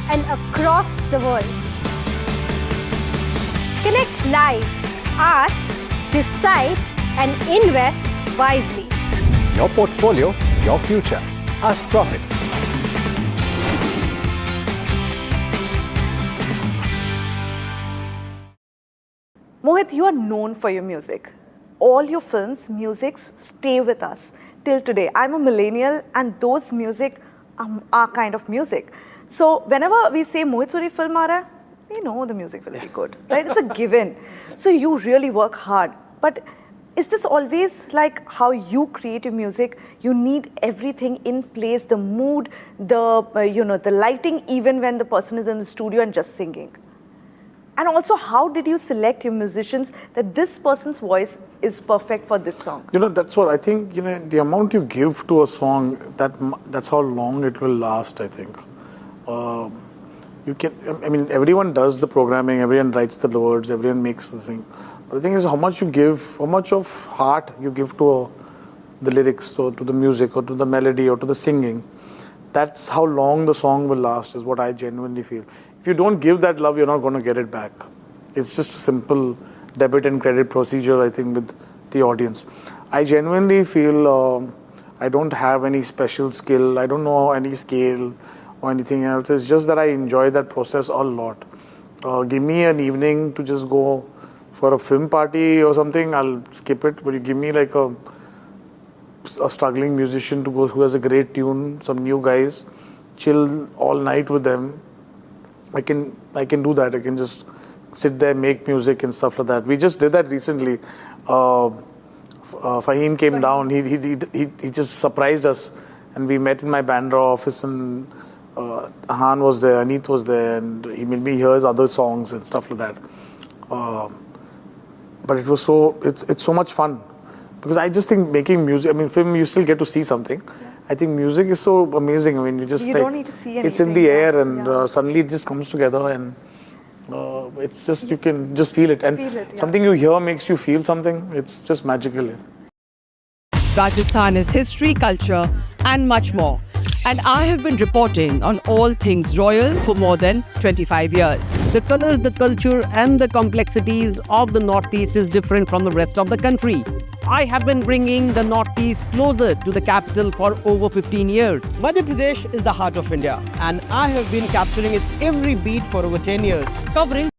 and across the world. Connect live, ask, decide, and invest wisely. Your portfolio, your future. Ask Profit. Mohit, you are known for your music. All your films, musics stay with us till today. I'm a millennial and those music are kind of music. So whenever we say Mohit Suri film aa raha hai, we know the music will be good, right? It's a given. So you really work hard. But is this always like how you create your music? You need everything in place, the mood, the lighting, even when the person is in the studio and just singing. And also, how did you select your musicians that this person's voice is perfect for this song? That's what I think, the amount you give to a song, that's how long it will last, I think. Everyone does the programming, everyone writes the words, everyone makes the thing. But the thing is how much you give, how much of heart you give to the lyrics or to the music or to the melody or to the singing. That's how long the song will last, is what I genuinely feel. If you don't give that love, you're not going to get it back. It's just a simple debit and credit procedure, I think, with the audience. I genuinely feel I don't have any special skill. I don't know any scale or anything else. It's just that I enjoy that process a lot. Give me an evening to just go for a film party or something, I'll skip it. But you give me like a struggling musician to go who has a great tune, some new guys, chill all night with them. I can do that. I can just sit there, make music and stuff like that. We just did that recently. Fahim came down. He just surprised us, and we met in my Bandra office, and Han was there, Aneet was there, and he made me hear his other songs and stuff like that. But it was it's so much fun, because I just think making music, film, you still get to see something. Yeah. I think music is so amazing. You don't need to see anything. It's in the air, and suddenly it just comes together, and it's just, you can just feel it. And something you hear makes you feel something. It's just magical. Rajasthan is history, culture, and much more. And I have been reporting on all things royal for more than 25 years. The colors, the culture, and the complexities of the Northeast is different from the rest of the country. I have been bringing the Northeast closer to the capital for over 15 years. Madhya Pradesh is the heart of India, and I have been capturing its every beat for over 10 years, covering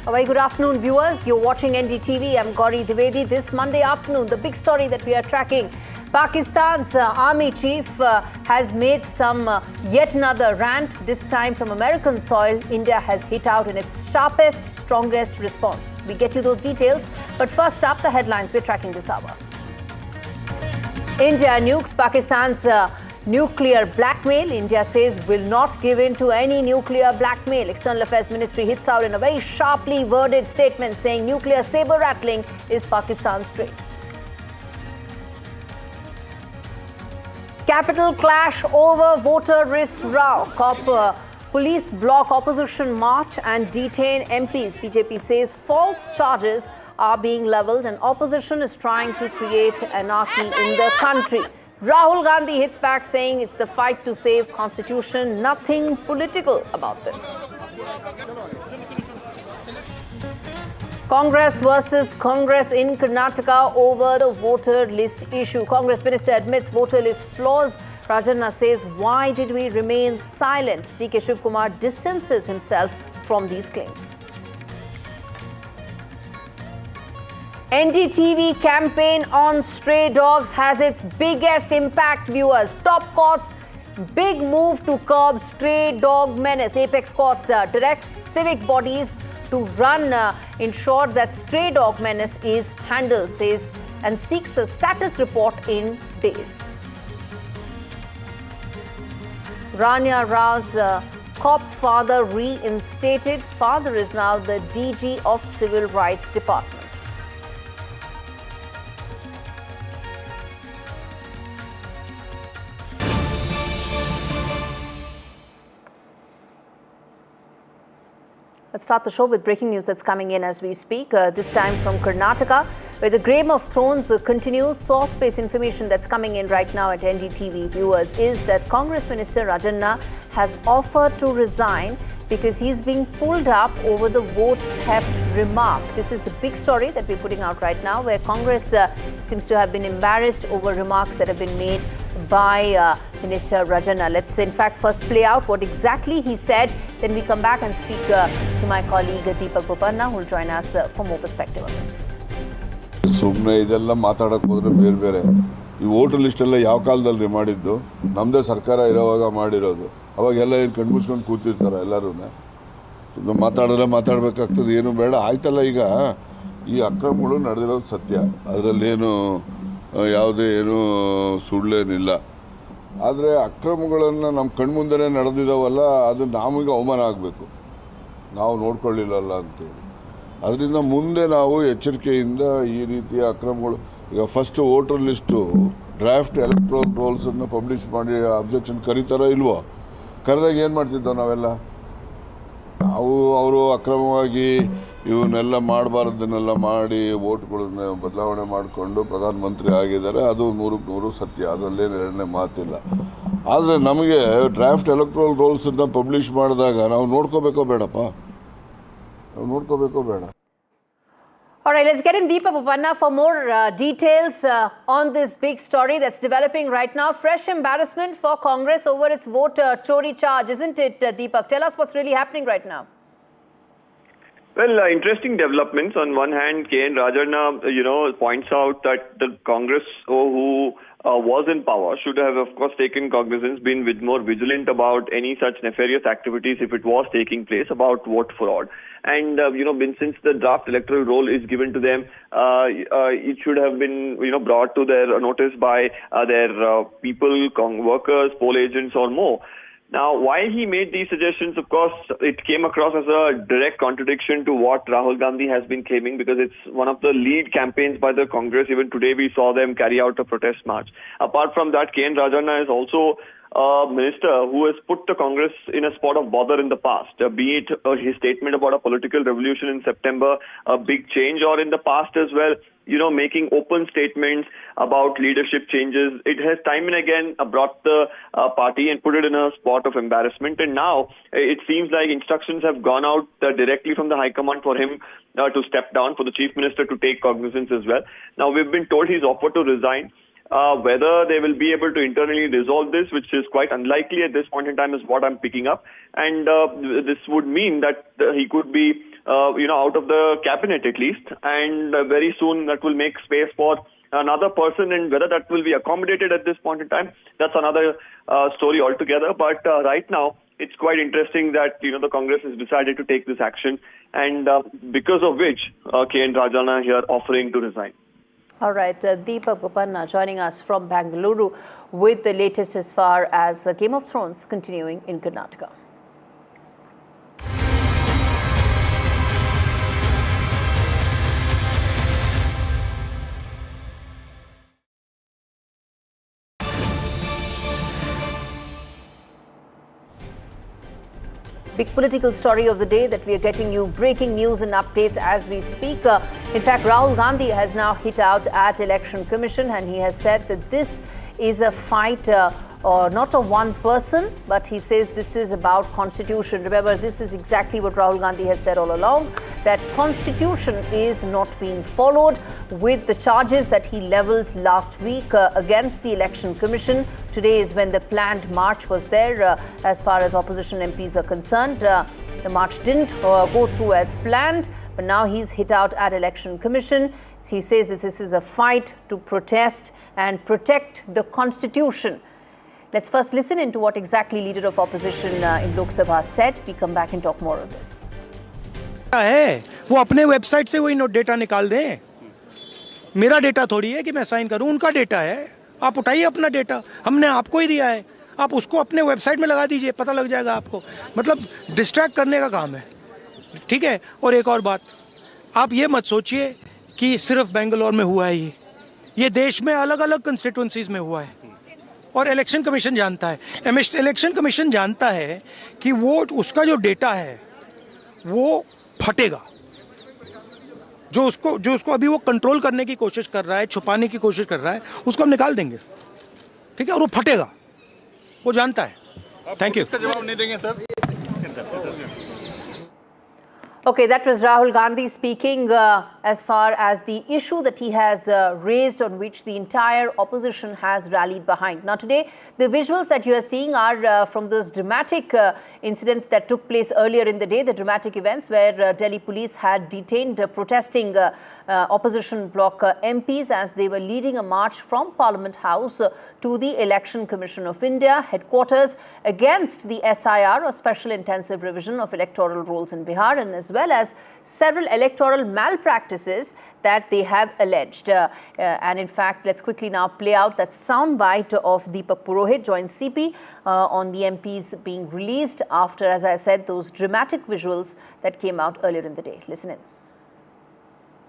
A very good afternoon, viewers. You're watching NDTV. I'm Gauri Dwivedi. This Monday afternoon, the big story that we are tracking. Pakistan's army chief has made some yet another rant, this time from American soil. India has hit out in its sharpest, strongest response. We get you those details. But first up, the headlines we're tracking this hour. India nukes Pakistan's nuclear blackmail. India says will not give in to any nuclear blackmail. External Affairs Ministry hits out in a very sharply worded statement saying nuclear saber rattling is Pakistan's trade. Capital clash over voter wrist row. Police block opposition march and detain MPs. BJP says false charges are being levelled and opposition is trying to create anarchy in the country. Rahul Gandhi hits back saying it's the fight to save constitution, nothing political about this. Congress versus Congress in Karnataka over the voter list issue. Congress minister admits voter list flaws. Rajanna says, why did we remain silent? DK Shivkumar distances himself from these claims. NDTV campaign on stray dogs has its biggest impact, viewers. Top courts, big move to curb stray dog menace. Apex courts directs civic bodies to ensure that stray dog menace is handled, says, and seeks a status report in days. Rania Rao's cop father reinstated. Father is now the DG of Civil Rights Department. Let's start the show with breaking news that's coming in as we speak. This time from Karnataka. where the Game of Thrones continues. Source-based information that's coming in right now at NDTV viewers is that Congress Minister Rajanna has offered to resign because he's being pulled up over the vote theft remark. This is the big story that we're putting out right now, where Congress seems to have been embarrassed over remarks that have been made by Minister Rajanna. Let's in fact first play out what exactly he said, then we come back and speak to my colleague Deepak Bopanna, who will join us for more perspective on this. ಸುಮ್ಮನೆ ಇದೆಲ್ಲ ಮಾತಾಡೋಕೆ ಹೋದರೆ ಬೇರೆ ಬೇರೆ ಈ voter list ಎಲ್ಲ ಯಾವ ಕಾಲದಲ್ಲಿ ಮಾಡಿದ್ದು, ನಮ್ಮದೇ ಸರ್ಕಾರ ಇರೋವಾಗ ಮಾಡಿರೋದು. ಅವಾಗೆಲ್ಲ ಏನು ಕಣ್ಮುಚ್ಕೊಂಡು ಕೂತಿರ್ತಾರೆ ಎಲ್ಲರೂ. ಸುಮ್ಮನೆ ಮಾತಾಡಿದ್ರೆ ಮಾತಾಡಬೇಕಾಗ್ತದೆ, ಏನು ಬೇಡ ಆಯ್ತಲ್ಲ. ಈಗ ಈ ಅಕ್ರಮಗಳು ನಡೆದಿರೋದು ಸತ್ಯ, ಅದರಲ್ಲೇನು ಯಾವುದೇ ಏನು ಸುಳ್ಳೇನಿಲ್ಲ. ಆದರೆ ಅಕ್ರಮಗಳನ್ನು ನಮ್ಮ ಕಣ್ಮುಂದೆನೇ ನಡೆದಿದ್ದಾವಲ್ಲ, ಅದು ನಮಗೆ ಅವಮಾನ ಆಗಬೇಕು, ನಾವು ನೋಡ್ಕೊಳ್ಳಿಲ್ಲಲ್ಲ ಅಂತೇಳಿ. ಅದರಿಂದ ಮುಂದೆ ನಾವು ಎಚ್ಚರಿಕೆಯಿಂದ ಈ ರೀತಿಯ ಅಕ್ರಮಗಳು, ಈಗ first voter list draft electoral ರೋಲ್ಸನ್ನು ಪಬ್ಲಿಷ್ ಮಾಡಿ ಅಬ್ಜೆಕ್ಷನ್ ಕರೀತಾರೋ ಇಲ್ವೋ? ಕರೆದಾಗ ಏನು ಮಾಡ್ತಿದ್ದೋ ನಾವೆಲ್ಲ? ನಾವು ಅವರು ಅಕ್ರಮವಾಗಿ ಇವನ್ನೆಲ್ಲ ಮಾಡಬಾರ್ದನ್ನೆಲ್ಲ ಮಾಡಿ ವೋಟ್ಗಳನ್ನ ಬದಲಾವಣೆ ಮಾಡಿಕೊಂಡು ಪ್ರಧಾನಮಂತ್ರಿ ಆಗಿದ್ದಾರೆ. ಅದು 100% ಸತ್ಯ, ಅದರಲ್ಲೇನು ಎರಡನೇ ಮಾತಿಲ್ಲ. ಆದರೆ ನಮಗೆ ಡ್ರಾಫ್ಟ್ ಎಲೆಕ್ಟ್ರಲ್ ರೋಲ್ಸನ್ನು ಪಬ್ಲಿಷ್ ಮಾಡಿದಾಗ ನಾವು ನೋಡ್ಕೋಬೇಕೋ ಬೇಡಪ್ಪ? ನಾವು ನೋಡ್ಕೋಬೇಕೋ ಬೇಡ? All right, let's get in Deepak Bopanna for more details on this big story that's developing right now. Fresh embarrassment for Congress over its vote chori charge, isn't it, Deepak? Tell us what's really happening right now. Well, interesting developments. On one hand, K.N. Rajanna, points out that the Congress who was in power should have, of course, taken cognizance, been more vigilant about any such nefarious activities if it was taking place, about vote fraud. And, since the draft electoral roll is given to them, it should have been, brought to their notice by their people, workers, poll agents or more. Now, while he made these suggestions, of course, it came across as a direct contradiction to what Rahul Gandhi has been claiming, because it's one of the lead campaigns by the Congress. Even today, we saw them carry out a protest march. Apart from that, K.N. Rajanna is also a minister who has put the Congress in a spot of bother in the past, be it his statement about a political revolution in September, a big change, or in the past as well, making open statements about leadership changes. It has time and again brought the party and put it in a spot of embarrassment. And now it seems like instructions have gone out directly from the High Command for him to step down, for the Chief Minister to take cognizance as well. Now, we've been told he's offered to resign. Whether they will be able to internally resolve this, which is quite unlikely at this point in time, is what I'm picking up. And this would mean that he could be, out of the cabinet at least. And very soon that will make space for another person. And whether that will be accommodated at this point in time, that's another story altogether. But right now, it's quite interesting that, the Congress has decided to take this action. And because of which, K.N. Rajanna here offering to resign. All right, Deepak Bopanna joining us from Bangalore with the latest as far as Game of Thrones continuing in Karnataka. Big political story of the day that we are getting you breaking news and updates as we speak. In fact, Rahul Gandhi has now hit out at Election Commission, and he has said that this is a fight or not of one person, but he says this is about constitution. Remember, this is exactly what Rahul Gandhi has said all along, that constitution is not being followed, with the charges that he levelled last week against the Election Commission. Today is when the planned march was there. As far as opposition MPs are concerned, the march didn't go through as planned, but now he's hit out at Election Commission. He says that this is a fight to protest and protect the constitution. Let's first listen into what exactly Leader of Opposition in Lok Sabha said. We come back and talk more on this. है वो अपने website से वही note data निकाल दें. मेरा data थोड़ी है कि मैं साइन करूं, उनका डेटा है. आप उठाइए अपना डेटा, हमने आपको ही दिया है, आप उसको अपने वेबसाइट में लगा दीजिए, पता लग जाएगा आपको. मतलब डिस्ट्रैक्ट करने का काम है, ठीक है. और एक और बात, आप ये मत सोचिए कि सिर्फ बेंगलोर में हुआ है, ये देश में अलग अलग कंस्टिट्यूंसीज में हुआ है. और इलेक्शन कमीशन जानता है, इलेक्शन कमीशन जानता है कि वो उसका जो डेटा है वो फटेगा. जो उसको अभी वो कंट्रोल करने की कोशिश कर रहा है, छुपाने की कोशिश कर रहा है, उसको हम निकाल देंगे, ठीक है, और वो फटेगा, वो जानता है। Thank you. इसका जवाब नहीं देंगे sir. Okay, that was Rahul Gandhi speaking as far as the issue that he has raised, on which the entire opposition has rallied behind. Now today, the visuals that you are seeing are from those dramatic incidents that took place earlier in the day, the dramatic events where Delhi police had detained protesting opposition bloc MPs as they were leading a march from Parliament House to the Election Commission of India headquarters against the SIR, or Special Intensive Revision of Electoral Rolls in Bihar, and as well as several electoral malpractices that they have alleged. And in fact, let's quickly now play out that soundbite of Deepak Purohit joined CP on the MPs being released after, as I said, those dramatic visuals that came out earlier in the day. Listen in.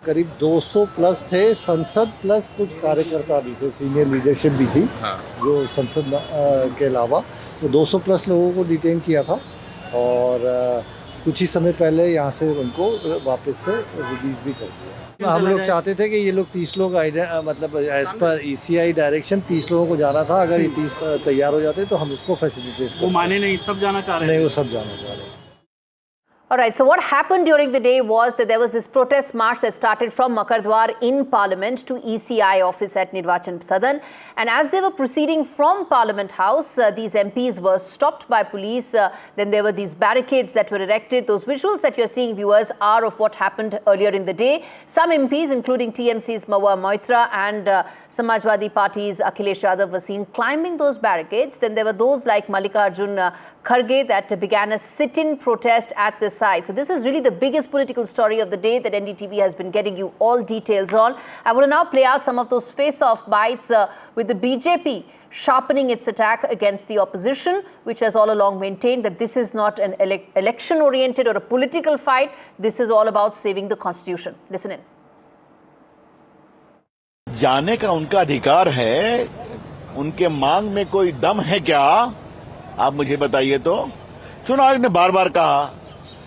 करीब 200 plus थे, संसद plus कुछ कार्यकर्ता भी थे, senior leadership भी थी, जो संसद के अलावा, तो 200 प्लस लोगों को डिटेन किया था और कुछ ही समय पहले यहाँ से उनको वापस से रिलीज भी कर दिया। हम लोग चाहते थे कि ये लोग 30 लोग मतलब एज पर ECI डायरेक्शन 30 लोगों को जाना था, अगर ये 30 तैयार हो जाते तो हम उसको फैसिलिटेट। वो माने नहीं, सब जाना चाह रहे हैं। नहीं, वो सब जाना चाह रहे हैं। All right, so what happened during the day was that there was this protest march that started from Makardwar in Parliament to ECI office at Nirvachan Sadan. And as they were proceeding from Parliament House, these MPs were stopped by police. Then there were these barricades that were erected. Those visuals that you're seeing, viewers, are of what happened earlier in the day. Some MPs, including TMC's Mahua Moitra and Samajwadi Party's Akhilesh Yadav, were seen climbing those barricades. Then there were those like Mallikarjun Kharge that began a sit-in protest at the site. So this is really the biggest political story of the day that NDTV has been getting you all details on. I want to now play out some of those face-off bites with the BJP sharpening its attack against the opposition, which has all along maintained that this is not an election-oriented or a political fight. This is all about saving the constitution. Listen in. जाने का उनका अधिकार है, उनके मांग में कोई दम है क्या? आप मुझे बताइए तो। चुनाव आयोग ने बार बार कहा,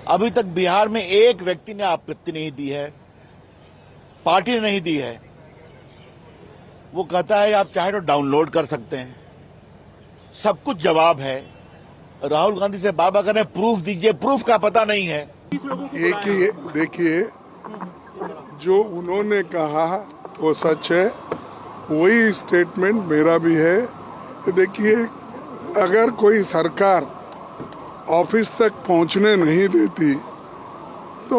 अभी तक बिहार में एक व्यक्ति ने आपत्ति नहीं दी है, पार्टी ने नहीं दी है। वो कहता है आप चाहे तो डाउनलोड कर सकते हैं, सब कुछ जवाब है। राहुल गांधी से बार बार कह रहे हैं प्रूफ दीजिए, प्रूफ का पता नहीं है। एक ही देखिए, जो उन्होंने कहा वो सच है, वही स्टेटमेंट मेरा भी है। देखिए, अगर कोई सरकार ऑफिस तक पहुंचने नहीं देती तो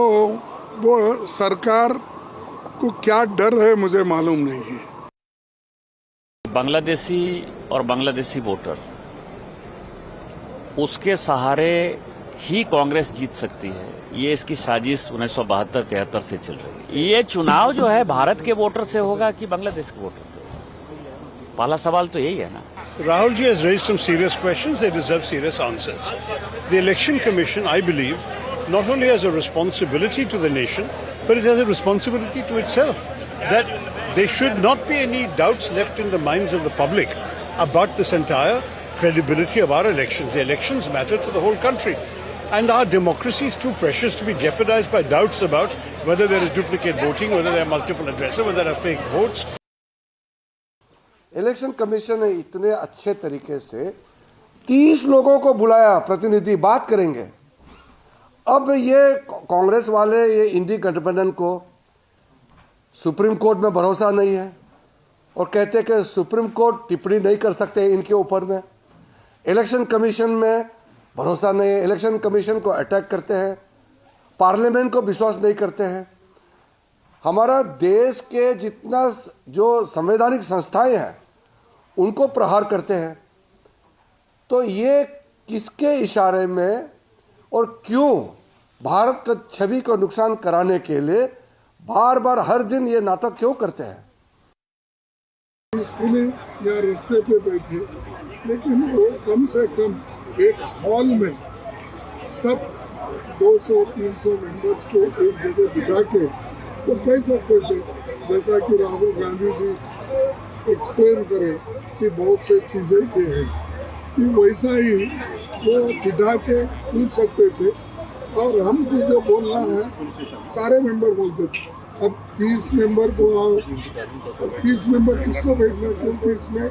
वो सरकार को क्या डर है मुझे मालूम नहीं है। बांग्लादेशी और बांग्लादेशी वोटर, उसके सहारे ही कांग्रेस जीत सकती है। ये इसकी साजिश 1972-73 से चल रही है। ये चुनाव जो है भारत के वोटर से होगा कि बांग्लादेश के वोटर से होगा? पहला सवाल तो यही है ना। Rahul ji has raised some serious questions. They deserve serious answers. The Election Commission, I believe, not only has a responsibility to the nation, but it has a responsibility to itself. That there should not be any doubts left in the minds of the public about this entire credibility of our elections. The elections matter to the whole country. And our democracy is too precious to be jeopardized by doubts about whether there is duplicate voting, whether there are multiple addresses, whether there are fake votes. Election commission ने इतने अच्छे तरीके से 30 लोगों को बुलाया, प्रतिनिधि बात करेंगे। अब ये कांग्रेस वाले ये इंडी गठबंधन को सुप्रीम कोर्ट में भरोसा नहीं है और कहते कि सुप्रीम कोर्ट टिप्पणी नहीं कर सकते इनके ऊपर में। इलेक्शन कमीशन में भरोसा नहीं है, इलेक्शन कमीशन को अटैक करते हैं, पार्लियामेंट को विश्वास नहीं करते हैं। हमारा देश के जितना जो संवैधानिक संस्थाएं हैं उनको प्रहार करते हैं। तो ये किसके इशारे में और क्यों भारत का छवि को नुकसान कराने के लिए बार बार हर दिन ये नाटक क्यों करते हैं? स्कूली या रास्ते पे बैठे, लेकिन वो कम से कम एक हॉल में सब 200-300 मेंबर्स को एक जगह बिठा के तो कह सकते थे, जैसा कि राहुल गांधी जी एक्सप्लेन करें कि बहुत से चीज़ें ये हैं, कि वैसा ही वो बिठा के पूछ सकते थे और हमको जो बोलना है सारे मेंबर बोलते थे। अब 30 मेंबर को 30 मेंबर किसको भेजना, क्योंकि इसमें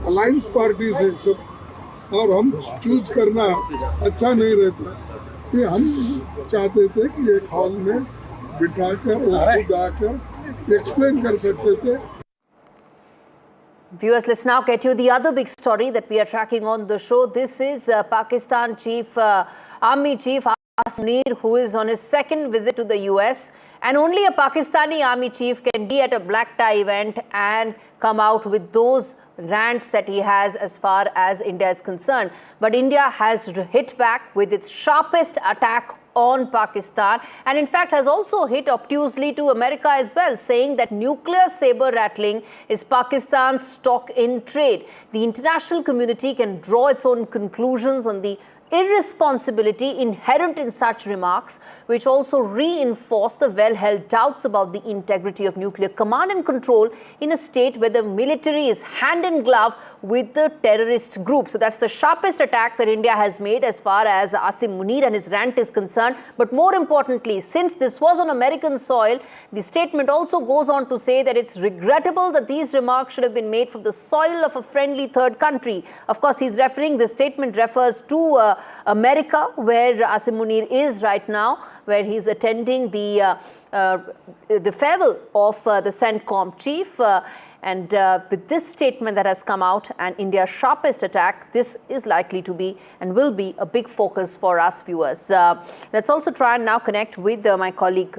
अलायंस पार्टी है सब और हम चूज करना अच्छा नहीं रहता। तो हम चाहते थे कि एक हॉल में बिठाकर खुद आकर एक्सप्लेन कर सकते थे। Viewers, let's now get you the other big story that we are tracking on the show. This is Pakistan Army Chief Asim Munir, who is on his second visit to the US. And only a Pakistani Army Chief can be at a black tie event and come out with those rants that he has as far as India is concerned. But India has hit back with its sharpest attack on Pakistan, and in fact has also hit obtusely to America as well, saying that nuclear saber rattling is Pakistan's stock in trade. The international community can draw its own conclusions on the irresponsibility inherent in such remarks, which also reinforce the well-held doubts about the integrity of nuclear command and control in a state where the military is hand in glove with the terrorist group. So that's the sharpest attack that India has made as far as Asim Munir and his rant is concerned. But more importantly, since this was on American soil, the statement also goes on to say that it's regrettable that these remarks should have been made from the soil of a friendly third country. Of course, this statement refers to America, where Asim Munir is right now, where he's attending the farewell of the CENTCOM chief. And with this statement that has come out and India's sharpest attack, this is likely to be and will be a big focus for us viewers. Let's also try and now connect with my colleague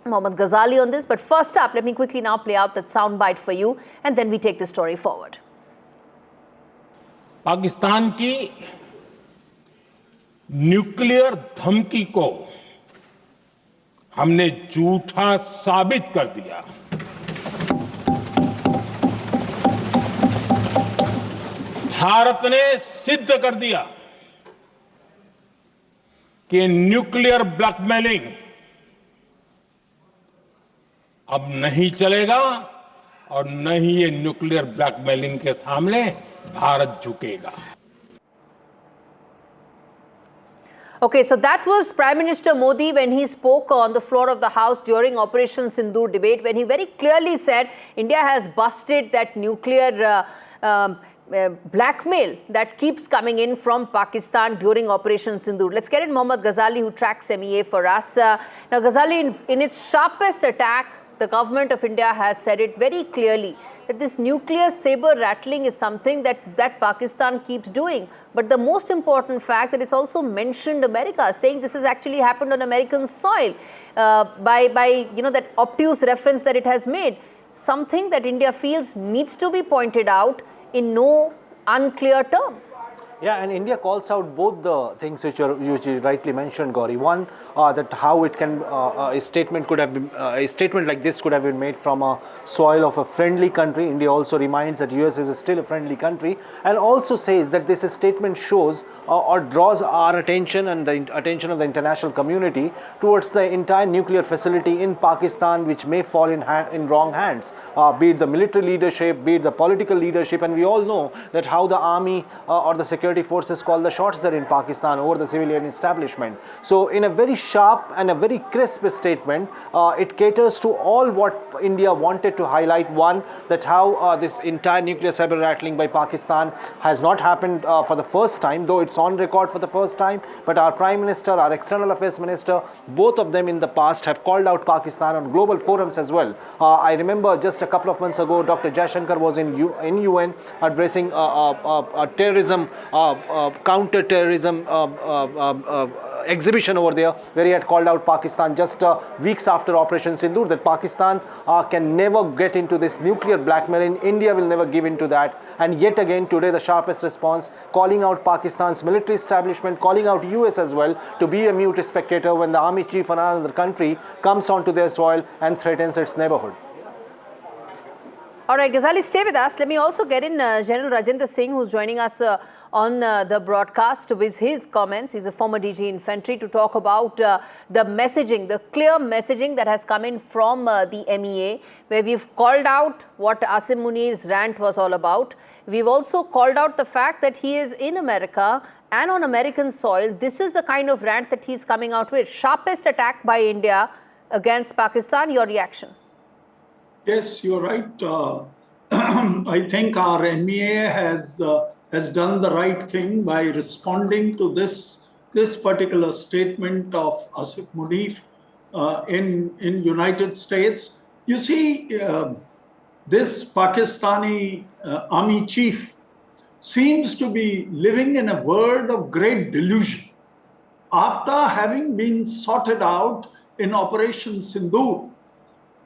Mohammad Ghazali on this. But first up, let me quickly now play out that soundbite for you, and then we take the story forward. Pakistan की nuclear धमकी को हमने झूठा साबित कर दिया। भारत ने सिद्ध कर दिया कि न्यूक्लियर ब्लैकमेलिंग अब नहीं चलेगा और न ही ये न्यूक्लियर ब्लैकमेलिंग के सामने भारत झुकेगा। Okay, so that was Prime Minister Modi when he spoke on the floor of the House during Operation Sindoor debate, when he very clearly said India has busted that nuclear blackmail that keeps coming in from Pakistan during Operation Sindoor. Let's get in Mohammad Ghazali, who tracks MEA for us. Now, Ghazali, in its sharpest attack, the government of India has said it very clearly that this nuclear saber rattling is something that Pakistan keeps doing. But the most important fact that it's also mentioned America, saying this has actually happened on American soil by that obtuse reference that it has made. Something that India feels needs to be pointed out in no unclear terms. Yeah, and India calls out both the things which you rightly mentioned, Gauri. One, that how it can a statement like this could have been made from a soil of a friendly country. India also reminds that US is still a friendly country, and also says that this statement shows or draws our attention and the attention of the international community towards the entire nuclear facility in Pakistan, which may fall in wrong hands, be it the military leadership, be it the political leadership, and we all know that how the army or the security forces call the shots there in Pakistan over the civilian establishment. So in a very sharp and a very crisp statement, it caters to all what India wanted to highlight. One, that how this entire nuclear saber rattling by Pakistan has not happened for the first time, though it's on record for the first time, but our Prime Minister, our External Affairs Minister, both of them in the past have called out Pakistan on global forums as well. I remember just a couple of months ago, Dr. Jaishankar was in UN addressing terrorism, counter-terrorism exhibition over there, where he had called out Pakistan just weeks after Operation Sindoor, that Pakistan can never get into this nuclear blackmailing. India will never give into that. And yet again today, the sharpest response, calling out Pakistan's military establishment, calling out US as well to be a mute spectator when the army chief of another country comes onto their soil and threatens its neighborhood. All right, Ghazali, stay with us. Let me also get in General Rajendra Singh, who's joining us on the broadcast with his comments. He's a former DG Infantry, to talk about the messaging, the clear messaging that has come in from the MEA, where we've called out what Asim Munir's rant was all about. We've also called out the fact that he is in America and on American soil. This is the kind of rant that he's coming out with. Sharpest attack by India against Pakistan. Your reaction? Yes, you're right. I think our MEA has done the right thing by responding to this particular statement of Asif Munir in United States. You see, this Pakistani army chief seems to be living in a world of great delusion. After having been sorted out in Operation Sindoor,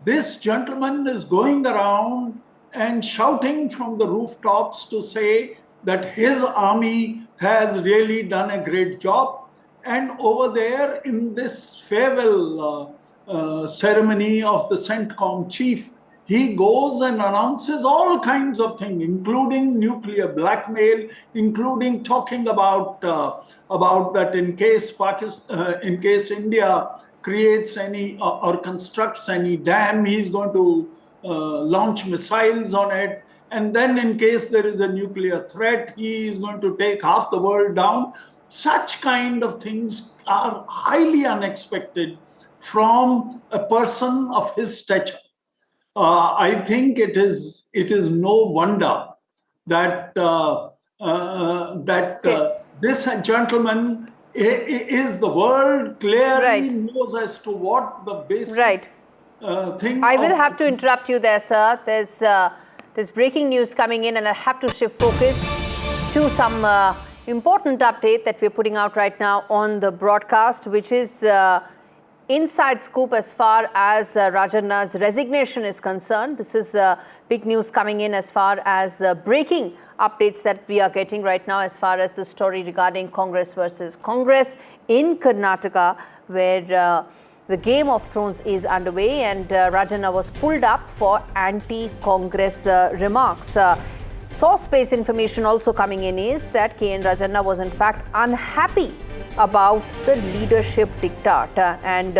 this gentleman is going around and shouting from the rooftops to say that his army has really done a great job. And over there in this farewell ceremony of the CENTCOM chief, he goes and announces all kinds of things, including nuclear blackmail, including talking about that in case India creates any or constructs any dam, he's going to launch missiles on it. And then in case there is a nuclear threat, he is going to take half the world down. Such kind of things are highly unexpected from a person of his stature. I think it is no wonder that this gentleman is the world clearly knows as to what the basic thing. I will have to interrupt you there, sir. There's breaking news coming in, and I have to shift focus to some important update that we're putting out right now on the broadcast, which is inside scoop as far as Rajanna's resignation is concerned. This is big news coming in as far as breaking updates that we are getting right now as far as the story regarding Congress versus Congress in Karnataka, where the Game of Thrones is underway, and Rajanna was pulled up for anti-Congress remarks. Source-based information also coming in is that K.N. Rajanna was in fact unhappy about the leadership diktat, and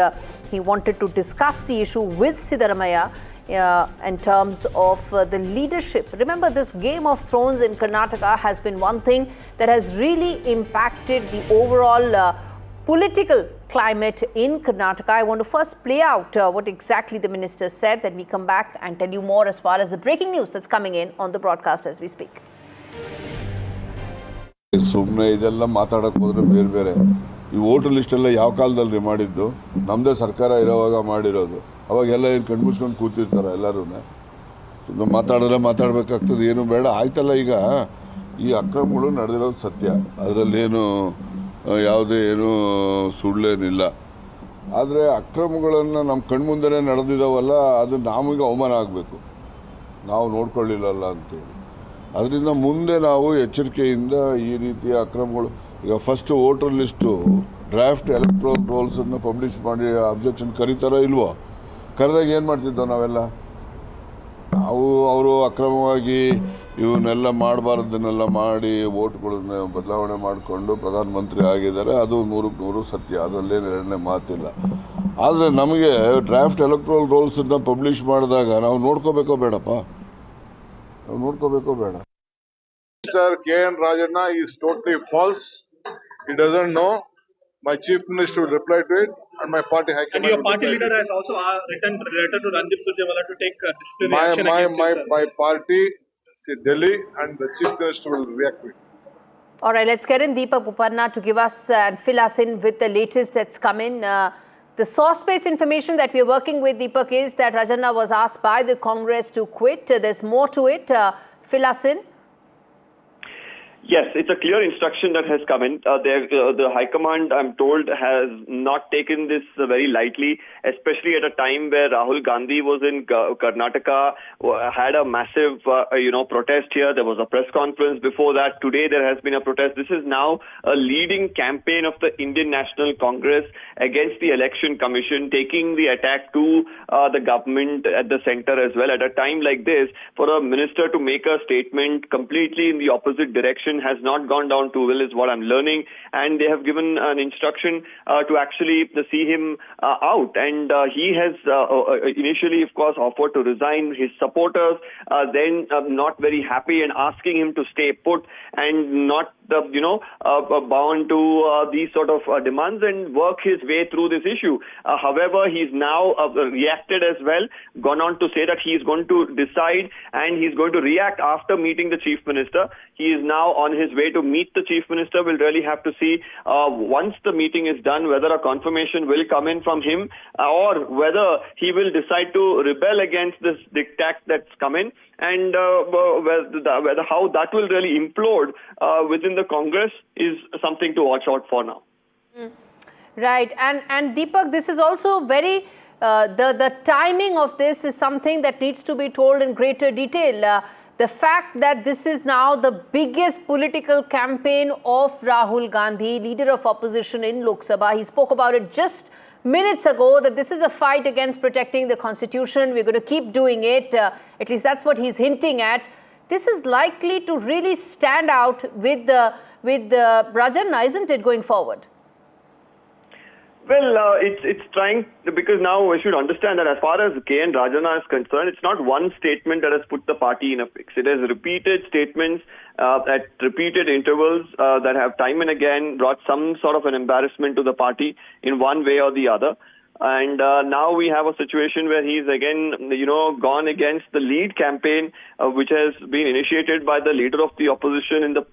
he wanted to discuss the issue with Siddaramaiah in terms of the leadership. Remember, this Game of Thrones in Karnataka has been one thing that has really impacted the overall political climate in Karnataka. I want to first play out what exactly the minister said, then we come back and tell you more as far as the breaking news that's coming in on the broadcast as we speak. ಸುಮ್ಮನೆ ಇದೆಲ್ಲ ಮಾತಾಡಕ್ಕೆ ಹೋದ್ರೆ ಬೇರೆ ಬೇರೆ ಈ voter list ಎಲ್ಲ ಯಾವ ಕಾಲದಲ್ಲಿ ಮಾಡಿದ್ದು, ನಮ್ಮದೇ ಸರ್ಕಾರ ಇರೋವಾಗ ಮಾಡಿರೋದು. ಅವಾಗೆಲ್ಲ ಏನು ಕಣ್ಮುಚ್ಕೊಂಡು ಕೂತಿರ್ತಾರೆ ಎಲ್ಲರೂ. ಸುಮ್ಮನೆ ಮಾತಾಡಬೇಕಾಗ್ತದೆ, ಏನು ಬೇಡ ಆಯ್ತಲ್ಲ. ಈಗ ಈ ಅಕ್ರಮಗಳು ನಡೆದಿರೋದು ಸತ್ಯ, ಅದರಲ್ಲೇನು ಯಾವುದೇ ಏನು ಸುಳ್ಳೇನಿಲ್ಲ. ಆದರೆ ಅಕ್ರಮಗಳನ್ನು ನಮ್ಮ ಕಣ್ಮುಂದೆನೇ ನಡೆದಿದ್ದಾವಲ್ಲ, ಅದು ನಮಗೆ ಅವಮಾನ ಆಗಬೇಕು, ನಾವು ನೋಡ್ಕೊಳ್ಳಿಲ್ಲಲ್ಲ ಅಂತೇಳಿ. ಅದರಿಂದ ಮುಂದೆ ನಾವು ಎಚ್ಚರಿಕೆಯಿಂದ ಈ ರೀತಿಯ ಅಕ್ರಮಗಳು, ಈಗ first voter list draft electoral ರೋಲ್ಸನ್ನು ಪಬ್ಲಿಷ್ ಮಾಡಿ ಅಬ್ಜೆಕ್ಷನ್ ಕರೀತಾರೋ ಇಲ್ವೋ, ಕರೆದಾಗ ಏನು ಮಾಡ್ತಿದ್ದೋ ನಾವೆಲ್ಲ, ಅವರು ಅಕ್ರಮವಾಗಿ ಇವನ್ನೆಲ್ಲ ಮಾಡಬಾರ್ದನ್ನೆಲ್ಲ ಮಾಡಿ ವೋಟ್ಗಳನ್ನ ಬದಲಾವಣೆ ಮಾಡಿಕೊಂಡು ಪ್ರಧಾನಮಂತ್ರಿ ಆಗಿದ್ದಾರೆ. ಅದು 100% ಸತ್ಯ, ಅದರಲ್ಲೇನು ಎರಡನೇ ಮಾತಿಲ್ಲ. ಆದರೆ ನಮಗೆ ಡ್ರಾಫ್ಟ್ ಎಲೆಕ್ಟ್ರಲ್ ರೋಲ್ಸನ್ನು ಪಬ್ಲಿಷ್ ಮಾಡಿದಾಗ ನಾವು ನೋಡ್ಕೋಬೇಕೋ ಬೇಡಪ್ಪ, ನಾವು ನೋಡ್ಕೋಬೇಕೋ ಬೇಡ. Mr. K.N. Rajanna is totally false. He doesn't know. My chief minister will reply to it, and my party high command. And your party leader has also written a letter to Randeep Surjewala to take disciplinary action against him, my party, Delhi, and the chief minister will react to it. All right, let's get in Deepak Bopanna to give us and fill us in with the latest that's come in. The source-based information that we're working with, Deepak, is that Rajanna was asked by the Congress to quit. There's more to it. Fill us in. Yes, it's a clear instruction that has come in. The High Command, I'm told, has not taken this very lightly, especially at a time where Rahul Gandhi was in Karnataka, had a massive, protest here. There was a press conference before that. Today there has been a protest. This is now a leading campaign of the Indian National Congress against the Election Commission, taking the attack to the government at the center as well. At a time like this, for a minister to make a statement completely in the opposite direction discussion has not gone down too well, is what I'm learning. And they have given an instruction to actually see him out. And he has initially, of course, offered to resign. His supporters then not very happy and asking him to stay put and not bound to these sort of demands and work his way through this issue. However, he's now reacted as well, gone on to say that he is going to decide and he's going to react after meeting the Chief Minister. He is now on his way to meet the Chief Minister. We'll really have to see once the meeting is done whether a confirmation will come in from him or whether he will decide to rebel against this diktat that's come in, and whether how that will really implode within the Congress is something to watch out for now. Right, and Deepak, this is also very, the timing of this is something that needs to be told in greater detail. The fact that this is now the biggest political campaign of Rahul Gandhi, leader of opposition in Lok Sabha. He spoke about it just minutes ago, that this is a fight against protecting the constitution. We're going to keep doing it. At least that's what he's hinting at. This is likely to really stand out with the Rajanna, isn't it, going forward? Well, it's trying, because now we should understand that as far as KN Rajanna is concerned, it's not one statement that has put the party in a fix. It has repeated statements at repeated intervals that have time and again brought some sort of an embarrassment to the party in one way or the other. And now we have a situation where he's again, gone against the lead campaign, which has been initiated by the leader of the opposition in the,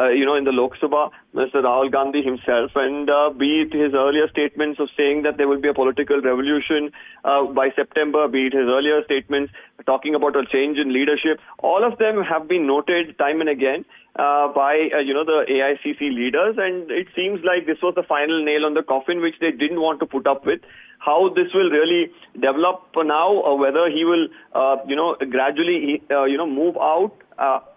in the Lok Sabha, Mr. Rahul Gandhi himself. And be it his earlier statements of saying that there will be a political revolution by September, be it his earlier statements talking about a change in leadership, all of them have been noted time and again by the AICC leaders, and it seems like this was the final nail on the coffin, which they didn't want to put up with. How this will really develop now, or whether he will gradually move out,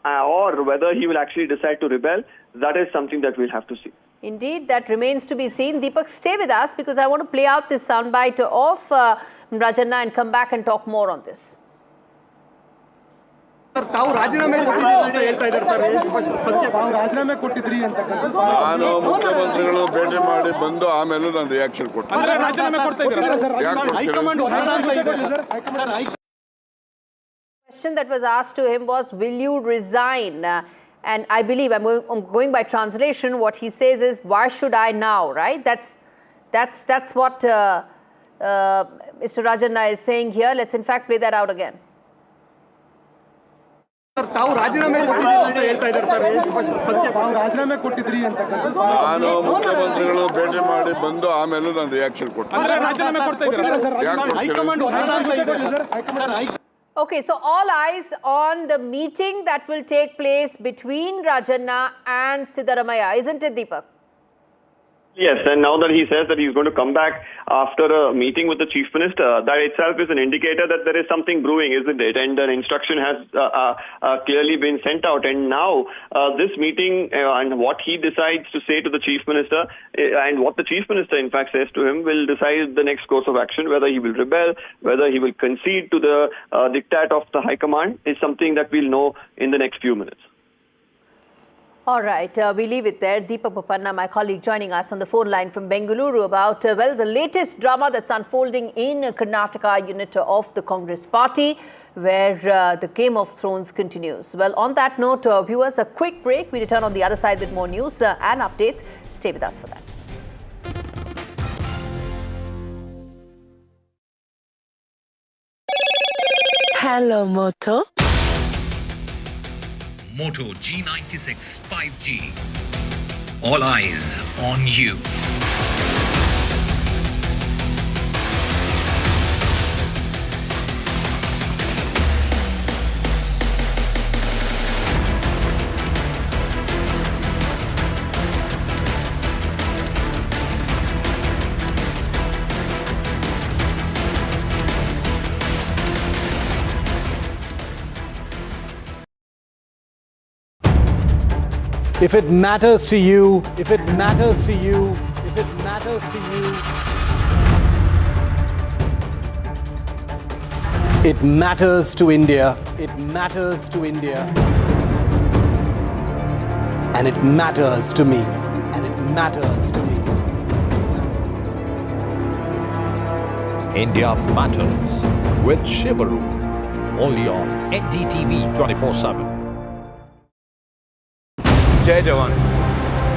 or whether he will actually decide to rebel, that is something that we'll have to see. Indeed, that remains to be seen. Deepak, stay with us, because I want to play out this soundbite of Rajanna and come back and talk more on this. ನಾನು ಮುಖ್ಯಮಂತ್ರಿಗಳು ಭೇಟಿ ಮಾಡಿ ಬಂದು ಆಮೇಲೆ ನಾನು reaction ಕೊಡ್ತೀನಿ. Question that was asked to him was, will you resign? And I believe, I'm going by translation, what he says is, why should I now, right? That's what Mr. Rajanna is saying here. Let's in fact play that out again. ನಾನು ಮುಖ್ಯಮಂತ್ರಿಗಳು ಭೇಟಿ ಮಾಡಿ ಬಂದು ಆಮೇಲೆ ನಾನು reaction ಕೊಡ್ತೀನಿ. Okay, so all eyes on the meeting that will take place between Rajanna and Siddaramaiah, isn't it, Deepak? Yes, and now that he says that he's going to come back after a meeting with the Chief Minister, that itself is an indicator that there is something brewing, isn't it? And an instruction has clearly been sent out. And now this meeting and what he decides to say to the Chief Minister and what the Chief Minister in fact says to him will decide the next course of action, whether he will rebel, whether he will concede to the diktat of the High Command is something that we'll know in the next few minutes. All right, we leave it there. Deepak Bopanna, my colleague, joining us on the phone line from Bengaluru about, the latest drama that's unfolding in Karnataka unit of the Congress party, where the Game of Thrones continues. Well, on that note, viewers, a quick break. We return on the other side with more news and updates. Stay with us for that. Hello, Moto. Moto G96 5G. All eyes on you. If it matters to you, if it matters to you, if it matters to you, it matters to India. It matters to India. and it matters to me. And it matters to me. India Matters with Shivaru. Only on NDTV 24/7. जय जवान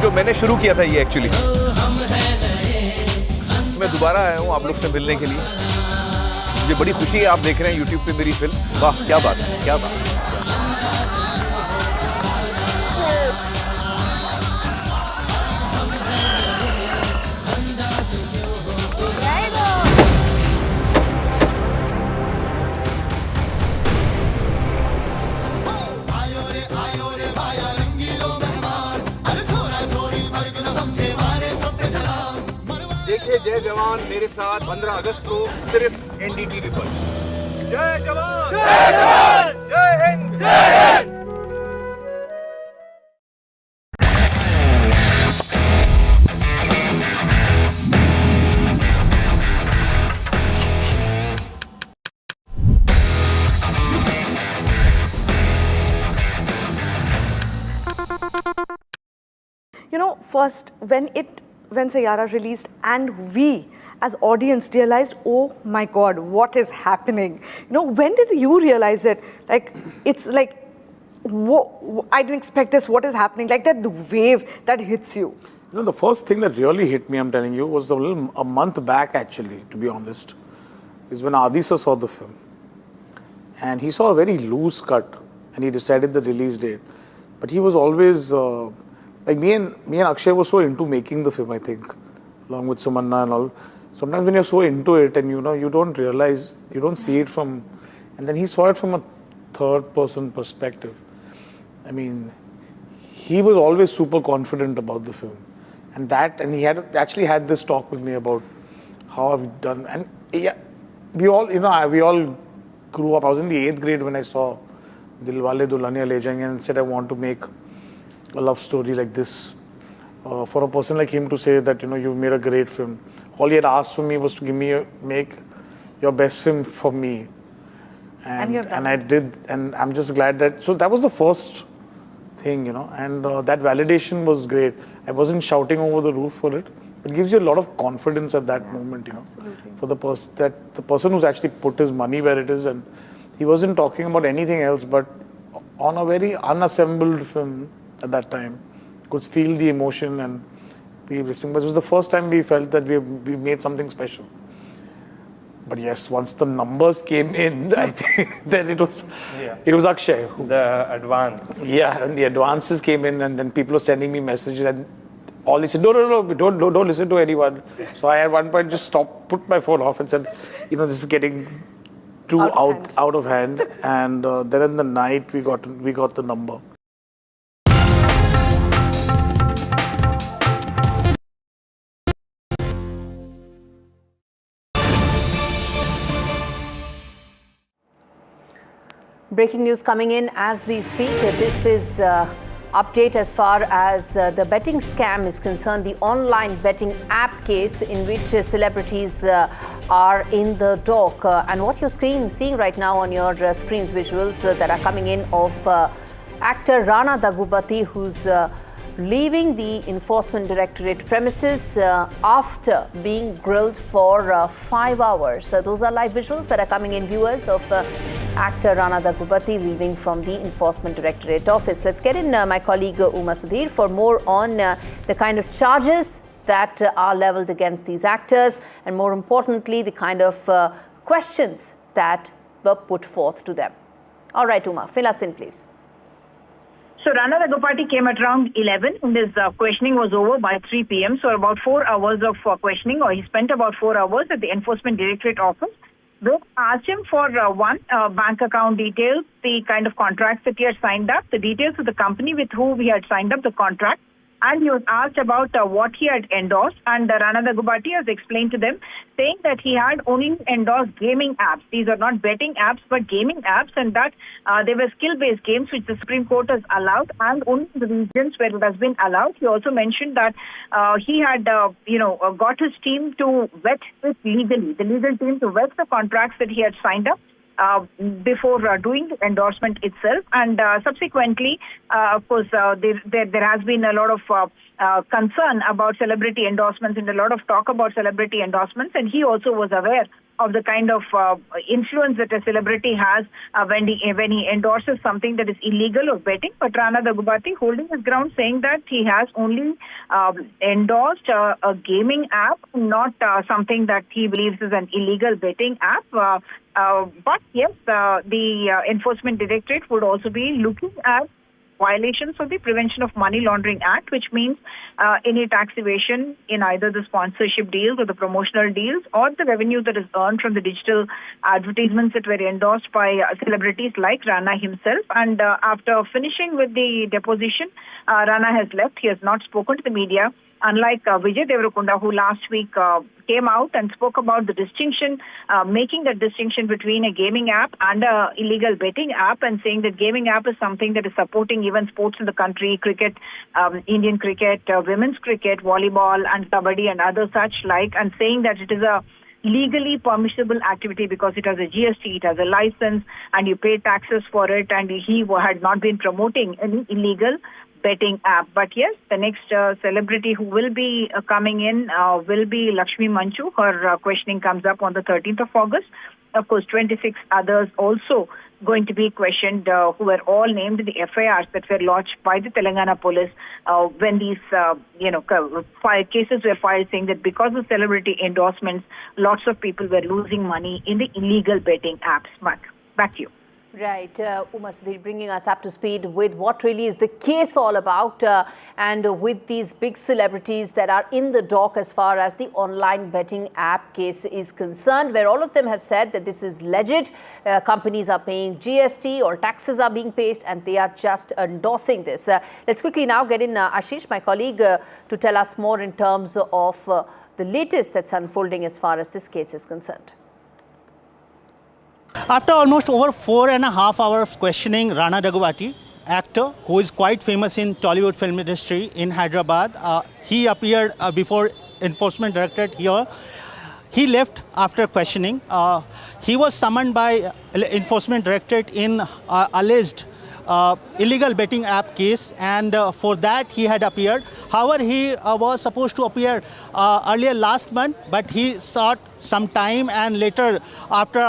जो मैंने शुरू किया था ये actually मैं दोबारा आया हूँ आप लोग से मिलने के लिए मुझे बड़ी खुशी है आप देख रहे हैं YouTube पे मेरी फिल्म वाह क्या बात है क्या बात है देखिए जय जवान मेरे साथ 15 अगस्त को सिर्फ एनडीटीवी पर जय जवान जय जवान जय हिंद जय Hind You know, first when Sayyara released and we as audience realized, oh my God, what is happening? You know, when did you realize it? Like, it's like, I didn't expect this, what is happening? Like that wave that hits you. You know, the first thing that really hit me, I'm telling you, was a month back actually, to be honest, is when Adisa saw the film. And he saw a very loose cut and he decided the release date. But he was always, like me and Akshay were so into making the film, I think, along with Sumanna and all. Sometimes when you're so into it and you don't realize, you don't see it from, and then he saw it from a third person perspective. I mean, he was always super confident about the film. And he had actually had this talk with me about how I've done. And yeah, we all grew up. I was in the 8th grade when I saw Dilwale Dulhania Le Jayenge and said I want to make a love story like this. For a person like him to say that, you've made a great film. All he had asked for me was to make your best film for me. And I did, and I'm just glad that, so that was the first thing, and that validation was great. I wasn't shouting over the roof for it. It gives you a lot of confidence at that moment, Absolutely. for the person who's actually put his money where it is, and he wasn't talking about anything else, but on a very unassembled film at that time, could feel the emotion and be listening. But it was the first time we felt that we made something special. But yes, once the numbers came in, I think then it was Akshay. The advance. Yeah, and the advances came in, and then people were sending me messages, and all they said, no, don't listen to anyone. So I at one point just put my phone off and said, this is getting too out of hand. And then in the night we got the number. Breaking news coming in as we speak. This is update as far as the betting scam is concerned, the online betting app case in which celebrities are in the dock. And what you're seeing right now on your screens, visuals that are coming in of actor Rana Daggubati, who's leaving the Enforcement Directorate premises after being grilled for 5 hours. Those are live visuals that are coming in, viewers, of actor Rana Daggubati leaving from the Enforcement Directorate office. Let's get in my colleague Uma Sudhir for more on the kind of charges that are leveled against these actors, and more importantly, the kind of questions that were put forth to them. All right, Uma, fill us in, please. So Rana Daggubati came at around 11 and his questioning was over by 3 p.m. So about 4 hours of questioning, or he spent about 4 hours at the Enforcement Directorate office. They asked him for one, bank account details, the kind of contracts that he had signed up, the details of the company with whom he had signed up the contract, and he was asked about what he had endorsed. And Rana Daggubati has explained to them, saying that he had only endorsed gaming apps. These are not betting apps, but gaming apps, and that they were skill-based games which the Supreme Court has allowed, and only in the regions where it has been allowed. He also mentioned that he had, got his team to vet it legally, the legal team to vet the contracts that he had signed up. before doing the endorsement itself. And subsequently, of course, there has been a lot of concern about celebrity endorsements and a lot of talk about celebrity endorsements. And he also was aware of the kind of influence that a celebrity has when he endorses something that is illegal or betting. But Rana Daggubati holding his ground, saying that he has only endorsed a gaming app, not something that he believes is an illegal betting app. But yes, the Enforcement Directorate would also be looking at violations of the Prevention of Money Laundering Act, which means any tax evasion in either the sponsorship deals or the promotional deals or the revenue that is earned from the digital advertisements that were endorsed by celebrities like Rana himself. And after finishing with the deposition, Rana has left. He has not spoken to the media, unlike Vijay Deverakonda, who last week came out and spoke about the distinction, making that distinction between a gaming app and a illegal betting app, and saying that gaming app is something that is supporting even sports in the country, cricket, Indian cricket, women's cricket, volleyball and kabaddi and other such like, and saying that it is a legally permissible activity because it has a GST, it has a license, and you pay taxes for it, and he had not been promoting any illegal betting app. But yes, the next celebrity who will be coming in will be Lakshmi Manchu. Her questioning comes up on the 13th of August. Of course, 26 others also going to be questioned, who were all named in the FIRs that were lodged by the Telangana police when these cases were filed, saying that because of celebrity endorsements, lots of people were losing money in the illegal betting apps. Back to you. Right, Uma Sudhir, bringing us up to speed with what really is the case all about, and with these big celebrities that are in the dock as far as the online betting app case is concerned, where all of them have said that this is legit, companies are paying GST or taxes are being paid, and they are just endorsing this. Let's quickly now get in Ashish, my colleague, to tell us more in terms of the latest that's unfolding as far as this case is concerned. After almost over 4.5 hours of questioning Rana Daggubati, actor who is quite famous in Tollywood film industry in Hyderabad, he appeared before Enforcement Directorate here. He left after questioning. He was summoned by Enforcement Directorate in alleged illegal betting app case, and for that he had appeared. However, he was supposed to appear earlier last month, but he sought some time, and later, after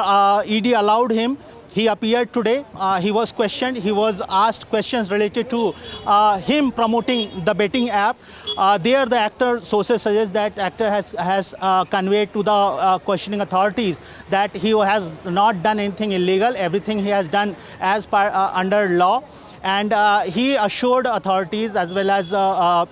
ED allowed him, he appeared today. He was questioned. He was asked questions related to him promoting the betting app. There, the actor sources suggest that actor has conveyed to the questioning authorities that he has not done anything illegal. Everything he has done as per under law. And he assured authorities as well as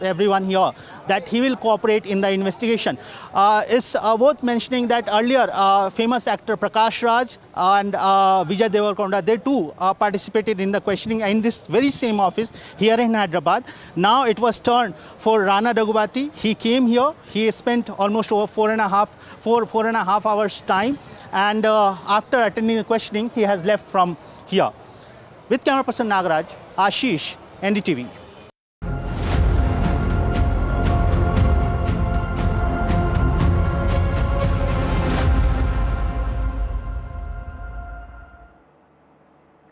everyone here that he will cooperate in the investigation. It's worth mentioning that earlier famous actor Prakash Raj and Vijay Deverakonda, they too participated in the questioning in this very same office here in Hyderabad. Now it was turned for Rana Daggubati. He came here. He spent almost over 4.5 hours time, and after attending the questioning, he has left from here. With camera person Nagaraj, Ashish, NDTV.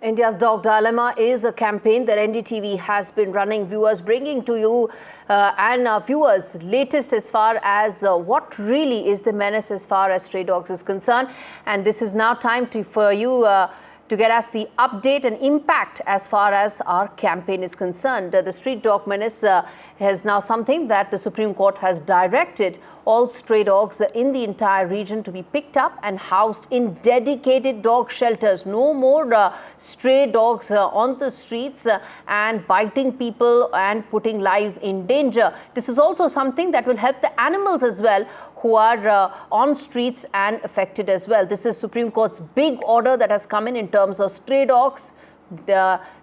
India's Dog Dilemma is a campaign that NDTV has been running, viewers, bringing to you and viewers latest as far as what really is the menace as far as stray dogs is concerned. And this is now time for you to get us the update and impact as far as our campaign is concerned. The street dog menace is now something that the Supreme Court has directed all stray dogs in the entire region to be picked up and housed in dedicated dog shelters. No more stray dogs on the streets and biting people and putting lives in danger. This is also something that will help the animals as well, who are on streets and affected as well. This is Supreme Court's big order that has come in terms of stray dogs.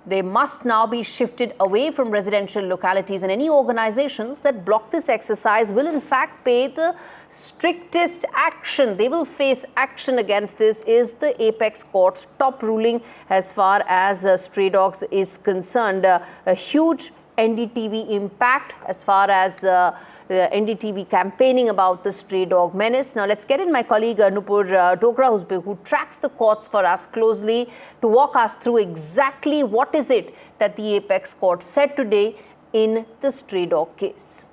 They must now be shifted away from residential localities, and any organizations that block this exercise will in fact pay the strictest action. They will face action against this, is the Apex Court's top ruling as far as stray dogs is concerned. A huge NDTV impact as far as NDTV campaigning about the stray dog menace. Now let's get in my colleague Nupur Dogra, who tracks the courts for us closely, to walk us through exactly what is it that the Apex Court said today in the stray dog case.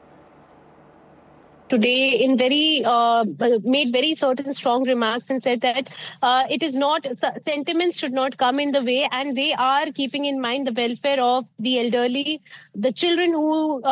Today made very certain strong remarks and said that it is not, sentiments should not come in the way, and they are keeping in mind the welfare of the elderly, the children who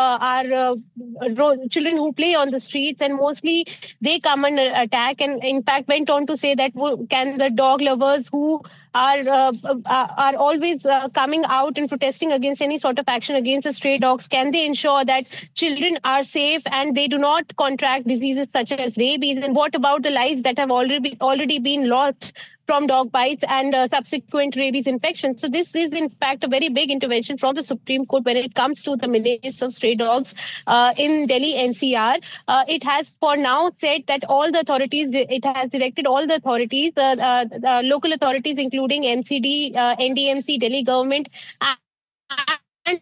children who play on the streets, and mostly they come under attack. And in fact went on to say that can the dog lovers who are always coming out and protesting against any sort of action against the stray dogs, can they ensure that children are safe and they do not contract diseases such as rabies? And what about the lives that have already been lost from dog bites and subsequent rabies infections? So this is in fact a very big intervention from the Supreme Court when it comes to the menace of stray dogs in Delhi NCR. It has for now said that all the authorities, it has directed all the authorities, local authorities including MCD, NDMC, Delhi government, and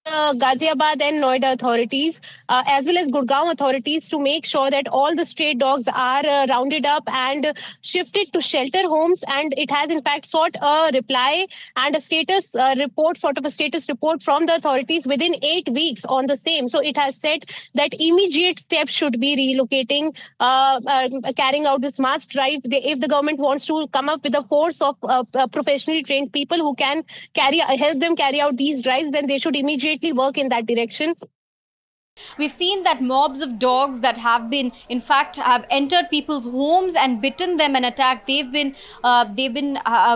Ghaziabad and Noida authorities, as well as Gurgaon authorities, to make sure that all the stray dogs are rounded up and shifted to shelter homes. And it has in fact sought a reply and a status report, sort of a status report from the authorities within 8 weeks on the same. So it has said that immediate steps should be relocating, carrying out this mass drive. If the government wants to come up with a force of professionally trained people who can help them carry out these drives, then they should immediately work in that direction. We've seen that mobs of dogs that have been, in fact, have entered people's homes and bitten them and attacked. They've been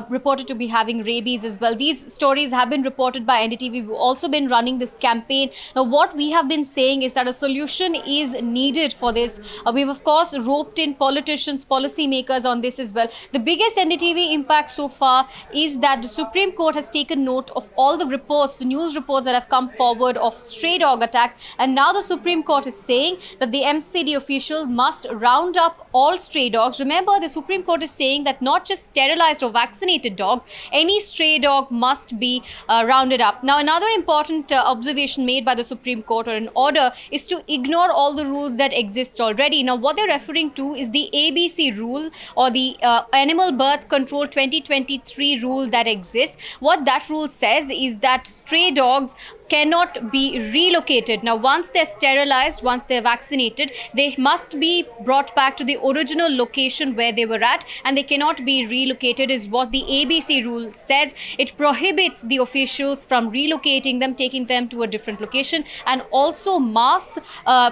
reported to be having rabies as well. These stories have been reported by NDTV. We've also been running this campaign. Now, what we have been saying is that a solution is needed for this. We've, of course, roped in politicians, policymakers on this as well. The biggest NDTV impact so far is that the Supreme Court has taken note of all the reports, the news reports that have come forward of stray dog attacks, and now the Supreme Court is saying that the MCD official must round up all stray dogs. Remember, the Supreme Court is saying that not just sterilized or vaccinated dogs, any stray dog must be rounded up. Now, another important observation made by the Supreme Court, or an order, is to ignore all the rules that exist already. Now, what they're referring to is the ABC rule, or the Animal Birth Control 2023 rule that exists. What that rule says is that stray dogs cannot be relocated. Now, once they're sterilized, once they're vaccinated, they must be brought back to the original location where they were at, and they cannot be relocated, is what the ABC rule says. It prohibits the officials from relocating them, taking them to a different location, and also mass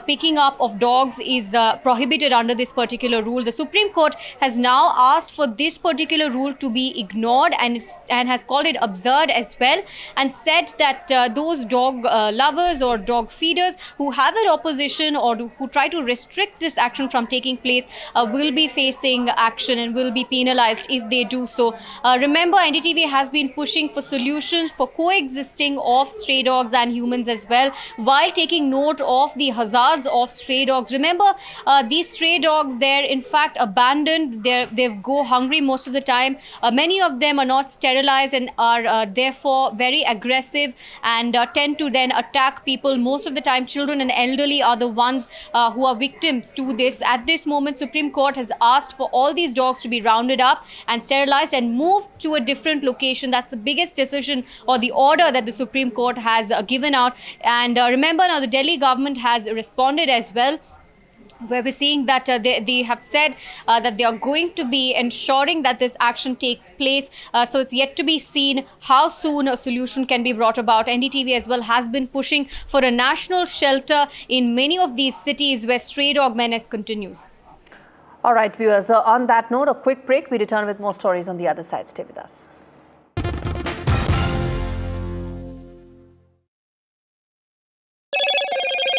picking up of dogs is prohibited under this particular rule. The Supreme Court has now asked for this particular rule to be ignored, and has called it absurd as well, and said that those dog lovers or dog feeders who have an opposition or who try to restrict this action from taking place will be facing action and will be penalized if they do so. Remember, NDTV has been pushing for solutions for coexisting of stray dogs and humans as well, while taking note of the hazards of stray dogs. Remember, these stray dogs, they're in fact abandoned. They go hungry most of the time. Many of them are not sterilized and are therefore very aggressive and tend to then attack people. Most of the time, children and elderly are the ones who are victims to this. At this moment, Supreme Court has asked for all these dogs to be rounded up and sterilized and moved to a different location. That's the biggest decision, or the order, that the Supreme Court has given out. And remember, now the Delhi government has responded as well, where we're seeing that they have said that they are going to be ensuring that this action takes place. So it's yet to be seen how soon a solution can be brought about. NDTV as well has been pushing for a national shelter in many of these cities where stray dog menace continues. All right, viewers, on that note, a quick break. We return with more stories on the other side. Stay with us.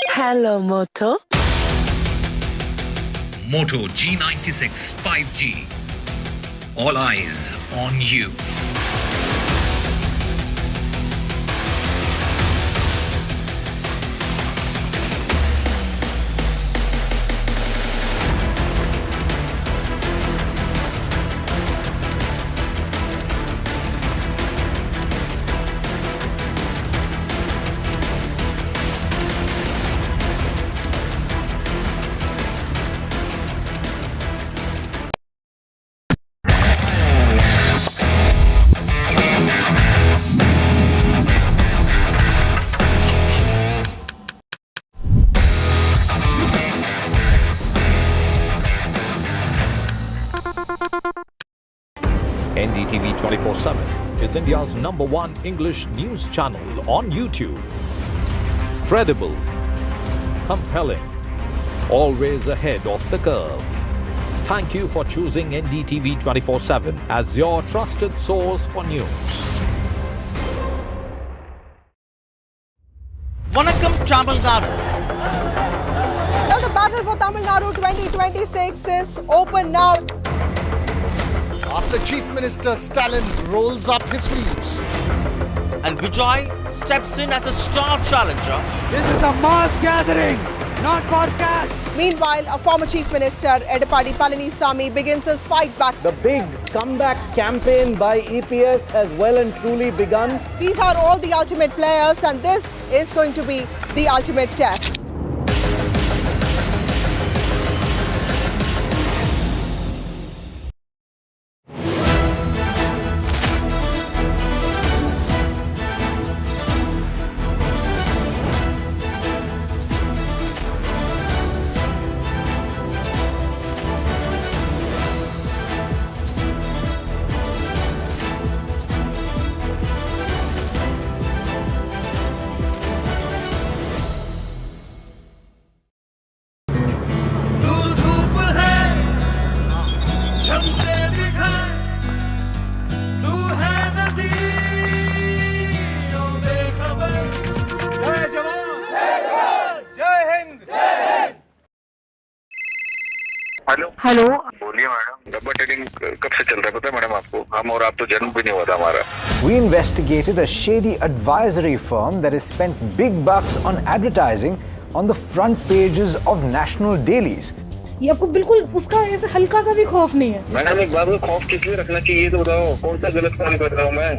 Hello, Moto. Moto G96 5G. All eyes on you. 24/7 is India's #1 English news channel on YouTube. Credible, compelling, always ahead of the curve. Thank you for choosing NDTV 24/7 as your trusted source for news. Vanakkam Tamil Nadu. Now the battle for Tamil Nadu 2026 is open now. After Chief Minister Stalin rolls up his sleeves and Vijay steps in as a star challenger. This is a mass gathering, not for cash. Meanwhile, a former Chief Minister Edappadi Palanisamy begins his fight back. The big comeback campaign by EPS has well and truly begun. These are all the ultimate players, and this is going to be the ultimate test. Hello बोलिए madam, डब्बा trading कब से चल रहा है पता है madam आपको? हम और आप तो जन्म भी नहीं हुआ था हमारा. We investigated a shady advisory firm that has spent big bucks on advertising on the front pages of national dailies. ये आपको बिल्कुल उसका ऐसे हल्का सा भी खौफ नहीं है? मैडम एक बात को खौफ किस लिए रखना चाहिए ये तो बताओ, कौन सा गलत काम कर रहा हूँ मैं?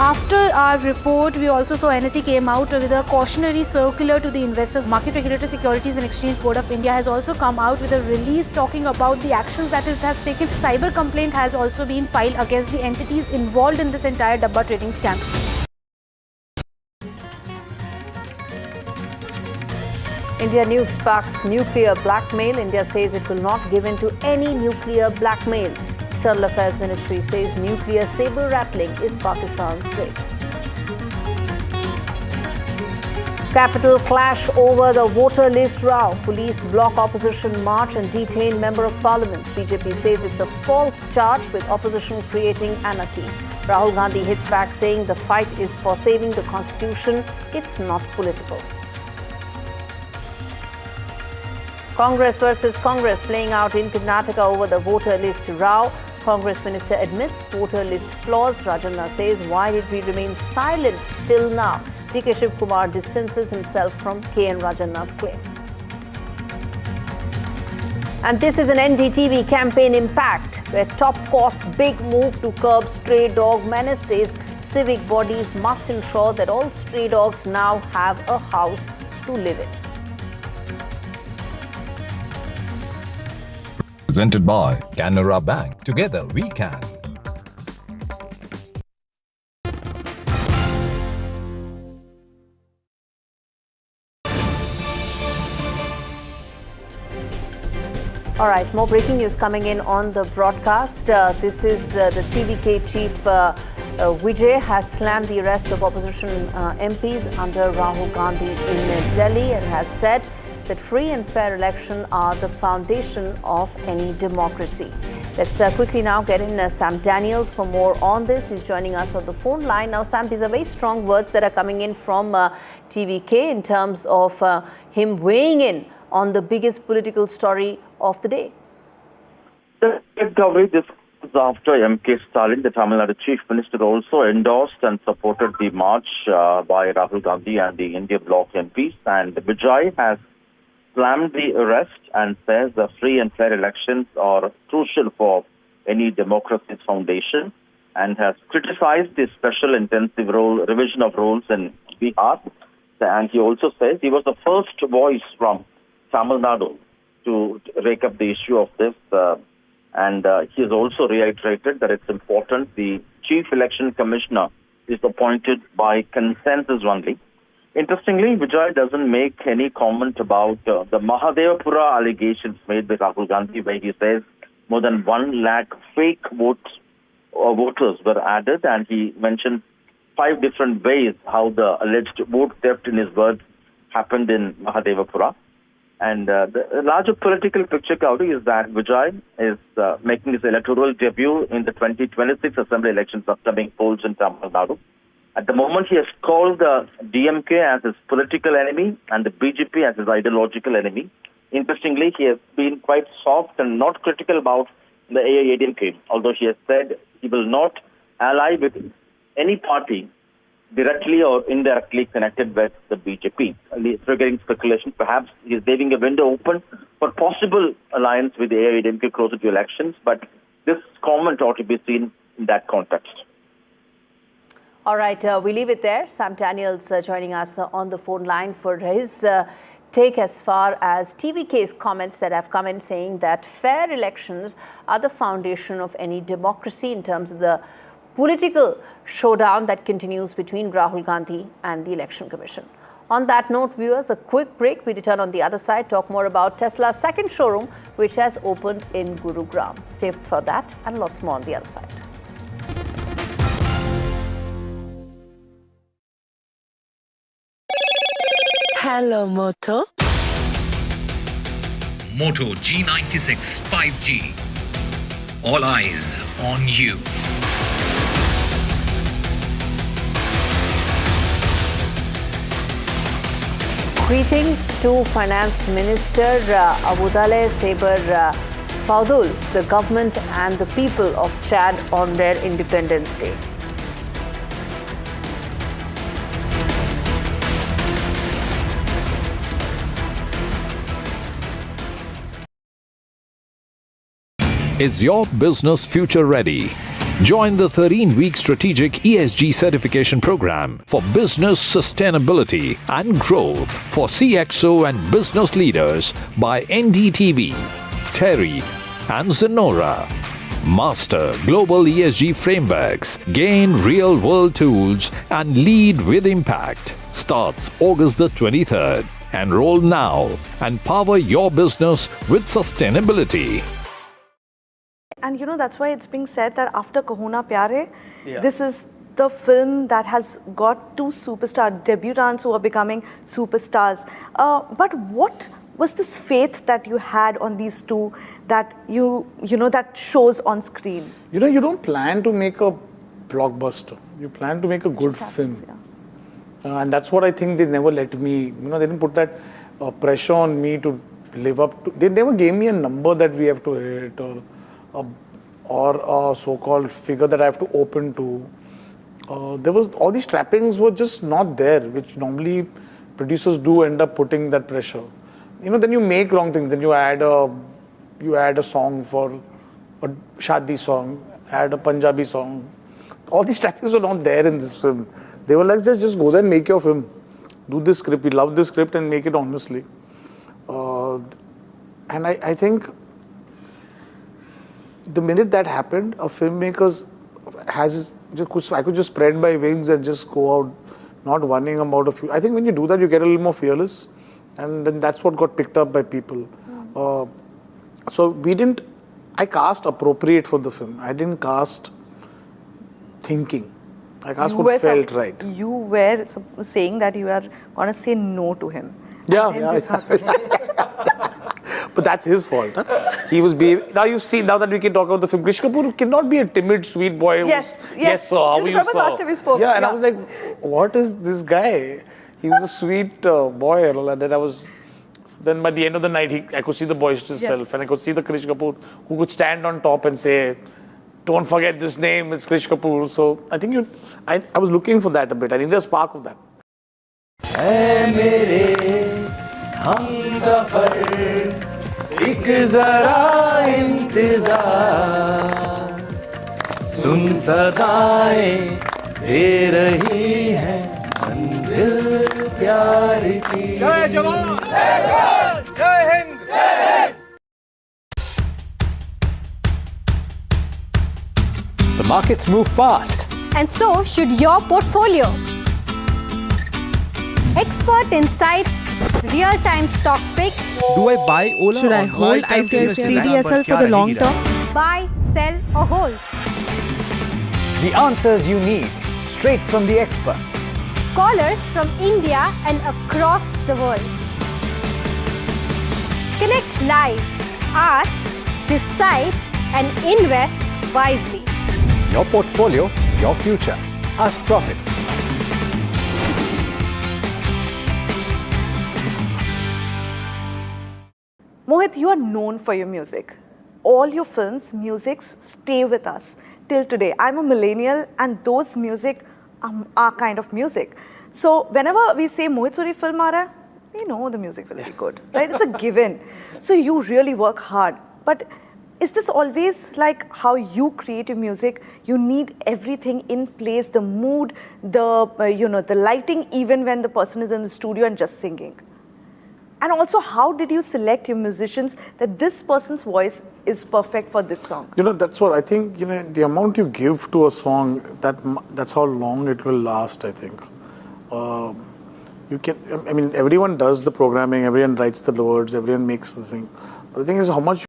After our report, we also saw NSE came out with a cautionary circular to the investors. Market Regulator Securities and Exchange Board of India has also come out with a release talking about the actions that it has taken. Cyber complaint has also been filed against the entities involved in this entire Dabba trading scam. India News sparks nuclear blackmail. India says it will not give in to any nuclear blackmail. External Affairs Ministry says nuclear saber rattling is Pakistan's trade. Capital clash over the voter list row. Police block opposition march and detain Member of Parliament. BJP says it's a false charge with opposition creating anarchy. Rahul Gandhi hits back saying the fight is for saving the constitution. It's not political. Congress versus Congress playing out in Karnataka over the voter list row. Congress minister admits voter list flaws. Rajanna says, why did we remain silent till now? DK Shiv Kumar distances himself from KN Rajanna's claim. And this is an NDTV campaign impact, where top court's big move to curb stray dog menace says civic bodies must ensure that all stray dogs now have a house to live in. Presented by Canara Bank. Together we can. All right, more breaking news coming in on the broadcast. This is the TVK chief Vijay has slammed the arrest of opposition MPs under Rahul Gandhi in Delhi and has said that free and fair elections are the foundation of any democracy. Let's quickly now get in Sam Daniels for more on this. He's joining us on the phone line. Now, Sam, these are very strong words that are coming in from TVK in terms of him weighing in on the biggest political story of the day. The coverage is after M.K. Stalin, the Tamil Nadu Chief Minister, also endorsed and supported the march by Rahul Gandhi and the India Bloc MPs. And Vijay has slammed the arrest and says the free and fair elections are crucial for any democracy's foundation, and has criticized the special intensive revision of rules in Bihar. And he also says he was the first voice from Tamil Nadu to rake up the issue of this. And he has also reiterated that it's important the Chief Election Commissioner is appointed by consensus only. Interestingly, Vijay doesn't make any comment about the Mahadevapura allegations made by Rahul Gandhi, where he says more than 1 lakh fake voters were added, and he mentioned 5 different ways how the alleged vote theft, in his words, happened in Mahadevapura. And the larger political picture, Gauri, is that Vijay is making his electoral debut in the 2026 Assembly elections upcoming polls in Tamil Nadu. At the moment, he has called the DMK as his political enemy and the BJP as his ideological enemy. Interestingly, he has been quite soft and not critical about the AIADMK, although he has said he will not ally with any party directly or indirectly connected with the BJP. Triggering speculation, perhaps he is leaving a window open for possible alliance with the AIADMK closer to elections, but this comment ought to be seen in that context. All right, we leave it there. Sam Daniels joining us on the phone line for his take as far as TVK's comments that have come in, saying that fair elections are the foundation of any democracy in terms of the political showdown that continues between Rahul Gandhi and the Election Commission. On that note, viewers, a quick break. We return on the other side, talk more about Tesla's second showroom, which has opened in Gurugram. Stay for that and lots more on the other side. Hello, Moto. Moto G96 5G. All eyes on you. Greetings to Finance Minister Abudale Saber Faudul, the government and the people of Chad on their Independence Day. Is your business future ready? Join the 13-week strategic ESG certification program for business sustainability and growth for CXO and business leaders by NDTV, Terry and Zenora. Master global ESG frameworks, gain real-world tools and lead with impact. Starts August the 23rd. Enroll now and power your business with sustainability. And you know, that's why it's being said that after Kahuna Pyare, this is the film that has got 2 superstar debutants who are becoming superstars. But what was this faith that you had on these 2 that you know that shows on screen? You know, you don't plan to make a blockbuster. You plan to make a good film. And that's what I think they never let me, you know, they didn't put that pressure on me to live up to. They never gave me a number that we have to hit or a so-called figure that I have to open to. There was all these trappings were just not there, which normally producers do end up putting that pressure. You know, then you make wrong things. Then you add a song for a shadi song, add a Punjabi song. All these trappings were not there in this film. They were like, just go there and make your film. Do this script. We love this script and make it honestly. And I think the minute that happened, a filmmaker I could just spread my wings and just go out, not worrying about a few. I think when you do that, you get a little more fearless, and then that's what got picked up by people. So I cast appropriate for the film. I didn't cast thinking. I cast what felt right. You were saying that you are going to say no to him. Yeah. But that's his fault. Huh? He was now you see, now that we can talk about the film, Krish Kapoor cannot be a timid, sweet boy. Yes, sir, how are you, sir? Last time we spoke. Yeah, and I was like, what is this guy? He was a sweet boy. And then by the end of the night, I could see the boisterous self, and I could see the Krish Kapoor who could stand on top and say, don't forget this name, it's Krish Kapoor. So I think I was looking for that a bit. I needed a spark of that. एक जरा इंतजार सुन सदाएं दे रही है मंजिल प्यार की जय जवान जय Hind The markets move fast. And so should your portfolio. Expert insights, real-time stock picks. Do I buy Ola? Should I hold ICICI CDSL for the long term? buy, sell, or hold? The answers you need, straight from the experts. Callers from India and across the world. Connect live, ask, decide, and invest wisely. Your portfolio, your future. Ask Profit. Mohit, you are known for your music. All your films, musics stay with us till today. I'm a millennial and those music are kind of music. So whenever we say Mohit Suri film aa raha hai, we know the music will be good, right? It's a given. So you really work hard. But is this always like how you create your music? You need everything in place, the mood, the lighting, even when the person is in the studio and just singing. And also, how did you select your musicians that this person's voice is perfect for this song? That's what I think, the amount you give to a song, that's how long it will last, I think. Everyone does the programming, everyone writes the words, everyone makes the thing. But the thing is how much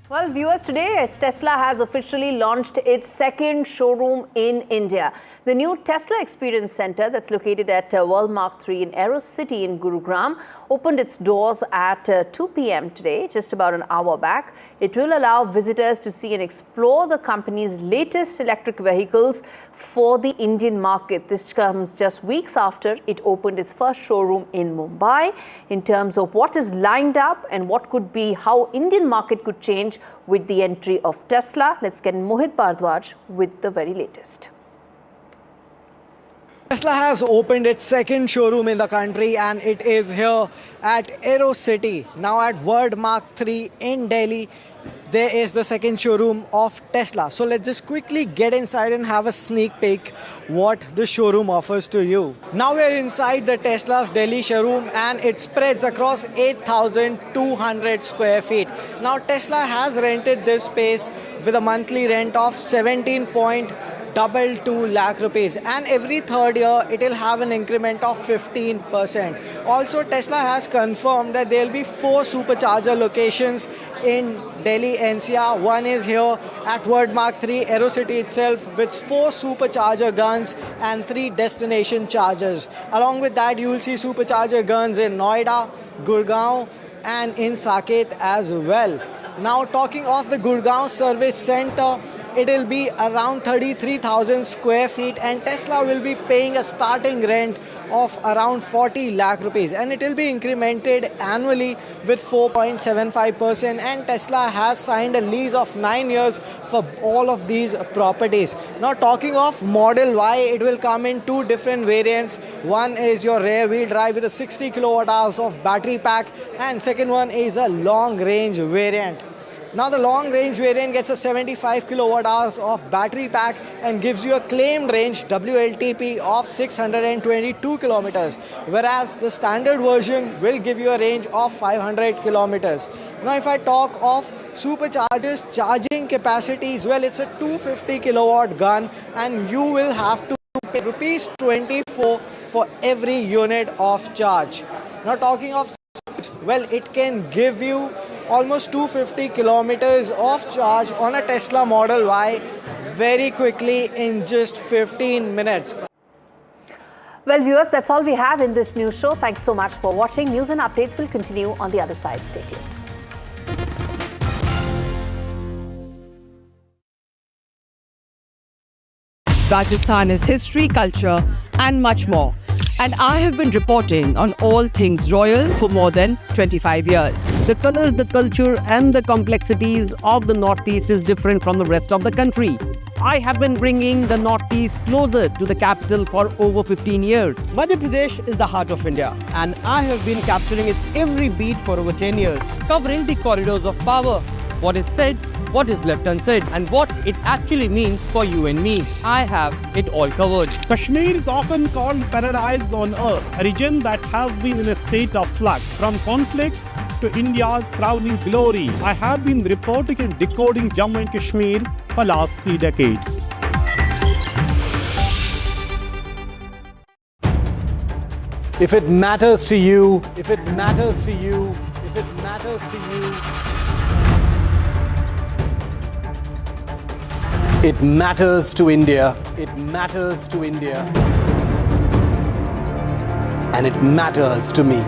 Well, viewers, today Tesla has officially launched its second showroom in India. The new Tesla Experience Center that's located at Walmark 3 in AeroCity in Gurugram opened its doors at 2 p.m. today, just about an hour back. It will allow visitors to see and explore the company's latest electric vehicles for the Indian market. This comes just weeks after it opened its first showroom in Mumbai. In terms of what is lined up and what could be how Indian market could change with the entry of Tesla, let's get Mohit Bhardwaj with the very latest. Tesla has opened its second showroom in the country and it is here at AeroCity. Now at Walmark 3 in Delhi, there is the second showroom of Tesla. So let's just quickly get inside and have a sneak peek what the showroom offers to you. Now we're inside the Tesla Delhi showroom and it spreads across 8,200 square feet. Now Tesla has rented this space with a monthly rent of 17.22 lakh rupees, and every third year it will have an increment of 15%. Also, Tesla has confirmed that there will be 4 supercharger locations in Delhi NCR. One is here at Walmark 3 AeroCity itself with 4 supercharger guns and 3 destination chargers. Along with that, you will see supercharger guns in Noida, Gurgaon and in Saket as well. Now talking of the Gurgaon Service Center, it will be around 33,000 square feet and Tesla will be paying a starting rent of around 40 lakh rupees and it will be incremented annually with 4.75%, and Tesla has signed a lease of 9 years for all of these properties. Now talking of Model Y, it will come in 2 different variants. One is your rear wheel drive with a 60 kilowatt hours of battery pack and second one is a long range variant. Now the long range variant gets a 75 kilowatt hours of battery pack and gives you a claimed range WLTP of 622 kilometers, whereas the standard version will give you a range of 500 kilometers. Now if I talk of superchargers charging capacities, well, it's a 250 kilowatt gun and you will have to pay rupees 24 for every unit of charge. Now talking of, well, it can give you almost 250 kilometers of charge on a Tesla Model Y very quickly in just 15 minutes. Well, viewers, that's all we have in this news show. Thanks so much for watching. News and updates will continue on the other side. Stay tuned. Rajasthan is history, culture, and much more. And I have been reporting on all things royal for more than 25 years. The colors, the culture, and the complexities of the Northeast is different from the rest of the country. I have been bringing the Northeast closer to the capital for over 15 years. Madhya Pradesh is the heart of India, and I have been capturing its every beat for over 10 years, covering the corridors of power, what is said, what is left unsaid, and what it actually means for you and me. I have it all covered. Kashmir is often called paradise on earth, a region that has been in a state of flux from conflict to India's crowning glory. I have been reporting and decoding Jammu and Kashmir for last 3 decades. If it matters to you, if it matters to you, if it matters to you, it matters to India, it matters to India, and it matters to me,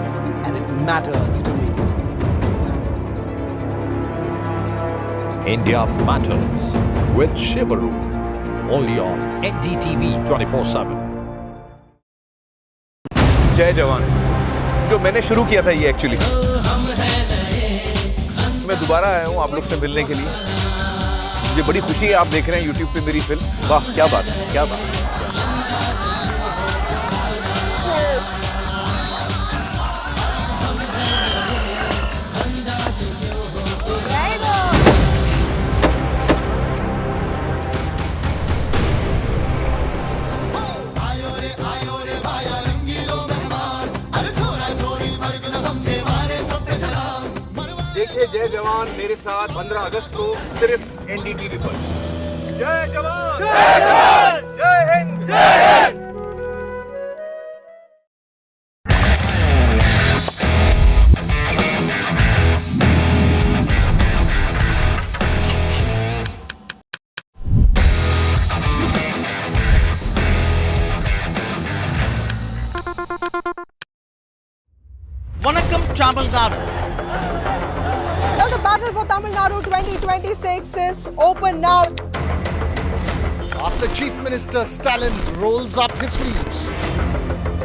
and it matters to me. India Matters with Shivaru, only on NDTV 24/7. जय जवान जो मैंने शुरू किया था ये actually मैं दोबारा आया हूँ आप लोग से मिलने के लिए मुझे बड़ी खुशी है आप देख रहे हैं YouTube पे मेरी फिल्म वाह क्या बात है क्या बात है देखिए जय जवान मेरे साथ 15 अगस्त को सिर्फ NDTV पर जय जवान जय जवान जय हिंद जय Hind Vanakkam Tamil Nadu. Well, the battle for Tamil Nadu 2026 is open now. After Chief Minister Stalin rolls up his sleeves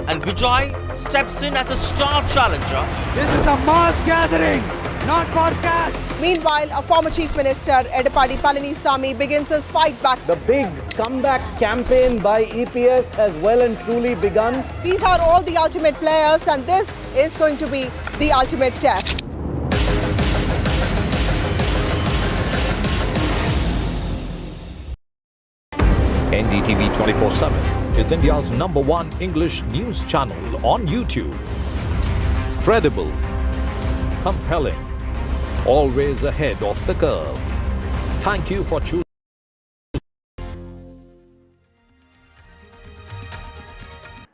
and Vijay steps in as a star challenger. This is a mass gathering, not for cash. Meanwhile, a former Chief Minister, Edappadi Palanisamy, begins his fight back. The big comeback campaign by EPS has well and truly begun. These are all the ultimate players, and this is going to be the ultimate test. NDTV 24/7 is India's #1 English news channel on YouTube. Credible, compelling, always ahead of the curve. Thank you for choosing.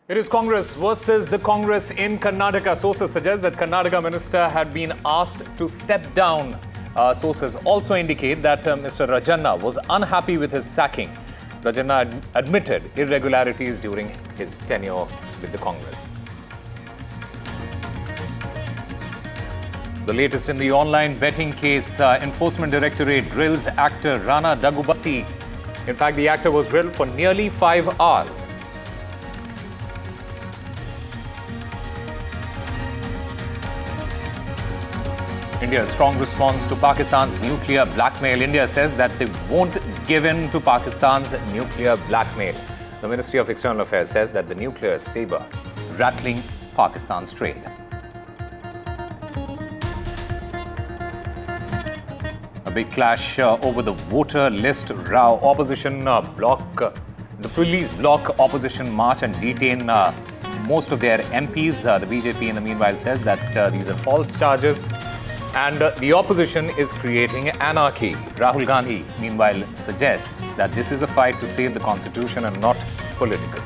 It is Congress versus the Congress in Karnataka. Sources suggest that Karnataka minister had been asked to step down. Sources also indicate that Mr. Rajanna was unhappy with his sacking. Rajanna admitted irregularities during his tenure with the Congress. The latest in the online betting case, Enforcement Directorate drills actor Rana Daggubati. In fact, the actor was drilled for nearly 5 hours. India's strong response to Pakistan's nuclear blackmail. India says that they won't give in to Pakistan's nuclear blackmail. The Ministry of External Affairs says that the nuclear saber rattling Pakistan's trade. A big clash over the voter list row. Opposition the police block opposition march and detain most of their MPs. The BJP in the meanwhile says that these are false charges. And the opposition is creating anarchy. Rahul Gandhi, meanwhile, suggests that this is a fight to save the constitution and not political.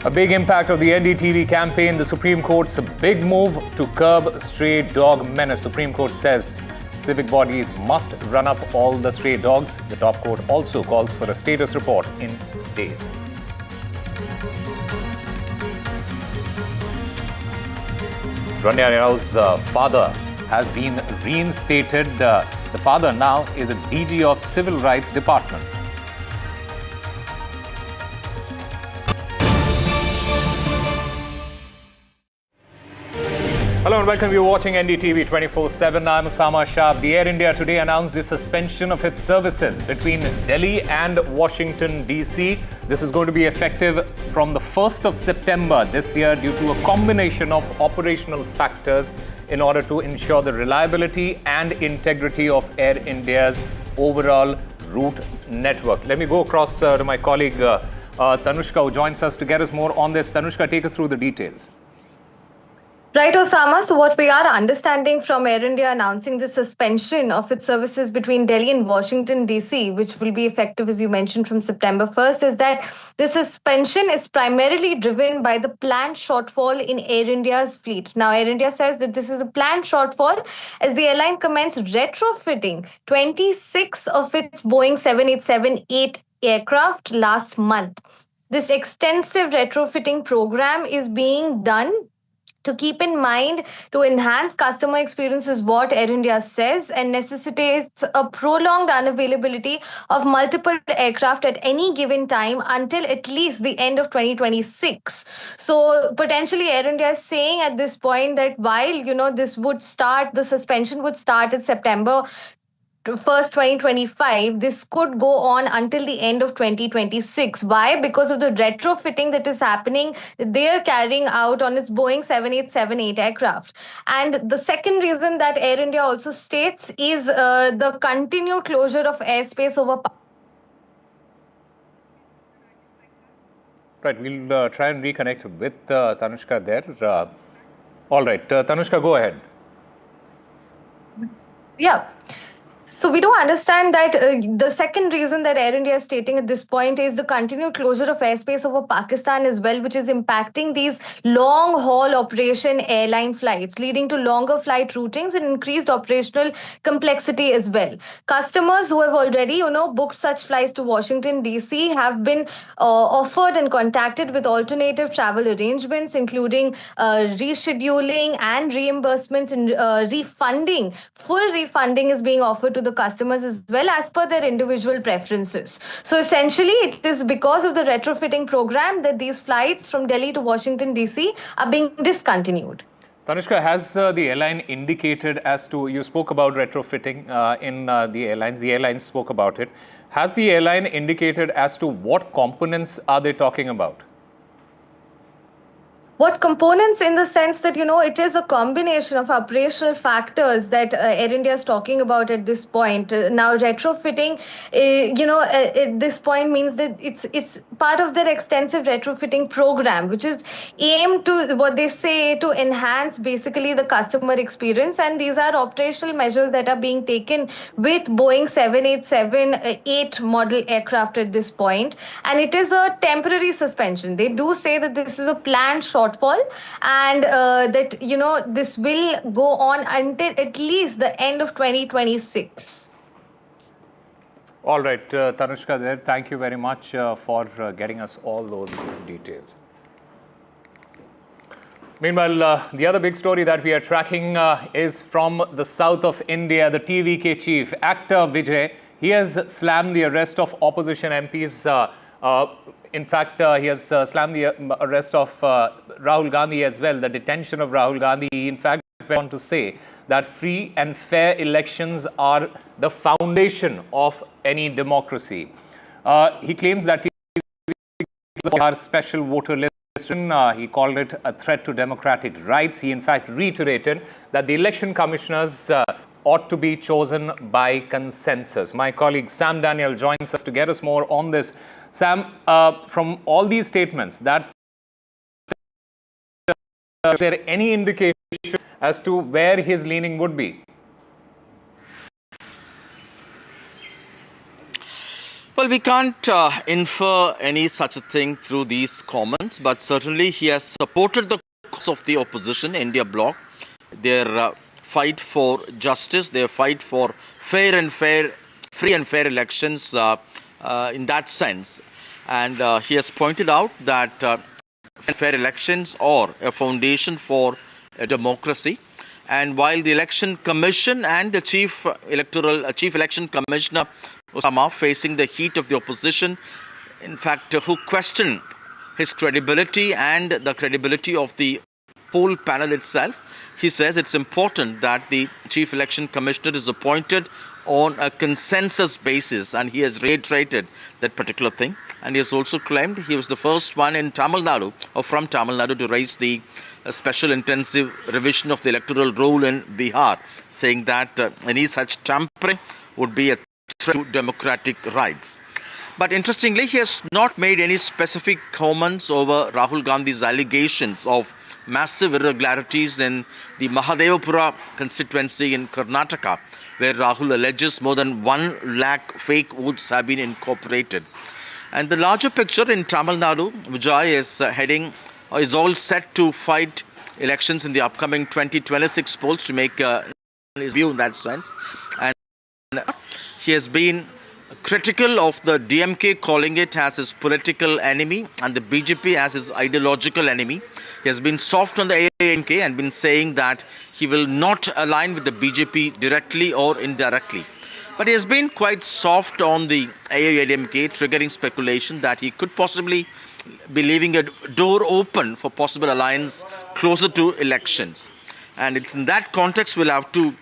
A big impact of the NDTV campaign, the Supreme Court's big move to curb stray dog menace. Supreme Court says civic bodies must run up all the stray dogs. The top court also calls for a status report in days. Rania Rao's father has been reinstated. The father now is a DG of Civil Rights Department. Hello and welcome. You're watching NDTV 24/7. I'm Osama Shah. The Air India today announced the suspension of its services between Delhi and Washington, D.C. This is going to be effective from the 1st of September this year due to a combination of operational factors in order to ensure the reliability and integrity of Air India's overall route network. Let me go across to my colleague Tanushka, who joins us to get us more on this. Tanushka, take us through the details. Right, Osama. So what we are understanding from Air India announcing the suspension of its services between Delhi and Washington, D.C., which will be effective, as you mentioned, from September 1st, is that the suspension is primarily driven by the planned shortfall in Air India's fleet. Now, Air India says that this is a planned shortfall as the airline commenced retrofitting 26 of its Boeing 787-8 aircraft last month. This extensive retrofitting program is being done to keep in mind to enhance customer experience is what Air India says and necessitates a prolonged unavailability of multiple aircraft at any given time until at least the end of 2026. So potentially Air India is saying at this point that while this would start, the suspension would start at September 1st, 2025, this could go on until the end of 2026. Why? Because of the retrofitting that is happening, they are carrying out on its Boeing 787-8 aircraft. And the second reason that Air India also states is the continued closure of airspace over. Right, we'll try and reconnect with Tanushka there. All right, Tanushka, go ahead. Yeah. So we do understand that the second reason that Air India is stating at this point is the continued closure of airspace over Pakistan as well, which is impacting these long-haul operation airline flights, leading to longer flight routings and increased operational complexity as well. Customers who have already, booked such flights to Washington, D.C. have been offered and contacted with alternative travel arrangements, including rescheduling and reimbursements and refunding. Full refunding is being offered to the customers as well as per their individual preferences. So essentially, it is because of the retrofitting program that these flights from Delhi to Washington, D.C. are being discontinued. Tanushka, has the airline indicated as to, you spoke about retrofitting in the airlines spoke about it. Has the airline indicated as to what components are they talking about? What components, in the sense that, it is a combination of operational factors that Air India is talking about at this point. Now, retrofitting, at this point means that it's part of their extensive retrofitting program, which is aimed to, what they say, to enhance basically the customer experience. And these are operational measures that are being taken with Boeing 787-8 model aircraft at this point. And it is a temporary suspension. They do say that this is a planned shortfall and that this will go on until at least the end of 2026. All right, Tanushka there, thank you very much for getting us all those details. Meanwhile, the other big story that we are tracking is from the south of India. The TVK chief, actor Vijay, he has slammed the arrest of opposition MPs. In fact, he has slammed the arrest of Rahul Gandhi as well, the detention of Rahul Gandhi. He in fact went on to say that free and fair elections are the foundation of any democracy. He claims that our special voter list, he called it a threat to democratic rights. He in fact reiterated that the election commissioners ought to be chosen by consensus. My colleague Sam Daniel joins us to get us more on this. Sam, from all these statements, is there any indication as to where his leaning would be? Well, we can't infer any such a thing through these comments, but certainly he has supported the cause of the opposition, India bloc, their fight for justice, their fight for free and fair elections in that sense. And he has pointed out that fair elections are a foundation for a democracy. And while the Election Commission and the Chief Election Commissioner Osama facing the heat of the opposition, in fact, who question his credibility and the credibility of the poll panel itself, he says it's important that the Chief Election Commissioner is appointed on a consensus basis, and he has reiterated that particular thing. And he has also claimed he was the first one in Tamil Nadu, or from Tamil Nadu, to raise the special intensive revision of the electoral roll in Bihar, saying that any such tampering would be a threat to democratic rights. But interestingly, he has not made any specific comments over Rahul Gandhi's allegations of massive irregularities in the Mahadevapura constituency in Karnataka, where Rahul alleges more than 1 lakh fake votes have been incorporated. And the larger picture in Tamil Nadu, Vijay is all set to fight elections in the upcoming 2026 polls to make his view in that sense. And he has been critical of the DMK, calling it as his political enemy and the BJP as his ideological enemy. He has been soft on the AIMK and been saying that he will not align with the BJP directly or indirectly. But he has been quite soft on the AIMK, triggering speculation that he could possibly be leaving a door open for possible alliance closer to elections. And it's in that context we'll have to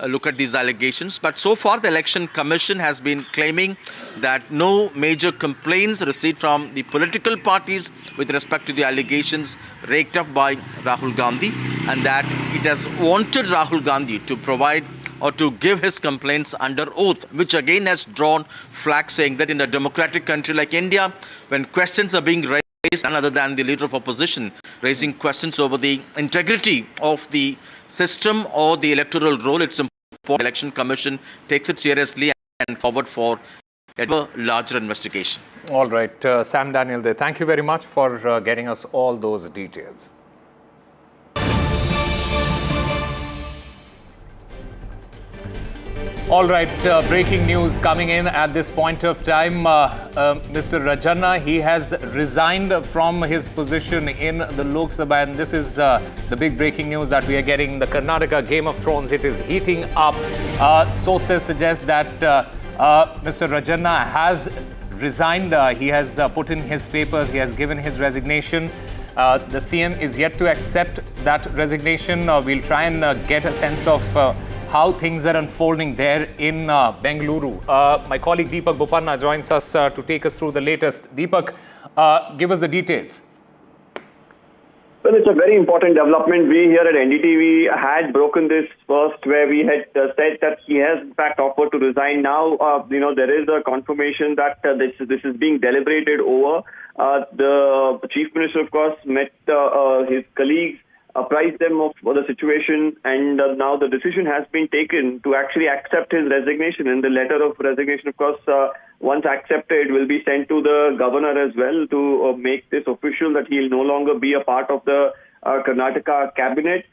look at these allegations. But so far the Election Commission has been claiming that no major complaints received from the political parties with respect to the allegations raked up by Rahul Gandhi, and that it has wanted Rahul Gandhi to provide or to give his complaints under oath, which again has drawn flags, saying that in a democratic country like India, when questions are being raised, none other than the leader of opposition raising questions over the integrity of the system or the electoral roll, it's important the Election Commission takes it seriously and forward for a larger investigation. All right, Sam Daniel there. Thank you very much for getting us all those details. All right, breaking news coming in at this point of time. Mr. Rajanna, he has resigned from his position in the Lok Sabha, and this is the big breaking news that we are getting. The Karnataka Game of Thrones, it is heating up. Sources suggest that Mr. Rajanna has resigned. He has put in his papers. He has given his resignation. The CM is yet to accept that resignation. We'll try and get a sense of how things are unfolding there in Bengaluru. My colleague Deepak Bopanna joins us to take us through the latest. Deepak, give us the details. Well, it's a very important development. We here at NDTV had broken this first, where we had said that he has in fact offered to resign. Now, there is a confirmation that this is being deliberated over. The Chief Minister, of course, met his colleagues, apprised them of the situation, and now the decision has been taken to actually accept his resignation. And the letter of resignation, of course, once accepted, will be sent to the governor as well to make this official that he will no longer be a part of the Karnataka cabinet.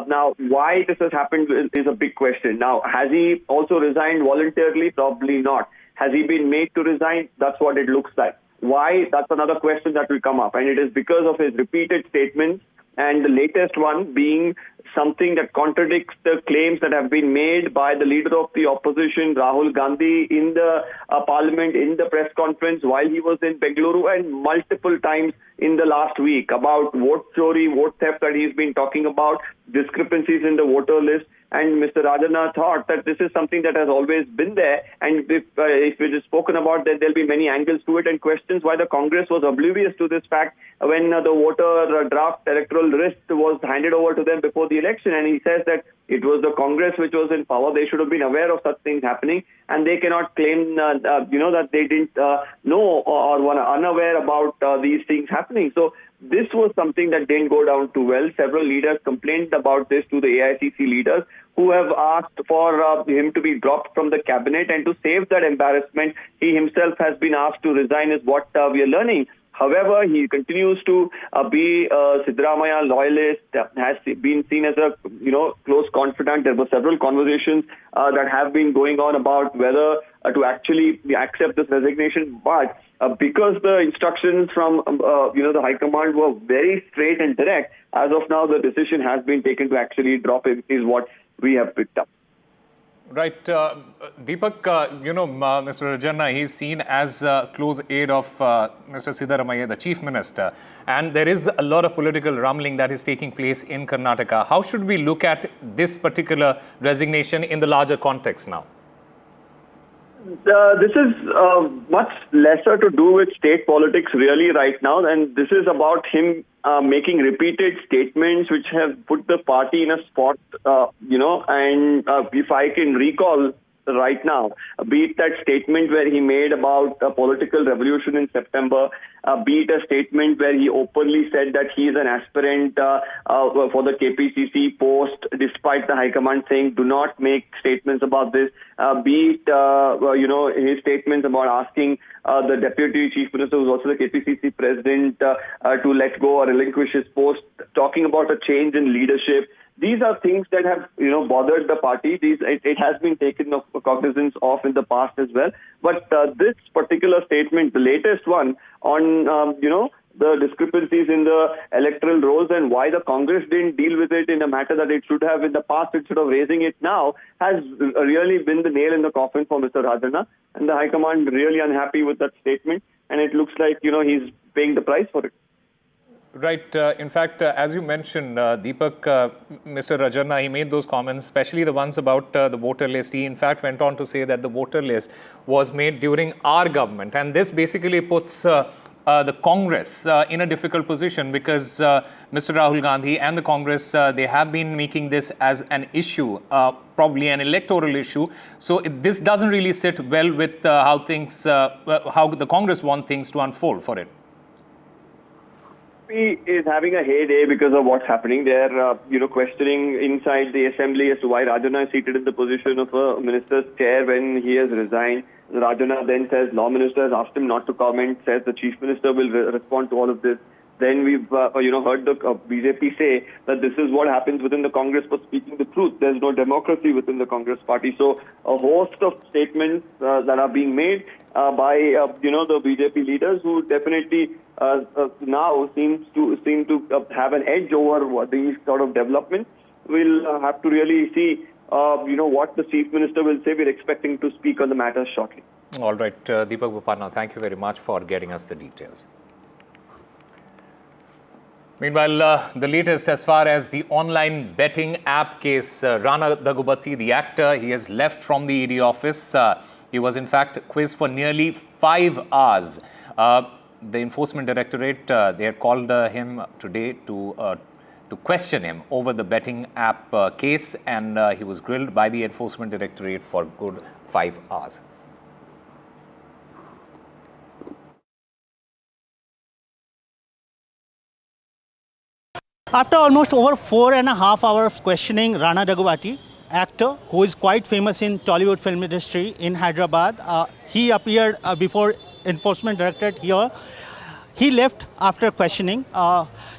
Now, why this has happened is a big question. Now, has he also resigned voluntarily? Probably not. Has he been made to resign? That's what it looks like. Why? That's another question that will come up. And it is because of his repeated statements, and the latest one being something that contradicts the claims that have been made by the leader of the opposition, Rahul Gandhi, in the parliament, in the press conference while he was in Bengaluru, and multiple times in the last week about vote chori, vote theft that he's been talking about, discrepancies in the voter list. And Mr. Rajanna thought that this is something that has always been there, and if it is spoken about, then there'll be many angles to it, and questions why the Congress was oblivious to this fact when the voter draft electoral list was handed over to them before the election. And he says that it was the Congress which was in power. They should have been aware of such things happening, and they cannot claim that they didn't know or were unaware about these things happening. So this was something that didn't go down too well. Several leaders complained about this to the AICC leaders, who have asked for him to be dropped from the cabinet, and to save that embarrassment, he himself has been asked to resign, is what we are learning. However, he continues to be a Siddaramaiah loyalist, has been seen as a close confidant. There were several conversations that have been going on about whether to actually accept this resignation. But because the instructions from the High Command were very straight and direct, as of now the decision has been taken to actually drop him, is what we have picked up. Right. Deepak, Mr. Rajanna, he's seen as a close aide of Mr. Siddaramaiah, the Chief Minister. And there is a lot of political rumbling that is taking place in Karnataka. How should we look at this particular resignation in the larger context now? This is much lesser to do with state politics really right now, and this is about him making repeated statements which have put the party in a spot, and if I can recall, right now, be it that statement where he made about a political revolution in September, be it a statement where he openly said that he is an aspirant for the KPCC post, despite the High Command saying do not make statements about this, be it, his statements about asking the Deputy Chief Minister, who's also the KPCC President, to let go or relinquish his post, talking about a change in leadership. These are things that have, bothered the party. It has been taken cognizance of in the past as well. But this particular statement, the latest one on, the discrepancies in the electoral rolls and why the Congress didn't deal with it in a matter that it should have in the past instead of raising it now, has really been the nail in the coffin for Mr. Rajanna. And the High Command really unhappy with that statement. And it looks like, he's paying the price for it. Right. In fact, as you mentioned, Deepak, Mr. Rajanna, he made those comments, especially the ones about the voter list. He, in fact, went on to say that the voter list was made during our government. And this basically puts the Congress in a difficult position because Mr. Rahul Gandhi and the Congress, they have been making this as an issue, probably an electoral issue. So this doesn't really sit well with how the Congress want things to unfold for it. Is having a heyday because of what's happening. They're, questioning inside the assembly as to why Rajanna is seated in the position of a minister's chair when he has resigned. Rajanna then says law minister has asked him not to comment, says the chief minister will respond to all of this. Then we've, heard the BJP say that this is what happens within the Congress for speaking the truth. There's no democracy within the Congress party. So a host of statements that are being made by, the BJP leaders who definitely now seem to have an edge over these sort of developments. We'll have to really see, what the chief minister will say. We're expecting to speak on the matter shortly. All right, Deepak Bopanna, thank you very much for getting us the details. Meanwhile, the latest as far as the online betting app case, Rana Daggubati, the actor, he has left from the ED office. He was in fact quizzed for nearly 5 hours. The Enforcement Directorate, they had called him today to question him over the betting app case, and he was grilled by the Enforcement Directorate for good 5 hours. After almost over 4.5 hours of questioning Rana Daggubati, actor who is quite famous in Tollywood film industry in Hyderabad, he appeared before Enforcement Directorate here. He left after questioning.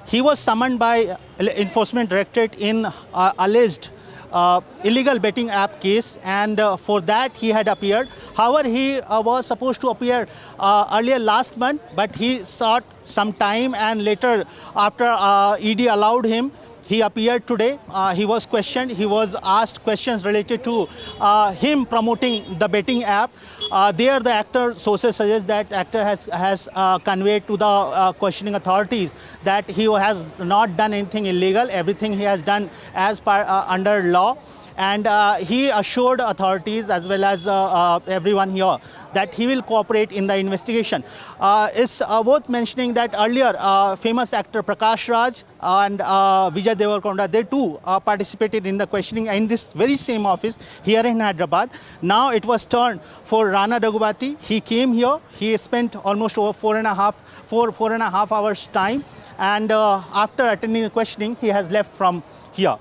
He was summoned by Enforcement Directorate in alleged illegal betting app case, and for that he had appeared. However, he was supposed to appear earlier last month, but he sought some time, and later, after ED allowed him, he appeared today. He was questioned. He was asked questions related to him promoting the betting app. There, the actor sources suggest that actor has conveyed to the questioning authorities that he has not done anything illegal. Everything he has done as per under law. And he assured authorities as well as everyone here that he will cooperate in the investigation. It's worth mentioning that earlier famous actor Prakash Raj and Vijay Deverakonda, they too participated in the questioning in this very same office here in Hyderabad. Now it was turned for Rana Daggubati. He came here. He spent almost over 4.5 hours time, and after attending the questioning, he has left from here.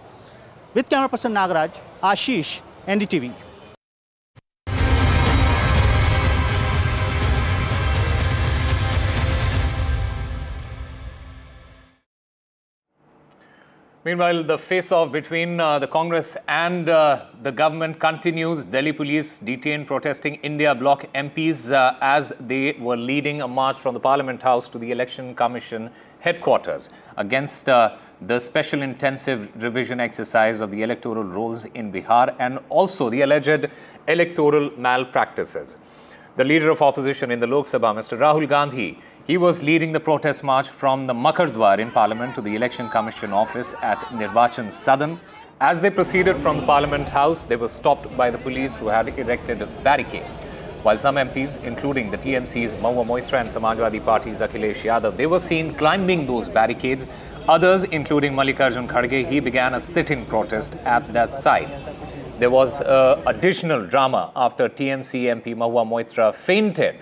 With camera person Nagaraj, Ashish, NDTV. Meanwhile, the face-off between the Congress and the government continues. Delhi police detained protesting India bloc MPs as they were leading a march from the Parliament House to the Election Commission headquarters against the special intensive revision exercise of the electoral rolls in Bihar and also the alleged electoral malpractices. The leader of opposition in the Lok Sabha, Mr. Rahul Gandhi, he was leading the protest march from the Makardwar in Parliament to the Election Commission office at Nirvachan Sadan. As they proceeded from the Parliament House, they were stopped by the police who had erected barricades. While some MPs, including the TMC's Mahua Moitra and Samajwadi Party's Akhilesh Yadav, they were seen climbing those barricades. Others, including Mallikarjun Kharge, he began a sit-in protest at that side. There was additional drama after TMC MP Mahua Moitra fainted.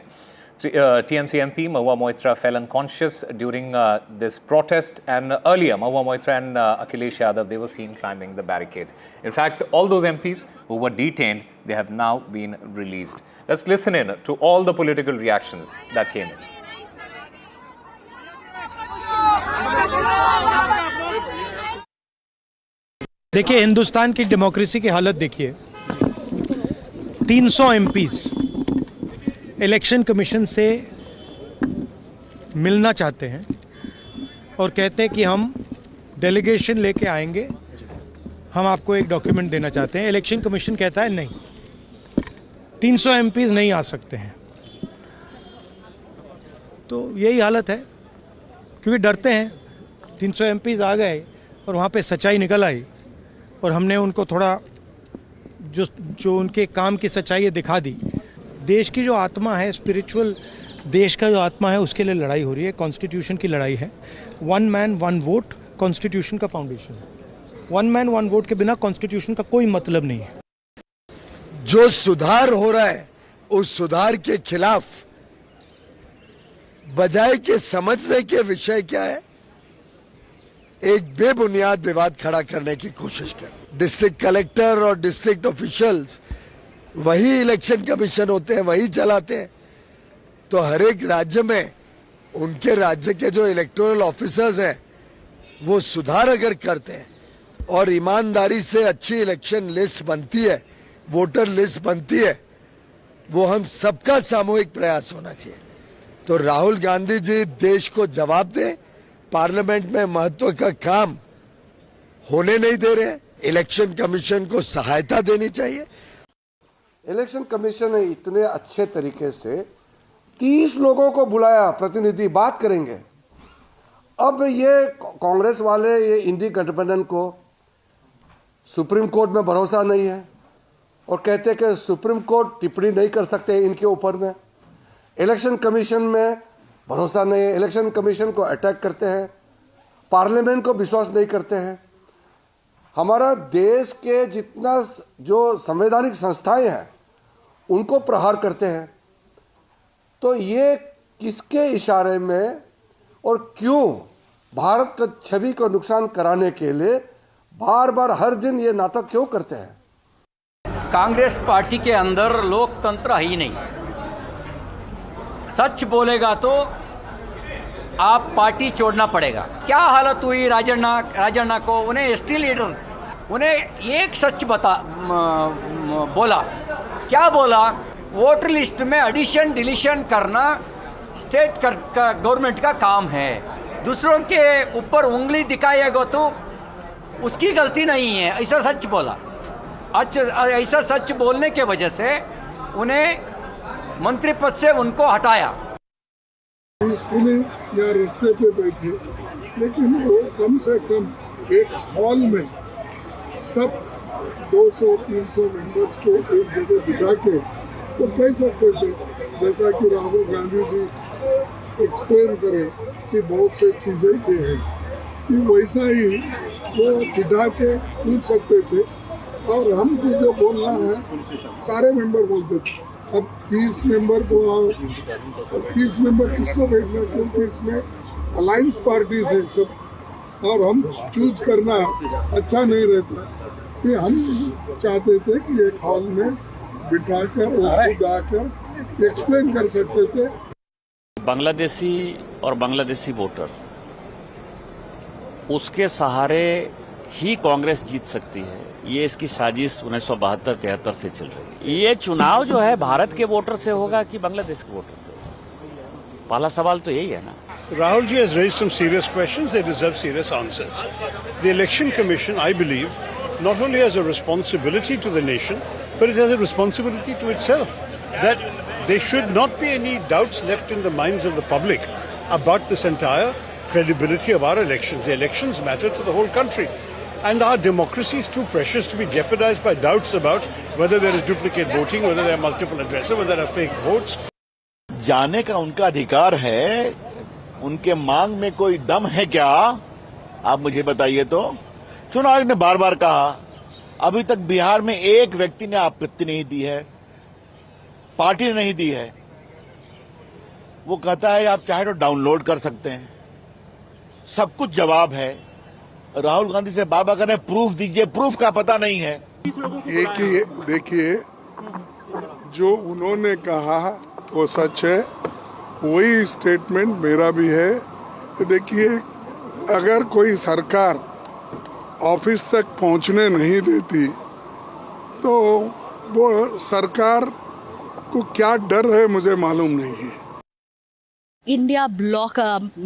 TMC MP Mahua Moitra fell unconscious during this protest, and earlier Mahua Moitra and Akhilesh Yadav, they were seen climbing the barricades. In fact, all those MPs who were detained, they have now been released. Let's listen in to all the political reactions that came in. देखिए, हिंदुस्तान की democracy की हालत देखिए। 300 MPs election commission से मिलना चाहते हैं और कहते हैं कि हम डेलीगेशन लेके आएंगे, हम आपको एक डॉक्यूमेंट देना चाहते हैं। इलेक्शन कमीशन कहता है नहीं, 300 एमपीज नहीं आ सकते हैं। तो यही हालत है, क्योंकि डरते हैं। 300 एमपीज आ गए और वहाँ पे सच्चाई निकल आई और हमने उनको थोड़ा जो उनके काम की सच्चाई है दिखा दी। देश की जो आत्मा है, स्पिरिचुअल देश का जो आत्मा है, उसके लिए लड़ाई हो रही है, कॉन्स्टिट्यूशन की लड़ाई है। 1 मैन 1 वोट कॉन्स्टिट्यूशन का फाउंडेशन है। 1 मैन 1 वोट के बिना कॉन्स्टिट्यूशन का कोई मतलब नहीं है। जो सुधार हो रहा है उस सुधार के खिलाफ बजाय के समझने के विषय क्या है, एक बेबुनियाद विवाद खड़ा करने की कोशिश कर। डिस्ट्रिक्ट कलेक्टर और डिस्ट्रिक्ट ऑफिशियल्स वही इलेक्शन कमीशन होते हैं, वही चलाते हैं। तो हर एक राज्य में उनके राज्य के जो इलेक्टोरल ऑफिसर्स हैं वो सुधार अगर करते हैं और ईमानदारी से अच्छी इलेक्शन लिस्ट बनती है, वोटर लिस्ट बनती है, वो हम सबका सामूहिक प्रयास होना चाहिए। तो राहुल गांधी जी देश को जवाब दें, पार्लियामेंट में महत्व का काम होने नहीं दे रहे। इलेक्शन कमीशन को सहायता देनी चाहिए। इलेक्शन कमीशन ने इतने अच्छे तरीके से 30 लोगों को बुलाया, प्रतिनिधि बात करेंगे। अब ये कांग्रेस वाले, ये इंडी गठबंधन को सुप्रीम कोर्ट में भरोसा नहीं है और कहते हैं कि सुप्रीम कोर्ट टिप्पणी नहीं कर सकते इनके ऊपर में। इलेक्शन कमीशन में भरोसा नहीं है, इलेक्शन कमीशन को अटैक करते हैं, पार्लियामेंट को विश्वास नहीं करते हैं। हमारा देश के जितना जो संवैधानिक संस्थाएं हैं उनको प्रहार करते हैं। तो ये किसके इशारे में और क्यों भारत की छवि को नुकसान कराने के लिए बार बार हर दिन ये नाटक क्यों करते हैं? कांग्रेस पार्टी के अंदर लोकतंत्र ही नहीं। सच बोलेगा तो आप पार्टी छोड़ना पड़ेगा। क्या हालत हुई राजन्ना को, उन्हें एसटी लीडर, उन्हें एक सच बोला। क्या बोला? वोटर लिस्ट में एडिशन डिलीशन करना स्टेट गवर्नमेंट का काम है। दूसरों के ऊपर उंगली दिखाएगा तो उसकी गलती नहीं है, ऐसा सच बोला। ऐसा सच बोलने के वजह से उन्हें मंत्री पद से उनको हटाया। पीसफुली या रास्ते पे बैठे, लेकिन वो कम से कम एक हॉल में सब 200-300 मेंबर्स को एक जगह बिठा के तो कह सकते थे, जैसा कि राहुल गांधी जी एक्सप्लेन करें कि बहुत से चीज़ें ये हैं, कि वैसा ही वो बिठा के पूछ सकते थे और हमको जो बोलना है सारे मेंबर बोलते थे। अब 30 मेंबर को, अब 30 मेंबर किसको भेजना, क्योंकि इसमें अलायंस पार्टीज है सब और हम चूज करना अच्छा नहीं रहता। कि हम चाहते थे कि एक हॉल में बिठाकर खुद आकर एक्सप्लेन कर सकते थे। बांग्लादेशी और बांग्लादेशी वोटर, उसके सहारे ही कांग्रेस जीत सकती है। ये इसकी साजिश 1972-73 से चल रही है। ये चुनाव जो है भारत के वोटर से होगा कि बांग्लादेश के वोटर से होगा? पहला सवाल तो यही है ना। Rahul ji has raised some serious questions. They deserve serious answers. The Election Commission, I believe, not only has a responsibility to the nation, but it has a responsibility to itself. That there should not be any doubts left in the minds of the public about this entire credibility of our elections. The elections matter to the whole country. And our democracy is too precious to be jeopardized by doubts about whether there is duplicate voting, whether there are multiple addresses, whether there are fake votes. जाने का उनका अधिकार है, उनके मांग में कोई दम है क्या? आप मुझे बताइए तो। चुनाव आयोग ने बार बार कहा अभी तक बिहार में एक व्यक्ति ने आपत्ति नहीं दी है, पार्टी ने नहीं दी है। वो कहता है आप चाहे तो डाउनलोड कर सकते हैं, सब कुछ जवाब है। राहुल गांधी से बार बार कह रहे हैं प्रूफ दीजिए, प्रूफ का पता नहीं है। एक ही देखिए, जो उन्होंने कहा वो सच है, वही स्टेटमेंट मेरा भी है। देखिए, अगर कोई सरकार ऑफिस तक पहुंचने नहीं देती तो वो सरकार को क्या डर है मुझे मालूम नहीं है। India bloc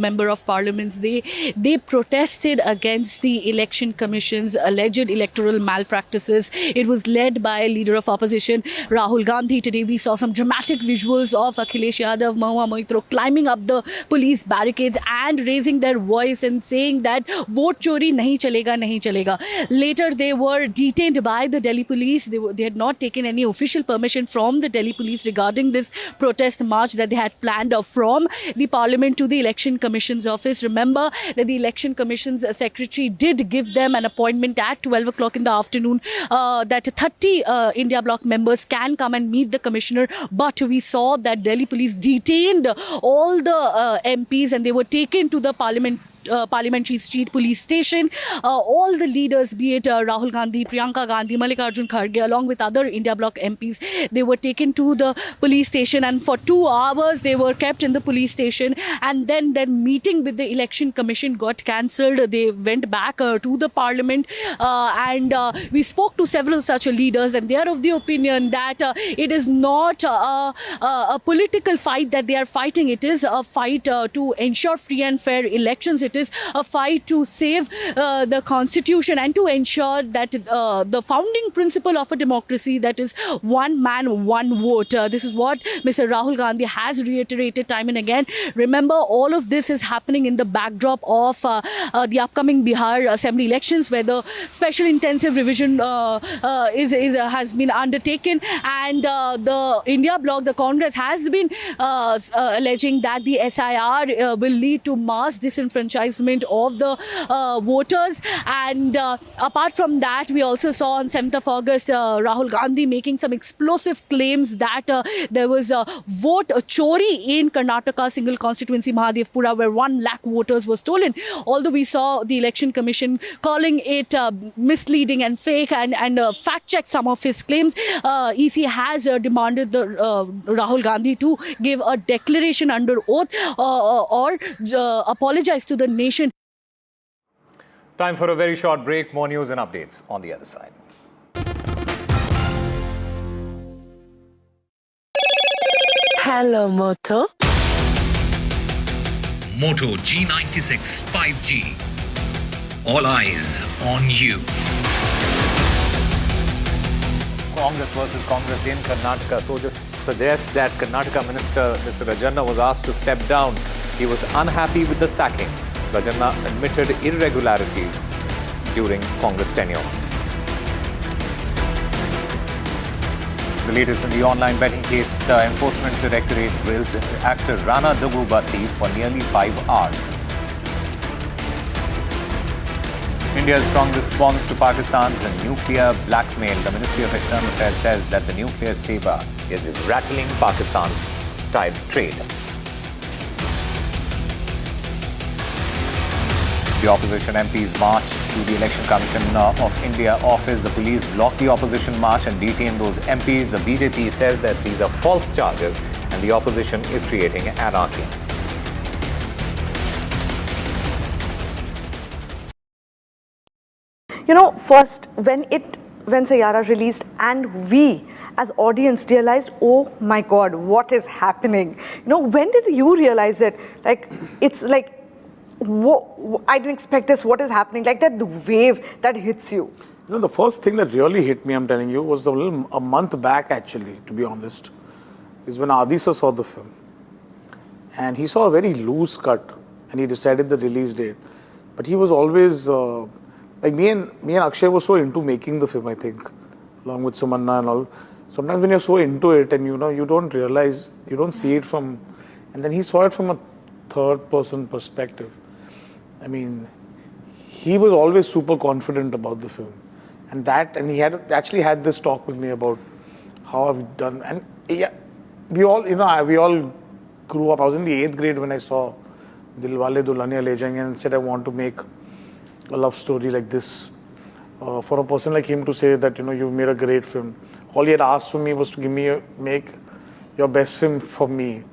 member of parliaments, they protested against the election commission's alleged electoral malpractices. It was led by leader of opposition Rahul Gandhi. Today we saw some dramatic visuals of Akhilesh Yadav, Mahua Moitro climbing up the police barricades and raising their voice and saying that vote chori nahi chalega. Later they were detained by the Delhi police. They had not taken any official permission from the Delhi police regarding this protest march that they had planned from the Parliament to the Election Commission's office. Remember that the Election Commission's secretary did give them an appointment at 12 o'clock in the afternoon that 30 India bloc members can come and meet the commissioner. But we saw that Delhi police detained all the MPs and they were taken to the Parliamentary Street Police Station. All the leaders, be it Rahul Gandhi, Priyanka Gandhi, Mallikarjun Kharge, along with other India bloc MPs, they were taken to the police station, and for 2 hours they were kept in the police station, and then their meeting with the Election Commission got cancelled. They went back to the Parliament, and we spoke to several such leaders, and they are of the opinion that it is not a political fight that they are fighting. It is a fight to ensure free and fair elections. It is a fight to save the constitution and to ensure that the founding principle of a democracy, that is one man, one vote. This is what Mr. Rahul Gandhi has reiterated time and again. Remember, all of this is happening in the backdrop of the upcoming Bihar Assembly elections, where the special intensive revision has been undertaken, and the India bloc, the Congress, has been alleging that the SIR will lead to mass disenfranchisement of the voters. And apart from that, we also saw on 7th of August Rahul Gandhi making some explosive claims that there was a vote chori in Karnataka single constituency Mahadevpura, where 1 lakh voters were stolen. Although we saw the Election Commission calling it misleading and fake and fact check some of his claims, EC has demanded the Rahul Gandhi to give a declaration under oath or apologize to the nation. Time for a very short break. More news and updates on the other side. Hello, Moto. Moto G96 5G. All eyes on you. Congress versus Congress in Karnataka. So just suggests that Karnataka Minister Mr. Rajanna was asked to step down. He was unhappy with the sacking. Rajanna admitted irregularities during Congress tenure. The latest in the online betting case, Enforcement Directorate grills actor Rana Daggubati for nearly 5 hours. India's strong response to Pakistan's nuclear blackmail. The Ministry of External Affairs says that the nuclear saber is rattling Pakistan's trade. The opposition MPs marched to the Election Commission of India office. The police blocked the opposition march and detained those MPs. The BJP says that these are false charges and the opposition is creating anarchy. You know, first, when Sayyara released and we as audience realized, oh my God, what is happening? You know, when did you realize it? Like, it's like, I didn't expect this, what is happening? Like that wave that hits you. You know, the first thing that really hit me, I'm telling you, was a month back actually, to be honest, is when Adi sir saw the film. And he saw a very loose cut and he decided the release date. But he was always, like me and Akshay were so into making the film, I think, along with Sumanna and all. Sometimes when you're so into it and you don't realize, you don't see it from, and then he saw it from a third person perspective. I mean, he was always super confident about the film. And he had actually had this talk with me about how I've done. And yeah, we all grew up. I was in the 8th grade when I saw Dilwale Dulhaniya Le Jayenge and said I want to make a love story like this. For a person like him to say that, you've made a great film. All he had asked for me was to make your best film for me.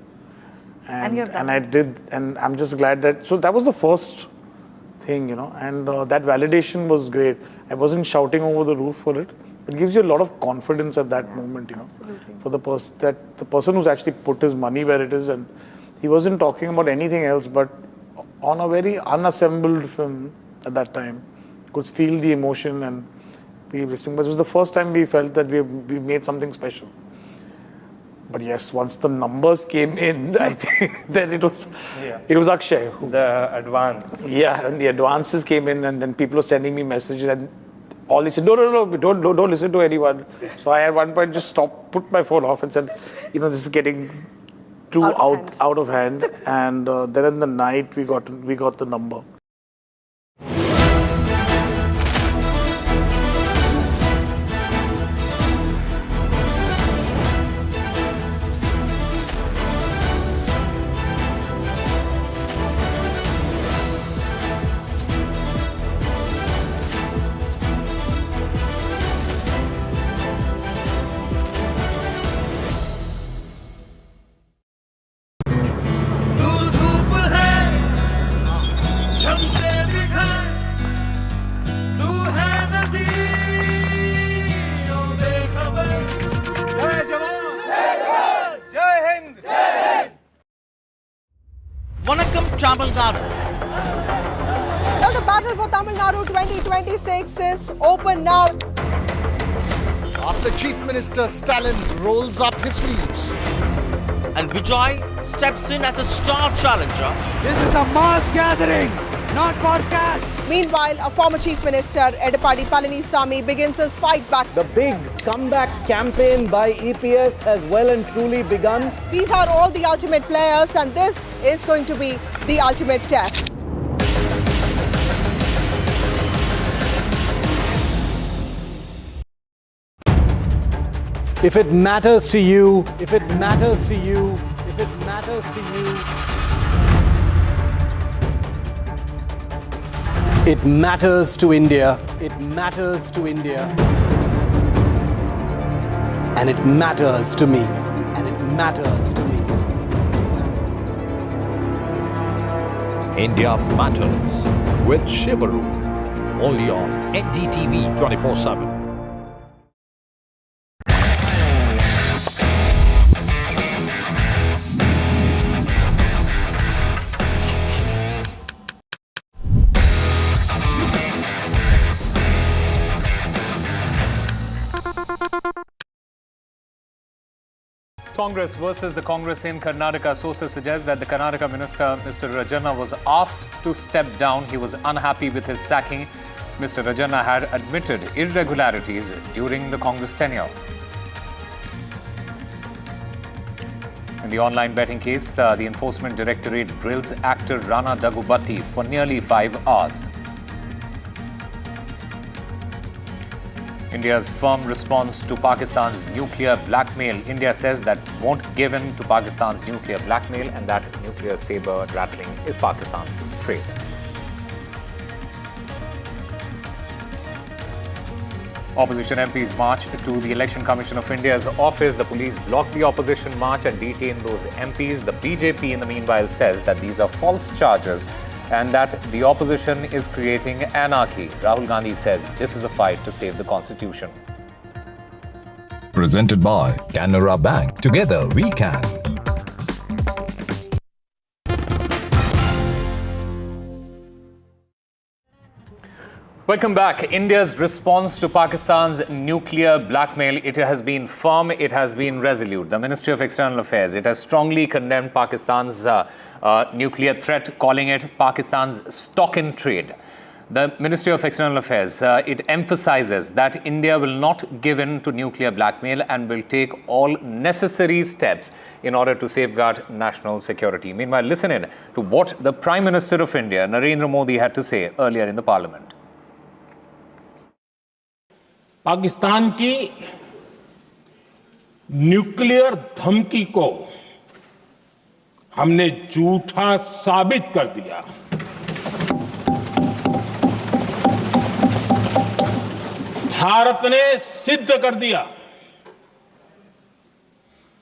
And I did, and I'm just glad so that was the first thing, and that validation was great. I wasn't shouting over the roof for it. It gives you a lot of confidence at that moment, Absolutely. for the person who's actually put his money where it is, and he wasn't talking about anything else, but on a very unassembled film at that time, could feel the emotion and be listening. But it was the first time we felt that we made something special. But yes, once the numbers came in, I think then it was Akshay. The advance. Yeah, and the advances came in, and then people were sending me messages, and all they said, no, don't listen to anyone. So I at one point just put my phone off and said, this is getting too out of hand. And then in the night we got the number. Vanakkam Tamil Nadu. Now the battle for Tamil Nadu 2026 is open now. After Chief Minister Stalin rolls up his sleeves. And Vijay steps in as a star challenger. This is a mass gathering, not for cash. Meanwhile, a former Chief Minister, Edapadi Palanisamy, begins his fight back. The big comeback campaign by EPS has well and truly begun. These are all the ultimate players, and this is going to be the ultimate test. If it matters to you, if it matters to you, if it matters to you, it matters to India. It matters to India. And it matters to me. And it matters to me. India Matters with Shivaru. Only on NDTV 24/7. Congress versus the Congress in Karnataka. Sources suggest that the Karnataka minister, Mr. Rajanna, was asked to step down. He was unhappy with his sacking. Mr. Rajanna had admitted irregularities during the Congress tenure. In the online betting case, the Enforcement Directorate drills actor Rana Daggubati for nearly 5 hours. India's firm response to Pakistan's nuclear blackmail. India says that won't give in to Pakistan's nuclear blackmail and that nuclear saber rattling is Pakistan's trade. Opposition MPs march to the Election Commission of India's office. The police blocked the opposition march and detained those MPs. The BJP, in the meanwhile, says that these are false charges and that the opposition is creating anarchy. Rahul Gandhi says this is a fight to save the constitution. Presented by Canara Bank. Together we can. Welcome back. India's response to Pakistan's nuclear blackmail, it has been firm, it has been resolute. The Ministry of External Affairs, it has strongly condemned Pakistan's nuclear threat, calling it Pakistan's stock in trade. The Ministry of External Affairs, it emphasizes that India will not give in to nuclear blackmail and will take all necessary steps in order to safeguard national security. Meanwhile, listen in to what the Prime Minister of India, Narendra Modi, had to say earlier in the Parliament. Pakistan की nuclear धमकी को हमने झूठा साबित कर दिया। भारत ने सिद्ध कर दिया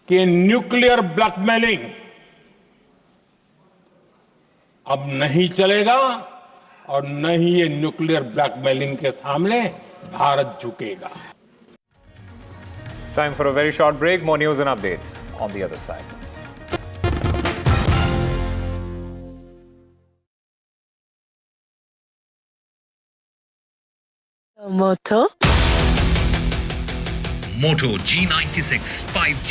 कि न्यूक्लियर ब्लैकमेलिंग अब नहीं चलेगा और न ही ये न्यूक्लियर ब्लैकमेलिंग के सामने भारत झुकेगा। Time for a very short break. More news and updates on the other side. Moto G96 5G.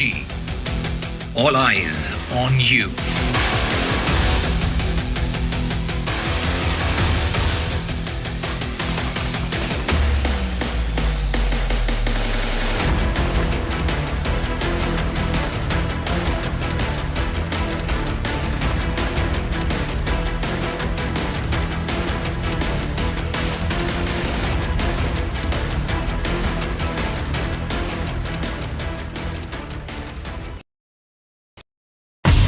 All eyes on you.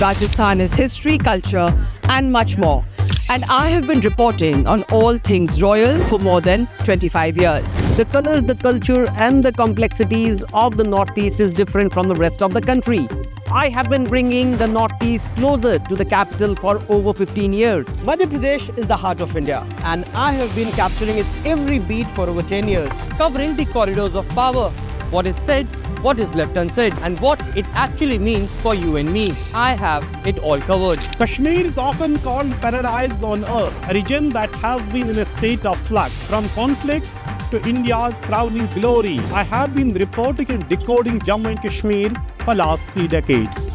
Rajasthan is history, culture, and much more. And I have been reporting on all things royal for more than 25 years. The colors, the culture, and the complexities of the Northeast is different from the rest of the country. I have been bringing the Northeast closer to the capital for over 15 years. Madhya Pradesh is the heart of India, and I have been capturing its every beat for over 10 years, covering the corridors of power, what is said, what is left unsaid, and what it actually means for you and me. I have it all covered. Kashmir is often called paradise on earth, a region that has been in a state of flux from conflict to India's crowning glory. I have been reporting and decoding Jammu and Kashmir for last 3 decades.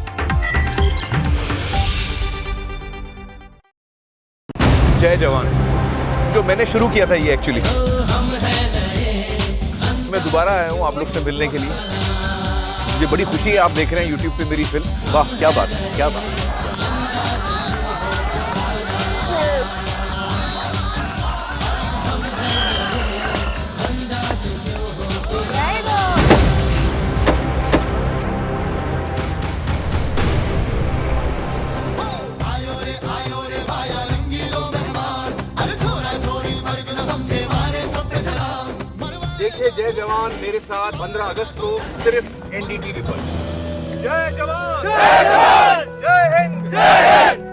जय जवान जो मैंने शुरू किया था ये actually मैं दोबारा आया हूँ आप लोग से मिलने के लिए मुझे बड़ी खुशी है आप देख रहे हैं YouTube पे मेरी फिल्म वाह क्या बात है क्या बात है देखिए जय जवान मेरे साथ 15 अगस्त को सिर्फ NDTV पर। जय जवान जय जवान जय हिंद जय Hind.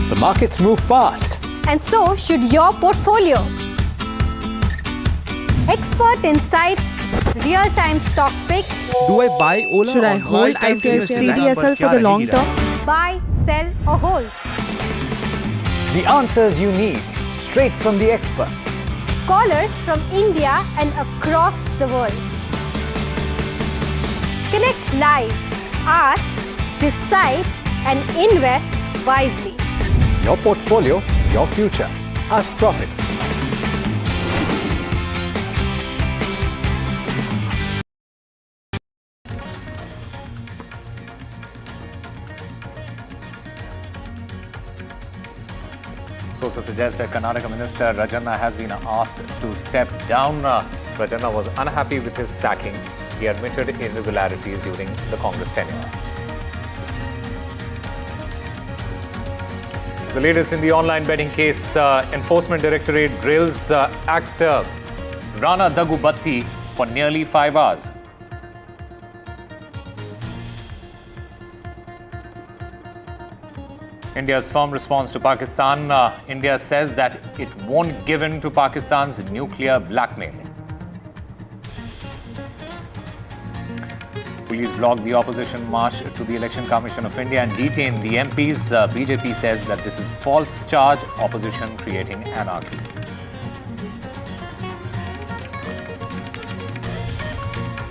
The markets move fast. And so should your portfolio. Expert insights, real-time stock picks. Do I buy Ola? Should I hold CDSL for the long term? Buy, sell or hold. The answers you need, straight from the experts. Callers from India and across the world. Connect live, ask, decide and invest wisely. Your portfolio, your future. Ask Profit. Sources suggest that Karnataka Minister Rajanna has been asked to step down. Rajanna was unhappy with his sacking. He admitted irregularities during the Congress tenure. The latest in the online betting case, Enforcement Directorate grills actor Rana Daggubati for nearly 5 hours. India's firm response to Pakistan. India says that it won't give in to Pakistan's nuclear blackmail. Police blocked the opposition march to the Election Commission of India and detained the MPs. BJP says that this is false charge, opposition creating anarchy.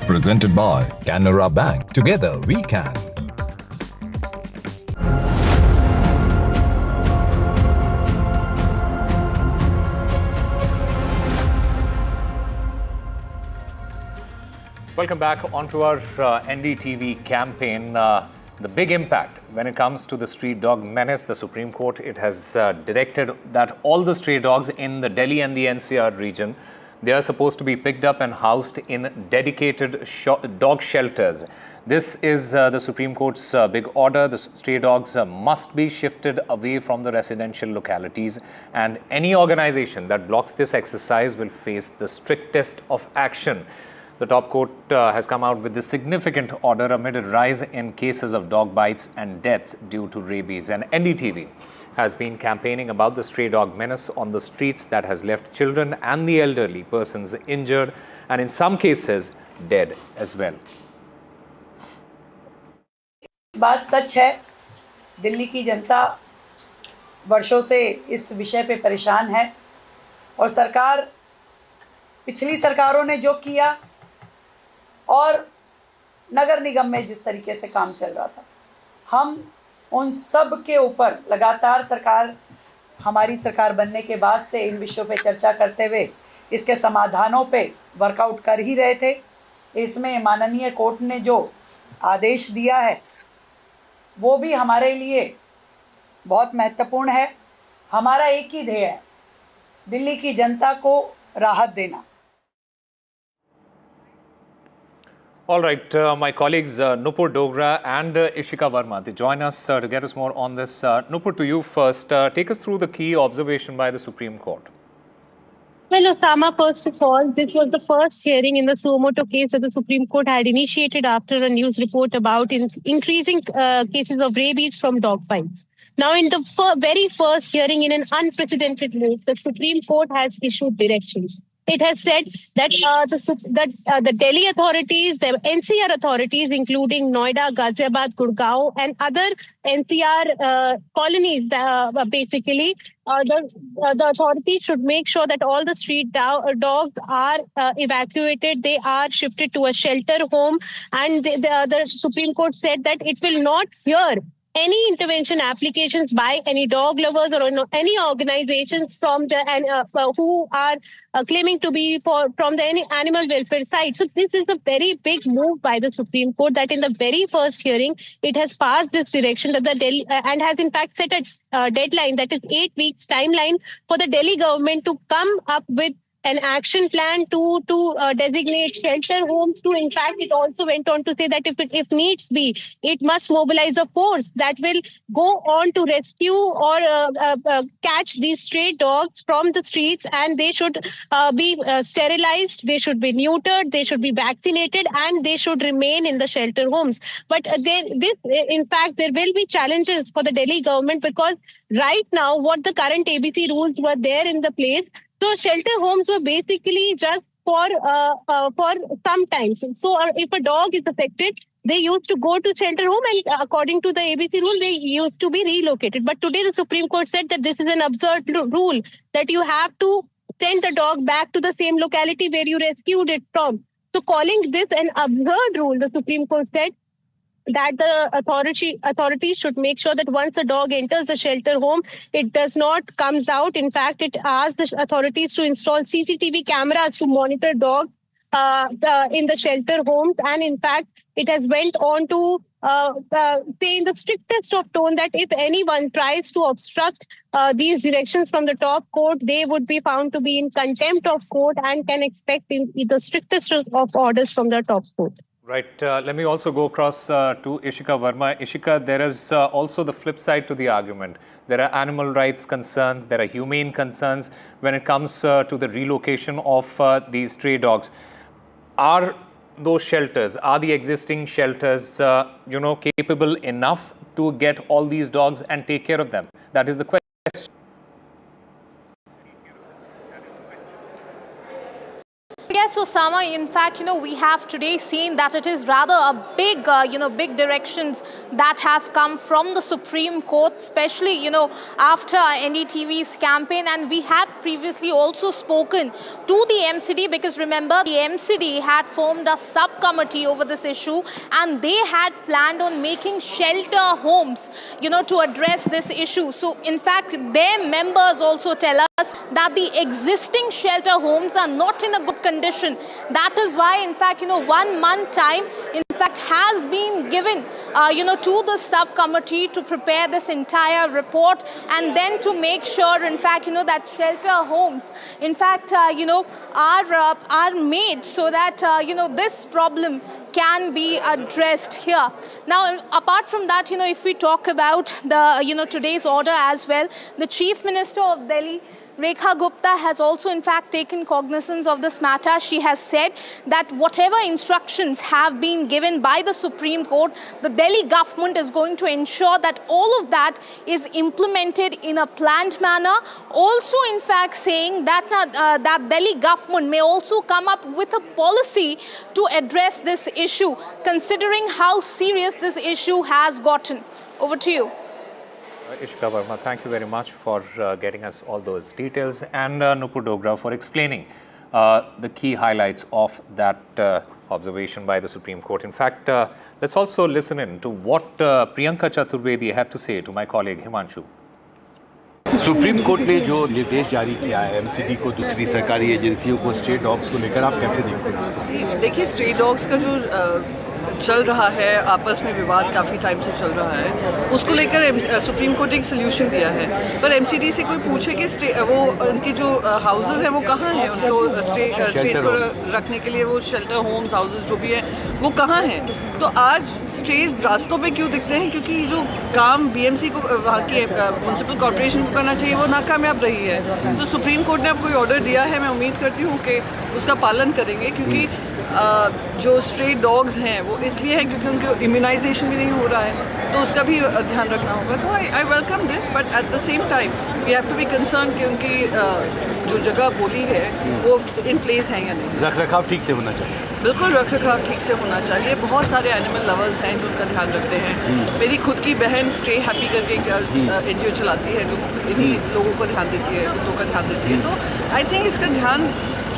Presented by Canara Bank. Together we can. Welcome back onto our NDTV campaign. The big impact when it comes to the street dog menace, the Supreme Court, it has directed that all the stray dogs in the Delhi and the NCR region, they are supposed to be picked up and housed in dedicated dog shelters. This is the Supreme Court's big order. The stray dogs must be shifted away from the residential localities, and any organization that blocks this exercise will face the strictest of action. The top court has come out with this significant order amid a rise in cases of dog bites and deaths due to rabies. And NDTV has been campaigning about the stray dog menace on the streets that has left children and the elderly persons injured and in some cases dead as well. बात सच है, दिल्ली की जनता वर्षों से इस विषय पे परेशान है और सरकार, पिछली सरकारों ने जो किया और नगर निगम में जिस तरीके से काम चल रहा था, हम उन सब के ऊपर लगातार हमारी सरकार बनने के बाद से इन विषयों पे चर्चा करते हुए इसके समाधानों पे वर्कआउट कर ही रहे थे। इसमें माननीय कोर्ट ने जो आदेश दिया है वो भी हमारे लिए बहुत महत्वपूर्ण है। हमारा एक ही ध्येय है, दिल्ली की जनता को राहत देना। All right, my colleagues Nupur Dogra and Ishika Verma, they join us to get us more on this. Nupur, to you first. Take us through the key observation by the Supreme Court. Well, Osama, first of all, this was the first hearing in the suo motu case that the Supreme Court had initiated after a news report about increasing cases of rabies from dog bites. Now, in the very first hearing, in an unprecedented move, the Supreme Court has issued directions. It has said that the Delhi authorities, the NCR authorities, including Noida, Ghaziabad, Gurgaon, and other NCR colonies, basically, the authorities should make sure that all the street dogs are evacuated. They are shifted to a shelter home. And the Supreme Court said that it will not hear any intervention applications by any dog lovers or any organizations from the who are claiming to be from the any animal welfare side. So this is a very big move by the Supreme Court that in the very first hearing it has passed this direction that the Delhi and has in fact set a deadline, that is 8 weeks timeline for the Delhi government to come up with an action plan to designate shelter homes. To in fact, it also went on to say that if needs be, it must mobilize a force that will go on to rescue or catch these stray dogs from the streets, and they should be sterilized, they should be neutered, they should be vaccinated, and they should remain in the shelter homes. But in fact, there will be challenges for the Delhi government, because right now, what the current ABC rules were there in the place. So shelter homes were basically just for some time. So if a dog is affected, they used to go to shelter home, and according to the ABC rule, they used to be relocated. But today the Supreme Court said that this is an absurd rule, that you have to send the dog back to the same locality where you rescued it from. So calling this an absurd rule, the Supreme Court said that the authorities should make sure that once a dog enters the shelter home, it does not comes out. In fact, it asks the authorities to install CCTV cameras to monitor dogs in the shelter homes. And in fact, it has went on to say in the strictest of tone that if anyone tries to obstruct these directions from the top court, they would be found to be in contempt of court and can expect the strictest of orders from the top court. Right. Let me also go across to Ishika Verma. Ishika, there is also the flip side to the argument. There are animal rights concerns, there are humane concerns when it comes to the relocation of these stray dogs. Are those shelters, are the existing shelters, capable enough to get all these dogs and take care of them? That is the question. Yes, Osama, in fact, we have today seen that it is rather a big, big directions that have come from the Supreme Court, especially, after NDTV's campaign. And we have previously also spoken to the MCD, because remember, the MCD had formed a subcommittee over this issue, and they had planned on making shelter homes, to address this issue. So, in fact, their members also tell us that the existing shelter homes are not in a good condition. That is why, in fact, 1 month time, in fact, has been given, to the subcommittee to prepare this entire report and then to make sure, in fact, that shelter homes, in fact, are made so that, this problem can be addressed here. Now, apart from that, if we talk about the, today's order as well, the Chief Minister of Delhi, Rekha Gupta, has also in fact taken cognizance of this matter. She has said that whatever instructions have been given by the Supreme Court, the Delhi government is going to ensure that all of that is implemented in a planned manner. Also, in fact, saying that that Delhi government may also come up with a policy to address this issue, considering how serious this issue has gotten. Over to you. Ishika Verma, thank you very much for getting us all those details, and Nupur Dogra for explaining the key highlights of that observation by the Supreme Court. In fact, let's also listen in to what Priyanka Chaturvedi had to say to my colleague Himanshu. Supreme court ने जो निर्देश जारी किया है MCD को, दूसरी सरकारी एजेंसियों को, स्ट्रे डॉग्स को लेकर आप कैसे देखते हैं उसको? देखिए, स्ट्रे डॉग्स का जो चल रहा है, आपस में विवाद काफ़ी टाइम से चल रहा है, उसको लेकर सुप्रीम कोर्ट एक सोल्यूशन दिया है। पर एमसीडी से कोई पूछे कि वो उनके जो हाउसेस हैं वो कहाँ हैं, उनको स्ट्रेस को रखने के लिए वो शेल्टर होम्स, हाउसेस जो भी हैं वो कहाँ हैं, तो आज स्ट्रेस रास्तों पे क्यों दिखते हैं? क्योंकि जो काम बीएमसी को, वहाँ की म्यूनसिपल कॉर्पोरेशन को करना चाहिए, वो नाकामयाब रही है। तो सुप्रीम कोर्ट ने अब कोई ऑर्डर दिया है, मैं उम्मीद करती हूँ कि उसका पालन करेंगे, क्योंकि जो स्ट्रे डॉग्स हैं वो इसलिए हैं क्योंकि उनको इम्यूनाइजेशन भी नहीं हो रहा है, तो उसका भी ध्यान रखना होगा। तो I welcome this, but at the same time we have to be concern कि उनकी जो जगह बोली है वो इन प्लेस है या नहीं। रख रखाव ठीक से होना चाहिए। बिल्कुल, रख रखाव ठीक से होना चाहिए। बहुत सारे एनिमल लवर्स हैं जो उनका ध्यान रखते हैं। मेरी खुद की बहन स्टे हैप्पी करके NGO चलाती है, जो इन्हीं लोगों को ध्यान देती है, कुत्तों का ध्यान देती है। तो आई थिंक इसका ध्यान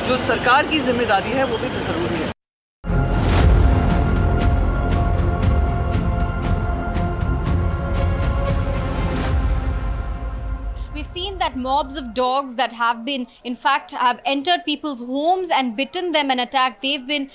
जो सरकार की जिम्मेदारी है वो भी ज़रूरी है। We've seen that mobs of dogs that have been, in fact, have entered people's homes and bitten them and attacked. They've been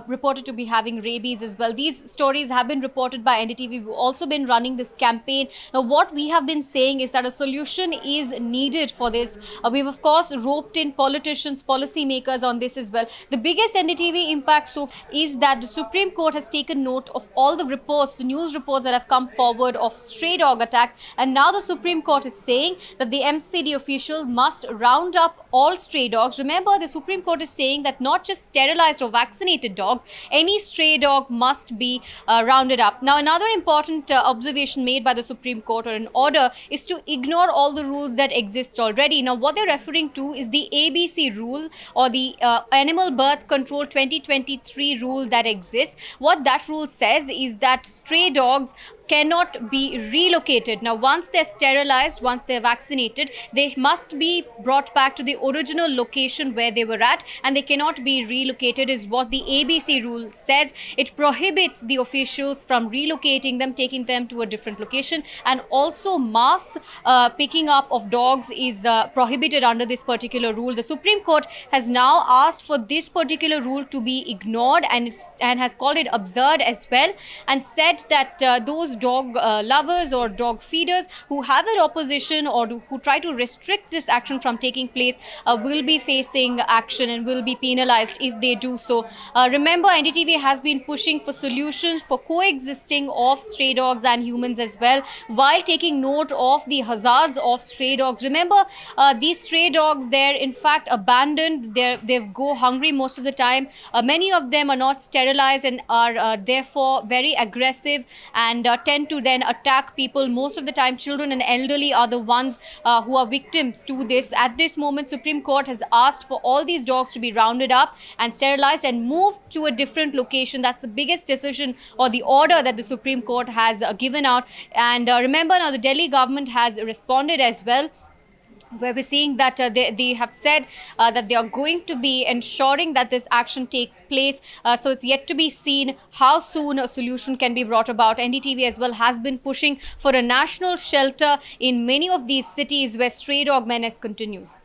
reported to be having rabies as well. These stories have been reported by NDTV. We've also been running this campaign. Now, what we have been saying is that a solution is needed for this. We've, of course, roped in politicians, policymakers on this as well. The biggest NDTV impact so far is that the Supreme Court has taken note of all the reports, the news reports that have come forward of stray dog attacks, and now the Supreme Court is saying that the MCD official must round up all stray dogs. Remember, the Supreme Court is saying that not just sterilized or vaccinated dogs, any stray dog must be rounded up. Now, another important observation made by the Supreme Court, or an order, is to ignore all the rules that exist already. Now, what they're referring to is the ABC rule, or the Animal Birth Control 2023 rule that exists. What that rule says is that stray dogs cannot be relocated. Now, once they're sterilized, once they're vaccinated, they must be brought back to the original location where they were at, and they cannot be relocated, is what the ABC rule says. It prohibits the officials from relocating them, taking them to a different location, and also mass picking up of dogs is prohibited under this particular rule. The Supreme Court has now asked for this particular rule to be ignored, and has called it absurd as well, and said that those dog lovers or dog feeders who have an opposition or who try to restrict this action from taking place will be facing action and will be penalized if they do so. Remember, NDTV has been pushing for solutions for coexisting of stray dogs and humans as well, while taking note of the hazards of stray dogs. Remember, these stray dogs, they're in fact abandoned. They go hungry most of the time. Many of them are not sterilized and are therefore very aggressive and tend to then attack people. Most of the time, children and elderly are the ones who are victims to this. At this moment, Supreme Court has asked for all these dogs to be rounded up and sterilized and moved to a different location. That's the biggest decision, or the order, that the Supreme Court has given out. And remember, now the Delhi government has responded as well, where we're seeing that they have said that they are going to be ensuring that this action takes place. So it's yet to be seen how soon a solution can be brought about. NDTV as well has been pushing for a national shelter in many of these cities where stray dog menace continues.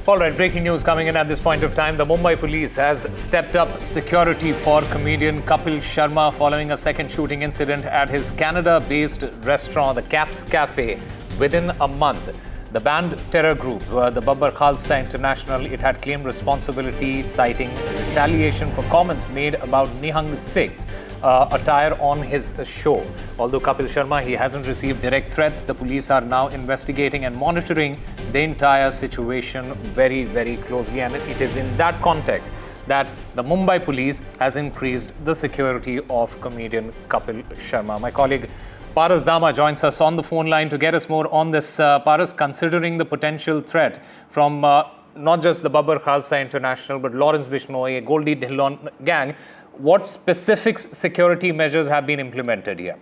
All right, breaking news coming in at this point of time. The Mumbai police has stepped up security for comedian Kapil Sharma following a second shooting incident at his Canada-based restaurant, the Caps Cafe, within a month. The banned terror group, the Babbar Khalsa International, it had claimed responsibility, citing retaliation for comments made about Nihang Sikh's attire on his show. Although Kapil Sharma, he hasn't received direct threats, the police are now investigating and monitoring the entire situation very, very closely. And it is in that context that the Mumbai police has increased the security of comedian Kapil Sharma. My colleague Paras Dama joins us on the phone line to get us more on this. Paras, considering the potential threat from not just the Babbar Khalsa International, but Lawrence Bishnoi, Goldie Dhillon gang, what specific security measures have been implemented here?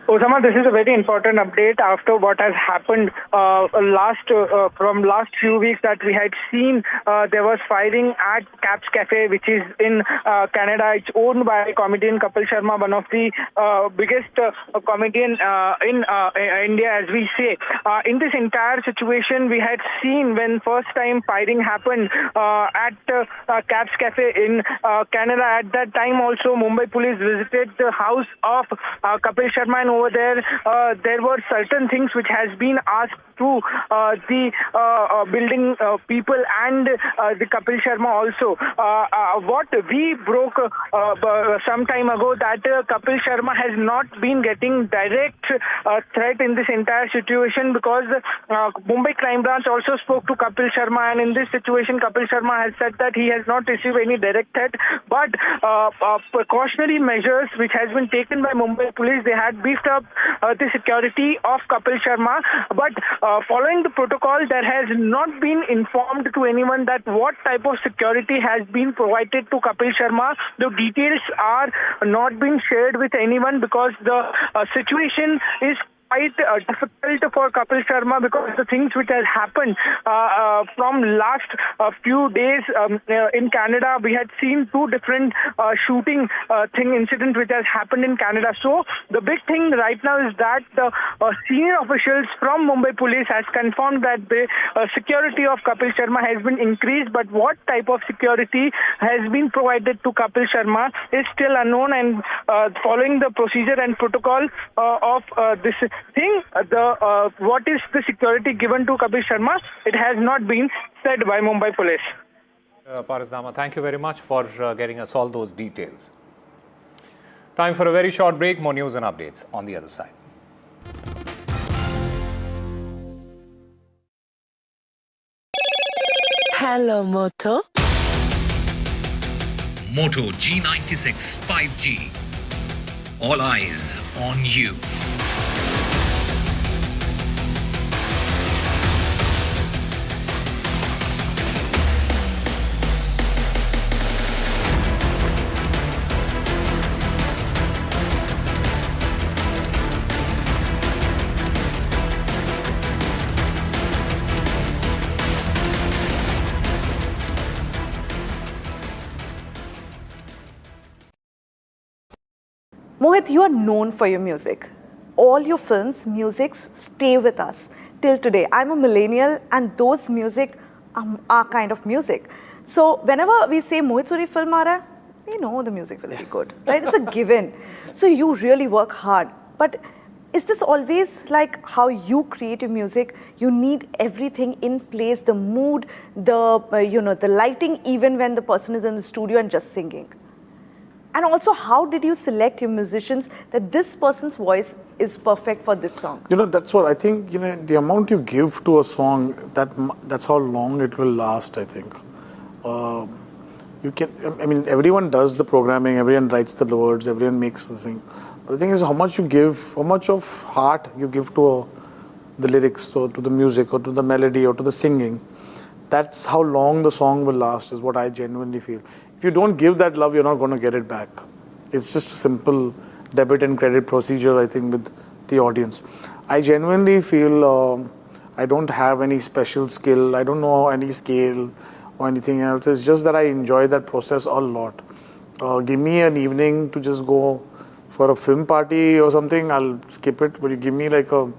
Osama, this is a very important update after what has happened from last few weeks that we had seen there was firing at Caps Cafe, which is in Canada. It's owned by comedian Kapil Sharma, one of the biggest comedian in India, as we say. In this entire situation, we had seen when first time firing happened at Caps Cafe in Canada. At that time also, Mumbai police visited the house of Kapil Sharma, and over there were certain things which has been asked to the building people and the Kapil Sharma also. What we broke some time ago, that Kapil Sharma has not been getting direct threat in this entire situation, because Mumbai Crime Branch also spoke to Kapil Sharma, and in this situation Kapil Sharma has said that he has not received any direct threat, but precautionary measures which has been taken by Mumbai police, they had beefed up the security of Kapil Sharma. But following the protocol, there has not been informed to anyone that what type of security has been provided to Kapil Sharma. The details are not being shared with anyone, because the situation is quite difficult for Kapil Sharma, because the things which has happened from last few days in Canada, we had seen two different shooting incidents which has happened in Canada. So the big thing right now is that the senior officials from Mumbai police has confirmed that the security of Kapil Sharma has been increased, but what type of security has been provided to Kapil Sharma is still unknown. And following the procedure and protocol of this thing, what is the security given to Kapil Sharma, it has not been said by Mumbai police. Paras Dama, thank you very much for getting us all those details. Time for a very short break. More news and updates on the other side. Hello, Moto. Moto G96 5G. All eyes on you. Mohit, you are known for your music. All your films, musics stay with us till today. I'm a millennial, and those music are kind of music. So whenever we say Mohit Suri film aa raha hai, we know the music will be good, right? It's a given. So you really work hard. But is this always like how you create your music? You need everything in place, the mood, the lighting, even when the person is in the studio and just singing. And also, how did you select your musicians that this person's voice is perfect for this song? That's what I think, the amount you give to a song, that's how long it will last, I think. Everyone does the programming, everyone writes the words, everyone makes the thing. But the thing is how much you give, how much of heart you give to the lyrics, or to the music, or to the melody, or to the singing. That's how long the song will last, is what I genuinely feel. If you don't give that love, you're not going to get it back. It's just a simple debit and credit procedure, I think, with the audience. I genuinely feel I don't have any special skill. I don't know any scale or anything else. It's just that I enjoy that process a lot. Give me an evening to just go for a film party or something, I'll skip it. But you give me like a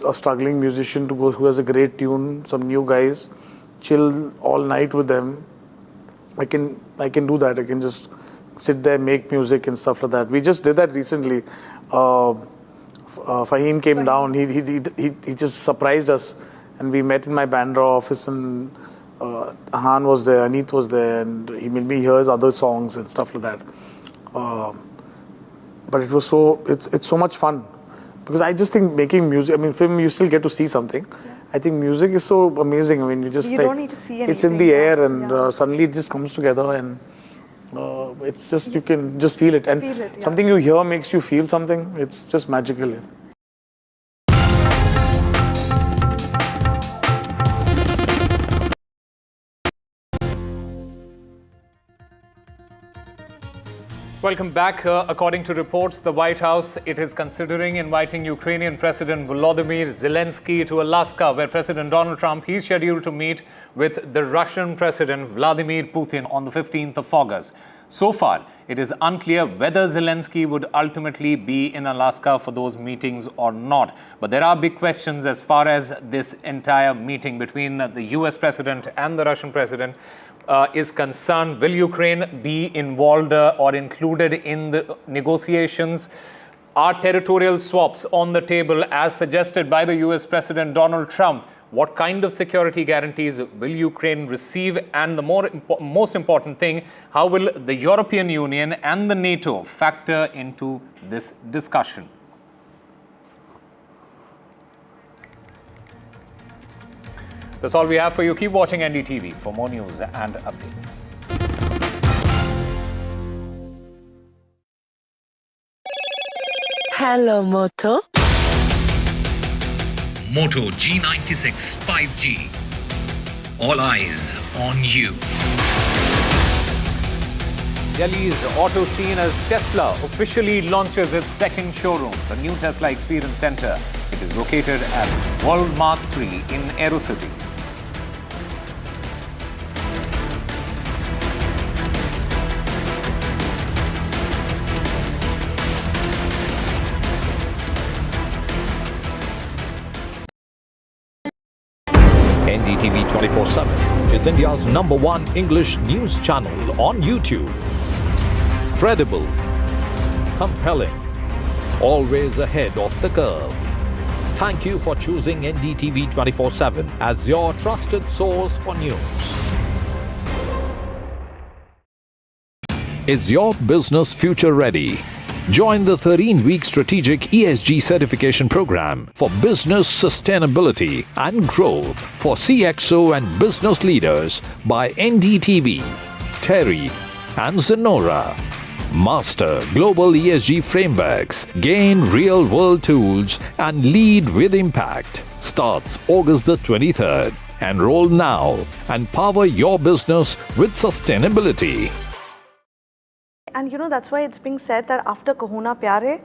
a struggling musician to go who has a great tune, some new guys, chill all night with them. I can do that. I can just sit there, make music and stuff like that. We just did that recently. Fahim came down. He just surprised us, and we met in my Bandra office, and Han was there, Aneet was there, and he made me hear his other songs and stuff like that. But it was it's so much fun, because I just think making music, I mean, film, you still get to see something. I think music is so amazing. I mean, you don't need to see anything. It's in the air, and suddenly it just comes together, and it's just, you can just feel it. And something you hear makes you feel something. It's just magical. Welcome back. According to reports, the White House, it is considering inviting Ukrainian President Volodymyr Zelensky to Alaska, where President Donald Trump is scheduled to meet with the Russian President Vladimir Putin on the 15th of August. So far, it is unclear whether Zelensky would ultimately be in Alaska for those meetings or not. But there are big questions as far as this entire meeting between the US President and the Russian President is concerned. Will Ukraine be involved or included in the negotiations? Are territorial swaps on the table as suggested by the US President Donald Trump? What kind of security guarantees will Ukraine receive? And the most important thing, how will the European Union and the NATO factor into this discussion? That's all we have for you. Keep watching NDTV for more news and updates. Hello, Moto. Moto G96 5G. All eyes on you. Delhi's auto scene as Tesla officially launches its second showroom, the new Tesla Experience Center. It is located at World Mark III in AeroCity. NDTV 24/7 is India's #1 English news channel on YouTube. Credible, compelling, always ahead of the curve. Thank you for choosing NDTV 24/7 as your trusted source for news. Is your business future ready? Join the 13-week strategic ESG certification program for business sustainability and growth for CXO and business leaders by NDTV, Terry, and Zenora. Master global ESG frameworks, gain real-world tools, and lead with impact. Starts August the 23rd. Enroll now and power your business with sustainability. And you know, that's why it's being said that after Kaho Na Pyar Hai,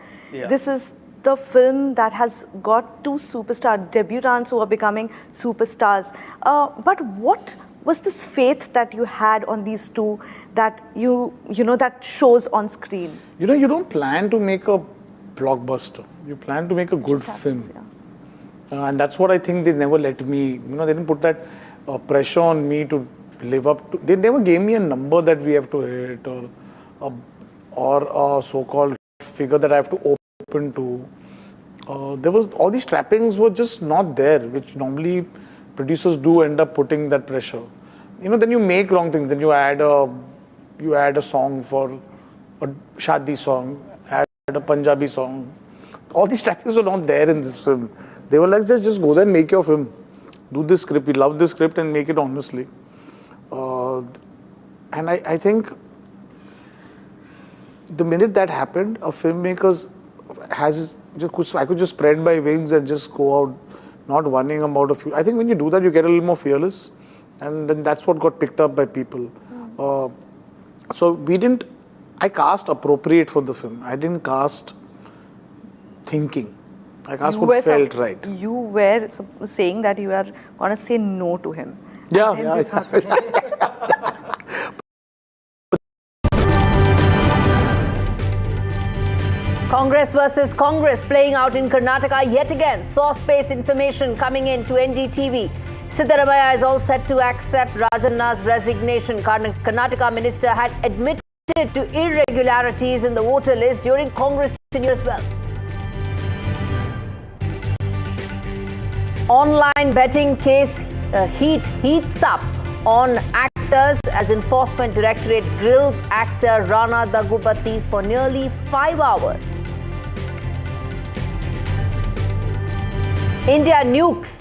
this is the film that has got two superstar debutants who are becoming superstars. But what was this faith that you had on these two that you know that shows on screen? You know, you don't plan to make a blockbuster. You plan to make a good film. And that's what I think they never let me, you know, they didn't put that pressure on me to live up to. They never gave me a number that we have to hit or a so-called figure that I have to open to. There was, all these trappings were just not there, which normally producers do end up putting that pressure. You know, then you make wrong things. Then you add a song for a shadi song, add a Punjabi song. All these trappings were not there in this film. They were like, just go there and make your film. Do this script. We love this script and make it honestly. And I think the minute that happened, a filmmaker I could just spread my wings and just go out, not worrying about a few. I think when you do that, you get a little more fearless, and then that's what got picked up by people. So I cast appropriate for the film. I didn't cast thinking. I cast what felt right. You were saying that you are going to say no to him. Yeah. Congress versus Congress playing out in Karnataka yet again. Source-based information coming in to NDTV. Siddaramaiah is all set to accept Rajanna's resignation. Karnataka minister had admitted to irregularities in the voter list during Congress tenure as well. Online betting case heats up on actors as Enforcement Directorate grills actor Rana Daggubati for nearly 5 hours. India nukes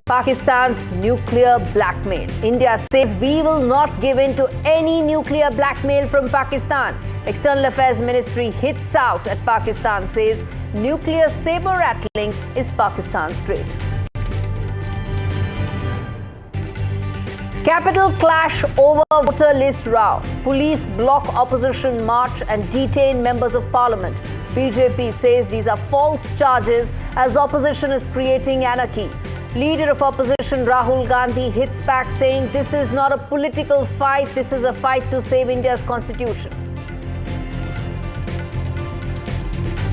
Pakistan's nuclear blackmail. India says we will not give in to any nuclear blackmail from Pakistan. External Affairs Ministry hits out at Pakistan, says nuclear saber rattling is Pakistan's trade. Capital clash over voter list row. Police block opposition march and detain members of parliament. BJP says these are false charges as opposition is creating anarchy. Leader of opposition Rahul Gandhi hits back saying this is not a political fight, this is a fight to save India's constitution.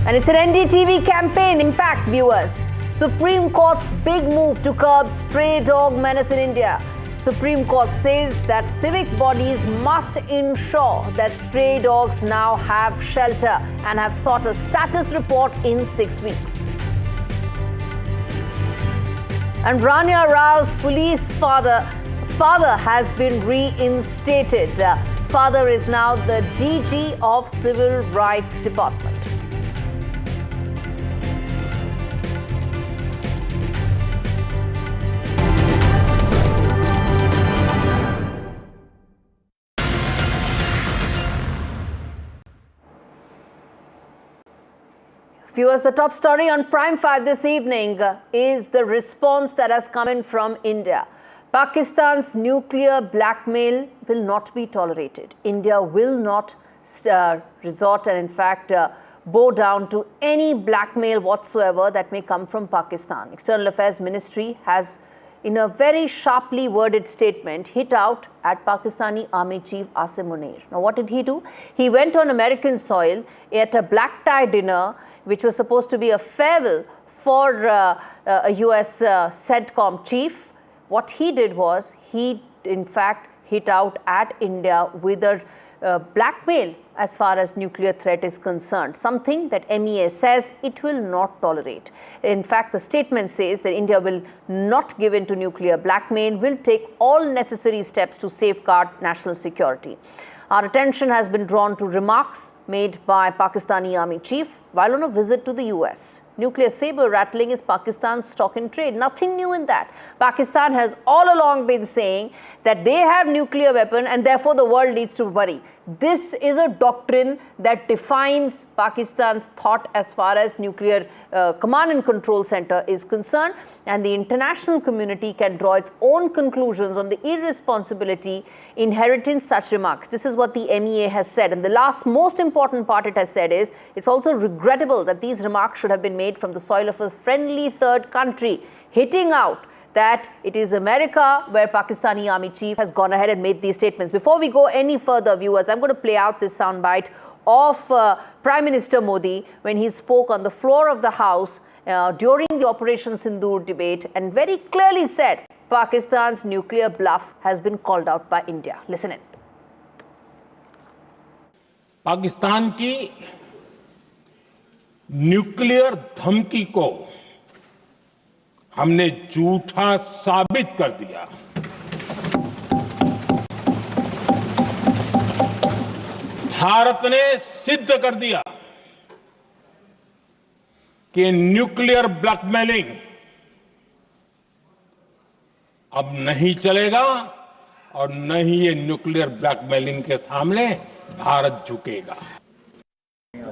And it's an NDTV campaign impact, viewers. Supreme Court's big move to curb stray dog menace in India. Supreme Court says that civic bodies must ensure that stray dogs now have shelter and have sought a status report in 6 weeks. And Rania Rao's police father has been reinstated. Father is now the DG of Civil Rights Department. Viewers, the top story on Prime 5 this evening is the response that has come in from India. Pakistan's nuclear blackmail will not be tolerated. India will not resort and in fact bow down to any blackmail whatsoever that may come from Pakistan. External Affairs Ministry has, in a very sharply worded statement, hit out at Pakistani Army Chief Asim Munir. Now, what did he do? He went on American soil at a black tie dinner, which was supposed to be a farewell for a US CENTCOM chief. What he did was, he in fact hit out at India with a blackmail as far as nuclear threat is concerned, something that MEA says it will not tolerate. In fact, the statement says that India will not give in to nuclear blackmail, will take all necessary steps to safeguard national security. Our attention has been drawn to remarks made by Pakistani Army Chief while on a visit to the US. Nuclear saber rattling is Pakistan's stock in trade. Nothing new in that. Pakistan has all along been saying that they have nuclear weapon and therefore the world needs to worry. This is a doctrine that defines Pakistan's thought as far as nuclear command and control center is concerned, and the international community can draw its own conclusions on the irresponsibility inherent in such remarks. This is what the MEA has said, and the last most important part it has said is it's also regrettable that these remarks should have been made from the soil of a friendly third country, hitting out that it is America where Pakistani Army Chief has gone ahead and made these statements. Before we go any further, viewers, I'm going to play out this soundbite of Prime Minister Modi when he spoke on the floor of the House during the Operation Sindoor debate and very clearly said Pakistan's nuclear bluff has been called out by India. Listen in. Pakistan की nuclear धमकी को हमने झूठा साबित कर दिया। भारत ने सिद्ध कर दिया कि न्यूक्लियर ब्लैकमेलिंग अब नहीं चलेगा और न ही ये न्यूक्लियर ब्लैकमेलिंग के सामने भारत झुकेगा।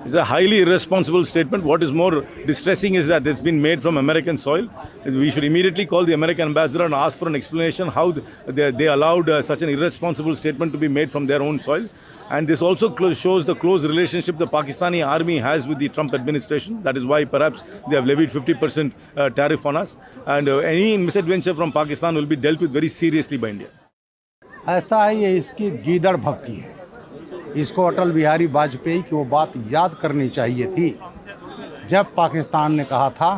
It's a highly irresponsible statement. What is more distressing is that it's been made from American soil. We should immediately call the American ambassador and ask for an explanation how they allowed such an irresponsible statement to be made from their own soil. And this also shows the close relationship the Pakistani army has with the Trump administration. That is why perhaps they have levied 50% tariff on us. And any misadventure from Pakistan will be dealt with very seriously by India. ऐसा है ये इसकी गीदड़ भपकी है। इसको अटल बिहारी वाजपेयी की वो बात याद करनी चाहिए थी जब पाकिस्तान ने कहा था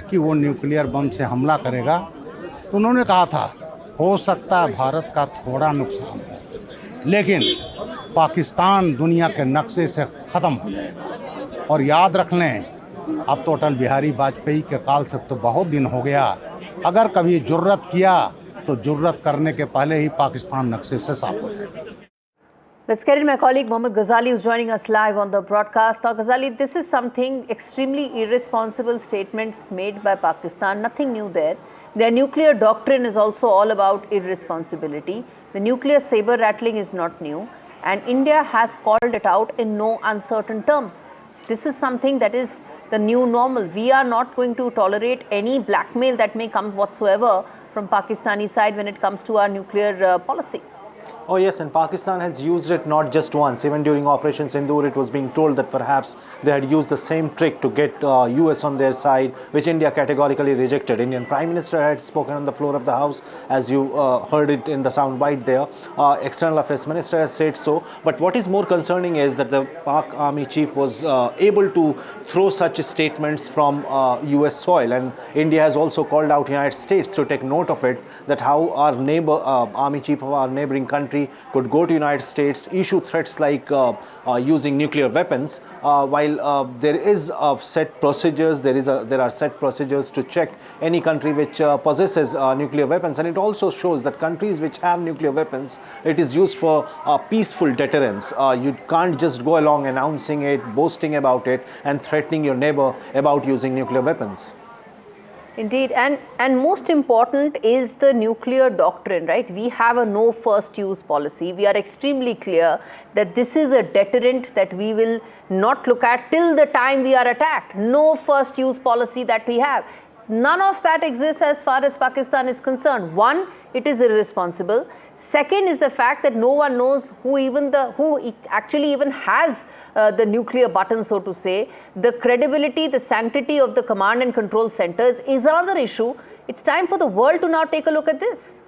कि वो न्यूक्लियर बम से हमला करेगा तो उन्होंने कहा था हो सकता है भारत का थोड़ा नुकसान हो, लेकिन पाकिस्तान दुनिया के नक्शे से ख़त्म हो जाएगा। और याद रख लें, अब तो अटल बिहारी वाजपेयी के काल से तो बहुत दिन हो गया, अगर कभी जुर्रत किया तो जुर्रत करने के पहले ही पाकिस्तान नक्शे से साफ हो जाएगा। Let's get in my colleague Mohammed Ghazali, who's joining us live on the broadcast. Now, Ghazali, this is something extremely irresponsible statements made by Pakistan. Nothing new there. Their nuclear doctrine is also all about irresponsibility. The nuclear saber rattling is not new, and India has called it out in no uncertain terms. This is something that is the new normal. We are not going to tolerate any blackmail that may come whatsoever from Pakistani side when it comes to our nuclear policy. Oh yes, and Pakistan has used it not just once. Even during Operation Sindoor, it was being told that perhaps they had used the same trick to get US on their side, which India categorically rejected. Indian Prime Minister had spoken on the floor of the House, as you heard it in the soundbite there. External Affairs Minister has said so. But what is more concerning is that the Pak Army Chief was able to throw such statements from US soil, and India has also called out United States to take note of it, that how our neighbor, Army Chief of our neighboring country could go to United States, issue threats like using nuclear weapons, while there is set procedures, there are set procedures to check any country which possesses nuclear weapons, and it also shows that countries which have nuclear weapons, it is used for peaceful deterrence. You can't just go along announcing it, boasting about it, and threatening your neighbor about using nuclear weapons. Indeed, and most important is the nuclear doctrine, right? We have a no first use policy. We are extremely clear that this is a deterrent that we will not look at till the time we are attacked. No first use policy that we have. None of that exists as far as Pakistan is concerned. One, it is irresponsible. Second is the fact that no one knows who actually even has the nuclear button, so to say. The credibility, the sanctity of the command and control centers is another issue. It's time for the world to now take a look at this.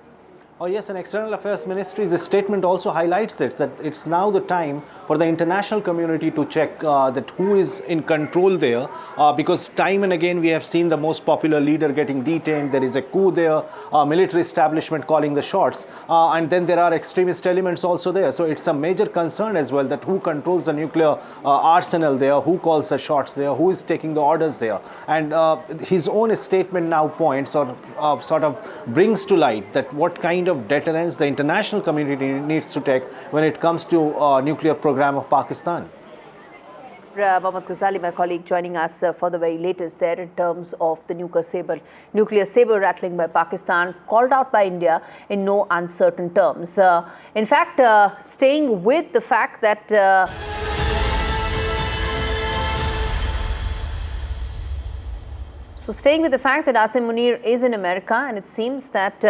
Oh yes, and External Affairs Ministry's statement also highlights it, that it's now the time for the international community to check that who is in control there, because time and again we have seen the most popular leader getting detained. There is a coup there, military establishment calling the shots, and then there are extremist elements also there. So it's a major concern as well, that who controls the nuclear arsenal there, who calls the shots there, who is taking the orders there. And his own statement now points or sort of brings to light that what kind of deterrence the international community needs to take when it comes to nuclear program of Pakistan. Mohammed Ghazali, my colleague, joining us for the very latest there in terms of the nuclear saber rattling by Pakistan, called out by India in no uncertain terms. In fact, staying with the fact that staying with the fact that Asim Munir is in America, and it seems that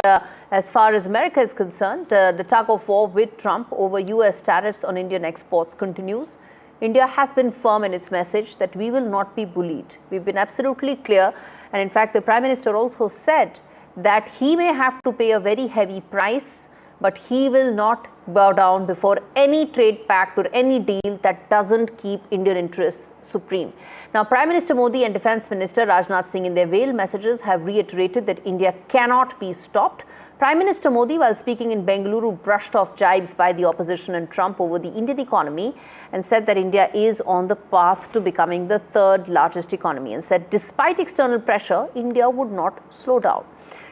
as far as America is concerned, the tug of war with Trump over US tariffs on Indian exports continues. India has been firm in its message that we will not be bullied. We've been absolutely clear, and in fact the Prime Minister also said that he may have to pay a very heavy price, but he will not bow down before any trade pact or any deal that doesn't keep Indian interests supreme. Now, Prime Minister Modi and Defence Minister Rajnath Singh in their veiled messages have reiterated that India cannot be stopped. Prime Minister Modi, while speaking in Bengaluru, brushed off jibes by the opposition and Trump over the Indian economy and said that India is on the path to becoming the third largest economy, and said despite external pressure, India would not slow down.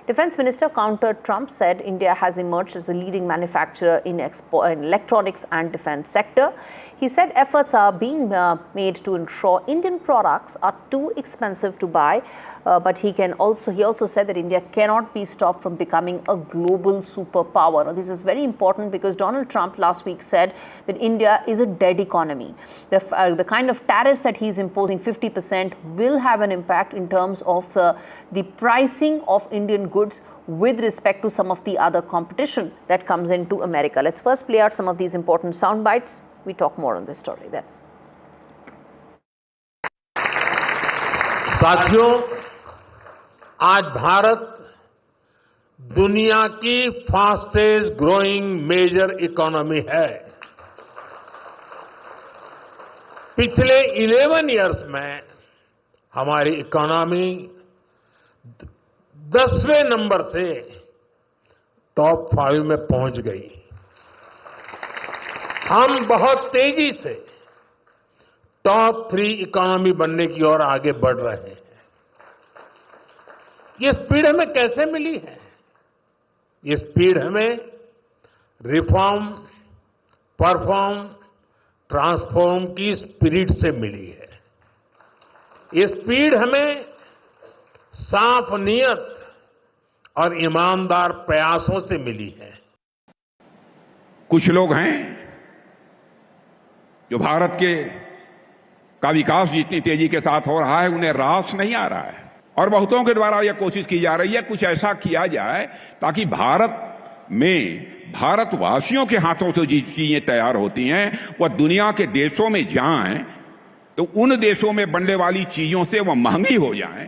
Defence Minister countered Trump, said India has emerged as a leading manufacturer in electronics and defence sector. He said efforts are being made to ensure Indian products are too expensive to buy, but he also said that India cannot be stopped from becoming a global superpower. Now, this is very important because Donald Trump last week said that India is a dead economy. The kind of tariffs that he's imposing, 50%, will have an impact in terms of the pricing of Indian goods with respect to some of the other competition that comes into America. Let's first play out some of these important sound bites. We talk more on this story then. साथियों, आज भारत दुनिया की fastest growing major economy है। पिछले 11 years में हमारी economy 10वें number से टॉप 5 में पहुंच गई। हम बहुत तेजी से टॉप 3 इकोनॉमी बनने की ओर आगे बढ़ रहे हैं। ये स्पीड हमें कैसे मिली है? ये स्पीड हमें रिफॉर्म, परफॉर्म, ट्रांसफॉर्म की स्पिरिट से मिली है। ये स्पीड हमें साफ नियत और ईमानदार प्रयासों से मिली है। कुछ लोग हैं जो भारत का विकास जितनी तेजी के साथ हो रहा है उन्हें रास नहीं आ रहा है, और बहुतों के द्वारा यह कोशिश की जा रही है कुछ ऐसा किया जाए ताकि भारत में भारतवासियों के हाथों से जो चीजें तैयार होती हैं वह दुनिया के देशों में जाएं तो उन देशों में बनने वाली चीजों से वह महंगी हो जाएं,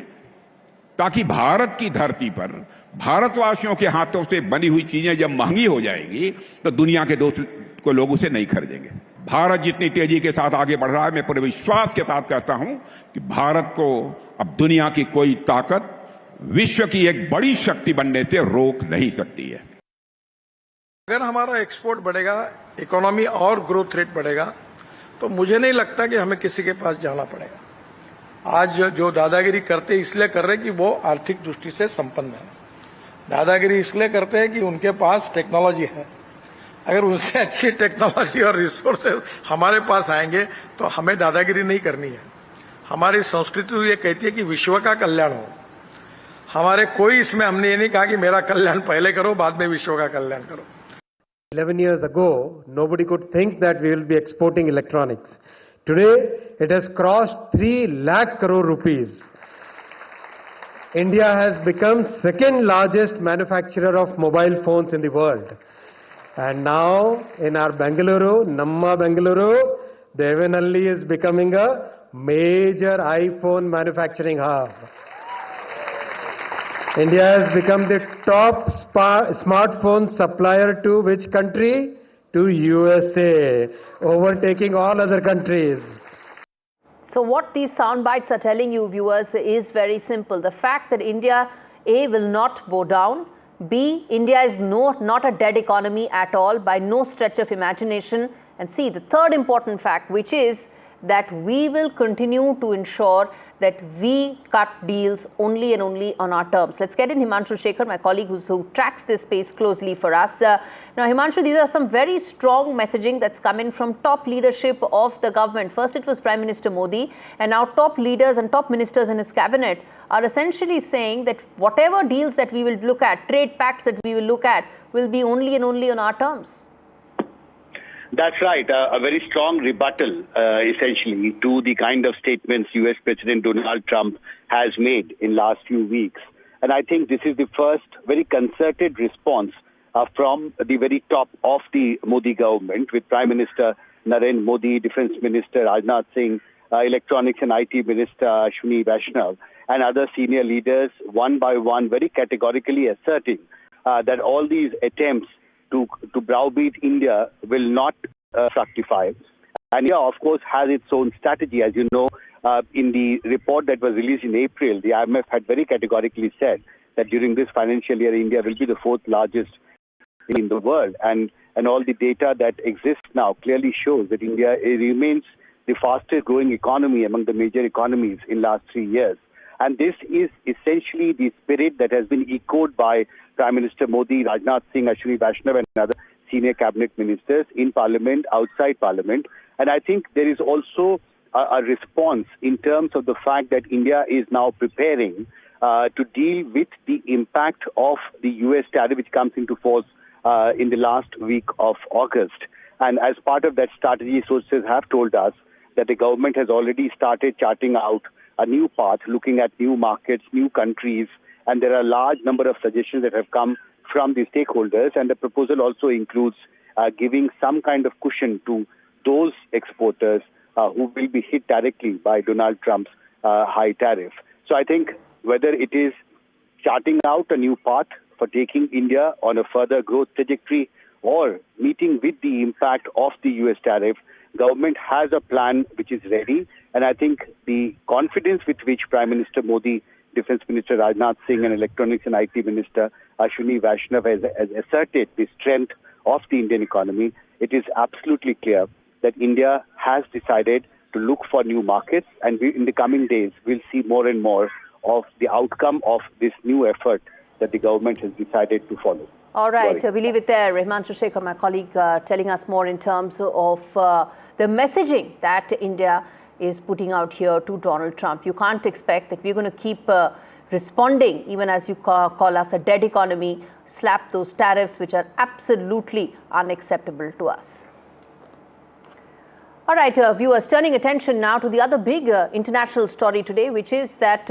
ताकि भारत की धरती पर भारतवासियों के हाथों से बनी हुई चीजें जब महंगी हो जाएंगी तो दुनिया के दोस्तों लोग उसे नहीं खरीदेंगे। भारत जितनी तेजी के साथ आगे बढ़ रहा है, मैं पूरे विश्वास के साथ कहता हूं कि भारत को अब दुनिया की कोई ताकत विश्व की एक बड़ी शक्ति बनने से रोक नहीं सकती है। अगर हमारा एक्सपोर्ट बढ़ेगा, इकोनॉमी और ग्रोथ रेट बढ़ेगा, तो मुझे नहीं लगता कि हमें किसी के पास जाना पड़ेगा। आज जो दादागिरी करते इसलिए कर रहे हैं कि वो आर्थिक दृष्टि से संपन्न है। दादागिरी इसलिए करते हैं कि उनके पास टेक्नोलॉजी है। अगर उनसे अच्छी टेक्नोलॉजी और रिसोर्सेज हमारे पास आएंगे तो हमें दादागिरी नहीं करनी है। हमारी संस्कृति ये कहती है कि विश्व का कल्याण हो। हमारे कोई इसमें हमने ये नहीं कहा कि मेरा कल्याण पहले करो बाद में विश्व का कल्याण करो। 11 years ago, nobody could think that we will be exporting electronics. Today, it has crossed 3 lakh crore rupees. India has become second largest manufacturer of mobile phones in the world. And now, in our Bengaluru, Namma Bengaluru, Devanalli is becoming a major iPhone manufacturing hub. India has become the top smartphone supplier to which country? To USA, overtaking all other countries. So what these sound bites are telling you, viewers, is very simple. The fact that India, A, will not bow down, B, India is not a dead economy at all by no stretch of imagination, and C, the third important fact, which is that we will continue to ensure that we cut deals only and only on our terms. Let's get in Himanshu Shekhar, my colleague who tracks this space closely for us. Now, Himanshu, these are some very strong messaging that's come in from top leadership of the government. First, it was Prime Minister Modi, and now top leaders and top ministers in his cabinet are essentially saying that whatever deals that we will look at, trade pacts that we will look at, will be only and only on our terms. That's right. A very strong rebuttal, essentially, to the kind of statements US President Donald Trump has made in last few weeks. And I think this is the first very concerted response from the very top of the Modi government, with Prime Minister Narendra Modi, Defense Minister Rajnath Singh, Electronics and IT Minister Ashwini Vaishnav, and other senior leaders, one by one, very categorically asserting that all these attempts to browbeat India will not fructify. And India, of course, has its own strategy. As you know, in the report that was released in April, the IMF had very categorically said that during this financial year, India will be the 4th largest in the world. And all the data that exists now clearly shows that India remains the fastest growing economy among the major economies in last 3 years. And this is essentially the spirit that has been echoed by Prime Minister Modi, Rajnath Singh, Ashwini Vaishnav and other senior cabinet ministers in Parliament, outside Parliament. And I think there is also a response in terms of the fact that India is now preparing to deal with the impact of the US tariff which comes into force in the last week of August. And as part of that strategy, sources have told us that the government has already started charting out a new path, looking at new markets, new countries, and there are a large number of suggestions that have come from the stakeholders, and the proposal also includes giving some kind of cushion to those exporters who will be hit directly by Donald Trump's high tariff. So I think whether it is charting out a new path for taking India on a further growth trajectory or meeting with the impact of the US tariff, government has a plan which is ready. And I think the confidence with which Prime Minister Modi, Defence Minister Rajnath Singh and Electronics and IT Minister Ashwini Vaishnav has asserted the strength of the Indian economy, it is absolutely clear that India has decided to look for new markets, and in the coming days we'll see more and more of the outcome of this new effort that the government has decided to follow. All right, we leave it there. Himanshu Shekhar, my colleague, telling us more in terms of the messaging that India is putting out here to Donald Trump. You can't expect that we're going to keep responding, even as you call us a dead economy, slap those tariffs which are absolutely unacceptable to us. All right, viewers, turning attention now to the other big international story today, which is that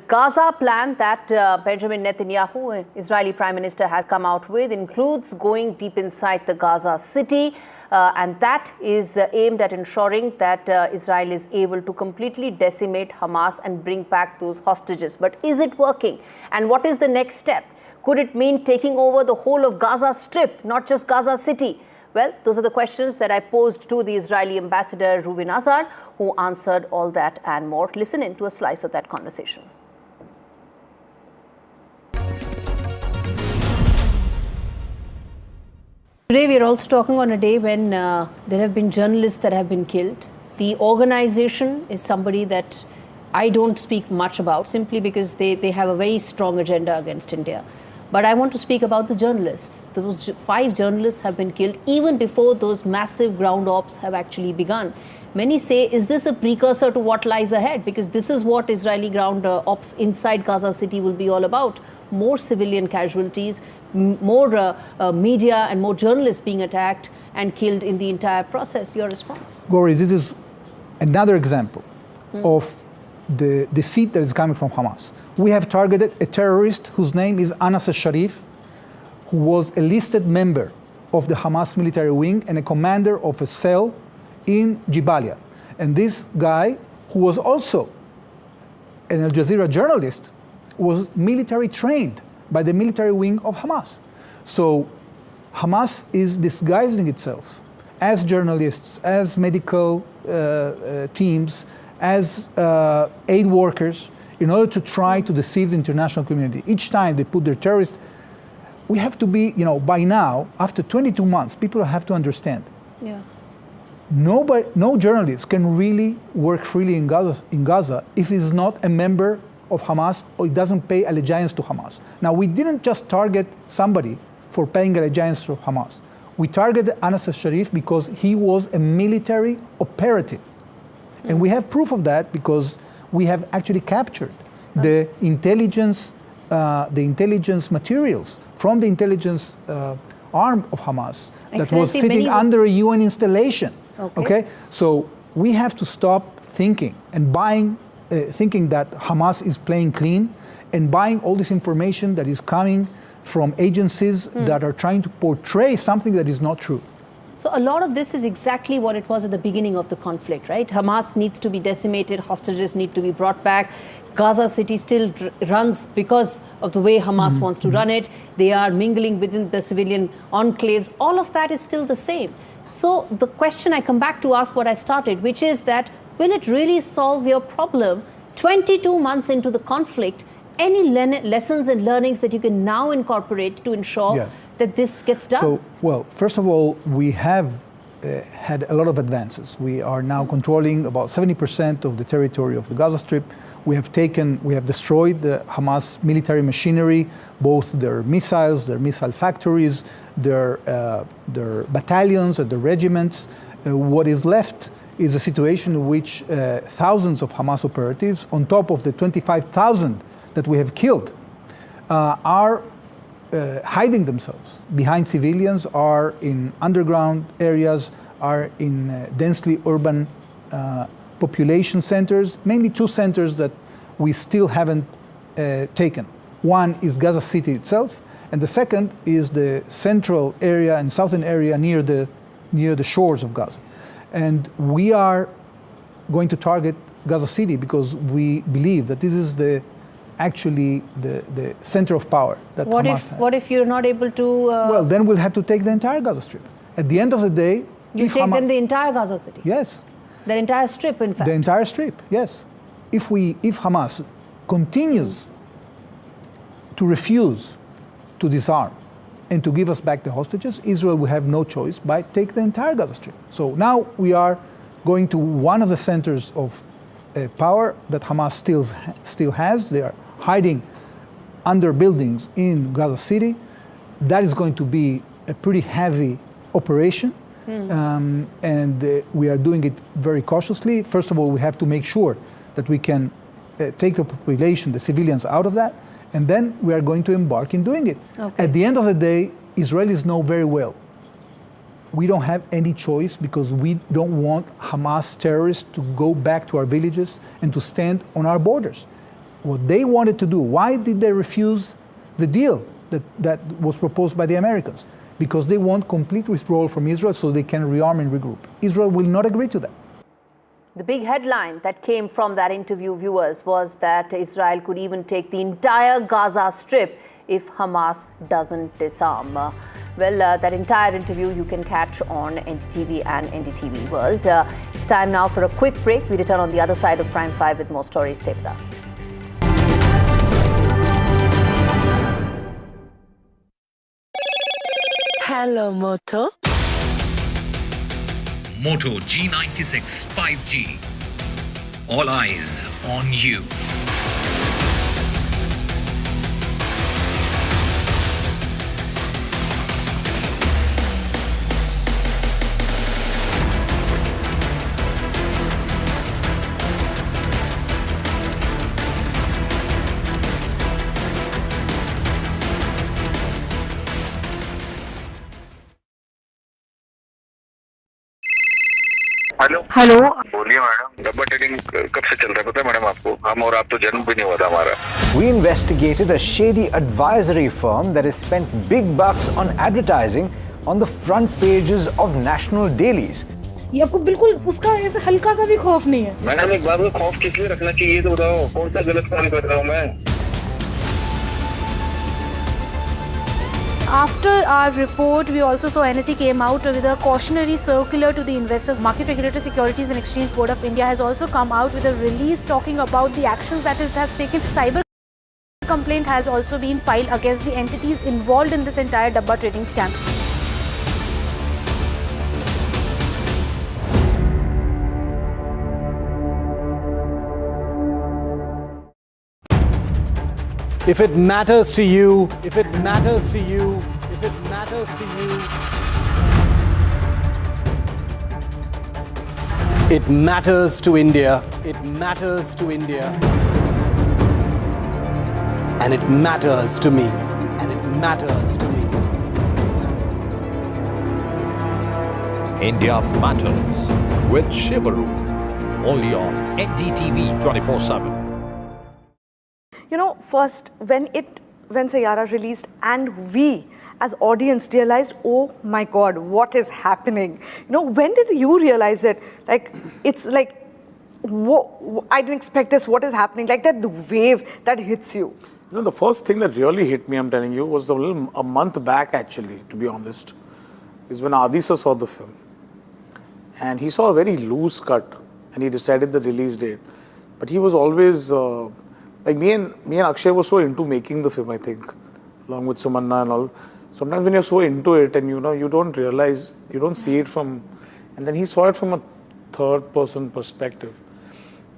Gaza plan that Benjamin Netanyahu, Israeli Prime Minister, has come out with includes going deep inside the Gaza city. And that is aimed at ensuring that Israel is able to completely decimate Hamas and bring back those hostages. But is it working? And what is the next step? Could it mean taking over the whole of Gaza Strip, not just Gaza City? Well, those are the questions that I posed to the Israeli ambassador, Reuven Azar, who answered all that and more. Listen in to a slice of that conversation. Today we are also talking on a day when there have been journalists that have been killed. The organization is somebody that I don't speak much about simply because they have a very strong agenda against India. But I want to speak about the journalists. Those 5 journalists have been killed even before those massive ground ops have actually begun. Many say, is this a precursor to what lies ahead? Because this is what Israeli ground ops inside Gaza City will be all about. More civilian casualties, more media and more journalists being attacked and killed in the entire process. Your response? Gauri, this is another example of the deceit that is coming from Hamas. We have targeted a terrorist whose name is Anas al-Sharif, who was a listed member of the Hamas military wing and a commander of a cell in Jabalia. And this guy, who was also an Al Jazeera journalist, was military trained by the military wing of Hamas. So Hamas is disguising itself as journalists, as medical teams, as aid workers, in order to try to deceive the international community. Each time they put their terrorists, we have to be, by now, after 22 months, people have to understand. Yeah. No journalist can really work freely in Gaza if he's not a member of Hamas or he doesn't pay allegiance to Hamas. Now, we didn't just target somebody for paying allegiance to Hamas. We targeted Anas al-Sharif because he was a military operative. And we have proof of that because we have actually captured the intelligence materials from the intelligence arm of Hamas that was sitting under a UN installation. Okay? So we have to stop thinking and thinking that Hamas is playing clean and buying all this information that is coming from agencies that are trying to portray something that is not true. So a lot of this is exactly what it was at the beginning of the conflict, right? Hamas needs to be decimated, hostages need to be brought back. Gaza City still runs because of the way Hamas wants to run it. They are mingling within the civilian enclaves. All of that is still the same. So the question I come back to ask what I started, which is that will it really solve your problem 22 months into the conflict? Any lessons and learnings that you can now incorporate to ensure that this gets done? So, well, first of all, we have had a lot of advances. We are now controlling about 70% of the territory of the Gaza Strip. We have destroyed the Hamas military machinery, both their missiles, their missile factories, their battalions and their regiments. What is left is a situation in which thousands of Hamas operatives, on top of the 25,000 that we have killed, are hiding themselves behind civilians, are in underground areas, are in densely urban population centers, mainly 2 centers that we still haven't taken. One is Gaza City itself, and the second is the central area and southern area near the shores of Gaza. And we are going to target Gaza City because we believe that this is actually the center of power that Hamas has. What if you're not able to... Well, then we'll have to take the entire Gaza Strip. At the end of the day, You take then the entire Gaza City? Yes. The entire strip, in fact? The entire strip, yes. If Hamas continues to refuse to disarm and to give us back the hostages, Israel will have no choice but take the entire Gaza Strip. So now we are going to one of the centers of power that Hamas still has. They are hiding under buildings in Gaza City. That is going to be a pretty heavy operation. And we are doing it very cautiously. First of all, we have to make sure that we can take the population, the civilians, out of that, and then we are going to embark in doing it. Okay. At the end of the day, Israelis know very well we don't have any choice because we don't want Hamas terrorists to go back to our villages and to stand on our borders. What they wanted to do, why did they refuse the deal that was proposed by the Americans? Because they want complete withdrawal from Israel so they can rearm and regroup. Israel will not agree to that. The big headline that came from that interview, viewers, was that Israel could even take the entire Gaza Strip if Hamas doesn't disarm. That entire interview you can catch on NDTV and NDTV World. It's time now for a quick break. We return on the other side of Prime 5 with more stories. Stay with us. Hello, Moto. Moto G96 5G. All eyes on you. Hello बोलिए madam, डब्बा trading कब से चल रहा है पता है madam आपको? हम और आप तो जन्म भी नहीं हुआ था हमारा. We investigated a shady advisory firm that has spent big bucks on advertising on the front pages of national dailies. ये आपको बिल्कुल उसका ऐसे हल्का सा भी खौफ नहीं है? मैडम एक बात को खौफ किस लिए रखना चाहिए ये तो बताओ, कौन सा गलत काम कर रहा हूँ मैं? After our report, we also saw NSE came out with a cautionary circular to the investors. Market Regulator Securities and Exchange Board of India has also come out with a release talking about the actions that it has taken. Cyber complaint has also been filed against the entities involved in this entire Dabba trading scam. If it matters to you, if it matters to you, if it matters to you, it matters to India, it matters to India, and it matters to me, and it matters to me. India Matters with Shivaru, only on NDTV 24/7. You know, first, when Sayyara released and we as audience realized, oh my God, what is happening? You know, when did you realize it? Like, it's like, I didn't expect this, what is happening? Like that wave that hits you. You know, the first thing that really hit me, I'm telling you, was a month back actually, to be honest, is when Adi sir saw the film. And he saw a very loose cut and he decided the release date. But he was always... like me and Akshay were so into making the film, I think, along with Sumanna and all. Sometimes when you're so into it and you don't realize, you don't see it from, and then he saw it from a third person perspective.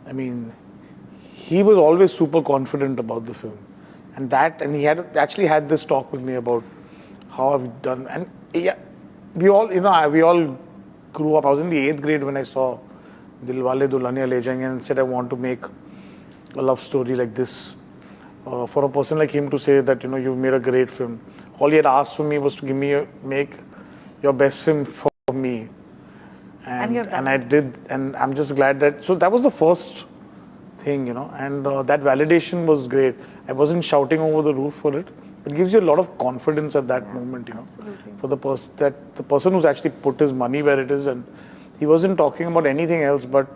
I mean, he was always super confident about the film. And he actually had this talk with me about how I've done. And yeah, we all grew up. I was in the 8th grade when I saw Dilwale Dulhaniya Le Jayenge and said I want to make a love story like this. For a person like him to say that, you've made a great film. All he had asked for me was to make your best film for me. And I did, and I'm just glad that, so that was the first thing, and that validation was great. I wasn't shouting over the roof for it. It gives you a lot of confidence at that moment, Absolutely. For the person who's actually put his money where it is, and he wasn't talking about anything else, but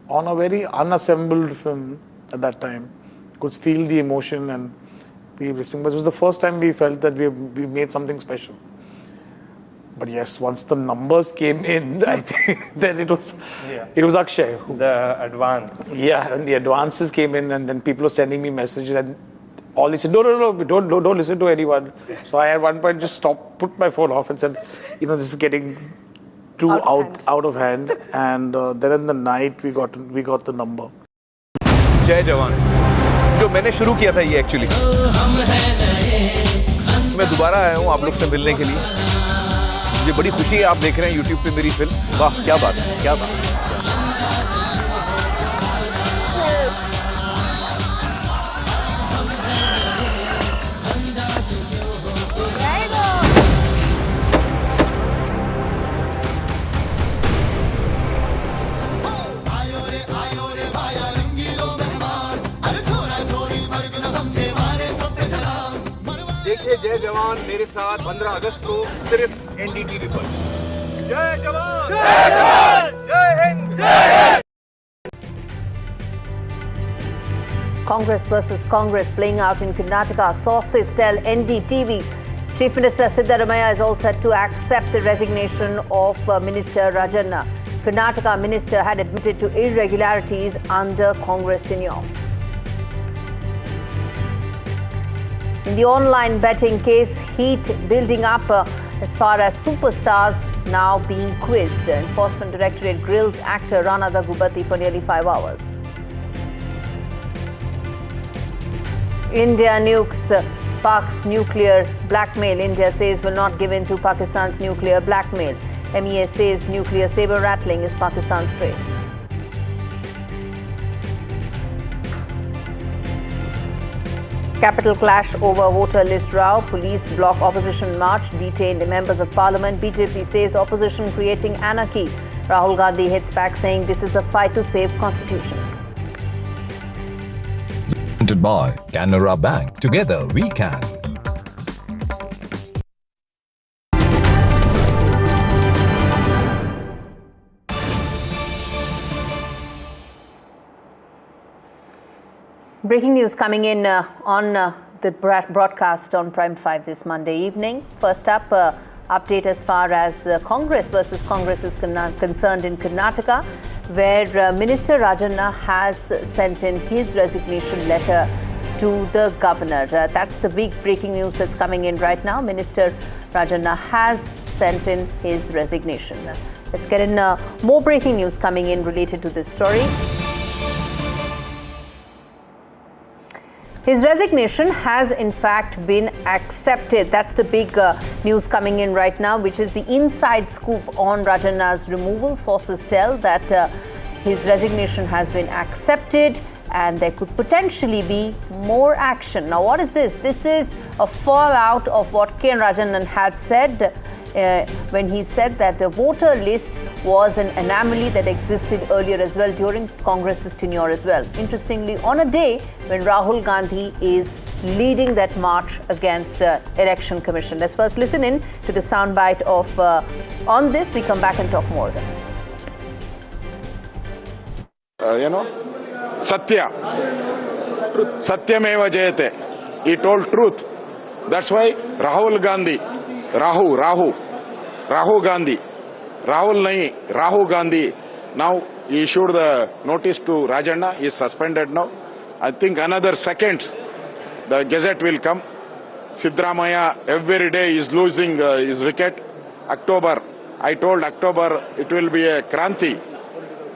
on a very unassembled film at that time, could feel the emotion and be listening. But it was the first time we felt that we made something special. But yes, once the numbers came in, I think then it was Akshay. The advance. Yeah, and the advances came in, and then people were sending me messages, and all they said, no, don't listen to anyone. So I at one point just put my phone off and said, this is getting too out of hand. And then in the night we got the number. जय जवान जो मैंने शुरू किया था ये actually मैं दोबारा आया हूँ आप लोग से मिलने के लिए मुझे बड़ी खुशी है आप देख रहे हैं YouTube पे मेरी फिल्म वाह क्या बात है क्या बात है देखिए जय जवान मेरे साथ 15 अगस्त को सिर्फ एनडीटीवी पर जय जवान जय जवान जय हिंद जय Hind Congress versus Congress playing out in Karnataka. Sources tell NDTV. Chief Minister Siddaramaiah is all set to accept the resignation of Minister Rajanna. Karnataka minister had admitted to irregularities under Congress tenure. In the online betting case, heat building up as far as superstars now being quizzed. Enforcement Directorate grills actor Rana Daggubati for nearly 5 hours. India nukes Pak's nuclear blackmail. India says will not give in to Pakistan's nuclear blackmail. MEA says nuclear saber rattling is Pakistan's trade. Capital clash over voter list row. Police block opposition march, detained members of parliament. BJP says opposition creating anarchy. Rahul Gandhi hits back saying this is a fight to save constitution. Presented by Canara Bank. Together we can. Breaking news coming in on the broadcast on Prime 5 this Monday evening. First up, update as far as Congress versus Congress is concerned in Karnataka, where Minister Rajanna has sent in his resignation letter to the governor. That's the big breaking news that's coming in right now. Minister Rajanna has sent in his resignation. Let's get in more breaking news coming in related to this story. His resignation has in fact been accepted. That's the big news coming in right now, which is the inside scoop on Rajanna's removal. Sources tell that his resignation has been accepted and there could potentially be more action. Now, what is this? This is a fallout of what K. Rajannan had said when he said that the voter list was an anomaly that existed earlier as well during Congress's tenure as well. Interestingly, on a day when Rahul Gandhi is leading that march against Election Commission. Let's first listen in to the soundbite of on this. We come back and talk more then. Satya. Satyameva Jayate. He told truth. That's why Rahul Gandhi, Rahul Gandhi, Rahul nahi, Rahul Gandhi. Now he issued the notice to Rajanna. He is suspended now. I think another second the gazette will come. Siddaramaiah every day is losing his wicket. October, I told October it will be a Kranti.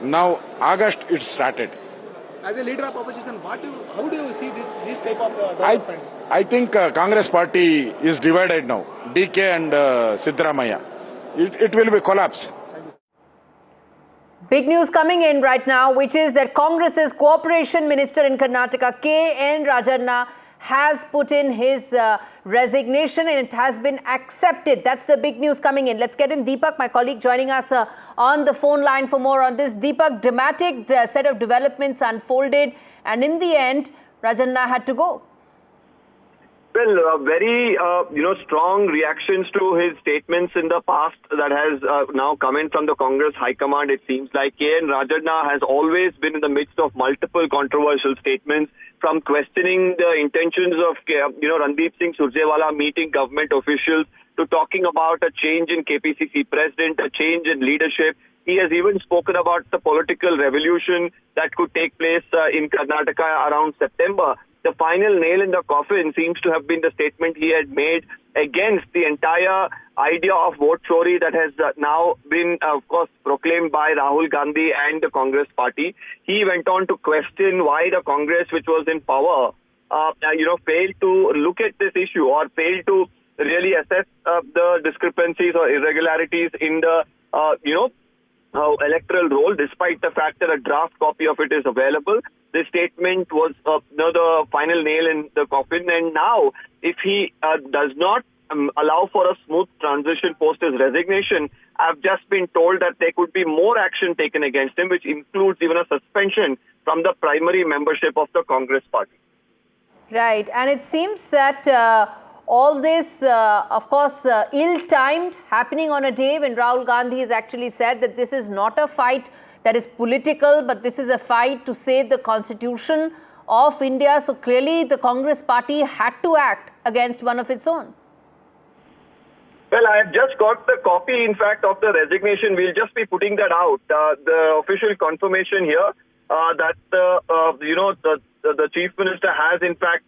Now August it started. As a leader of opposition, how do you see this type of developments? I think Congress party is divided now. DK and Siddaramaiah. It will be collapse. Big news coming in right now, which is that Congress's Cooperation Minister in Karnataka, K. N. Rajanna, has put in his resignation and it has been accepted. That's the big news coming in. Let's get in Deepak, my colleague, joining us on the phone line for more on this. Deepak, dramatic set of developments unfolded and in the end, Rajanna had to go. Well, very strong reactions to his statements in the past that has now come in from the Congress High Command. It seems like K.N. Rajana has always been in the midst of multiple controversial statements, from questioning the intentions of Randeep Singh Surjewala meeting government officials to talking about a change in KPCC president, a change in leadership. He has even spoken about the political revolution that could take place in Karnataka around September. The final nail in the coffin seems to have been the statement he had made against the entire idea of vote chori that has now been, of course, proclaimed by Rahul Gandhi and the Congress party. He went on to question why the Congress, which was in power, failed to look at this issue or failed to really assess the discrepancies or irregularities in the, electoral roll, despite the fact that a draft copy of it is available. This statement was the final nail in the coffin. And now, if he does not allow for a smooth transition post his resignation, I've just been told that there could be more action taken against him, which includes even a suspension from the primary membership of the Congress party. Right. And it seems that all this, of course, ill-timed, happening on a day when Rahul Gandhi has actually said that this is not a fight that is political, but this is a fight to save the constitution of India. So clearly the Congress party had to act against one of its own. Well, I have just got the copy, in fact, of the resignation. We'll just be putting that out. The official confirmation here that the Chief Minister has, in fact,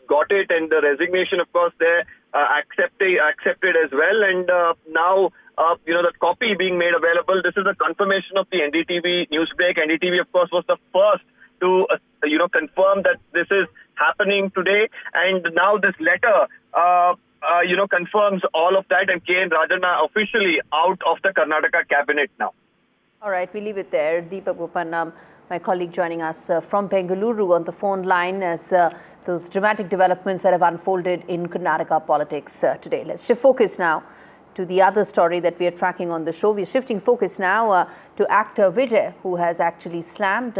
got it, and the resignation, of course, they're accepted as well. And now, the copy being made available. This is a confirmation of the NDTV newsbreak. NDTV, of course, was the first to, confirm that this is happening today. And now this letter, confirms all of that. And K.N. Rajana officially out of the Karnataka cabinet now. All right, we leave it there. Deepak Boppannam, my colleague, joining us from Bengaluru on the phone line as those dramatic developments that have unfolded in Karnataka politics today. Let's shift focus now to the other story that we are tracking on the show. We're shifting focus now to actor Vijay, who has actually slammed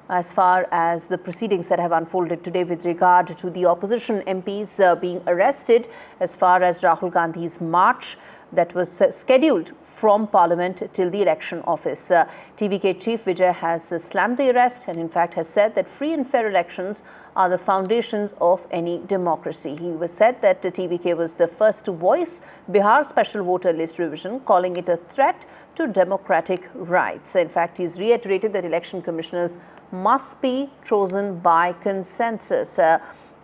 as far as the proceedings that have unfolded today with regard to the opposition MPs being arrested as far as Rahul Gandhi's march that was scheduled from Parliament till the election office. TVK Chief Vijay has slammed the arrest and in fact has said that free and fair elections are the foundations of any democracy. He was said that TVK was the first to voice Bihar special voter list revision, calling it a threat to democratic rights. In fact, he's reiterated that election commissioners must be chosen by consensus.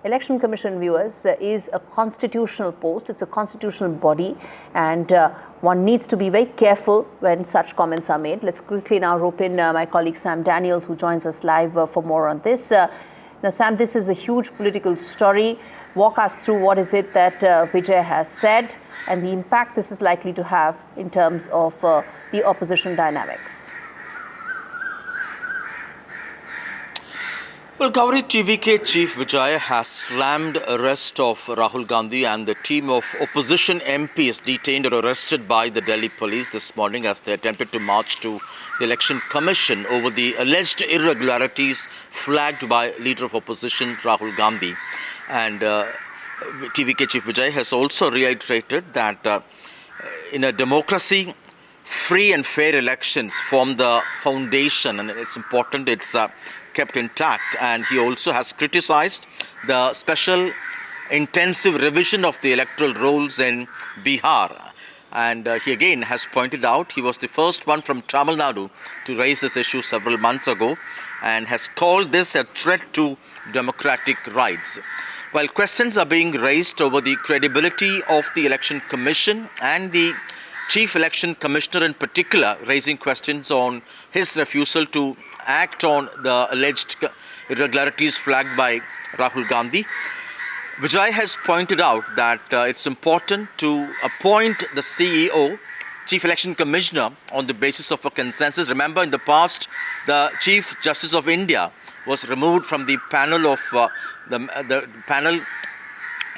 Election Commission, viewers, is a constitutional post. It's a constitutional body, and one needs to be very careful when such comments are made. Let's quickly now rope in my colleague Sam Daniels, who joins us live for more on this. Now, Sam, this is a huge political story. Walk us through what is it that Vijay has said and the impact this is likely to have in terms of the opposition dynamics. Well, Gauri, TVK Chief Vijay has slammed arrest of Rahul Gandhi and the team of opposition MPs detained or arrested by the Delhi police this morning as they attempted to march to the Election Commission over the alleged irregularities flagged by leader of opposition Rahul Gandhi. And TVK Chief Vijay has also reiterated that in a democracy, free and fair elections form the foundation, and it's important it's kept intact. And he also has criticized the special intensive revision of the electoral rolls in Bihar. And he again has pointed out he was the first one from Tamil Nadu to raise this issue several months ago and has called this a threat to democratic rights. While questions are being raised over the credibility of the Election Commission and the Chief Election Commissioner in particular, raising questions on his refusal to act on the alleged irregularities flagged by Rahul Gandhi, Vijay has pointed out that it's important to appoint the CEO, Chief Election Commissioner, on the basis of a consensus. Remember, in the past, the Chief Justice of India was removed from the panel of the panel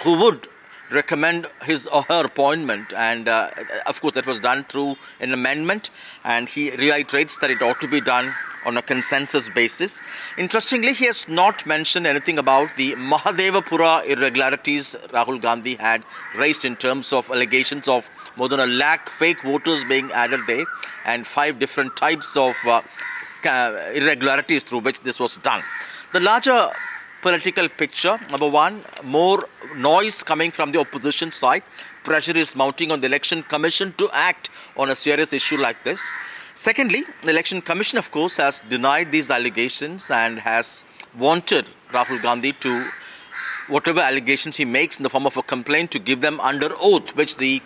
who would recommend his or her appointment, and of course that was done through an amendment, and he reiterates that it ought to be done on a consensus basis. Interestingly, he has not mentioned anything about the Mahadevapura irregularities Rahul Gandhi had raised in terms of allegations of more than 1 lakh fake voters being added there and 5 different types of irregularities through which this was done. The larger political picture, number one, more noise coming from the opposition side. Pressure is mounting on the Election Commission to act on a serious issue like this. Secondly, the Election Commission, of course, has denied these allegations and has wanted Rahul Gandhi to, whatever allegations he makes in the form of a complaint, to give them under oath, which the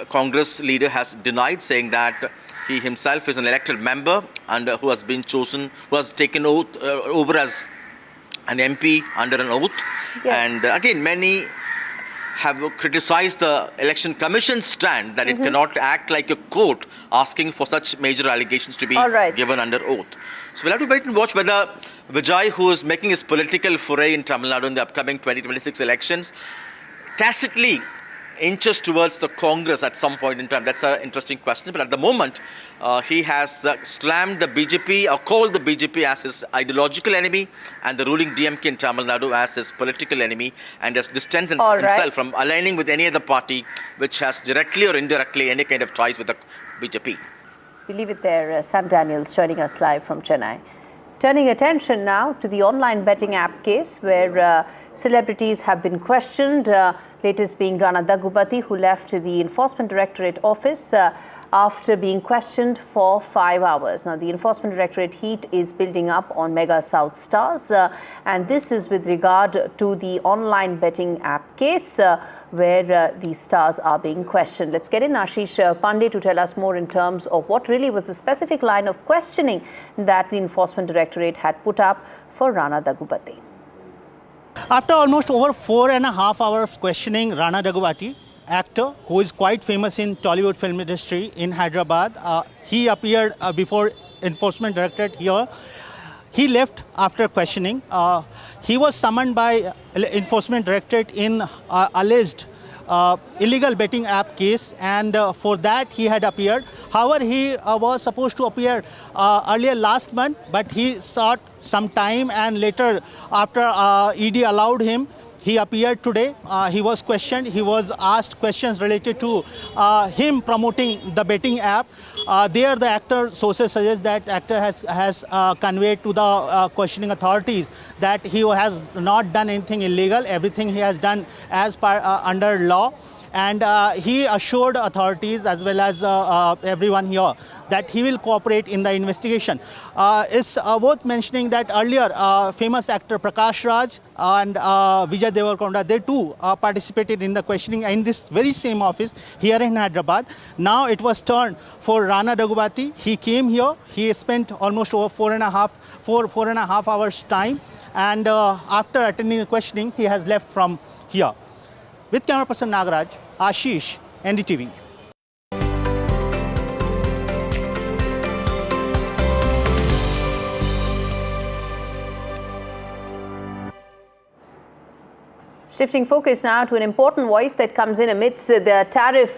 Congress leader has denied, saying that he himself is an elected member and who has been chosen, who has taken oath over as an MP under an oath. Yes. And again, many have criticized the Election Commission's stand that it cannot act like a court asking for such major allegations to be given under oath. So we'll have to wait and watch whether Vijay, who is making his political foray in Tamil Nadu in the upcoming 2026 elections, tacitly inches towards the Congress at some point in time. That's an interesting question. But at the moment, he has slammed the BJP or called the BJP as his ideological enemy and the ruling DMK in Tamil Nadu as his political enemy, and has distanced himself from aligning with any other party which has directly or indirectly any kind of ties with the BJP. We leave it there. Sam Daniels joining us live from Chennai. Turning attention now to the online betting app case where celebrities have been questioned. Latest being Rana Daggubati, who left the Enforcement Directorate office after being questioned for 5 hours. Now, the Enforcement Directorate heat is building up on Mega South Stars, and this is with regard to the online betting app case where the stars are being questioned. Let's get in Ashish Pandey to tell us more in terms of what really was the specific line of questioning that the Enforcement Directorate had put up for Rana Daggubati. After almost over 4.5 hours questioning Rana Daggubati, actor who is quite famous in Tollywood film industry in Hyderabad, he appeared before Enforcement Directorate here. He left after questioning. He was summoned by Enforcement Directorate in alleged illegal betting app case, and for that he had appeared. However, he was supposed to appear earlier last month, but he sought some time, and later, after ED allowed him, he appeared today. He was questioned. He was asked questions related to him promoting the betting app. There, the actor sources suggest that actor has conveyed to the questioning authorities that he has not done anything illegal. Everything he has done as under law. And he assured authorities as well as everyone here that he will cooperate in the investigation. It's worth mentioning that earlier famous actor Prakash Raj and Vijay Deverakonda, they too participated in the questioning in this very same office here in Hyderabad. Now it was turned for Rana Daggubati. He came here. He spent almost over 4.5 hours time, and after attending the questioning, he has left from here. With camera person Nagaraj, Ashish, NDTV. Shifting focus now to an important voice that comes in amidst the tariff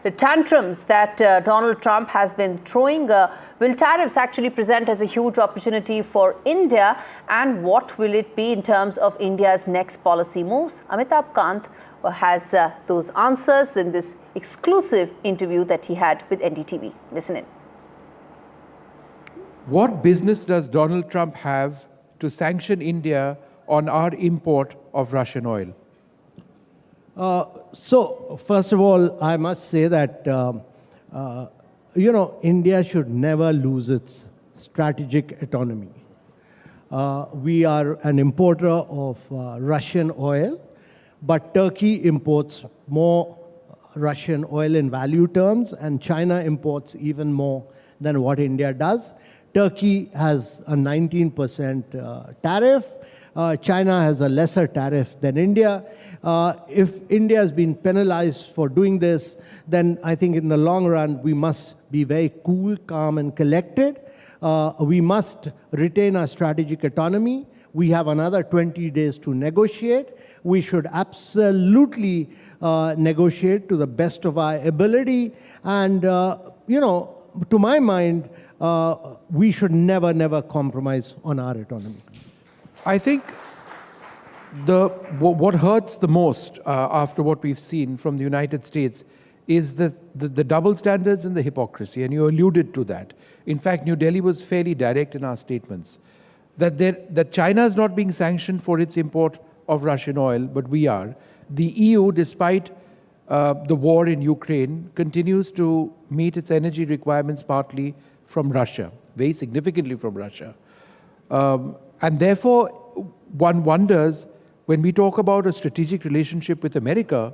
the tantrums that Donald Trump has been throwing. Will tariffs actually present as a huge opportunity for India, and what will it be in terms of India's next policy moves? Amitabh Kant has those answers in this exclusive interview that he had with NDTV. Listen in. What business does Donald Trump have to sanction India on our import of Russian oil? So, first of all, I must say that, India should never lose its strategic autonomy. We are an importer of Russian oil, but Turkey imports more Russian oil in value terms, and China imports even more than what India does. Turkey has a 19% tariff. China has a lesser tariff than India. If India has been penalized for doing this, then I think in the long run, we must be very cool, calm, and collected. We must retain our strategic autonomy. We have another 20 days to negotiate. We should absolutely negotiate to the best of our ability. And, to my mind, we should never compromise on our autonomy. I think what hurts the most after what we've seen from the United States is the double standards and the hypocrisy, and you alluded to that. In fact, New Delhi was fairly direct in our statements that China is not being sanctioned for its import of Russian oil, but we are. The EU, despite the war in Ukraine, continues to meet its energy requirements partly from Russia, very significantly from Russia. And therefore, one wonders, when we talk about a strategic relationship with America,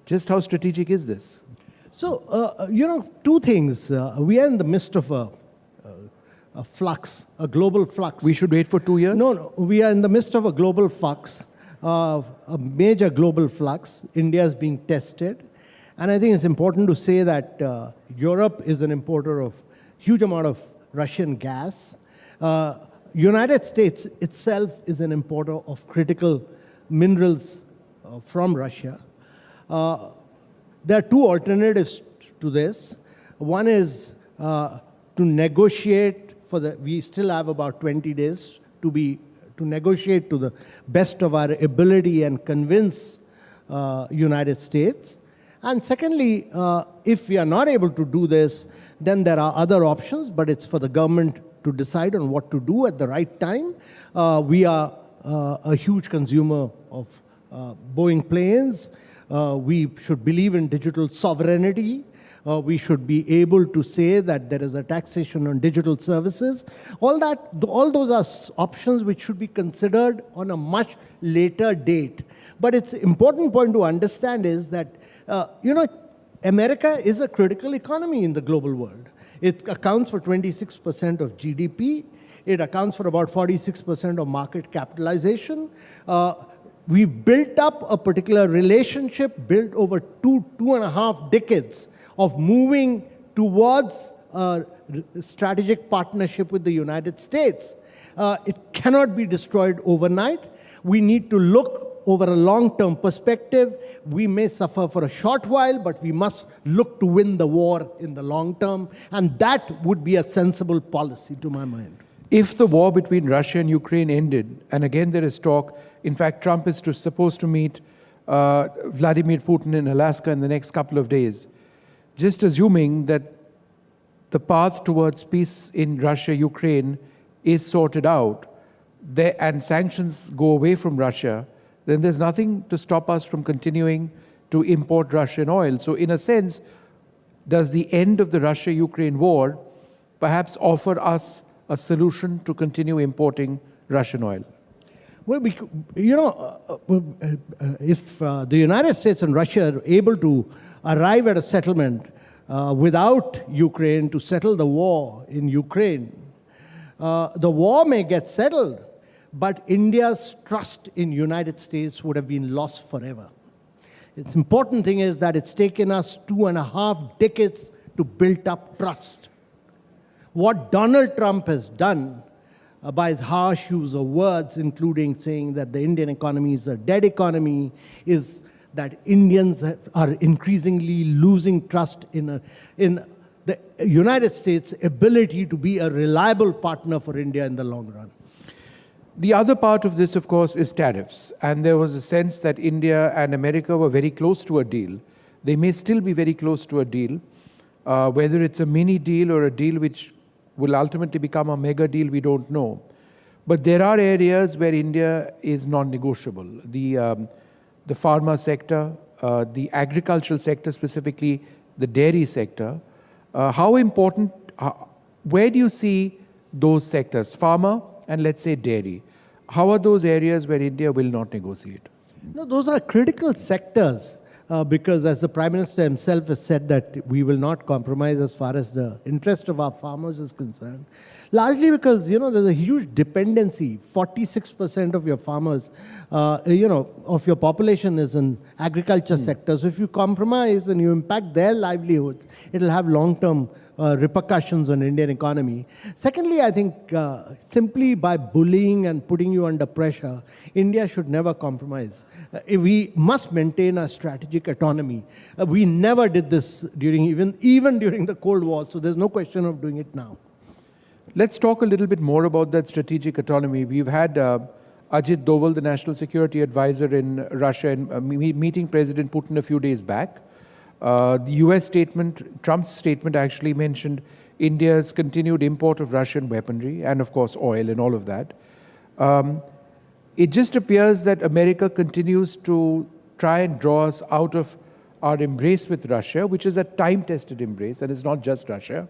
just how strategic is this? So, two things. We are in the midst of a flux, a global flux. We should wait for 2 years? No, we are in the midst of a global flux, a major global flux. India is being tested. And I think it's important to say that Europe is an importer of huge amount of Russian gas. United States itself is an importer of critical minerals from Russia. There are two alternatives to this. One is to negotiate we still have about 20 days to negotiate to the best of our ability and convince United States. And secondly, if we are not able to do this, then there are other options, but it's for the government to decide on what to do at the right time. We are a huge consumer of Boeing planes. We should believe in digital sovereignty. We should be able to say that there is a taxation on digital services. All those are options which should be considered on a much later date. But it's important point to understand is that, America is a critical economy in the global world. It accounts for 26% of GDP. It accounts for about 46% of market capitalization. We've built up a particular relationship built over two and a half decades of moving towards a strategic partnership with the United States. It cannot be destroyed overnight. We need to look over a long-term perspective. We may suffer for a short while, but we must look to win the war in the long term, and that would be a sensible policy to my mind. If the war between Russia and Ukraine ended, and again there is talk, in fact Trump is supposed to meet Vladimir Putin in Alaska in the next couple of days, just assuming that the path towards peace in Russia-Ukraine is sorted out, and sanctions go away from Russia, then there's nothing to stop us from continuing to import Russian oil. So in a sense, does the end of the Russia-Ukraine war perhaps offer us a solution to continue importing Russian oil? Well, if the United States and Russia are able to arrive at a settlement without Ukraine to settle the war in Ukraine, the war may get settled, but India's trust in United States would have been lost forever. It's important thing is that it's taken us 2.5 decades to build up trust. What Donald Trump has done by his harsh use of words, including saying that the Indian economy is a dead economy, is that Indians are increasingly losing trust in the United States' ability to be a reliable partner for India in the long run. The other part of this, of course, is tariffs. And there was a sense that India and America were very close to a deal. They may still be very close to a deal. Whether it's a mini deal or a deal which will ultimately become a mega deal, we don't know. But there are areas where India is non-negotiable. The pharma sector, the agricultural sector, specifically the dairy sector. How important, where do you see those sectors, pharma and let's say dairy? How are those areas where India will not negotiate? No, those are critical sectors because as the Prime Minister himself has said that we will not compromise as far as the interest of our farmers is concerned. Largely because, there's a huge dependency. 46% of your farmers, of your population is in agriculture sector. So if you compromise and you impact their livelihoods, it'll have long-term repercussions on Indian economy. Secondly, I think simply by bullying and putting you under pressure, India should never compromise. We must maintain our strategic autonomy. We never did this even during the Cold War, so there's no question of doing it now. let's talk a little bit more about that strategic autonomy. We've had Ajit Doval, the National Security Advisor in Russia, meeting President Putin a few days back. The US statement, Trump's statement actually mentioned India's continued import of Russian weaponry and, of course, oil and all of that. It just appears that America continues to try and draw us out of our embrace with Russia, which is a time-tested embrace, and it's not just Russia.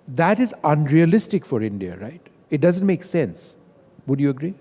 That is unrealistic for India, right? It doesn't make sense. Would you agree?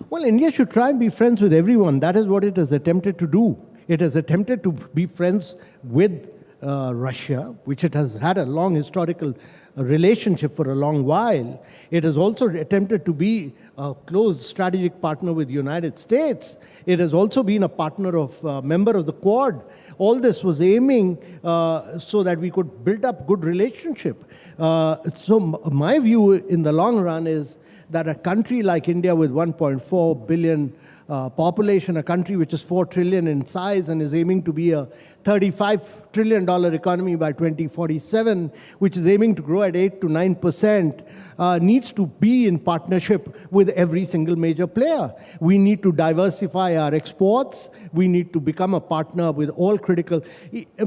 Well, India should try and be friends with everyone. That is what it has attempted to do. It has attempted to be friends with Russia, which it has had a long historical relationship for a long while. It has also attempted to be a close strategic partner with the United States. It has also been a partner of, member of the Quad. All this was aiming so that we could build up good relationship. So my view in the long run is that a country like India with 1.4 billion population, a country which is 4 trillion in size and is aiming to be a $35 trillion economy by 2047, which is aiming to grow at 8 to 9%, needs to be in partnership with every single major player. We need to diversify our exports. We need to become a partner with all critical.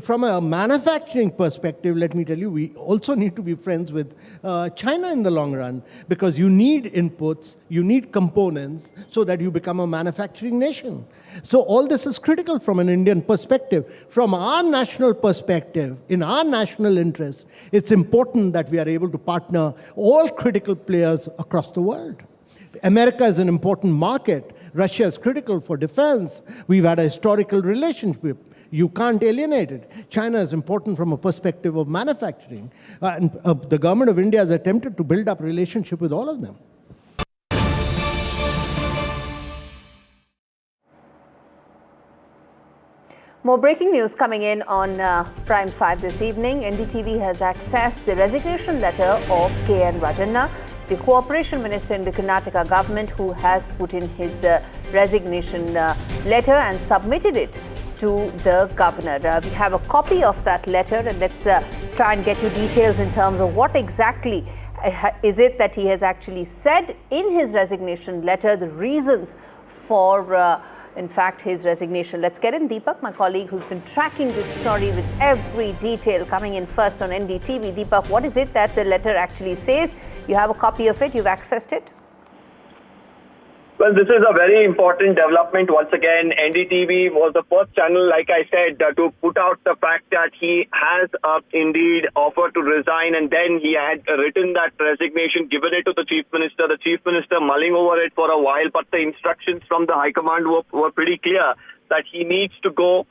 From a manufacturing perspective, let me tell you, we also need to be friends with China in the long run, because you need inputs, you need components so that you become a manufacturing nation. So all this is critical from an Indian perspective. From our national perspective, in our national interest, it's important that we are able to partner all critical players across the world. America is an important market. Russia is critical for defense. We've had a historical relationship. You can't alienate it. China is important from a perspective of manufacturing. And the government of India has attempted to build up relationship with all of them. More breaking news coming in on Prime 5 this evening. NDTV has accessed the resignation letter of K.N. Rajanna, the Cooperation Minister in the Karnataka government, who has put in his resignation letter and submitted it to the governor. We have a copy of that letter, and let's try and get you details in terms of what exactly is it that he has actually said in his resignation letter, the reasons for in fact, his resignation. Let's get in Deepak, my colleague who's been tracking this story with every detail, coming in first on NDTV. Deepak, what is it that the letter actually says? You have a copy of it, you've accessed it? Well, this is a very important development. Once again, NDTV was the first channel, like I said, to put out the fact that he has indeed offered to resign, and then he had written that resignation, given it to the Chief Minister. The Chief Minister mulling over it for a while, but the instructions from the High Command were pretty clear that he needs to go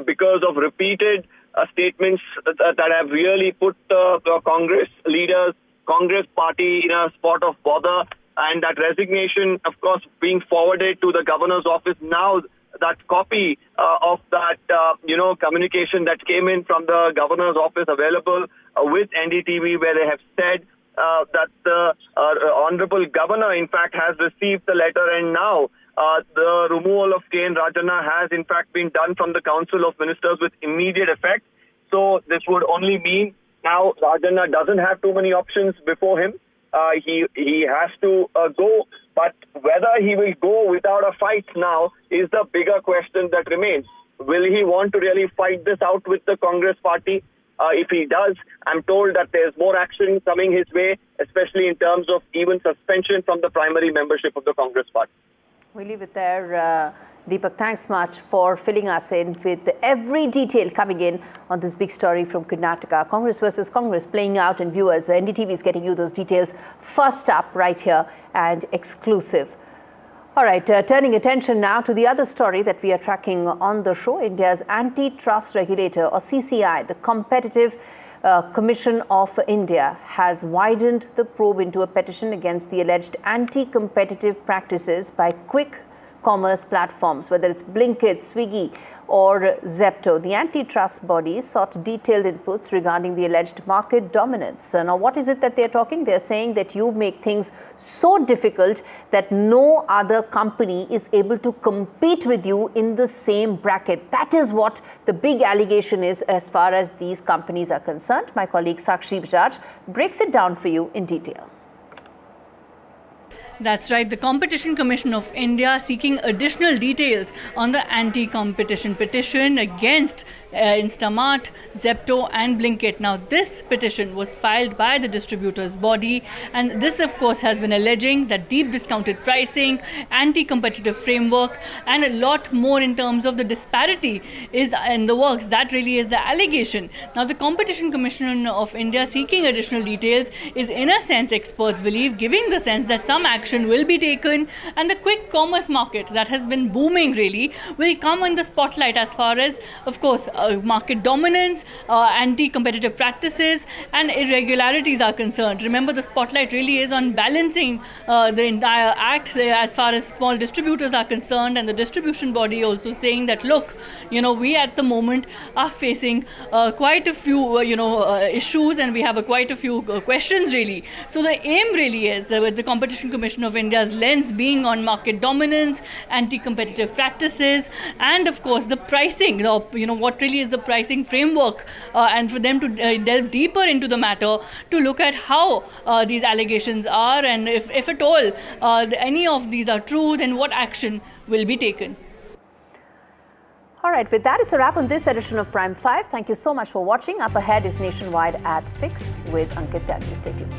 because of repeated statements that have really put the Congress leaders, Congress party in a spot of bother. And that resignation, of course, being forwarded to the governor's office. Now, that copy of that, communication that came in from the governor's office available with NDTV, where they have said that the Honorable Governor, in fact, has received the letter, and now the removal of K.N. Rajanna has, in fact, been done from the Council of Ministers with immediate effect. So this would only mean now Rajanna doesn't have too many options before him. He has to go, but whether he will go without a fight now is the bigger question that remains. Will he want to really fight this out with the Congress party? If he does, I'm told that there's more action coming his way, especially in terms of even suspension from the primary membership of the Congress party. We leave it there. Deepak, thanks much for filling us in with every detail coming in on this big story from Karnataka. Congress versus Congress playing out, and viewers, NDTV is getting you those details first up right here and exclusive. All right, turning attention now to the other story that we are tracking on the show. India's antitrust regulator, or CCI, the Competitive Commission of India, has widened the probe into a petition against the alleged anti-competitive practices by quick commerce platforms, whether it's Blinkit, Swiggy or Zepto. The antitrust bodies sought detailed inputs regarding the alleged market dominance. Now, what is it that they're talking? They're saying that you make things so difficult that no other company is able to compete with you in the same bracket. That is what the big allegation is as far as these companies are concerned. My colleague Sakshi Bajaj breaks it down for you in detail. That's right. The Competition Commission of India seeking additional details on the anti-competition petition against Instamart, Zepto and Blinkit. Now, this petition was filed by the distributors body, and this of course has been alleging that deep discounted pricing, anti-competitive framework and a lot more in terms of the disparity is in the works. That really is the allegation. Now, the Competition Commission of India seeking additional details is, in a sense, experts believe, giving the sense that some action will be taken, and the quick commerce market that has been booming really will come in the spotlight as far as, of course, market dominance, anti-competitive practices and irregularities are concerned. Remember, the spotlight really is on balancing the entire act as far as small distributors are concerned, and the distribution body also saying that, look, we at the moment are facing quite a few issues, and we have quite a few questions really. So the aim really is with the Competition Commission of India's lens being on market dominance, anti-competitive practices, and of course the pricing, what really is the pricing framework, and for them to delve deeper into the matter to look at how these allegations are, and if at all any of these are true, then what action will be taken. All right, with that, it's a wrap on this edition of Prime 5. Thank you so much for watching. Up ahead is Nationwide at 6 with Ankit Tyagi. Stay tuned.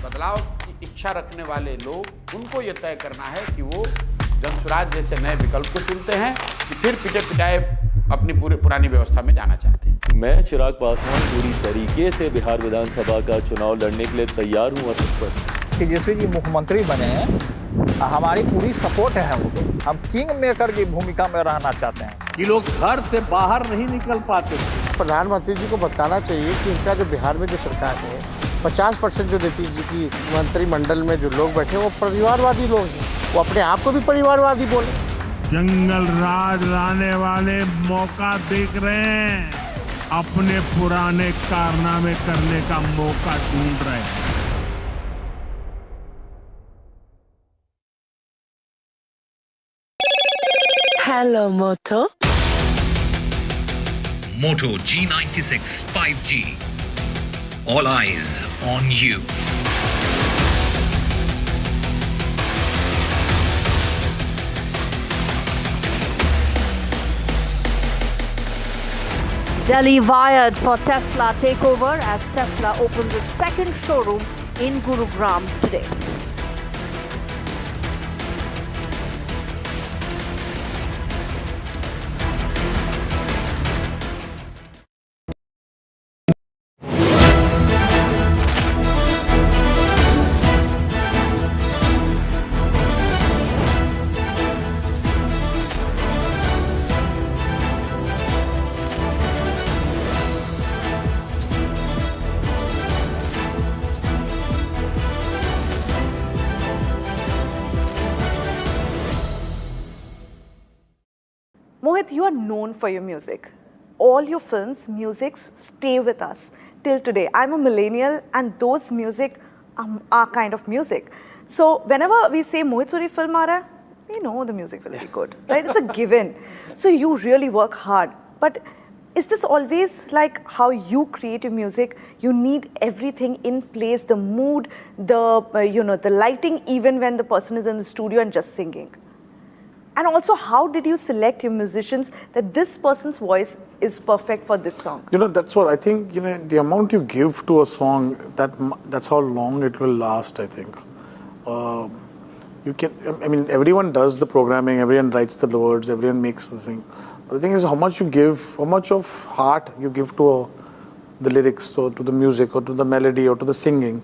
बदलाव की इच्छा रखने वाले लोग, उनको ये तय करना है कि वो जनसुराज जैसे नए विकल्प को चुनते हैं कि फिर पिटे पिटाए अपनी पुरानी व्यवस्था में जाना चाहते हैं। मैं चिराग पासवान पूरी तरीके से बिहार विधानसभा का चुनाव लड़ने के लिए तैयार हूँ और तत्पर। तेजस्वी जी मुख्यमंत्री बने हैं, हमारी पूरी सपोर्ट है उनको। हम किंग मेकर की भूमिका में रहना चाहते हैं कि लोग घर से बाहर नहीं निकल पाते। प्रधानमंत्री जी को बताना चाहिए कि इनका जो बिहार में जो सरकार है, 50% जो नीतीश जी की मंत्रिमंडल में जो लोग बैठे वो परिवारवादी लोग हैं। वो अपने आप को भी परिवारवादी बोले। जंगल राज लाने वाले मौका देख रहे हैं, अपने पुराने कारनामे करने का मौका ढूंढ रहे हैं। Hello, Moto. Moto G96 5G. All eyes on you. Delhi wired for Tesla takeover as Tesla opens its second showroom in Gurugram today. Mohit, you are known for your music. All your films, musics stay with us till today. I'm a millennial and those music are kind of music. So whenever we say Mohit Suri film aa raha hai, we know the music will be good, right? It's a given. So you really work hard. But is this always like how you create your music? You need everything in place, the mood, the lighting, even when the person is in the studio and just singing. And also, how did you select your musicians that this person's voice is perfect for this song? That's what I think, the amount you give to a song, that's how long it will last, I think. Everyone does the programming, everyone writes the words, everyone makes the thing. But the thing is how much you give, how much of heart you give to the lyrics or to the music or to the melody or to the singing.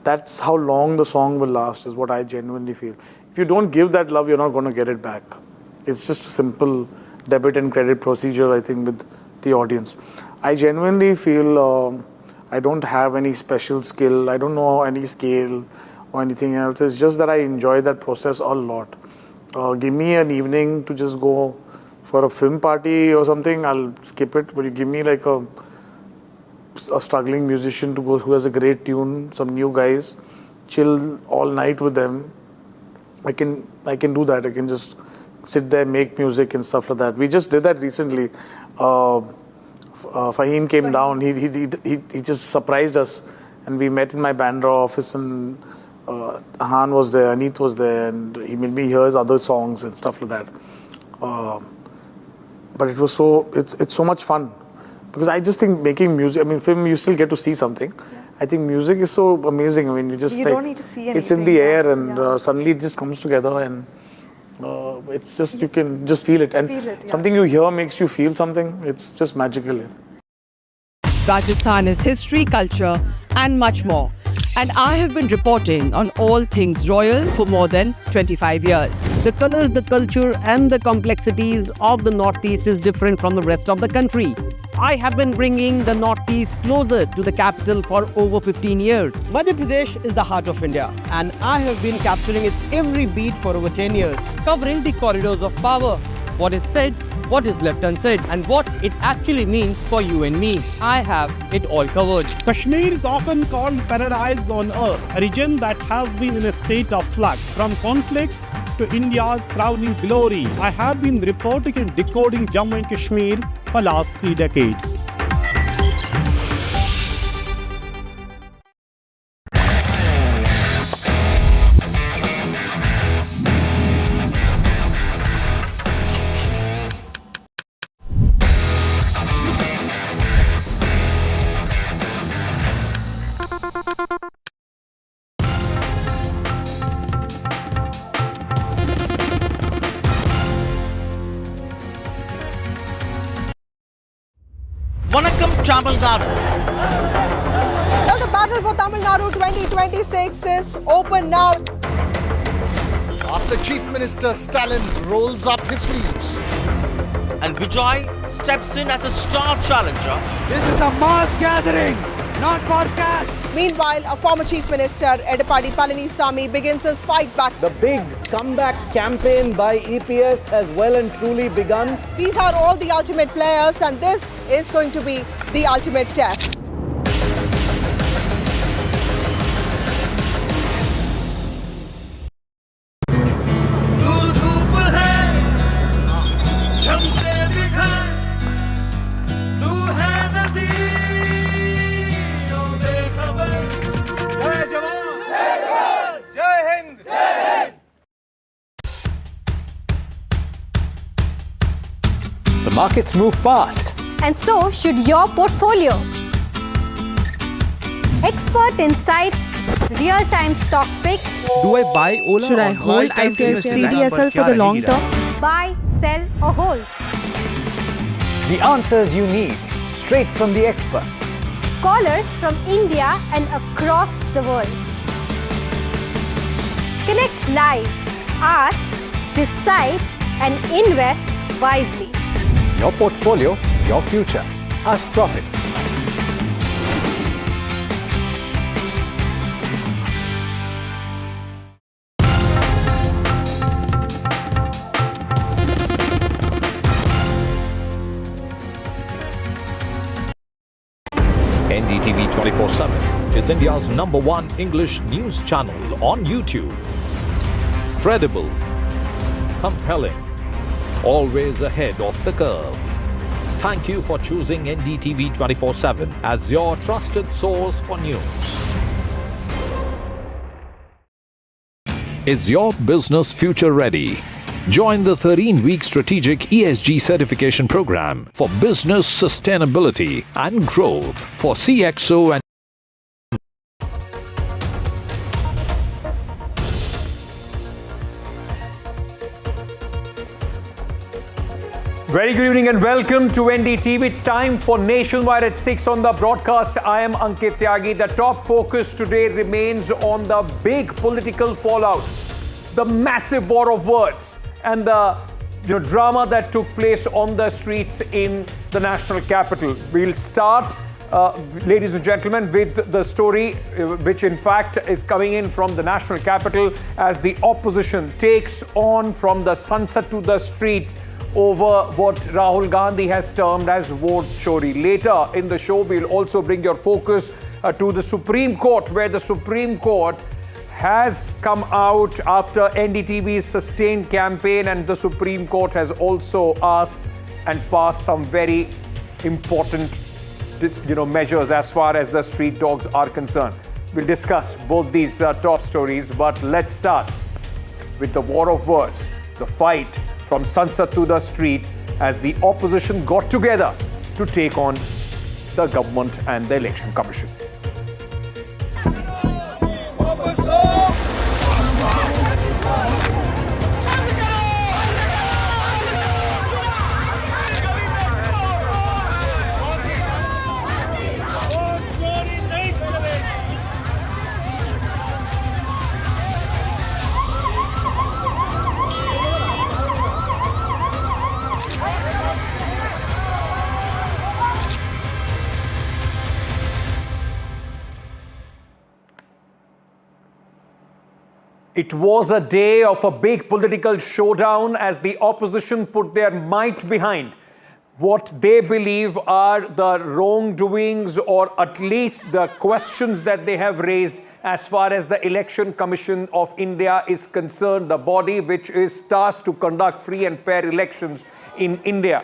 That's how long the song will last, is what I genuinely feel. If you don't give that love, you're not going to get it back. It's just a simple debit and credit procedure, I think, with the audience. I genuinely feel I don't have any special skill. I don't know any scale or anything else. It's just that I enjoy that process a lot. Give me an evening to just go for a film party or something, I'll skip it. But you give me like a struggling musician to go who has a great tune, some new guys, chill all night with them. I can do that. I can just sit there, make music and stuff like that. We just did that recently. Fahim came down. He just surprised us, and we met in my Bandra office, and Han was there, Aneet was there, and he made me hear his other songs and stuff like that. But it was it's so much fun, because I just think making music, I mean, film, you still get to see something. I think music is so amazing. I mean, you don't need to see anything. It's in the air, and suddenly it just comes together, and it's just, you can just feel it. And something you hear makes you feel something. It's just magical. Rajasthan is history, culture, and much more. And I have been reporting on all things royal for more than 25 years. The colors, the culture, and the complexities of the Northeast is different from the rest of the country. I have been bringing the Northeast closer to the capital for over 15 years. Madhya Pradesh is the heart of India, and I have been capturing its every beat for over 10 years, covering the corridors of power, what is said, what is left unsaid, and what it actually means for you and me. I have it all covered. Kashmir is often called paradise on earth, a region that has been in a state of flux from conflict to India's crowning glory. I have been reporting and decoding Jammu and Kashmir for last 3 decades. Vanakkam Tamil Nadu. Now the battle for Tamil Nadu 2026 is open now. After Chief Minister Stalin rolls up his sleeves and Vijay steps in as a star challenger. This is a mass gathering, not for cash. Meanwhile, a former Chief Minister, Edappadi Palanisamy, begins his fight back. The big comeback campaign by EPS has well and truly begun. These are all the ultimate players, and this is going to be the ultimate test. The markets move fast. And so should your portfolio. Expert insights, real-time stock picks. Do I buy Ola? Should I hold CDSL for the long term? Buy, sell or hold. The answers you need, straight from the experts. Callers from India and across the world. Connect live, ask, decide and invest wisely. Your portfolio, your future. Ask Profit. NDTV 24/7 is India's #1 English news channel on YouTube. Credible, compelling, always ahead of the curve. Thank you for choosing NDTV 24/7 as your trusted source for news. Is your business future ready? Join the 13-week strategic ESG certification program for business sustainability and growth for CXO and Very good evening and welcome to NDTV. It's time for Nationwide at 6 on the broadcast. I am Ankit Tyagi. The top focus today remains on the big political fallout, the massive war of words, and the drama that took place on the streets in the national capital. We'll start, ladies and gentlemen, with the story which in fact is coming in from the national capital as the opposition takes on from the sunset to the streets over what Rahul Gandhi has termed as vote chori. Later in the show, we'll also bring your focus to the Supreme Court, where the Supreme Court has come out after NDTV's sustained campaign, and the Supreme Court has also asked and passed some very important measures as far as the street dogs are concerned. We'll discuss both these top stories, but let's start with the war of words, the fight from Sansad to the streets as the opposition got together to take on the government and the Election Commission. It was a day of a big political showdown as the opposition put their might behind what they believe are the wrongdoings, or at least the questions that they have raised as far as the Election Commission of India is concerned, the body which is tasked to conduct free and fair elections in India.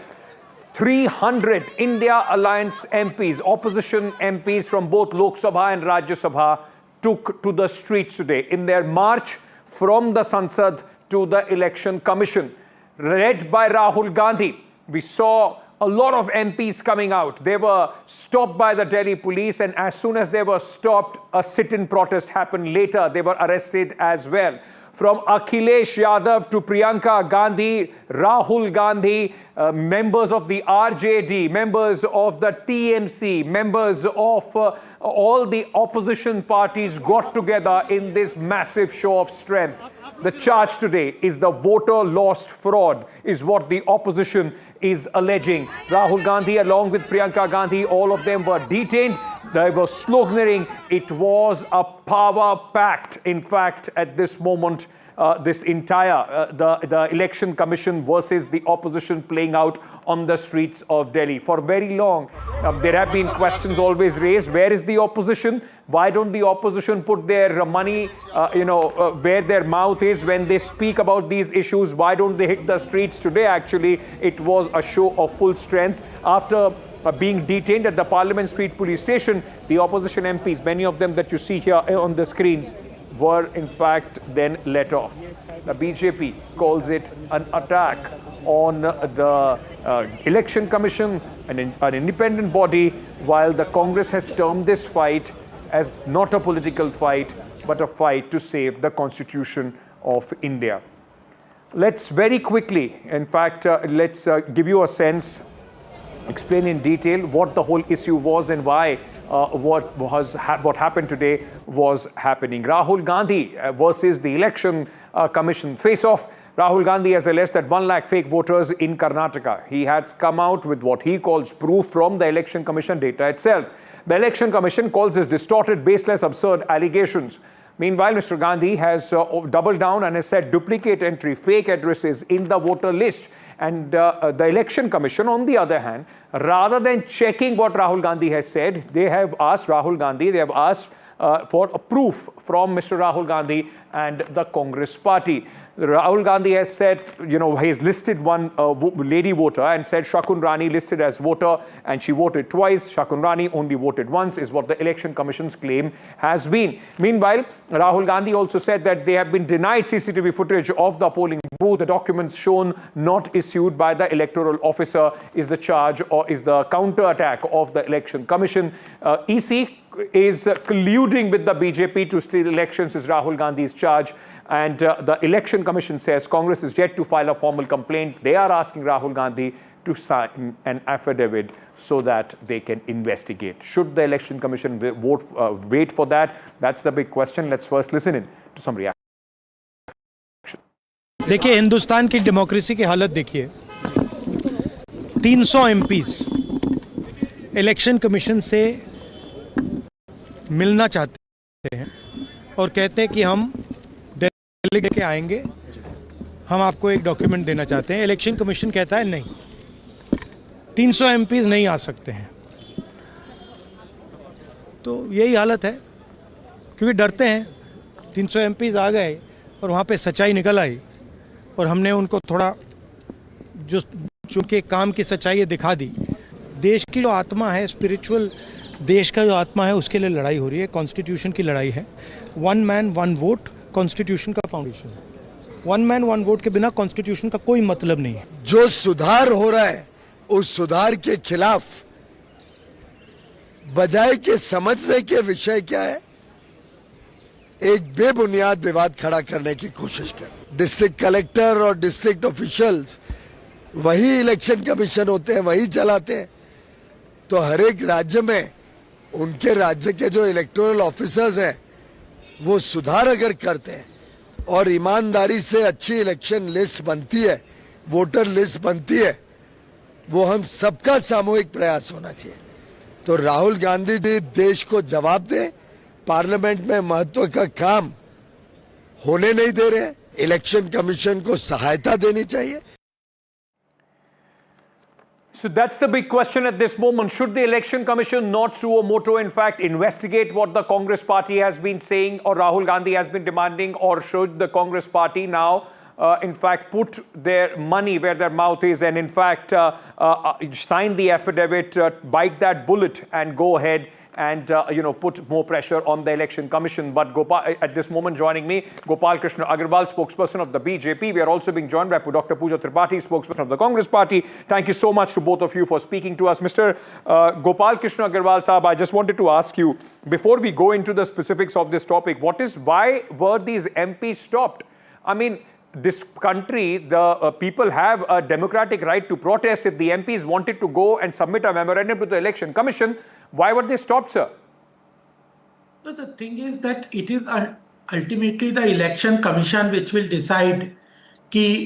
300 India Alliance MPs, opposition MPs from both Lok Sabha and Rajya Sabha, took to the streets today in their march from the Sansad to the Election Commission. Led by Rahul Gandhi, we saw a lot of MPs coming out. They were stopped by the Delhi police, and as soon as they were stopped, a sit-in protest happened. Later, they were arrested as well. From Akhilesh Yadav to Priyanka Gandhi, Rahul Gandhi, members of the RJD, members of the TMC, members of all the opposition parties got together in this massive show of strength. The charge today is the voter lost fraud, is what the opposition is alleging. Rahul Gandhi along with Priyanka Gandhi, all of them were detained. They were sloganeering. It was a power pact. In fact, at this moment, this entire the Election Commission versus the opposition playing out on the streets of Delhi. For very long, there have been questions always raised. Where is the opposition? Why don't the opposition put their money, where their mouth is when they speak about these issues? Why don't they hit the streets? Today, actually, it was a show of full strength. After being detained at the Parliament Street Police Station, the opposition MPs, many of them that you see here on the screens, were in fact then let off. The BJP calls it an attack on the Election Commission, an independent body, while the Congress has termed this fight as not a political fight, but a fight to save the Constitution of India. Let's very quickly, in fact, let's give you a sense, explain in detail what the whole issue was and why what happened today was happening. Rahul Gandhi versus the Election Commission face-off. Rahul Gandhi has alleged that 1 lakh fake voters in Karnataka. He has come out with what he calls proof from the Election Commission data itself. The Election Commission calls this distorted, baseless, absurd allegations. Meanwhile, Mr. Gandhi has doubled down and has said duplicate entry, fake addresses in the voter list. And the Election Commission, on the other hand, rather than checking what Rahul Gandhi has said, they have asked Rahul Gandhi, they have asked for a proof from Mr. Rahul Gandhi and the Congress party. Rahul Gandhi has said, he's listed one lady voter and said Shakun Rani listed as voter and she voted twice. Shakun Rani only voted once, is what the Election Commission's claim has been. Meanwhile, Rahul Gandhi also said that they have been denied CCTV footage of the polling booth. The documents shown not issued by the electoral officer is the charge, or is the counter-attack of the Election Commission. EC is colluding with the BJP to steal elections is Rahul Gandhi's charge. And the Election Commission says Congress is yet to file a formal complaint. They are asking Rahul Gandhi to sign an affidavit so that they can investigate. Should the Election Commission wait for that? That's the big question. Let's first listen in to some reaction. देखिए, हिंदुस्तान की democracy की हालत देखिए. 300 MPs election commission से मिलना चाहते हैं और कहते हैं कि हम दिल्ली लेके आएंगे, हम आपको एक डॉक्यूमेंट देना चाहते हैं. इलेक्शन कमीशन कहता है नहीं, 300 एमपीस नहीं आ सकते हैं. तो यही हालत है, क्योंकि डरते हैं 300 एमपीज आ गए और वहाँ पे सच्चाई निकल आई और हमने उनको थोड़ा जो चूँकि काम की सच्चाई है दिखा दी। देश की जो आत्मा है, स्पिरिचुअल देश का जो आत्मा है, उसके लिए लड़ाई हो रही है, कॉन्स्टिट्यूशन की लड़ाई है। 1 मैन 1 वोट कॉन्स्टिट्यूशन का फाउंडेशन है। 1 मैन 1 वोट के बिना कॉन्स्टिट्यूशन का कोई मतलब नहीं है। जो सुधार हो रहा है उस सुधार के खिलाफ बजाय के समझने के विषय क्या है, एक बेबुनियाद विवाद खड़ा करने की कोशिश कर। डिस्ट्रिक्ट कलेक्टर और डिस्ट्रिक्ट ऑफिशियल्स वही इलेक्शन कमीशन होते हैं, वही चलाते हैं। तो हर एक राज्य में उनके राज्य के जो इलेक्टोरल ऑफिसर्स हैं वो सुधार अगर करते हैं और ईमानदारी से अच्छी इलेक्शन लिस्ट बनती है, वोटर लिस्ट बनती है, वो हम सबका सामूहिक प्रयास होना चाहिए। तो राहुल गांधी जी देश को जवाब दें, पार्लियामेंट में महत्व का काम होने नहीं दे रहे हैं, इलेक्शन कमीशन को सहायता देनी चाहिए। So that's the big question at this moment. Should the Election Commission, not suo moto, in fact, investigate what the Congress party has been saying or Rahul Gandhi has been demanding, or should the Congress party now, in fact, put their money where their mouth is and, in fact, sign the affidavit, bite that bullet and go ahead and put more pressure on the Election Commission? But Gopal, at this moment joining me, Gopal Krishna Agarwal, spokesperson of the BJP. We are also being joined by Dr. Pooja Tripathi, spokesperson of the Congress Party. Thank you so much to both of you for speaking to us. Mr. Gopal Krishna Agarwal Sahab, I just wanted to ask you, before we go into the specifics of this topic, why were these MPs stopped? I mean, this country, the people have a democratic right to protest. If the MPs wanted to go and submit a memorandum to the Election Commission, why were they stopped, sir? No, the thing is that it is ultimately the Election Commission which will decide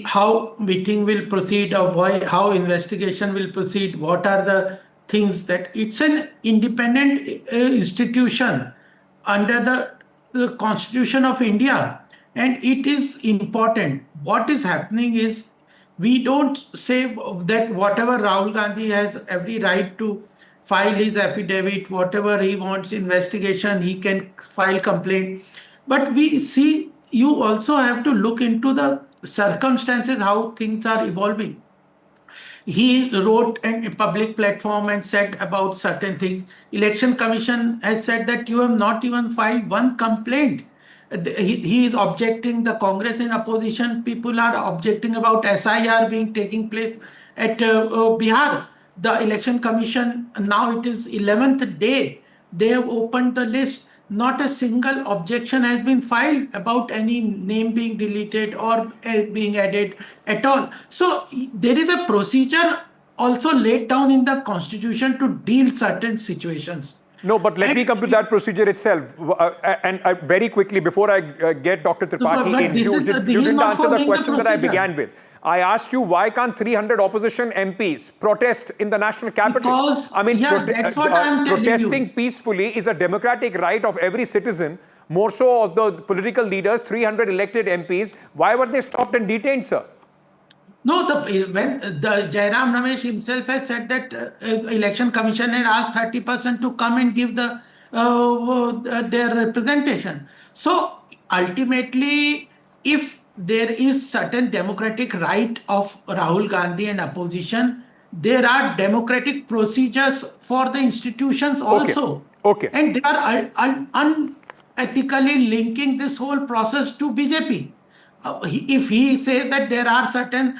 how meeting will proceed or how investigation will proceed, what are the things that it's an independent institution under the Constitution of India. And it is important. What is happening is we don't say that whatever Rahul Gandhi has every right to file his affidavit, whatever he wants investigation, he can file complaint. But we see you also have to look into the circumstances, how things are evolving. He wrote a public platform and said about certain things. Election Commission has said that you have not even filed one complaint. He is objecting, the Congress in opposition people are objecting about SIR taking place at Bihar. The Election Commission, now it is 11th day, they have opened the list. Not a single objection has been filed about any name being deleted or being added at all. So there is a procedure also laid down in the Constitution to deal certain situations. No, but let me come to that procedure itself. And very quickly, before I get Dr. Tripathi in, you didn't answer the question that I began with. I asked you, why can't 300 opposition MPs protest in the national capital? Because, I mean, that's what I'm telling protesting you. Peacefully is a democratic right of every citizen, more so of the political leaders, 300 elected MPs. Why were they stopped and detained, sir? No, when the Jairam Ramesh himself has said that Election Commission had asked 30% to come and give their representation. So ultimately, if there is certain democratic right of Rahul Gandhi and opposition, there are democratic procedures for the institutions also. Okay. And they are unethically linking this whole process to BJP. If he says that there are certain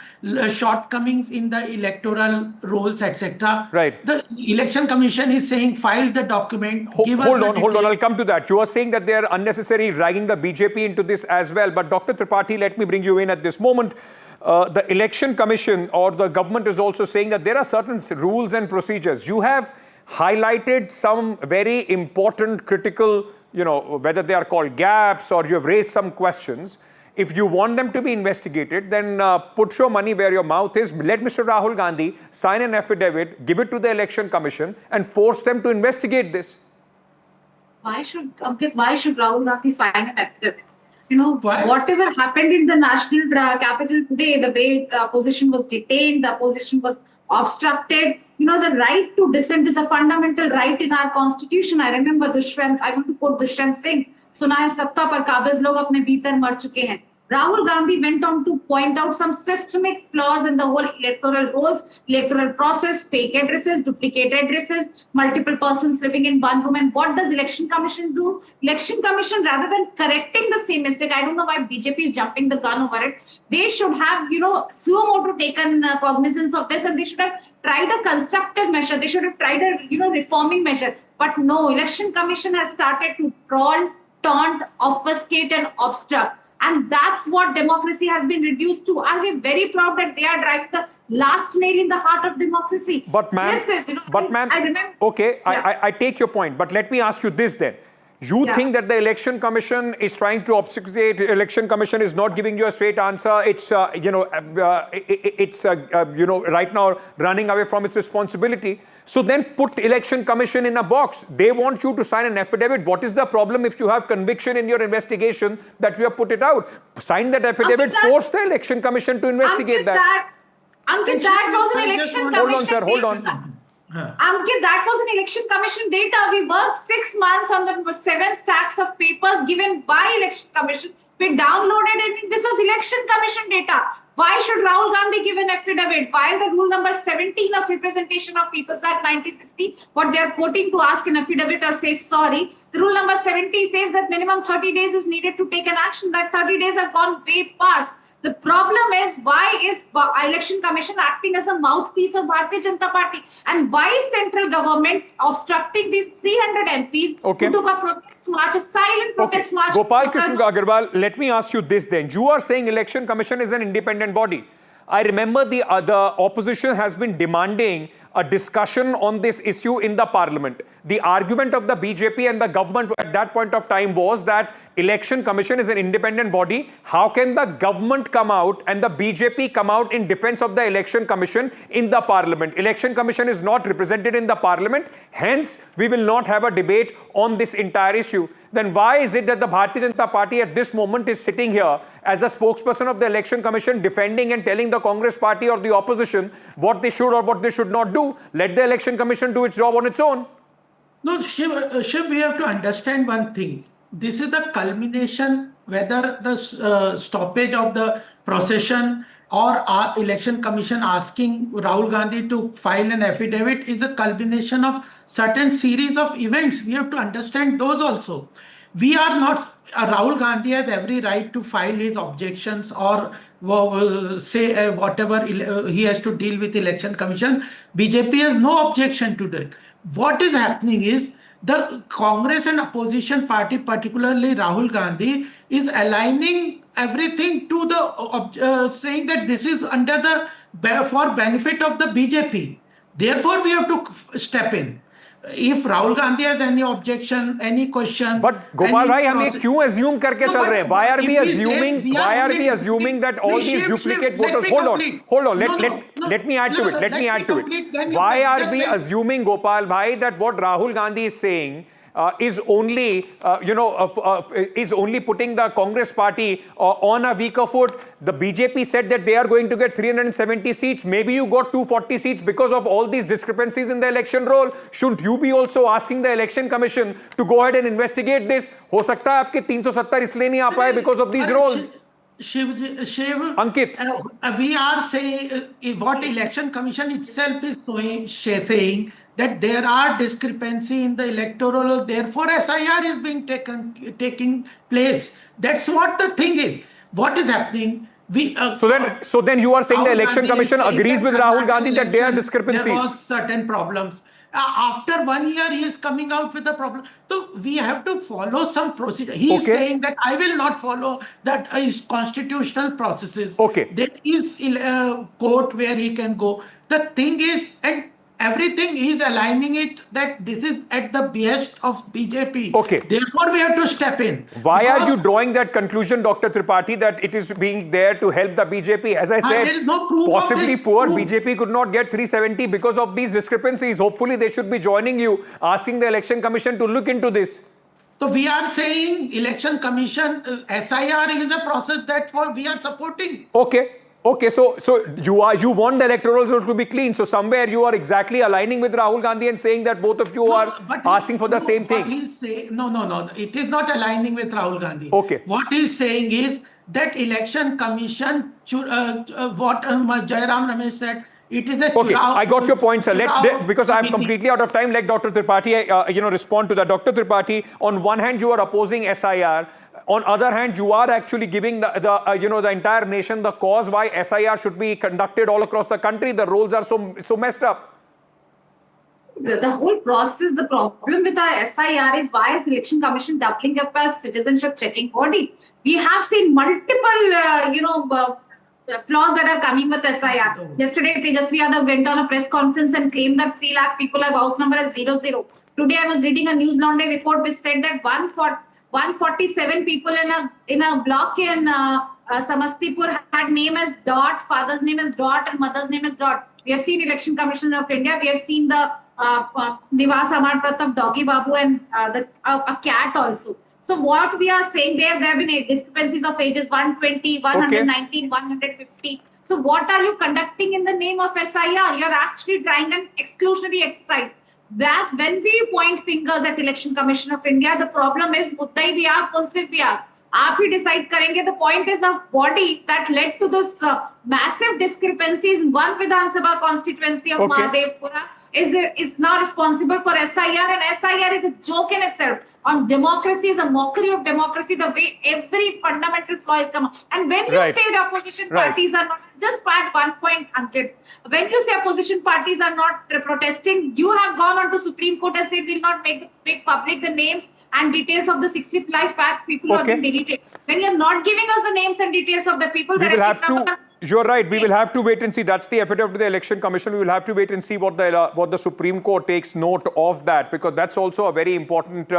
shortcomings in the electoral rolls, etc., right, the Election Commission is saying file the document. Hold on. I'll come to that. You are saying that they are unnecessarily dragging the BJP into this as well. But Dr. Tripathi, let me bring you in at this moment. The Election Commission or the government is also saying that there are certain rules and procedures. You have highlighted some very important, critical, whether they are called gaps or you have raised some questions. If you want them to be investigated, then put your money where your mouth is. Let Mr. Rahul Gandhi sign an affidavit, give it to the Election Commission and force them to investigate this. Why should Rahul Gandhi sign an affidavit? Whatever happened in the national capital today, the way the opposition was detained, the opposition was obstructed. The right to dissent is a fundamental right in our constitution. I remember I want to quote Dushyant Singh सुना है सत्ता पर काबिज लोग अपने भीतर मर चुके हैं. Rahul Gandhi went on to point out some systemic flaws in the whole electoral rolls, electoral process, fake addresses, duplicate addresses, multiple persons living in one room. And what does Election Commission do? Election Commission, rather than correcting the same mistake, I don't know why BJP is jumping the gun over it. They should have, suo motu taken cognizance of this, and they should have tried a constructive measure. They should have tried a, reforming measure. But no, Election Commission has started to troll, taunt, obfuscate, and obstruct. And that's what democracy has been reduced to. Are we very proud that they are driving the last nail in the heart of democracy? But ma'am, this is, I remember. Okay, Yeah. I take your point. But let me ask you this then. You think that the Election Commission is trying to obfuscate, Election Commission is not giving you a straight answer. It's, right now running away from its responsibility. So then put Election Commission in a box. They want you to sign an affidavit. What is the problem if you have conviction in your investigation that you have put it out? Sign that affidavit, force the Election Commission to investigate that. Ankit, that was an Election Commission. Hold on, sir, hold on. Ankit, that was an Election Commission data. We worked 6 months on the 7 stacks of papers given by Election Commission. We downloaded it. This was Election Commission data. Why should Rahul Gandhi give an affidavit? While the rule number 17 of Representation of Peoples Act 1960, what they are quoting to ask an affidavit or say sorry, the rule number 70 says that minimum 30 days is needed to take an action. That 30 days have gone way past. The problem is, why is Election Commission acting as a mouthpiece of Bharatiya Janata Party? And why is central government obstructing these 300 MPs who took a protest march, a silent protest march? Gopal Krishna Agarwal, let me ask you this then. You are saying Election Commission is an independent body. I remember the opposition has been demanding a discussion on this issue in the parliament. The argument of the BJP and the government at that point of time was that Election Commission is an independent body. How can the government come out and the BJP come out in defense of the Election Commission in the parliament? Election Commission is not represented in the parliament. Hence, we will not have a debate on this entire issue. Then why is it that the Bharatiya Janata Party at this moment is sitting here as the spokesperson of the Election Commission defending and telling the Congress Party or the opposition what they should or what they should not do? Let the Election Commission do its job on its own. No, Shiv, we have to understand one thing. This is the culmination, whether the stoppage of the procession or our Election Commission asking Rahul Gandhi to file an affidavit is a culmination of certain series of events. We have to understand those also. We are not, Rahul Gandhi has every right to file his objections or say whatever he has to deal with Election Commission. BJP has no objection to that. What is happening is the Congress and opposition party, particularly Rahul Gandhi, is aligning everything to the saying that this is under the for benefit of the BJP. Therefore, we have to step in. If Rahul Gandhi has any objection, any question, but Gopal bhai, हम ये क्यों assume करके चल रहे हैं? Why are we assuming? Why are we assuming that all these duplicate voters? Hold on. Let me add to it. Why are we assuming, Gopal bhai, that what Rahul Gandhi is saying is only putting the Congress party on a weaker foot? The BJP said that they are going to get 370 seats. Maybe you got 240 seats because of all these discrepancies in the election roll. Shouldn't you be also asking the Election Commission to go ahead and investigate this? हो सकता है आपके 370 इसलिए नहीं आ पाए because of these rolls. Shiv, Ankit, we are saying what Election Commission itself is saying that there are discrepancy in the electoral, therefore SIR is being taking place. That's what the thing is. What is happening? So then you are saying the Election Commission agrees with Rahul Gandhi that there are discrepancies. There was certain problems. After 1 year, he is coming out with the problem. So we have to follow some procedure. He is saying that I will not follow that his constitutional processes. There is a court where he can go. The thing is, and everything is aligning it that this is at the behest of BJP. Therefore, we have to step in. Why are you drawing that conclusion, Dr. Tripathi, that it is being there to help the BJP? As I said, there is no proof possibly of this poor proof. BJP could not get 370 because of these discrepancies. Hopefully, they should be joining you, asking the Election Commission to look into this. So we are saying Election Commission, SIR is a process that we are supporting. Okay, so you want the electoral roll to be clean. So somewhere you are exactly aligning with Rahul Gandhi and saying that both of you are asking for the same thing. Please say no. It is not aligning with Rahul Gandhi. Okay. What he's saying is that election commission should what Jairam Ramesh said. It is a okay. I got your point, sir. Because I'm completely out of time. Let Dr. Tripathi, respond to that. Dr. Tripathi, on one hand, you are opposing SIR. On other hand, you are actually giving the entire nation the cause why SIR should be conducted all across the country. The roles are so messed up. The whole process, the problem with our SIR is why is Election Commission doubling up as citizenship checking body? We have seen multiple, flaws that are coming with SIR. Yesterday, Tejasvi Yadav went on a press conference and claimed that 3 lakh people have house number as 00. Today, I was reading a News Laundry report which said that 147 people in a block in Samastipur had name as Dot, father's name as Dot, and mother's name as Dot. We have seen Election Commission of India. We have seen the Nivas Amar Pratap, Doggy Babu, and a cat also. So what we are saying there have been discrepancies of ages 120, 119, 150. So what are you conducting in the name of SIR? You're actually trying an exclusionary exercise. That's when we point fingers at Election Commission of India. The problem is muddai bhi aap, munsif bhi aap. Aap hi decide karenge. The point is the body that led to this massive discrepancies in one Vidhan Sabha constituency of Mahadevpura is now responsible for SIR, and SIR is a joke in itself. On democracy is a mockery of democracy, the way every fundamental flaw is come. And when you say the opposition parties are not, just add one point, Ankit. When you say opposition parties are not protesting, you have gone on to Supreme Court and said will not make public the names and details of the 65 people who have been deleted. When you're not giving us the names and details of the people, you're right. We will have to wait and see. That's the effort of the Election Commission. We will have to wait and see what the Supreme Court takes note of that, because that's also a very important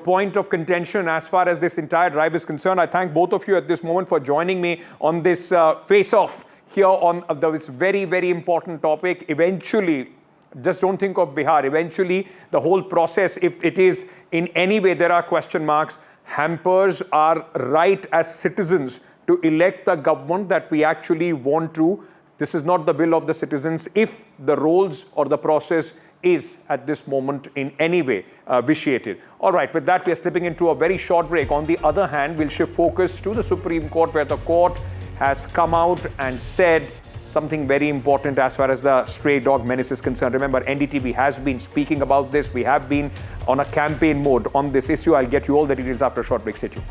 point of contention as far as this entire drive is concerned. I thank both of you at this moment for joining me on this face-off here on this very, very important topic. Eventually, just don't think of Bihar. Eventually, the whole process, if it is in any way there are question marks, hampers our right as citizens to elect the government that we actually want to. This is not the will of the citizens if the roles or the process is at this moment in any way vitiated. All right, with that, we are slipping into a very short break. On the other hand, we'll shift focus to the Supreme Court, where the court has come out and said something very important as far as the stray dog menace is concerned. Remember, NDTV has been speaking about this. We have been on a campaign mode on this issue. I'll get you all the details after a short break. Stay tuned.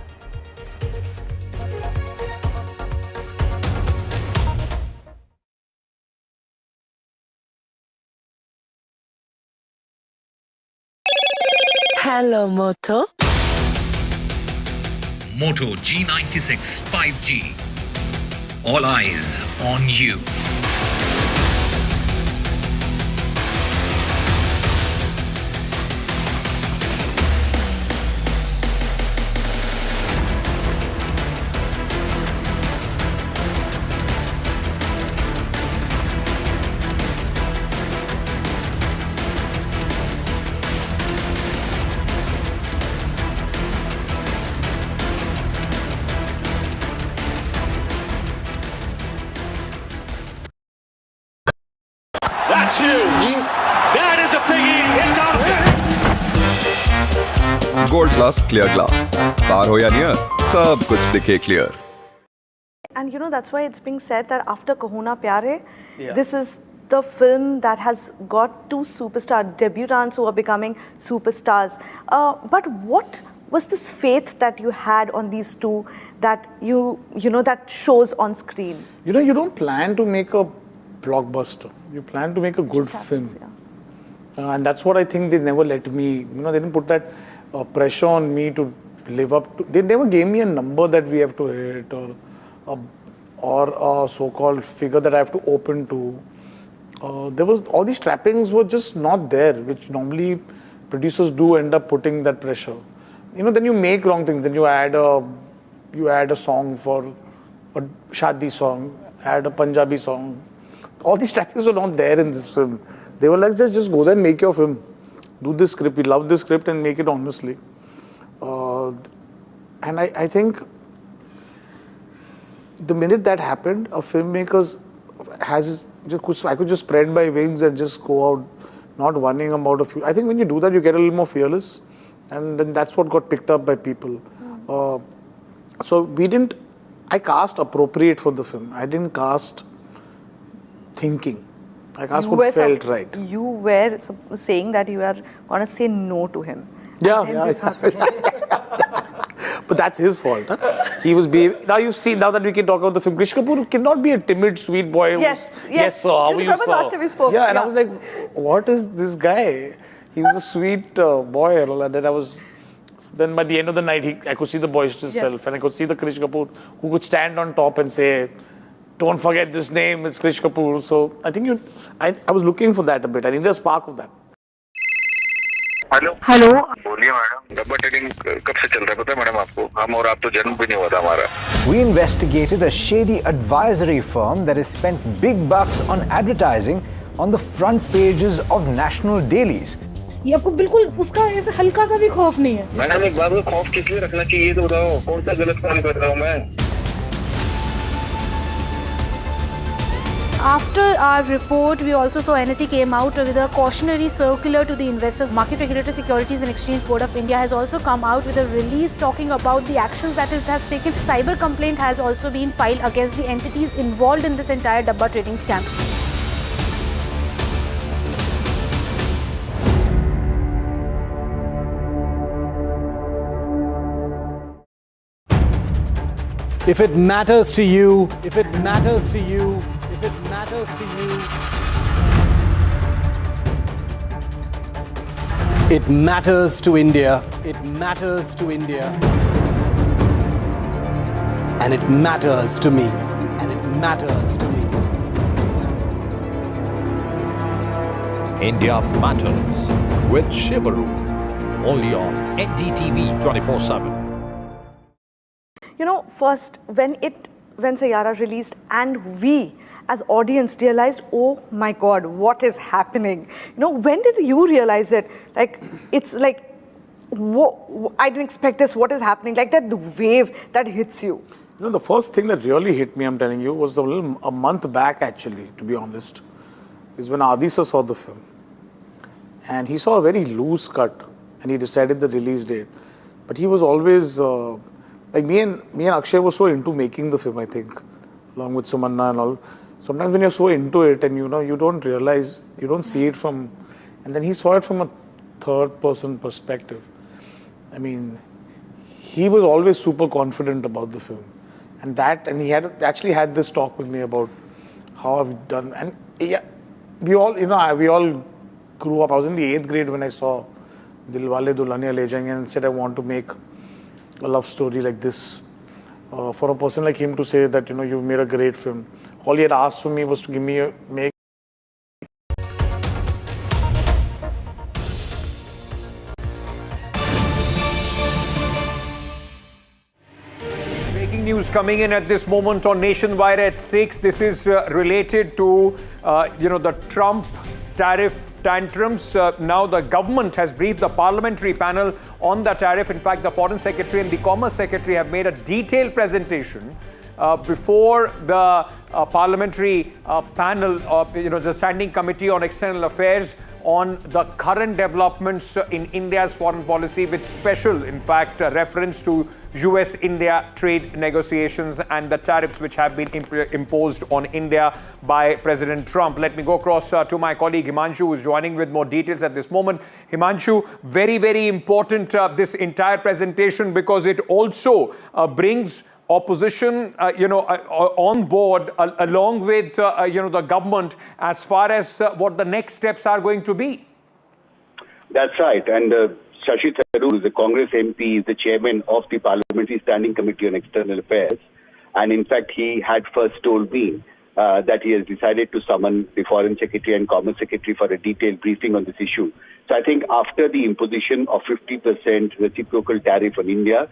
Hello, Moto. Moto G96 5G. All eyes on you. That's huge. That is a biggie. It's out. Gold Plus Clear Glass. Far ho ya near, sab kuch dikhe clear. And that's why it's being said that after Kaho Na Pyar Hai, this is the film that has got two superstar debutants who are becoming superstars. But what was this faith that you had on these two that that shows on screen? You don't plan to make a blockbuster. You plan to make a good film. And that's what I think they never let me, they didn't put that pressure on me to live up to. They never gave me a number that we have to hit or a so-called figure that I have to open to. There was all these trappings were just not there, which normally producers do end up putting that pressure. Then you make wrong things. Then you add a song for a shadi song, add a Punjabi song. All these trappings were not there in this film. They were like, just go there and make your film. Do this script. We love this script and make it honestly. And I think, the minute that happened, a filmmaker I could just spread my wings and just go out, not worrying about a few. I think when you do that, you get a little more fearless, and then that's what got picked up by people. So I cast appropriate for the film. I didn't cast thinking. I cast what felt right. You were saying that you are going to say no to him. Yeah. But that's his fault. Huh? He was now you see, now that we can talk about the film, Krishna Kapoor cannot be a timid, sweet boy. Yes, sir. How are you, remember sir? last time we spoke. Yeah, and I was like, what is this guy? He was a sweet boy, and all that. Then by the end of the night, I could see the boisterous self, and I could see the Krishna Kapoor who could stand on top and say, don't forget this name, it's Krishna Kapoor. So I think I was looking for that a bit. I needed a spark of that. Hello बोलिए madam डब्बा trading कब से चल रहा है पता है madam आपको हम और आप तो जन्म भी नहीं हुआ था हमारा We investigated a shady advisory firm that has spent big bucks on advertising on the front pages of national dailies. ये आपको बिल्कुल उसका ऐसे हल्का सा भी खौफ नहीं है मैडम एक बात को खौफ किस लिए रखना चाहिए तो बताओ कौन सा गलत काम कर रहा हूँ मैं After our report, we also saw NSE came out with a cautionary circular to the investors. Market Regulator Securities and Exchange Board of India has also come out with a release talking about the actions that it has taken. Cyber complaint has also been filed against the entities involved in this entire Dabba trading scam. If it matters to you, if it matters to you, if it matters to you, it matters to India, it matters to India, and it matters to me, and it matters to me. India Matters with Shivaru, only on NDTV 24/7. You know, first when Sayyara released and we as audience realized, oh my God, what is happening? You know, when did you realize it? Like, it's like, I didn't expect this, what is happening? Like that wave that hits you. You know, the first thing that really hit me, I'm telling you, was a month back actually, to be honest, is when Adi sir saw the film. And he saw a very loose cut and he decided the release date. But he was always, like me and Akshay were so into making the film, I think, along with Sumanna and all. Sometimes when you're so into it and you know, you don't realize, you don't see it from, and then he saw it from a third person perspective. I mean, he was always super confident about the film. And he had actually had this talk with me about how I've done. And yeah, we all grew up. I was in the 8th grade when I saw Dilwale Dulhania Le Jayenge and said I want to make a love story like this. For a person like him to say that, you know, you've made a great film. All he had asked for me was to make News coming in at this moment on Nationwide at 6. This is related to, the Trump tariff tantrums. Now the government has briefed the parliamentary panel on the tariff. In fact, the Foreign Secretary and the Commerce Secretary have made a detailed presentation before the parliamentary panel, the Standing Committee on External Affairs, on the current developments in India's foreign policy, with special, in fact, reference to US-India trade negotiations and the tariffs which have been imposed on India by President Trump. Let me go across to my colleague Himanshu, who is joining with more details at this moment. Himanshu, very, very important this entire presentation, because it also brings opposition, on board along with, the government as far as what the next steps are going to be. That's right. And Shashi Tharoor, the Congress MP, is the chairman of the Parliamentary Standing Committee on External Affairs. And in fact, he had first told me that he has decided to summon the Foreign Secretary and Commerce Secretary for a detailed briefing on this issue. So I think after the imposition of 50% reciprocal tariff on India,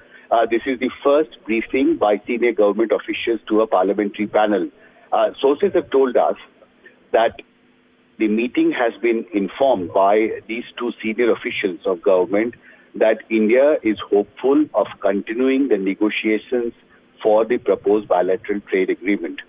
this is the first briefing by senior government officials to a parliamentary panel. Sources have told us that the meeting has been informed by these two senior officials of government that India is hopeful of continuing the negotiations for the proposed bilateral trade agreement.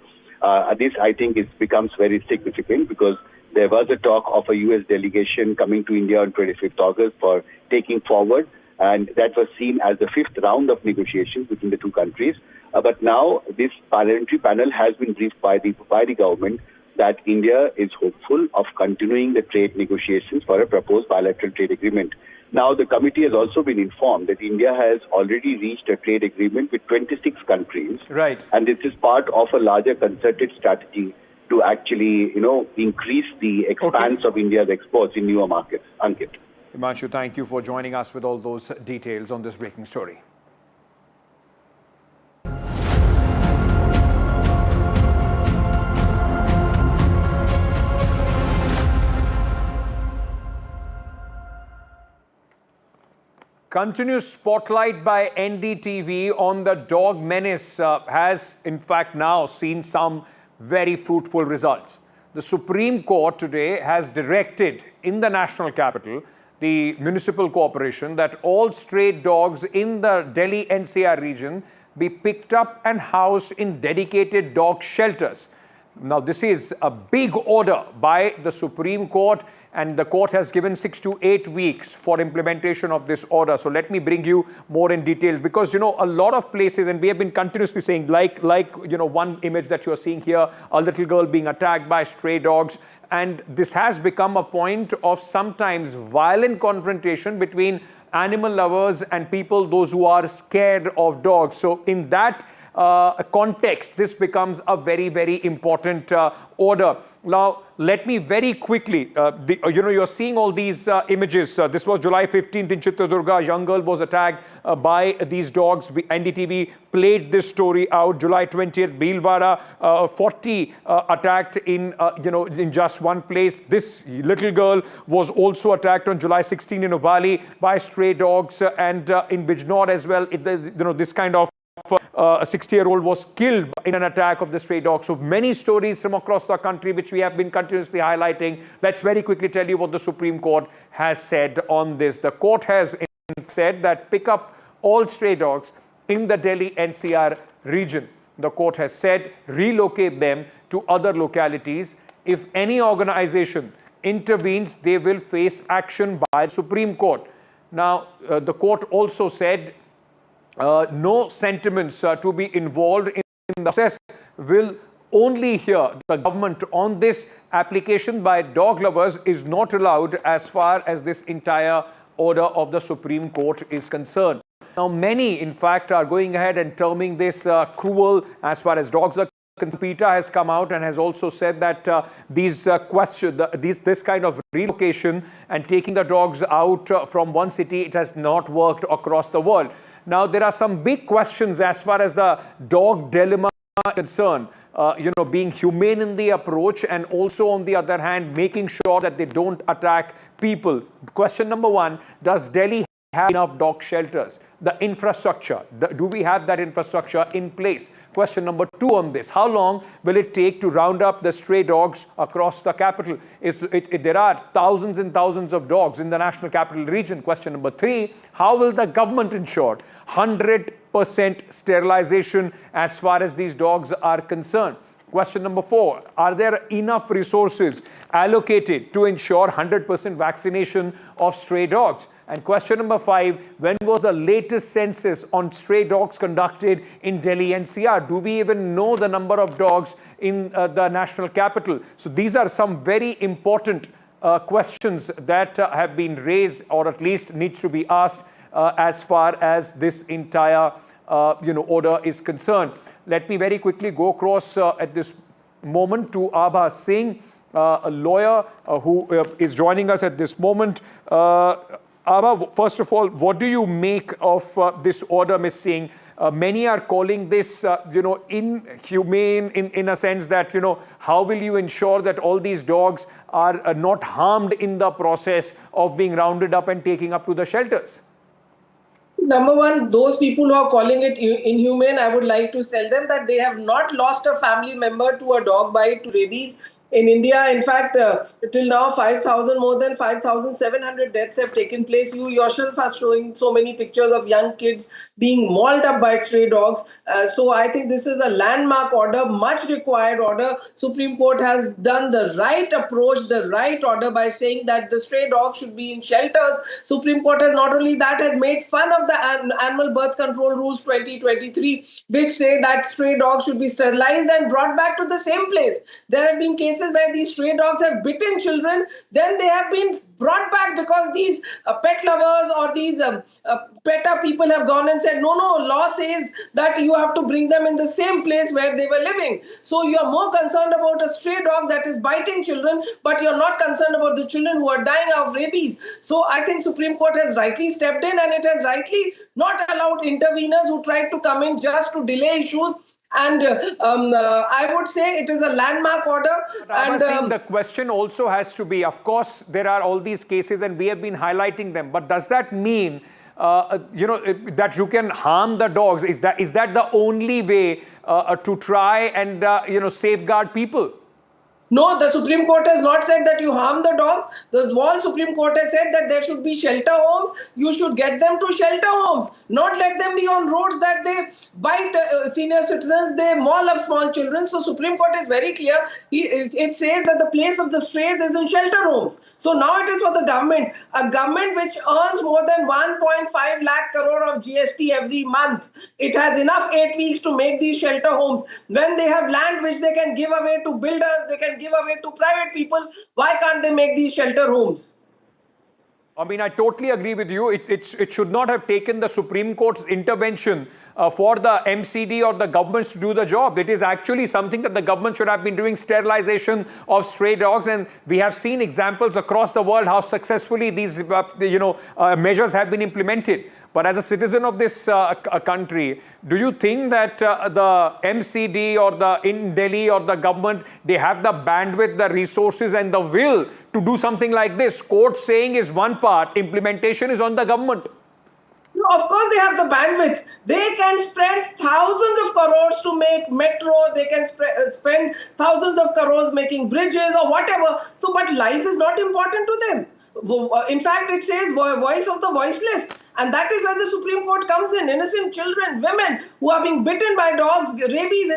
This, I think, becomes very significant because there was a talk of a U.S. delegation coming to India on 25th August for taking forward, and that was seen as the fifth round of negotiations between the two countries. But now this parliamentary panel has been briefed by the government that India is hopeful of continuing the trade negotiations for a proposed bilateral trade agreement. Now, the committee has also been informed that India has already reached a trade agreement with 26 countries. Right. And this is part of a larger concerted strategy to actually, increase the expanse of India's exports in newer markets. Ankit. Himanshu, thank you for joining us with all those details on this breaking story. Continuous spotlight by NDTV on the dog menace has in fact now seen some very fruitful results. The Supreme Court today has directed in the national capital the municipal corporation that all stray dogs in the Delhi NCR region be picked up and housed in dedicated dog shelters. Now, this is a big order by the Supreme Court, and the court has given 6 to 8 weeks for implementation of this order. So let me bring you more in details, because, a lot of places, and we have been continuously saying, like one image that you're seeing here, a little girl being attacked by stray dogs. And this has become a point of sometimes violent confrontation between animal lovers and people, those who are scared of dogs. So in that context, this becomes a very, very important order. Now, let me very quickly, you're seeing all these images. This was July 15th in Chitradurga. A young girl was attacked by these dogs. NDTV played this story out. July 20th, Bhilwara, 40 attacked in just one place. This little girl was also attacked on July 16 in Ubali by stray dogs, and in Bijnor as well. This kind of a 60-year-old was killed in an attack of the stray dog. So many stories from across the country which we have been continuously highlighting. Let's very quickly tell you what the Supreme Court has said on this. The court has said that pick up all stray dogs in the Delhi NCR region. The court has said relocate them to other localities. If any organization intervenes, they will face action by the Supreme Court. Now, the court also said no sentiments to be involved in the process will only hear the government on this application by dog lovers is not allowed as far as this entire order of the Supreme Court is concerned. Now, many, in fact, are going ahead and terming this cruel as far as dogs are concerned. PETA has come out and has also said that this kind of relocation and taking the dogs out from one city, it has not worked across the world. Now, there are some big questions as far as the dog dilemma is concerned. Being humane in the approach, and also on the other hand, making sure that they don't attack people. Question number one, does Delhi have enough dog shelters? The infrastructure, do we have that infrastructure in place? Question number two on this, how long will it take to round up the stray dogs across the capital? There are thousands and thousands of dogs in the national capital region. Question number three, how will the government ensure 100% sterilization as far as these dogs are concerned? Question number four, are there enough resources allocated to ensure 100% vaccination of stray dogs? And question number five, when was the latest census on stray dogs conducted in Delhi NCR? Do we even know the number of dogs in the national capital? So these are some very important questions that have been raised, or at least needs to be asked as far as this entire order is concerned. Let me very quickly go across at this moment to Abha Singh, a lawyer who is joining us at this moment. Abha, first of all, what do you make of this order, Ms. Singh? Many are calling this, inhumane in a sense that, how will you ensure that all these dogs are not harmed in the process of being rounded up and taken up to the shelters? Number one, those people who are calling it inhumane, I would like to tell them that they have not lost a family member to a dog bite, to rabies. in India. In fact, till now, more than 5,700 deaths have taken place. You yourself are showing so many pictures of young kids being mauled up by stray dogs. So I think this is a landmark order, much required order. Supreme Court has done the right approach, the right order by saying that the stray dogs should be in shelters. Supreme Court has not only that, has made fun of the Animal Birth Control Rules 2023, which say that stray dogs should be sterilized and brought back to the same place. There have been cases where these stray dogs have bitten children, then they have been brought back because these pet lovers or these PETA people have gone and said, no, law says that you have to bring them in the same place where they were living. So you are more concerned about a stray dog that is biting children, but you're not concerned about the children who are dying of rabies. So I think Supreme Court has rightly stepped in, and it has rightly not allowed interveners who tried to come in just to delay issues. And I would say it is a landmark order. And the question also has to be, of course, there are all these cases and we have been highlighting them. But does that mean, that you can harm the dogs? Is that the only way to try and, safeguard people? No, the Supreme Court has not said that you harm the dogs. The Supreme Court has said that there should be shelter homes. You should get them to shelter homes, not let them be on roads that they bite senior citizens, they maul up small children. So Supreme Court is very clear. It says that the place of the strays is in shelter homes. So now it is for the government, a government which earns more than 1.5 lakh crore of GST every month. It has enough 8 weeks to make these shelter homes. When they have land which they can give away to builders, they can give away to private people, why can't they make these shelter homes? I mean, I totally agree with you. It should not have taken the Supreme Court's intervention for the MCD or the governments to do the job. It is actually something that the government should have been doing, sterilization of stray dogs. And we have seen examples across the world how successfully these measures have been implemented. But as a citizen of this country, do you think that the MCD or in Delhi or the government, they have the bandwidth, the resources and the will to do something like this? Court saying is one part, implementation is on the government. No, of course they have the bandwidth. They can spend thousands of crores to make metro. They can spend thousands of crores making bridges or whatever. So, but life is not important to them. In fact, it says voice of the voiceless. And that is where the Supreme Court comes in. Innocent children, women who are being bitten by dogs, rabies.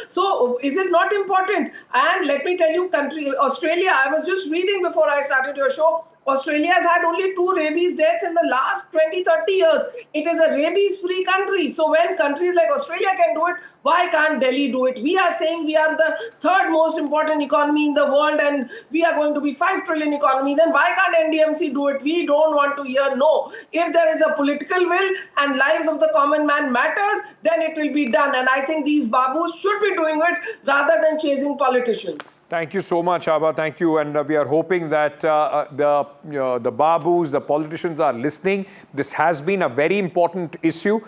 So is it not important? And let me tell you, Australia, I was just reading before I started your show, Australia has had only 2 rabies deaths in the last 20-30 years. It is a rabies-free country. So when countries like Australia can do it, why can't Delhi do it? We are saying we are the 3rd most important economy in the world and we are going to be 5 trillion economy. Then why can't NDMC do it? We don't want to hear no. If there is a political will and lives of the common man matters, then it will be done. And I think these babus should be doing it rather than chasing politicians. Thank you so much, Abha. Thank you. And we are hoping that the babus, the politicians are listening. This has been a very important issue.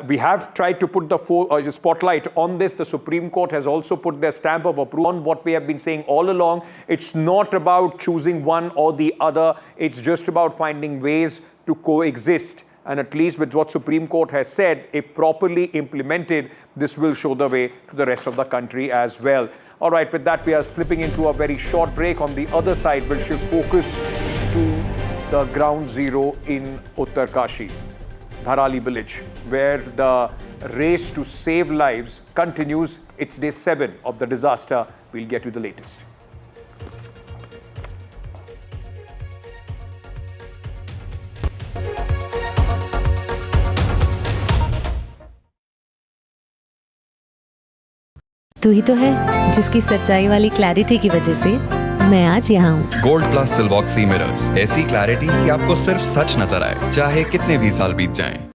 We have tried to put the spotlight on this. The Supreme Court has also put their stamp of approval on what we have been saying all along. It's not about choosing one or the other. It's just about finding ways to coexist. And at least with what Supreme Court has said, if properly implemented, this will show the way to the rest of the country as well. All right, with that, we are slipping into a very short break. On the other side, we'll shift focus to the ground zero in Uttarkashi, Dharali village, where the race to save lives continues. It's day 7 of the disaster. We'll get you the latest. तू ही तो है जिसकी सच्चाई वाली clarity की वजह से मैं आज यहाँ हूँ। गोल्ड प्लस सिल्वॉक्सी मिरर्स, ऐसी क्लैरिटी कि आपको सिर्फ सच नजर आए, चाहे कितने भी साल बीत जाएं।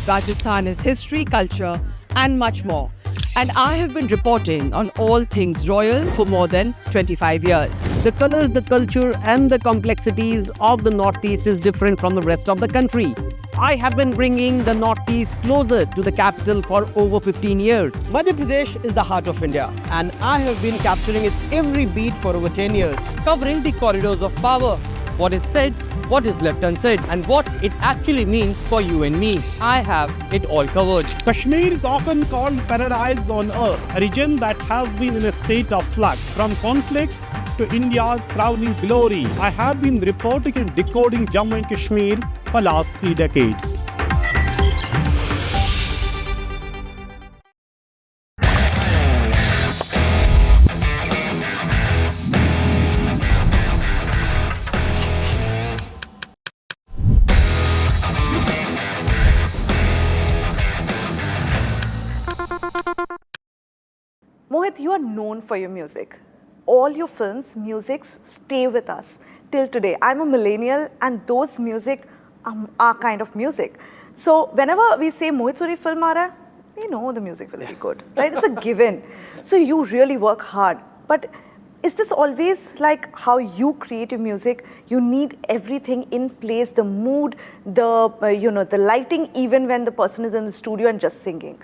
Rajasthan is history, culture, and much more. And I have been reporting on all things royal for more than 25 years. The colors, the culture, and the complexities of the Northeast is different from the rest of the country. I have been bringing the Northeast closer to the capital for over 15 years. Madhya Pradesh is the heart of India, and I have been capturing its every beat for over 10 years, covering the corridors of power. What is said, what is left unsaid, and what it actually means for you and me. I have it all covered. Kashmir is often called paradise on earth, a region that has been in a state of flux from conflict to India's crowning glory. I have been reporting and decoding Jammu and Kashmir for last 3 decades. Mohit, you are known for your music. All your films, musics stay with us till today. I'm a millennial and those music are kind of music. So whenever we say Mohit Suri film aa raha hai, we know the music will be good, right? It's a given. So you really work hard. But is this always like how you create your music? You need everything in place, the mood, the lighting, even when the person is in the studio and just singing.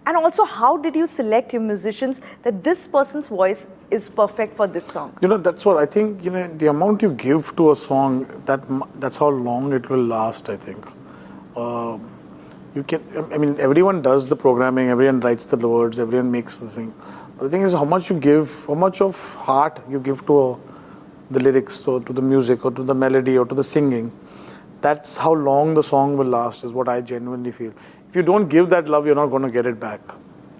And also, how did you select your musicians that this person's voice is perfect for this song? That's what I think, the amount you give to a song, that's how long it will last, I think. Everyone does the programming, everyone writes the words, everyone makes the thing. But the thing is how much you give, how much of heart you give to the lyrics or to the music or to the melody or to the singing. That's how long the song will last, is what I genuinely feel. If you don't give that love, you're not going to get it back.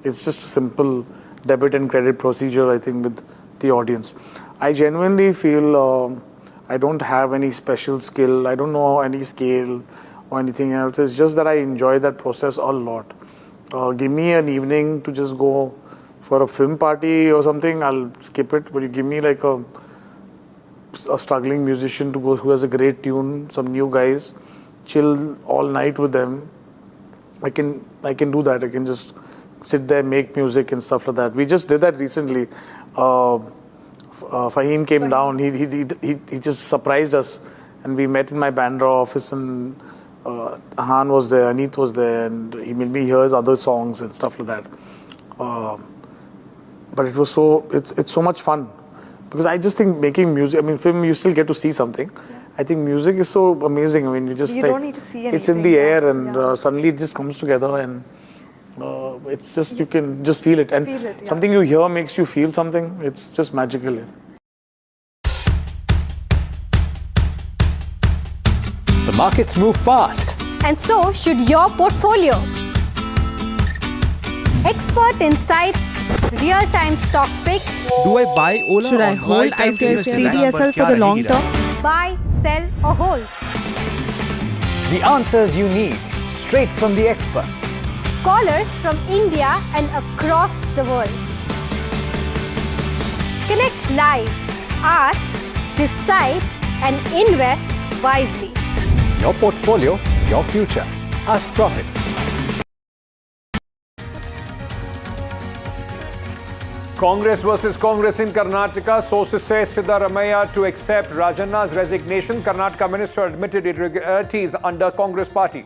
It's just a simple debit and credit procedure, I think, with the audience. I genuinely feel I don't have any special skill. I don't know any scale or anything else. It's just that I enjoy that process a lot. Give me an evening to just go for a film party or something, I'll skip it. But you give me like a struggling musician to go who has a great tune, some new guys, chill all night with them. I can do that. I can just sit there, make music and stuff like that. We just did that recently. Fahim came down. He just surprised us, and we met in my Bandra office. And Han was there, Aneet was there, and he made me hear his other songs and stuff like that. But it was it's so much fun, because I just think making music. Film you still get to see something. I think music is so amazing. You don't need to see anything. It's in the air, and suddenly it just comes together, and it's just, you can just feel it. And something you hear makes you feel something. It's just magical. The markets move fast. And so should your portfolio. Expert insights, real-time stock picks. Do I buy Ola? Should I hold CDSL for the long term? Buy, sell or hold. The answers you need, straight from the experts. Callers from India and across the world. Connect live, ask, decide and invest wisely. Your portfolio, your future. Ask Profit. Congress versus Congress in Karnataka. Sources say Siddaramaiah to accept Rajanna's resignation. Karnataka minister admitted irregularities under Congress party.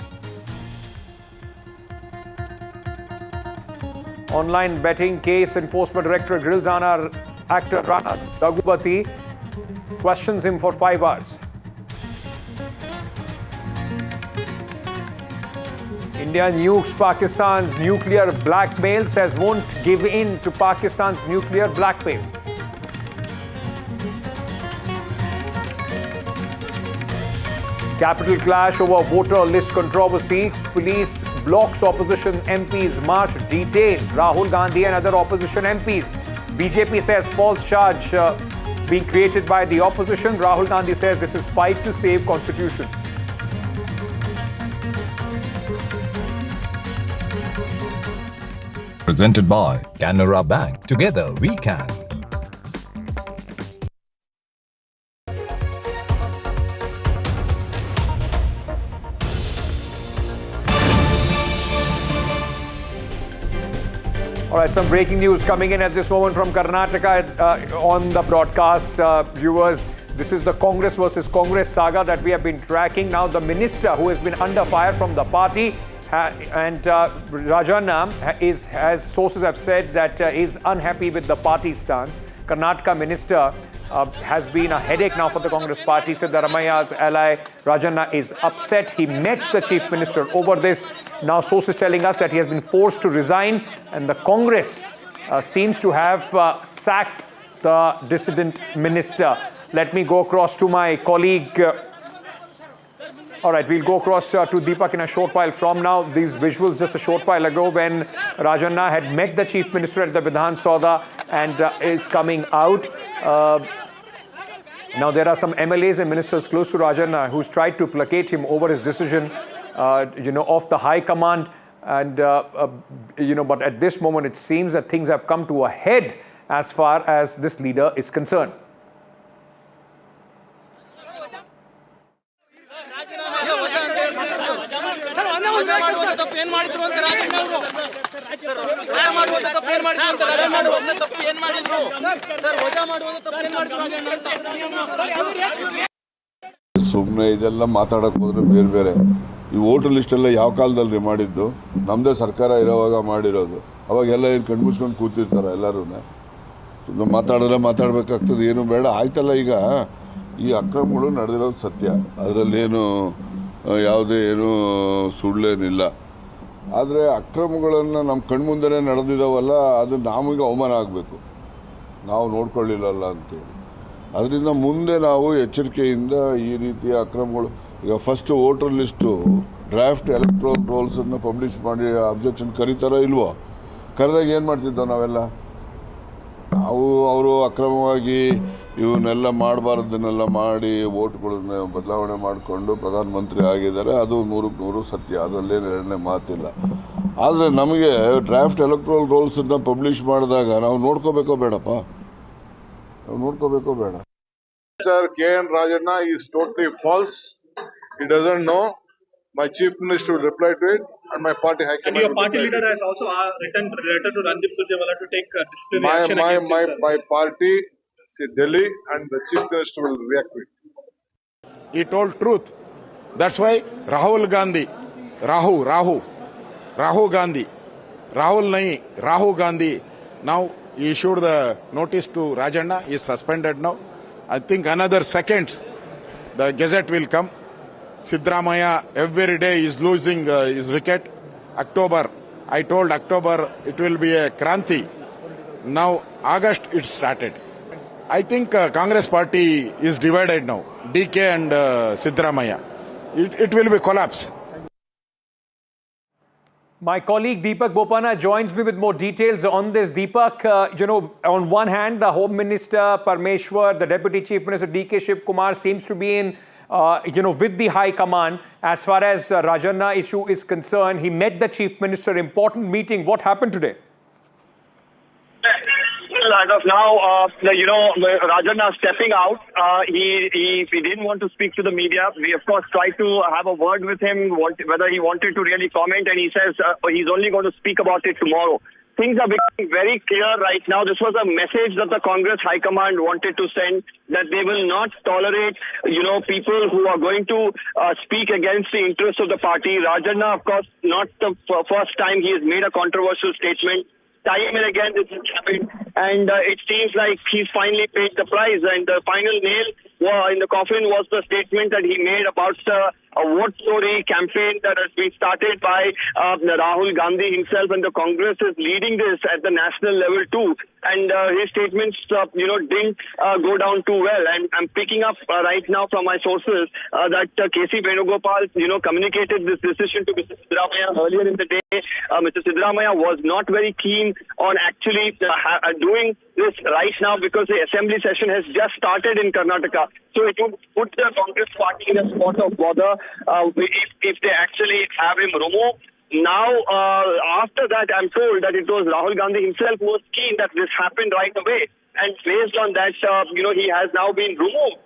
Online betting case, Enforcement Director grills actor Rana Daggubati, questions him for 5 hours. India nukes Pakistan's nuclear blackmail, says won't give in to Pakistan's nuclear blackmail. Capital clash over voter list controversy. Police blocks opposition MPs march, detain Rahul Gandhi and other opposition MPs. BJP says false charge being created by the opposition. Rahul Gandhi says this is fight to save constitution. Presented by Canara Bank. Together we can. All right, some breaking news coming in at this moment from Karnataka on the broadcast. Viewers, This is the Congress versus Congress saga that we have been tracking. Now, the minister who has been under fire from the party and Rajanna has sources have said that is unhappy with the party stance. Karnataka minister has been a headache now for the Congress party. Siddaramaya's ally Rajanna is upset. He met the chief minister over this. Now sources telling us that he has been forced to resign, and the Congress seems to have sacked the dissident minister. Let me go across to my colleague. All right, we'll go across to Deepak in a short while from now. These visuals just a short while ago when Rajanna had met the chief minister at the Vidhan Sauda and is coming out. Now there are some MLAs and ministers close to Rajanna who's tried to placate him over his decision, of the High Command. And, but at this moment it seems that things have come to a head as far as this leader is concerned. ಸುಮ್ಮನೆ ಇದೆಲ್ಲ ಮಾತಾಡಕ್ಕೆ ಹೋದ್ರೆ ಬೇರೆ ಬೇರೆ ಈ voter list ಎಲ್ಲ ಯಾವ ಕಾಲದಲ್ಲಿ ಮಾಡಿದ್ದು ನಮ್ಮದೇ ಸರ್ಕಾರ ಇರೋವಾಗ ಮಾಡಿರೋದು ಅವಾಗೆಲ್ಲ ಏನು ಕಣ್ಮುಚ್ಕೊಂಡು ಕೂತಿರ್ತಾರೆ ಎಲ್ಲರೂ ಸುಮ್ಮನೆ ಮಾತಾಡಬೇಕಾಗ್ತದೆ ಏನು ಬೇಡ ಆಯ್ತಲ್ಲ ಈಗ ಈ ಅಕ್ರಮಗಳು ನಡೆದಿರೋದು ಸತ್ಯ ಅದರಲ್ಲೇನು ಯಾವುದೇ ಏನು ಸುಳ್ಳೇನಿಲ್ಲ ಆದರೆ ಅಕ್ರಮಗಳನ್ನು ನಮ್ಮ ಕಣ್ಮುಂದೆನೇ ನಡೆದಿದ್ದಾವಲ್ಲ ಅದು ನಮಗೆ ಅವಮಾನ ಆಗಬೇಕು ನಾವು ನೋಡ್ಕೊಳ್ಳಿಲ್ಲಲ್ಲ ಅಂತೇಳಿ ಅದರಿಂದ ಮುಂದೆ ನಾವು ಎಚ್ಚರಿಕೆಯಿಂದ ಈ ರೀತಿಯ ಅಕ್ರಮಗಳು ಈಗ first voter list draft electoral ರೋಲ್ಸನ್ನು ಪಬ್ಲಿಷ್ ಮಾಡಿ ಅಬ್ಜೆಕ್ಷನ್ ಕರೀತಾರೋ ಇಲ್ವೋ ಕರೆದಾಗ ಏನು ಮಾಡ್ತಿದ್ದೋ ನಾವೆಲ್ಲ ಅವರು ಅಕ್ರಮವಾಗಿ ಇವನ್ನೆಲ್ಲ ಮಾಡಬಾರ್ದನ್ನೆಲ್ಲ ಮಾಡಿ ವೋಟ್ಗಳನ್ನ ಬದಲಾವಣೆ ಮಾಡಿಕೊಂಡು ಪ್ರಧಾನಮಂತ್ರಿ ಆಗಿದ್ದಾರೆ ಅದು 100% ಸತ್ಯ ಅದರಲ್ಲೇನು ಎರಡನೇ ಮಾತಿಲ್ಲ ಆದರೆ ನಮಗೆ ಡ್ರಾಫ್ಟ್ ಎಲೆಕ್ಟ್ರಲ್ ರೋಲ್ಸನ್ನು ಪಬ್ಲಿಷ್ ಮಾಡಿದಾಗ ನಾವು ನೋಡ್ಕೋಬೇಕೋ ಬೇಡಪ್ಪ Sir K.N. Rajanna is totally false. He doesn't know. My chief minister will reply to it, and my party high command. And your party leader has also written a letter to Randeep Surjewala to take disciplinary action against him, my party, Delhi, and the chief minister will react to it. He told truth. That's why Rahul Gandhi, Rahul Gandhi. Now he issued the notice to Rajanna. He is suspended now. I think another second, the gazette will come. Siddaramaya every day is losing his wicket. October, I told October it will be a Kranti. Now August it started. I think Congress party is divided now. DK and Siddaramaya. It will be collapse. My colleague Deepak Bopana joins me with more details on this. Deepak, on one hand, the Home Minister Parmeshwar, the Deputy Chief Minister DK Shiv Kumar seems to be in, with the High Command. As far as Rajanna issue is concerned, he met the Chief Minister. Important meeting. What happened today? As of now, Rajanna stepping out. He didn't want to speak to the media. We, of course, tried to have a word with him, whether he wanted to really comment, and he says he's only going to speak about it tomorrow. Things are becoming very clear right now. This was a message that the Congress High Command wanted to send, that they will not tolerate, people who are going to speak against the interests of the party. Rajanna, of course, not the first time he has made a controversial statement. Time and again this has happened, and it seems like he's finally paid the price, and the final nail in the coffin was the statement that he made about a vote story campaign that has been started by Rahul Gandhi himself, and the Congress is leading this at the national level too. And his statements, didn't go down too well. And I'm picking up right now from my sources that K.C. Venugopal, communicated this decision to Mr. Siddaramaya earlier in the day. Mr. Siddaramaya was not very keen on actually doing this right now because the assembly session has just started in Karnataka. So it would put the Congress party in a spot of bother if they actually have him removed. Now, after that, I'm told that it was Rahul Gandhi himself who was keen that this happened right away. And based on that, he has now been removed.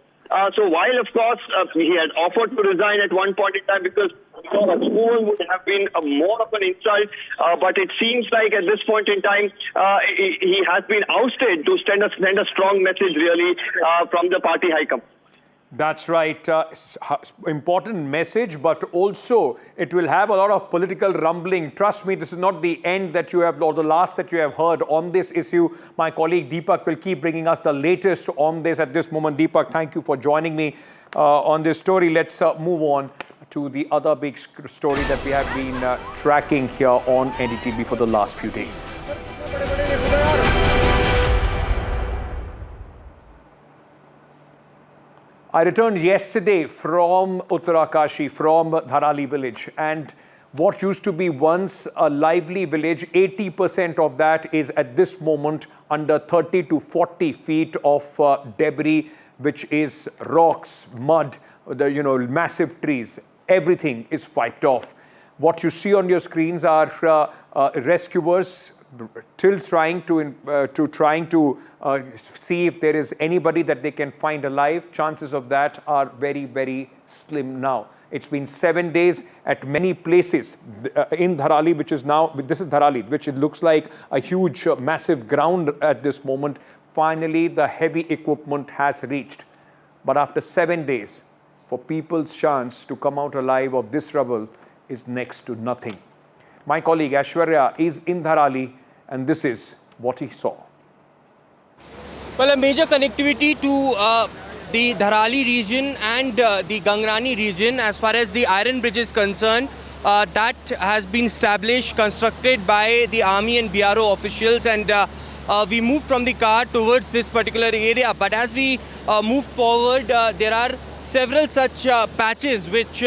So while, of course, he had offered to resign at one point in time because a removal would have been more of an insult, but it seems like at this point in time, he has been ousted to send a strong message, really, from the party high command. That's right. Important message, but also it will have a lot of political rumbling. Trust me, this is not the end that you have, or the last that you have heard on this issue. My colleague Deepak will keep bringing us the latest on this at this moment. Deepak, thank you for joining me on this story. Let's move on to the other big story that we have been tracking here on NDTV for the last few days. I returned yesterday from Uttarakashi, from Dharali village, and what used to be once a lively village, 80% of that is at this moment under 30 to 40 feet of debris, which is rocks, mud, massive trees. Everything is wiped off. What you see on your screens are rescuers still trying to see if there is anybody that they can find alive. Chances of that are very, very slim now. It's been 7 days at many places in Dharali, which is now, this is Dharali, which it looks like a huge, massive ground at this moment. Finally, the heavy equipment has reached. But after 7 days, for people's chance to come out alive of this rubble is next to nothing. My colleague Aishwarya is in Dharali, and this is what he saw. Well, a major connectivity to the Dharali region and the Gangrani region as far as the iron bridge is concerned, that has been established, constructed by the army and BRO officials, and we moved from the car towards this particular area. But as we move forward, there are several such patches which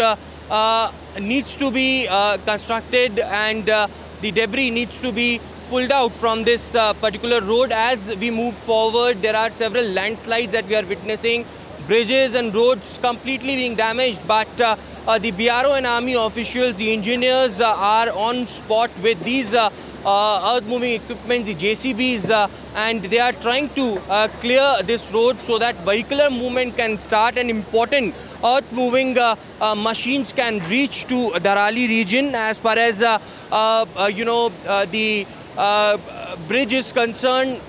needs to be constructed, and the debris needs to be pulled out from this particular road. As we move forward, there are several landslides that we are witnessing, bridges and roads completely being damaged, but the BRO and army officials, the engineers are on spot with these earth moving equipment, the JCBs, and they are trying to clear this road so that vehicular movement can start and important earth moving machines can reach to Dharali region. As far as the bridge is concerned,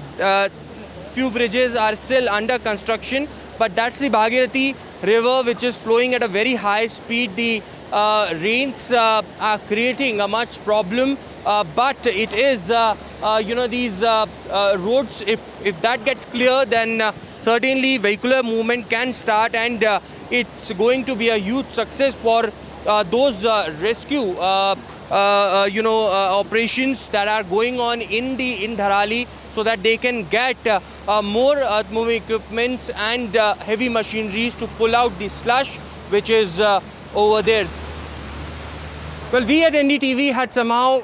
few bridges are still under construction, but that's the Bhagirathi river which is flowing at a very high speed. The rains are creating a much problem, but it is these roads, if that gets clear, then certainly vehicular movement can start, and it's going to be a huge success for those rescue operations that are going on in Dharali, so that they can get more earth moving equipments and heavy machineries to pull out the slush which is over there. Well, we at NDTV had somehow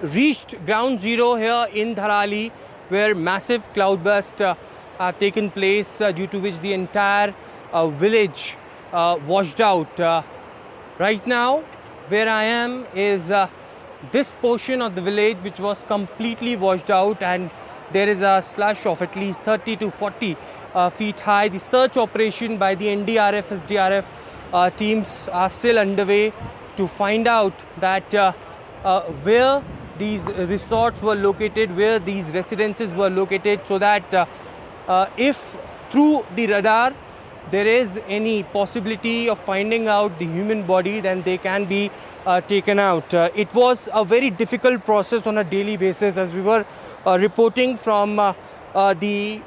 reached ground zero here in Dharali, where massive cloudburst have taken place, due to which the entire village washed out. Right now, where I am is this portion of the village which was completely washed out, and there is a slush of at least 30 to 40 feet high. The search operation by the NDRF, SDRF teams are still underway to find out that where these resorts were located, where these residences were located, so that if through the radar there is any possibility of finding out the human body, then they can be taken out. It was a very difficult process on a daily basis, as we were reporting from the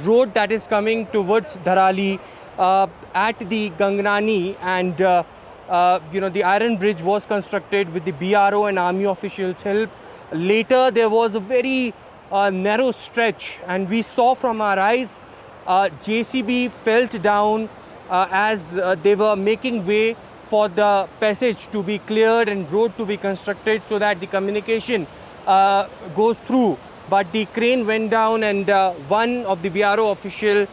road that is coming towards Dharali at the Gangrani, and the iron bridge was constructed with the BRO and army officials' help. Later, there was a very narrow stretch, and we saw from our eyes JCB felt down as they were making way for the passage to be cleared and road to be constructed so that the communication goes through. But the crane went down, and one of the BRO official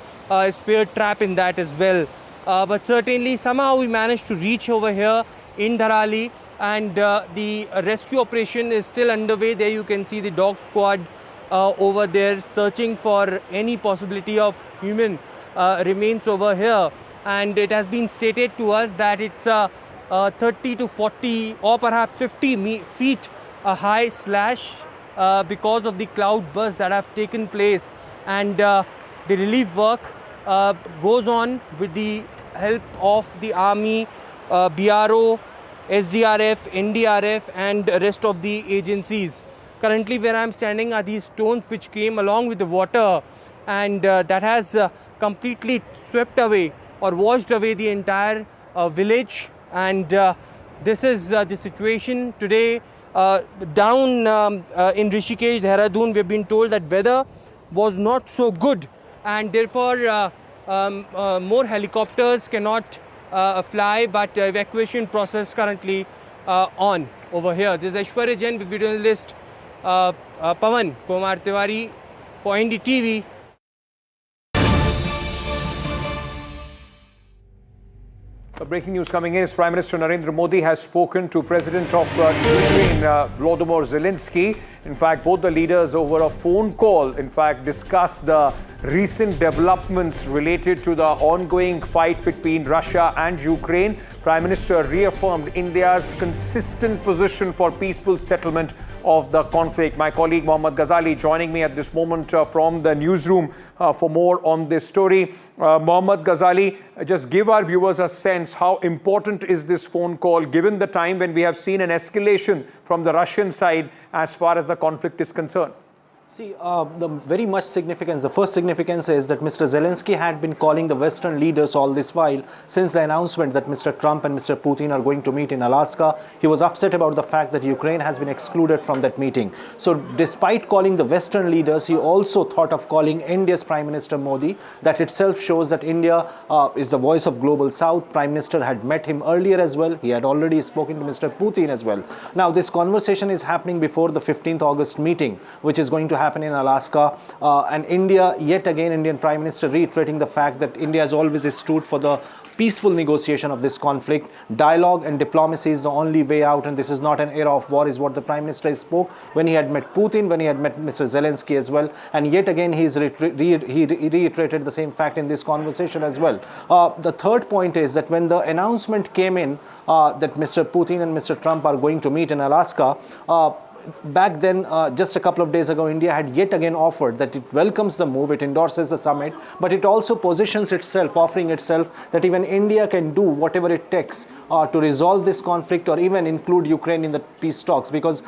speared trap in that as well. But certainly somehow we managed to reach over here in Dharali, and the rescue operation is still underway. There you can see the dog squad over there searching for any possibility of human remains over here. And it has been stated to us that it's 30 to 40 or perhaps 50 feet high slash because of the cloud bursts that have taken place, and the relief work goes on with the help of the army, BRO, SDRF, NDRF and rest of the agencies. Currently where I am standing are these stones which came along with the water, and that has completely swept away or washed away the entire village. And this is the situation today down in Rishikesh, Dehradun. We have been told that weather was not so good, and therefore more helicopters cannot fly, but evacuation process currently on over here. This is Aishwarya Jain with video journalist Pawan Kumar Tiwari for NDTV. Breaking news coming in is Prime Minister Narendra Modi has spoken to President of Ukraine, Volodymyr Zelensky. In fact, both the leaders over a phone call, in fact, discussed the recent developments related to the ongoing fight between Russia and Ukraine. Prime Minister reaffirmed India's consistent position for peaceful settlement of the conflict. My colleague Mohammad Ghazali joining me at this moment from the newsroom for more on this story. Mohammad Ghazali, just give our viewers a sense how important is this phone call given the time when we have seen an escalation from the Russian side as far as the conflict is concerned. See, the very much significance, the first significance is that Mr. Zelensky had been calling the Western leaders all this while since the announcement that Mr. Trump and Mr. Putin are going to meet in Alaska. He was upset about the fact that Ukraine has been excluded from that meeting. So despite calling the Western leaders, he also thought of calling India's Prime Minister Modi. That itself shows that India is the voice of Global South. Prime Minister had met him earlier as well. He had already spoken to Mr. Putin as well. Now this conversation is happening before the 15th August meeting, which is going to happen in Alaska, and India, yet again, Indian Prime Minister reiterating the fact that India has always stood for the peaceful negotiation of this conflict. Dialogue and diplomacy is the only way out, and this is not an era of war, is what the Prime Minister spoke when he had met Putin, when he had met Mr. Zelensky as well, and yet again he reiterated the same fact in this conversation as well. The third point is that when the announcement came in that Mr. Putin and Mr. Trump are going to meet in Alaska, back then, just a couple of days ago, India had yet again offered that it welcomes the move, it endorses the summit, but it also positions itself, offering itself that even India can do whatever it takes to resolve this conflict or even include Ukraine in the peace talks, because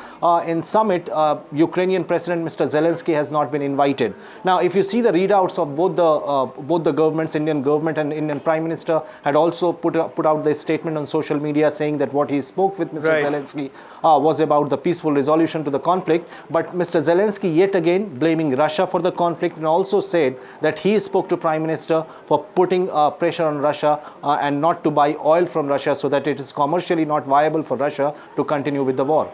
in summit, Ukrainian President Mr. Zelensky has not been invited. Now, if you see the readouts of both the governments, Indian government and Indian Prime Minister had also put out their statement on social media saying that what he spoke with Mr. Zelensky was about the peaceful resolution to the conflict, but Mr. Zelensky yet again blaming Russia for the conflict, and also said that he spoke to Prime Minister for putting pressure on Russia and not to buy oil from Russia, so that it is commercially not viable for Russia to continue with the war.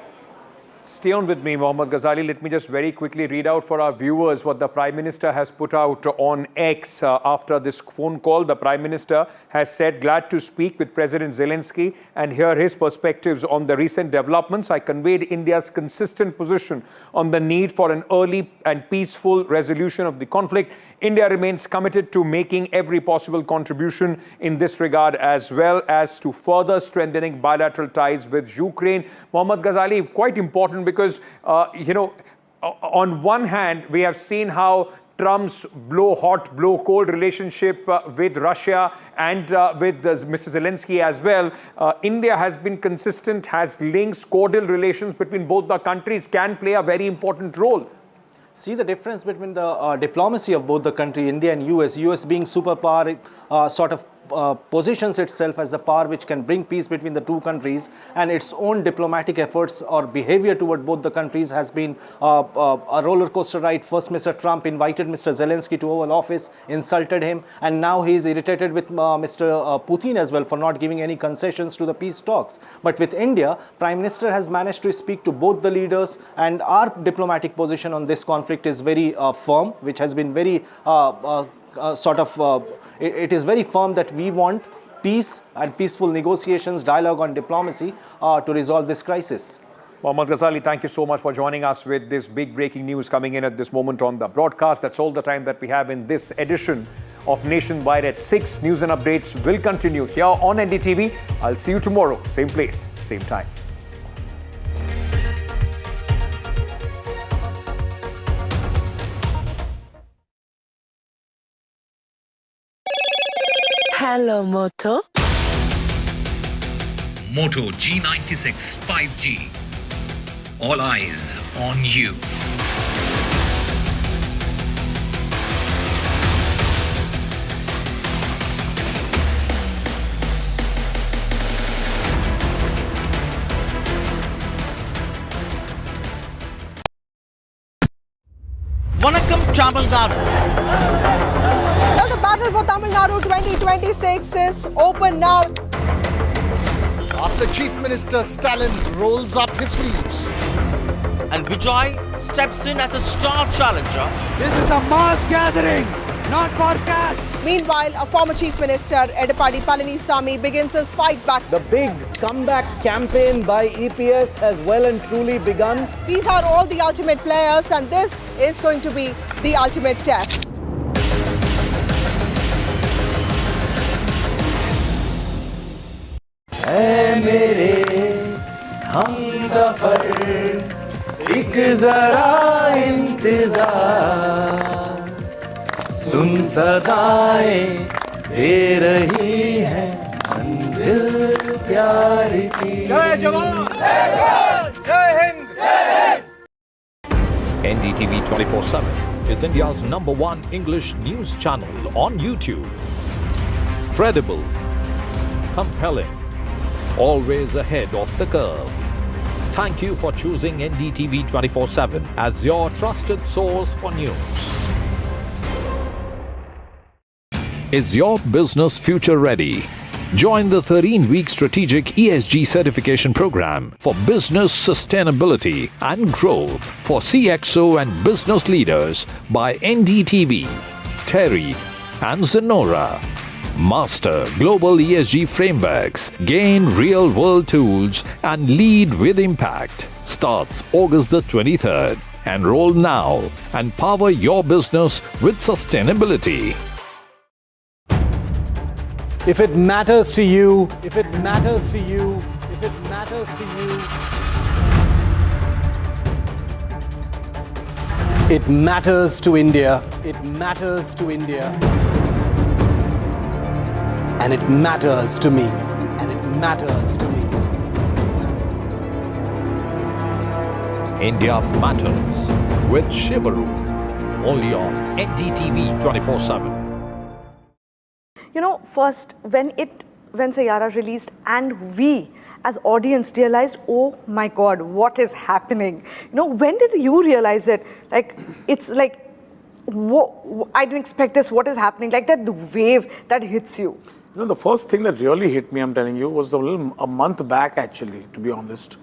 Stay on with me, Mohammad Ghazali. Let me just very quickly read out for our viewers what the Prime Minister has put out on X after this phone call. The Prime Minister has said, glad to speak with President Zelensky and hear his perspectives on the recent developments. I conveyed India's consistent position on the need for an early and peaceful resolution of the conflict. India remains committed to making every possible contribution in this regard, as well as to further strengthening bilateral ties with Ukraine. Mohammad Ghazali, quite important because, on one hand, we have seen how Trump's blow hot, blow cold relationship with Russia and with Mr. Zelensky as well. India has been consistent, has links, cordial relations between both the countries, can play a very important role. See the difference between the diplomacy of both the country, India and US being superpower, sort of positions itself as the power which can bring peace between the two countries, and its own diplomatic efforts or behavior toward both the countries has been a roller coaster ride. First, Mr. Trump invited Mr. Zelensky to Oval Office, insulted him, and now he is irritated with Mr. Putin as well for not giving any concessions to the peace talks. But with India, Prime Minister has managed to speak to both the leaders, and our diplomatic position on this conflict is very firm, which has been very it is very firm that we want peace and peaceful negotiations, dialogue on diplomacy to resolve this crisis. Mohammad Ghazali, thank you so much for joining us with this big breaking news coming in at this moment on the broadcast. That's all the time that we have in this edition of Nationwide at 6. News and updates will continue here on NDTV. I'll see you tomorrow, same place, same time. Hello, Moto. Moto G96 5G. All eyes on you. Vanakkam Tamil Nadu. Now the battle for Tamil Nadu 2026 is open now. After Chief Minister Stalin rolls up his sleeves. And Vijay steps in as a star challenger. This is a mass gathering, not for cash. Meanwhile, a former Chief Minister, Edappadi Palanisamy, begins his fight back. The big comeback campaign by EPS has well and truly begun. These are all the ultimate players, and this is going to be the ultimate test. ऐ मेरे हम सफर एक जरा इंतजार सुन सदाएं दे रही है मंजिल प्यार की जय जवान जय Hind NDTV 24/7 is India's #1 English news channel on YouTube. Credible, compelling, always ahead of the curve. Thank you for choosing NDTV 24/7 as your trusted source for news. Is your business future ready? Join the 13-week strategic ESG certification program for business sustainability and growth for CXO and business leaders by NDTV, Terry, and Zenora. Master global ESG frameworks, gain real-world tools, and lead with impact. Starts August the 23rd. Enroll now and power your business with sustainability. If it matters to you, if it matters to you, if it matters to you, it matters to India, it matters to India, and it matters to me, and it matters to me. India Matters with Shivaru. Only on NDTV 24/7. You know, first when Sayyara released and we as audience realized, oh my God, what is happening? You know, when did you realize it? Like, it's like, I didn't expect this, what is happening? Like that wave that hits you. You know, the first thing that really hit me, I'm telling you, was a month back actually, to be honest,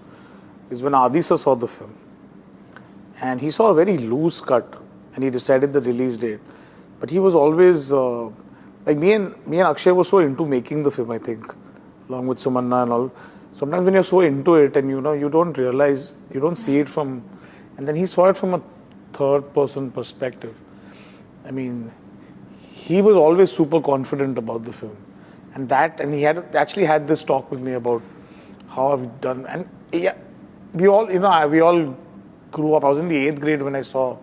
is when Adi sir saw the film. And he saw a very loose cut and he decided the release date. But he was always, like me and Akshay were so into making the film, I think, along with Sumanna and all. Sometimes when you're so into it and you don't realize, you don't see it from, and then he saw it from a third person perspective. I mean, he was always super confident about the film. And he had actually had this talk with me about how have we done. And yeah, we all grew up. I was in the 8th grade when I saw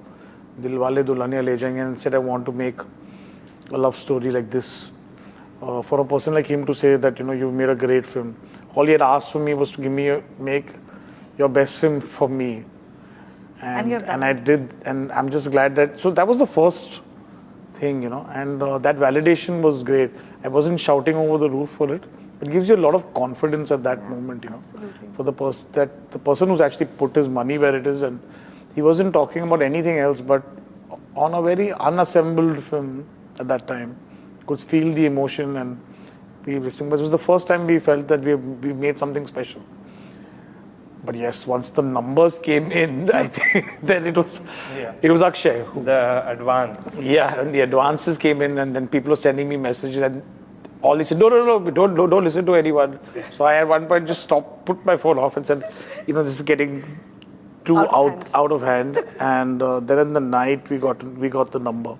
Dilwale Dulhania Le Jayenge and said I want to make a love story like this. For a person like him to say that, you've made a great film. All he had asked for me was to make your best film for me. And I did, and I'm just glad that, so that was the first thing, and that validation was great. I wasn't shouting over the roof for it. It gives you a lot of confidence at that moment, Absolutely. for the person who's actually put his money where it is, and he wasn't talking about anything else, but on a very unassembled film at that time, could feel the emotion and be listening. But it was the first time we felt that we made something special. But yes, once the numbers came in, I think then it was Akshay. The advance. Yeah, and the advances came in, and then people were sending me messages, and all they said, no, don't listen to anyone. So I at one point just put my phone off and said, this is getting too out of hand. And then in the night we got the number.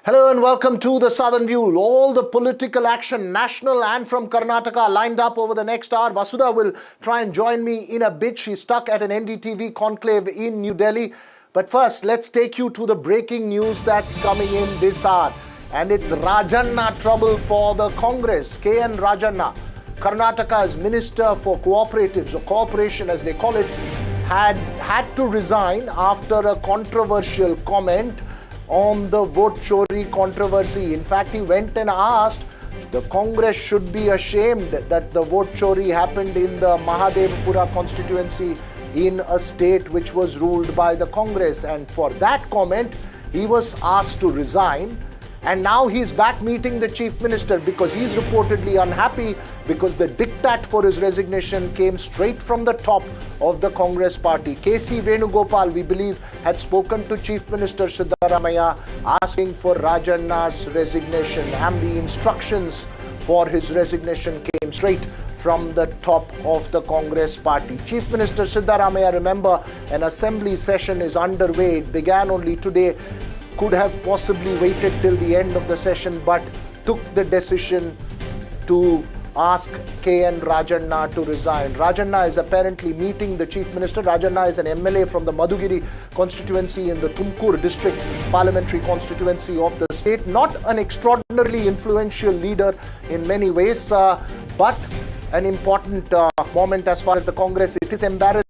Hello and welcome to the Southern View. All the political action, national and from Karnataka, lined up over the next hour. Vasudha will try and join me in a bit. She's stuck at an NDTV conclave in New Delhi. But first, let's take you to the breaking news that's coming in this hour. And it's Rajanna trouble for the Congress. K.N. Rajanna, Karnataka's Minister for Cooperatives, or Cooperation as they call it, had to resign after a controversial comment on the vote chori controversy. In fact, he went and asked the Congress should be ashamed that the vote chori happened in the Mahadevpura constituency in a state which was ruled by the Congress. And for that comment, he was asked to resign. And now he's back meeting the Chief Minister because he's reportedly unhappy because the diktat for his resignation came straight from the top of the Congress party. K.C. Venugopal, we believe, had spoken to Chief Minister Siddaramaiah asking for Rajanna's resignation, and the instructions for his resignation came straight from the top of the Congress party. Chief Minister Siddaramaiah, remember, an assembly session is underway. It began only today. Could have possibly waited till the end of the session, but took the decision to ask K.N. Rajanna to resign. Rajanna is apparently meeting the Chief Minister. Rajanna is an MLA from the Madhugiri constituency in the Tumkur district parliamentary constituency of the state. Not an extraordinarily influential leader in many ways, but an important moment as far as the Congress. It is embarrassing,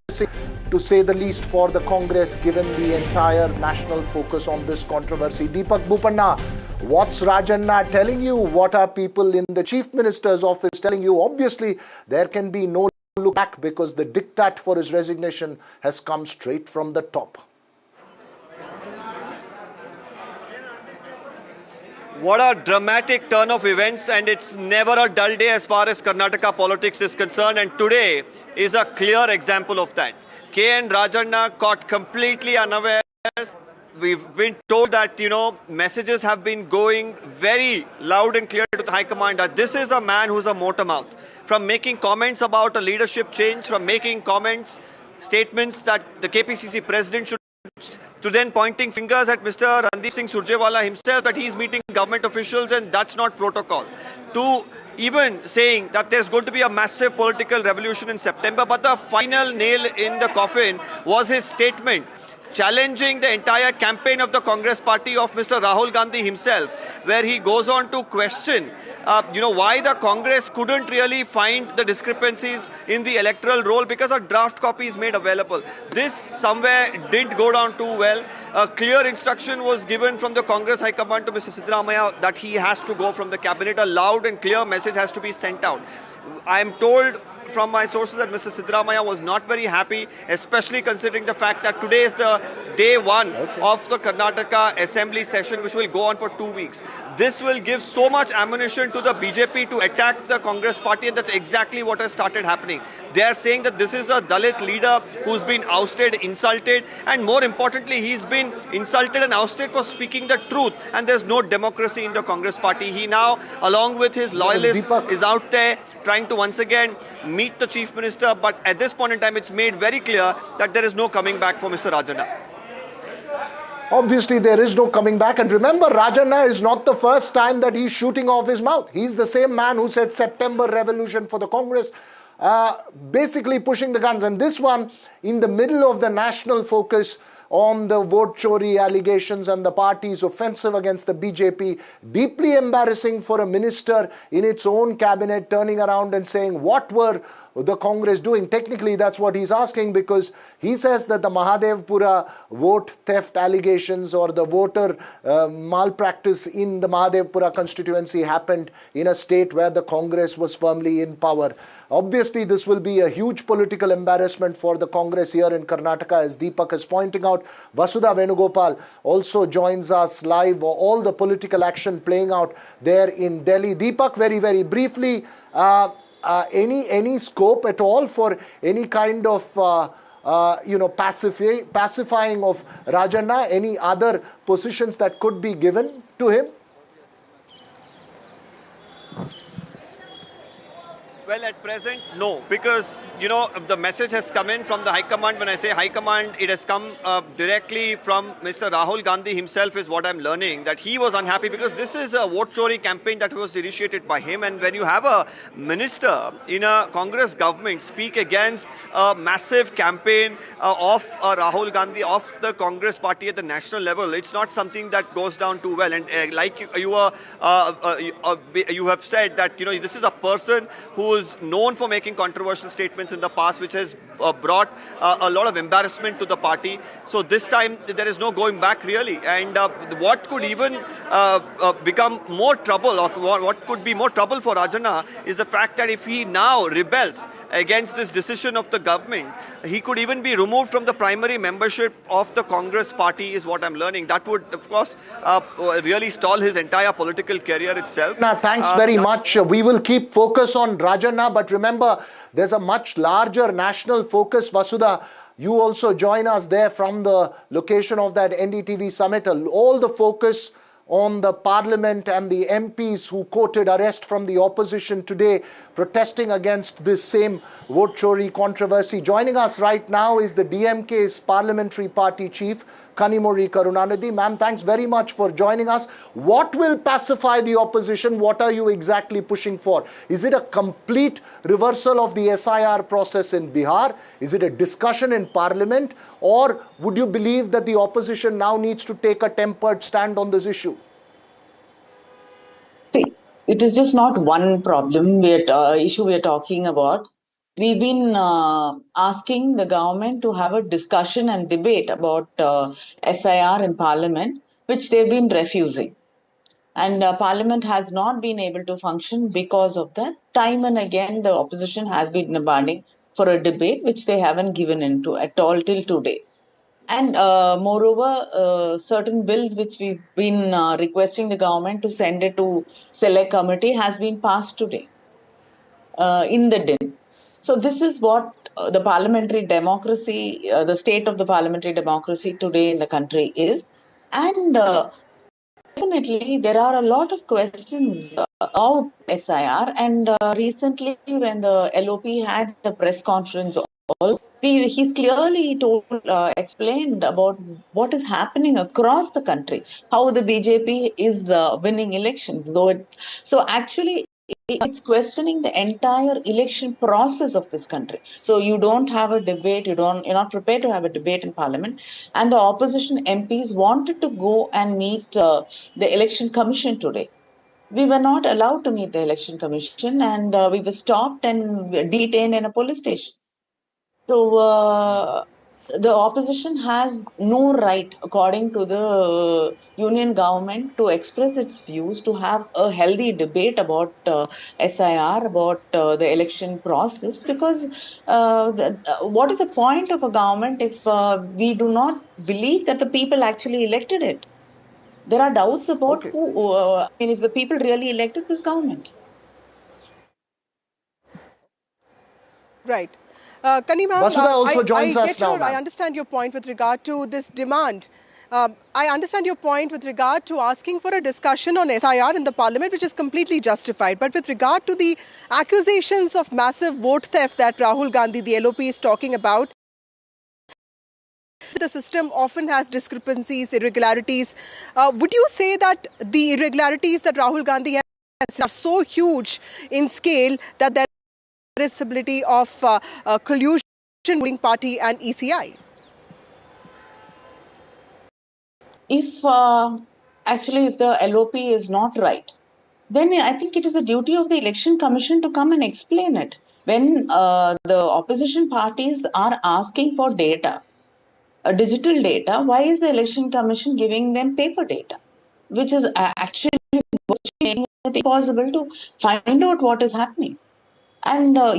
to say the least, for the Congress, given the entire national focus on this controversy. Deepak Bopanna, what's Rajanna telling you? What are people in the Chief Minister's office telling you? Obviously, there can be no look back because the diktat for his resignation has come straight from the top. What a dramatic turn of events, and it's never a dull day as far as Karnataka politics is concerned, and today is a clear example of that. K.N. Rajanna caught completely unaware. We've been told that, messages have been going very loud and clear to the High Command that this is a man who's a motor mouth. From making comments about a leadership change, from making statements that the KPCC president should, to then pointing fingers at Mr. Randeep Singh Surjewala himself that he's meeting government officials and that's not protocol, to even saying that there's going to be a massive political revolution in September. But the final nail in the coffin was his statement challenging the entire campaign of the Congress party of Mr. Rahul Gandhi himself, where he goes on to question, why the Congress couldn't really find the discrepancies in the electoral roll because a draft copy is made available. This somewhere didn't go down too well. A clear instruction was given from the Congress High Command to Mr. Siddaramaiah that he has to go from the cabinet. A loud and clear message has to be sent out. I am told from my sources that Mr. Siddaramaiah was not very happy, especially considering the fact that today is the day one of the Karnataka Assembly session, which will go on for 2 weeks. This will give so much ammunition to the BJP to attack the Congress party, and that's exactly what has started happening. They are saying that this is a Dalit leader who's been ousted, insulted, and more importantly, he's been insulted and ousted for speaking the truth, and there's no democracy in the Congress party. He now, along with his loyalists, is out there trying to once again meet the Chief Minister, but at this point in time, it's made very clear that there is no coming back for Mr. Rajanna. Obviously, there is no coming back. And remember, Rajanna is not the first time that he's shooting off his mouth. He's the same man who said September revolution for the Congress, basically pushing the guns. And this one, in the middle of the national focus on the vote chori allegations and the party's offensive against the BJP, deeply embarrassing for a minister in its own cabinet turning around and saying, what were the Congress doing? Technically, that's what he's asking, because he says that the Mahadevpura vote theft allegations or the voter malpractice in the Mahadevpura constituency happened in a state where the Congress was firmly in power. Obviously, this will be a huge political embarrassment for the Congress here in Karnataka, as Deepak is pointing out. Vasudha Venugopal also joins us live. All the political action playing out there in Delhi. Deepak, very, very briefly, any scope at all for any kind of pacifying of Rajanna? Any other positions that could be given to him? Well, at present, no, because, you know, the message has come in from the High Command. When I say High Command, it has come directly from Mr. Rahul Gandhi himself, is what I'm learning, that he was unhappy because this is a vote chori campaign that was initiated by him. And when you have a minister in a Congress government speak against a massive campaign of Rahul Gandhi, of the Congress party at the national level, it's not something that goes down too well. And like you have said that, you know, this is a person who is known for making controversial statements in the past, which has brought a lot of embarrassment to the party. So this time there is no going back really. And what could even become more trouble, or what could be more trouble for Rajanna, is the fact that if he now rebels against this decision of the government, he could even be removed from the primary membership of the Congress party, is what I'm learning. That would, of course, really stall his entire political career itself. Thanks very much. We will keep focus on Rajanna, but remember, there's a much larger national focus. Vasudha, you also join us there from the location of that NDTV summit. All the focus on the parliament and the MPs who quoted arrest from the opposition today, protesting against this same vote chori controversy. Joining us right now is the DMK's parliamentary party chief, Kanimozhi Karunanidhi. Ma'am, thanks very much for joining us. What will pacify the opposition? What are you exactly pushing for? Is it a complete reversal of the SIR process in Bihar? Is it a discussion in parliament? Or would you believe that the opposition now needs to take a tempered stand on this issue? See, it is just not one problem, issue we are talking about. We've been asking the government to have a discussion and debate about SIR in Parliament, which they've been refusing. And Parliament has not been able to function because of that. Time and again, the opposition has been demanding for a debate, which they haven't given into at all till today. And moreover, certain bills which we've been requesting the government to send it to select committee has been passed today in the din. So this is what the parliamentary democracy, the state of the parliamentary democracy today in the country is. And definitely there are a lot of questions about SIR. And recently when the LOP had a press conference, he's clearly explained about what is happening across the country, how the BJP is winning elections. So actually, it's questioning the entire election process of this country. So you don't have a debate, you're not prepared to have a debate in Parliament. And the opposition MPs wanted to go and meet the Election Commission today. We were not allowed to meet the Election Commission, and we were stopped and detained in a police station. So the opposition has no right, according to the union government, to express its views, to have a healthy debate about SIR, about the election process, because what is the point of a government if we do not believe that the people actually elected it? There are doubts about if the people really elected this government. Right. Kanima, Vasudha also joins us now. I understand your point with regard to this demand. I understand your point with regard to asking for a discussion on SIR in the parliament, which is completely justified. But with regard to the accusations of massive vote theft that Rahul Gandhi, the LOP, is talking about, the system often has discrepancies, irregularities. Would you say that the irregularities that Rahul Gandhi has are so huge in scale that there is possibility of collusion between party and ECI? If actually if the LOP is not right, then I think it is the duty of the Election Commission to come and explain it. When the opposition parties are asking for data, digital data, why is the Election Commission giving them paper data, which is actually making it impossible to find out what is happening? And there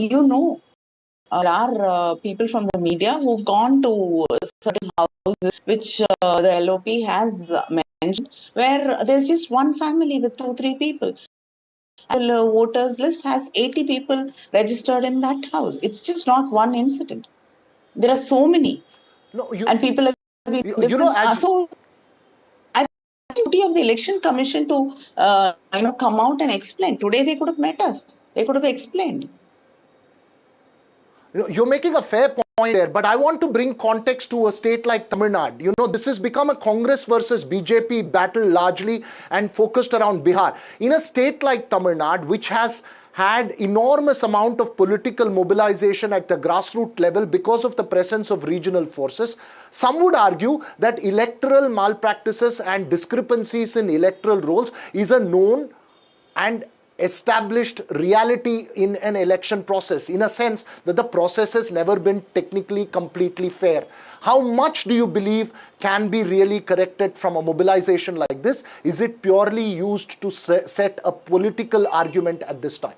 are people from the media who've gone to certain houses which the LOP has mentioned, where there's just one family with 2-3 people. And the voters list has 80 people registered in that house. It's just not one incident. There are so many. And people have been so I think the duty of the Election Commission to come out and explain. Today they could have met us. They could have explained. You're making a fair point there, but I want to bring context to a state like Tamil Nadu. This has become a Congress versus BJP battle largely and focused around Bihar. In a state like Tamil Nadu, which has had enormous amount of political mobilization at the grassroots level because of the presence of regional forces, some would argue that electoral malpractices and discrepancies in electoral rolls is a known and established reality in an election process, in a sense that the process has never been technically completely fair. How much do you believe can be really corrected from a mobilization like this? Is it purely used to set a political argument at this time?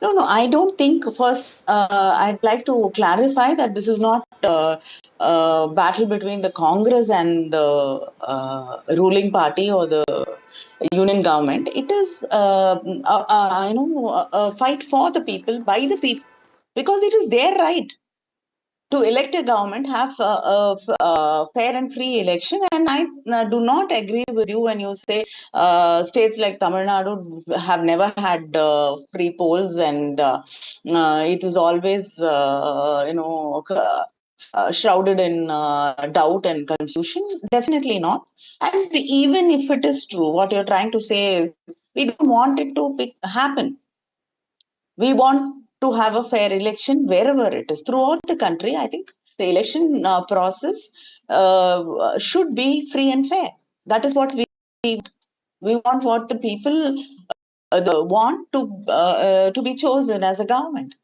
No, I don't think. First, I'd like to clarify that this is not a battle between the Congress and the ruling party or the union government. It is, a fight for the people, by the people, because it is their right to elect a government, have a fair and free election. And I do not agree with you when you say states like Tamil Nadu have never had free polls, and it is always, shrouded in doubt and confusion. Definitely not. And even if it is true, what you're trying to say is we don't want it to happen. We want to have a fair election wherever it is. Throughout the country, I think the election process should be free and fair. That is what we want, what the people want to be chosen as a government.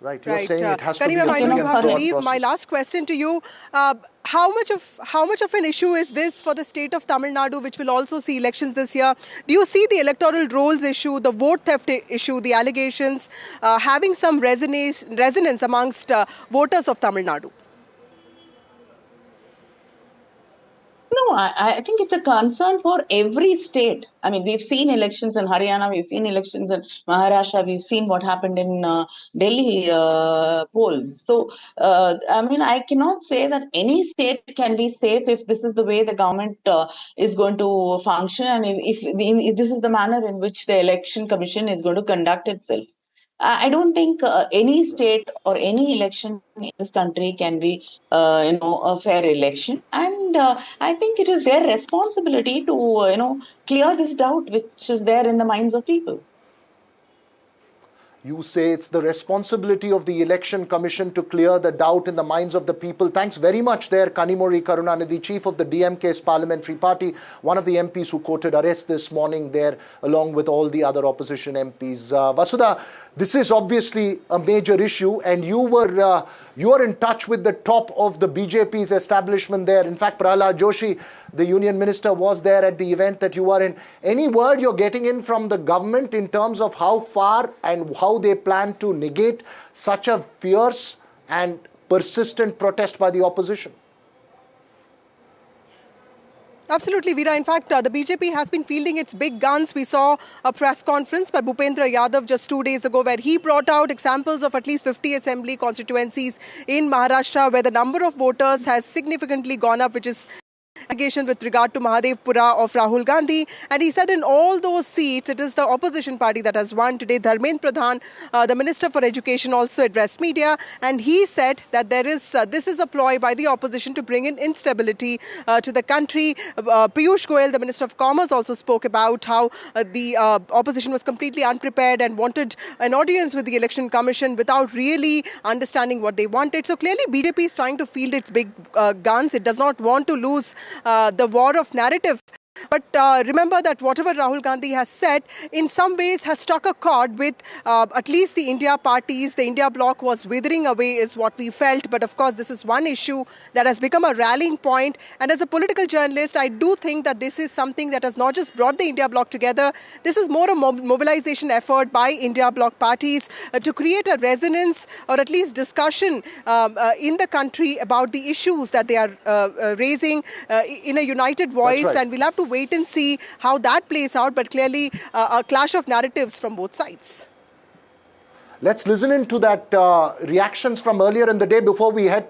Right, you're saying it has to be. Karima, I know you have to leave. My last question to you: how much of an issue is this for the state of Tamil Nadu, which will also see elections this year? Do you see the electoral rolls issue, the vote theft issue, the allegations having some resonance amongst voters of Tamil Nadu? No, I think it's a concern for every state. I mean, we've seen elections in Haryana, we've seen elections in Maharashtra, we've seen what happened in Delhi polls. So, I cannot say that any state can be safe if this is the way the government is going to function, and if this is the manner in which the Election Commission is going to conduct itself. I don't think any state or any election in this country can be, a fair election. And I think it is their responsibility to, clear this doubt which is there in the minds of people. You say it's the responsibility of the Election Commission to clear the doubt in the minds of the people. Thanks very much there, Kanimozhi Karunanidhi, chief of the DMK's parliamentary party, one of the MPs who quoted arrest this morning there, along with all the other opposition MPs. Vasudha, this is obviously a major issue, and you are in touch with the top of the BJP's establishment there. In fact, Prahlad Joshi, the union minister, was there at the event that you are in. Any word you're getting in from the government in terms of how far and how they plan to negate such a fierce and persistent protest by the opposition? Absolutely, Veera. In fact, the BJP has been fielding its big guns. We saw a press conference by Bhupendra Yadav just 2 days ago where he brought out examples of at least 50 assembly constituencies in Maharashtra where the number of voters has significantly gone up, which is allegation with regard to Mahadevpura of Rahul Gandhi. And he said in all those seats, it is the opposition party that has won. Today, Dharmendra Pradhan, the Minister for Education, also addressed media. And he said that this is a ploy by the opposition to bring in instability to the country. Piyush Goyal, the Minister of Commerce, also spoke about how the opposition was completely unprepared and wanted an audience with the Election Commission without really understanding what they wanted. So clearly, BJP is trying to field its big guns. It does not want to lose the war of narrative. But remember that whatever Rahul Gandhi has said, in some ways has struck a chord with at least the India parties. The India bloc was withering away is what we felt. But of course, this is one issue that has become a rallying point. And as a political journalist, I do think that this is something that has not just brought the India bloc together. This is more a mobilization effort by India bloc parties to create a resonance or at least discussion in the country about the issues that they are raising in a united voice. Right. And we'll have to wait and see how that plays out, but clearly a clash of narratives from both sides. Let's listen into that reactions from earlier in the day before we head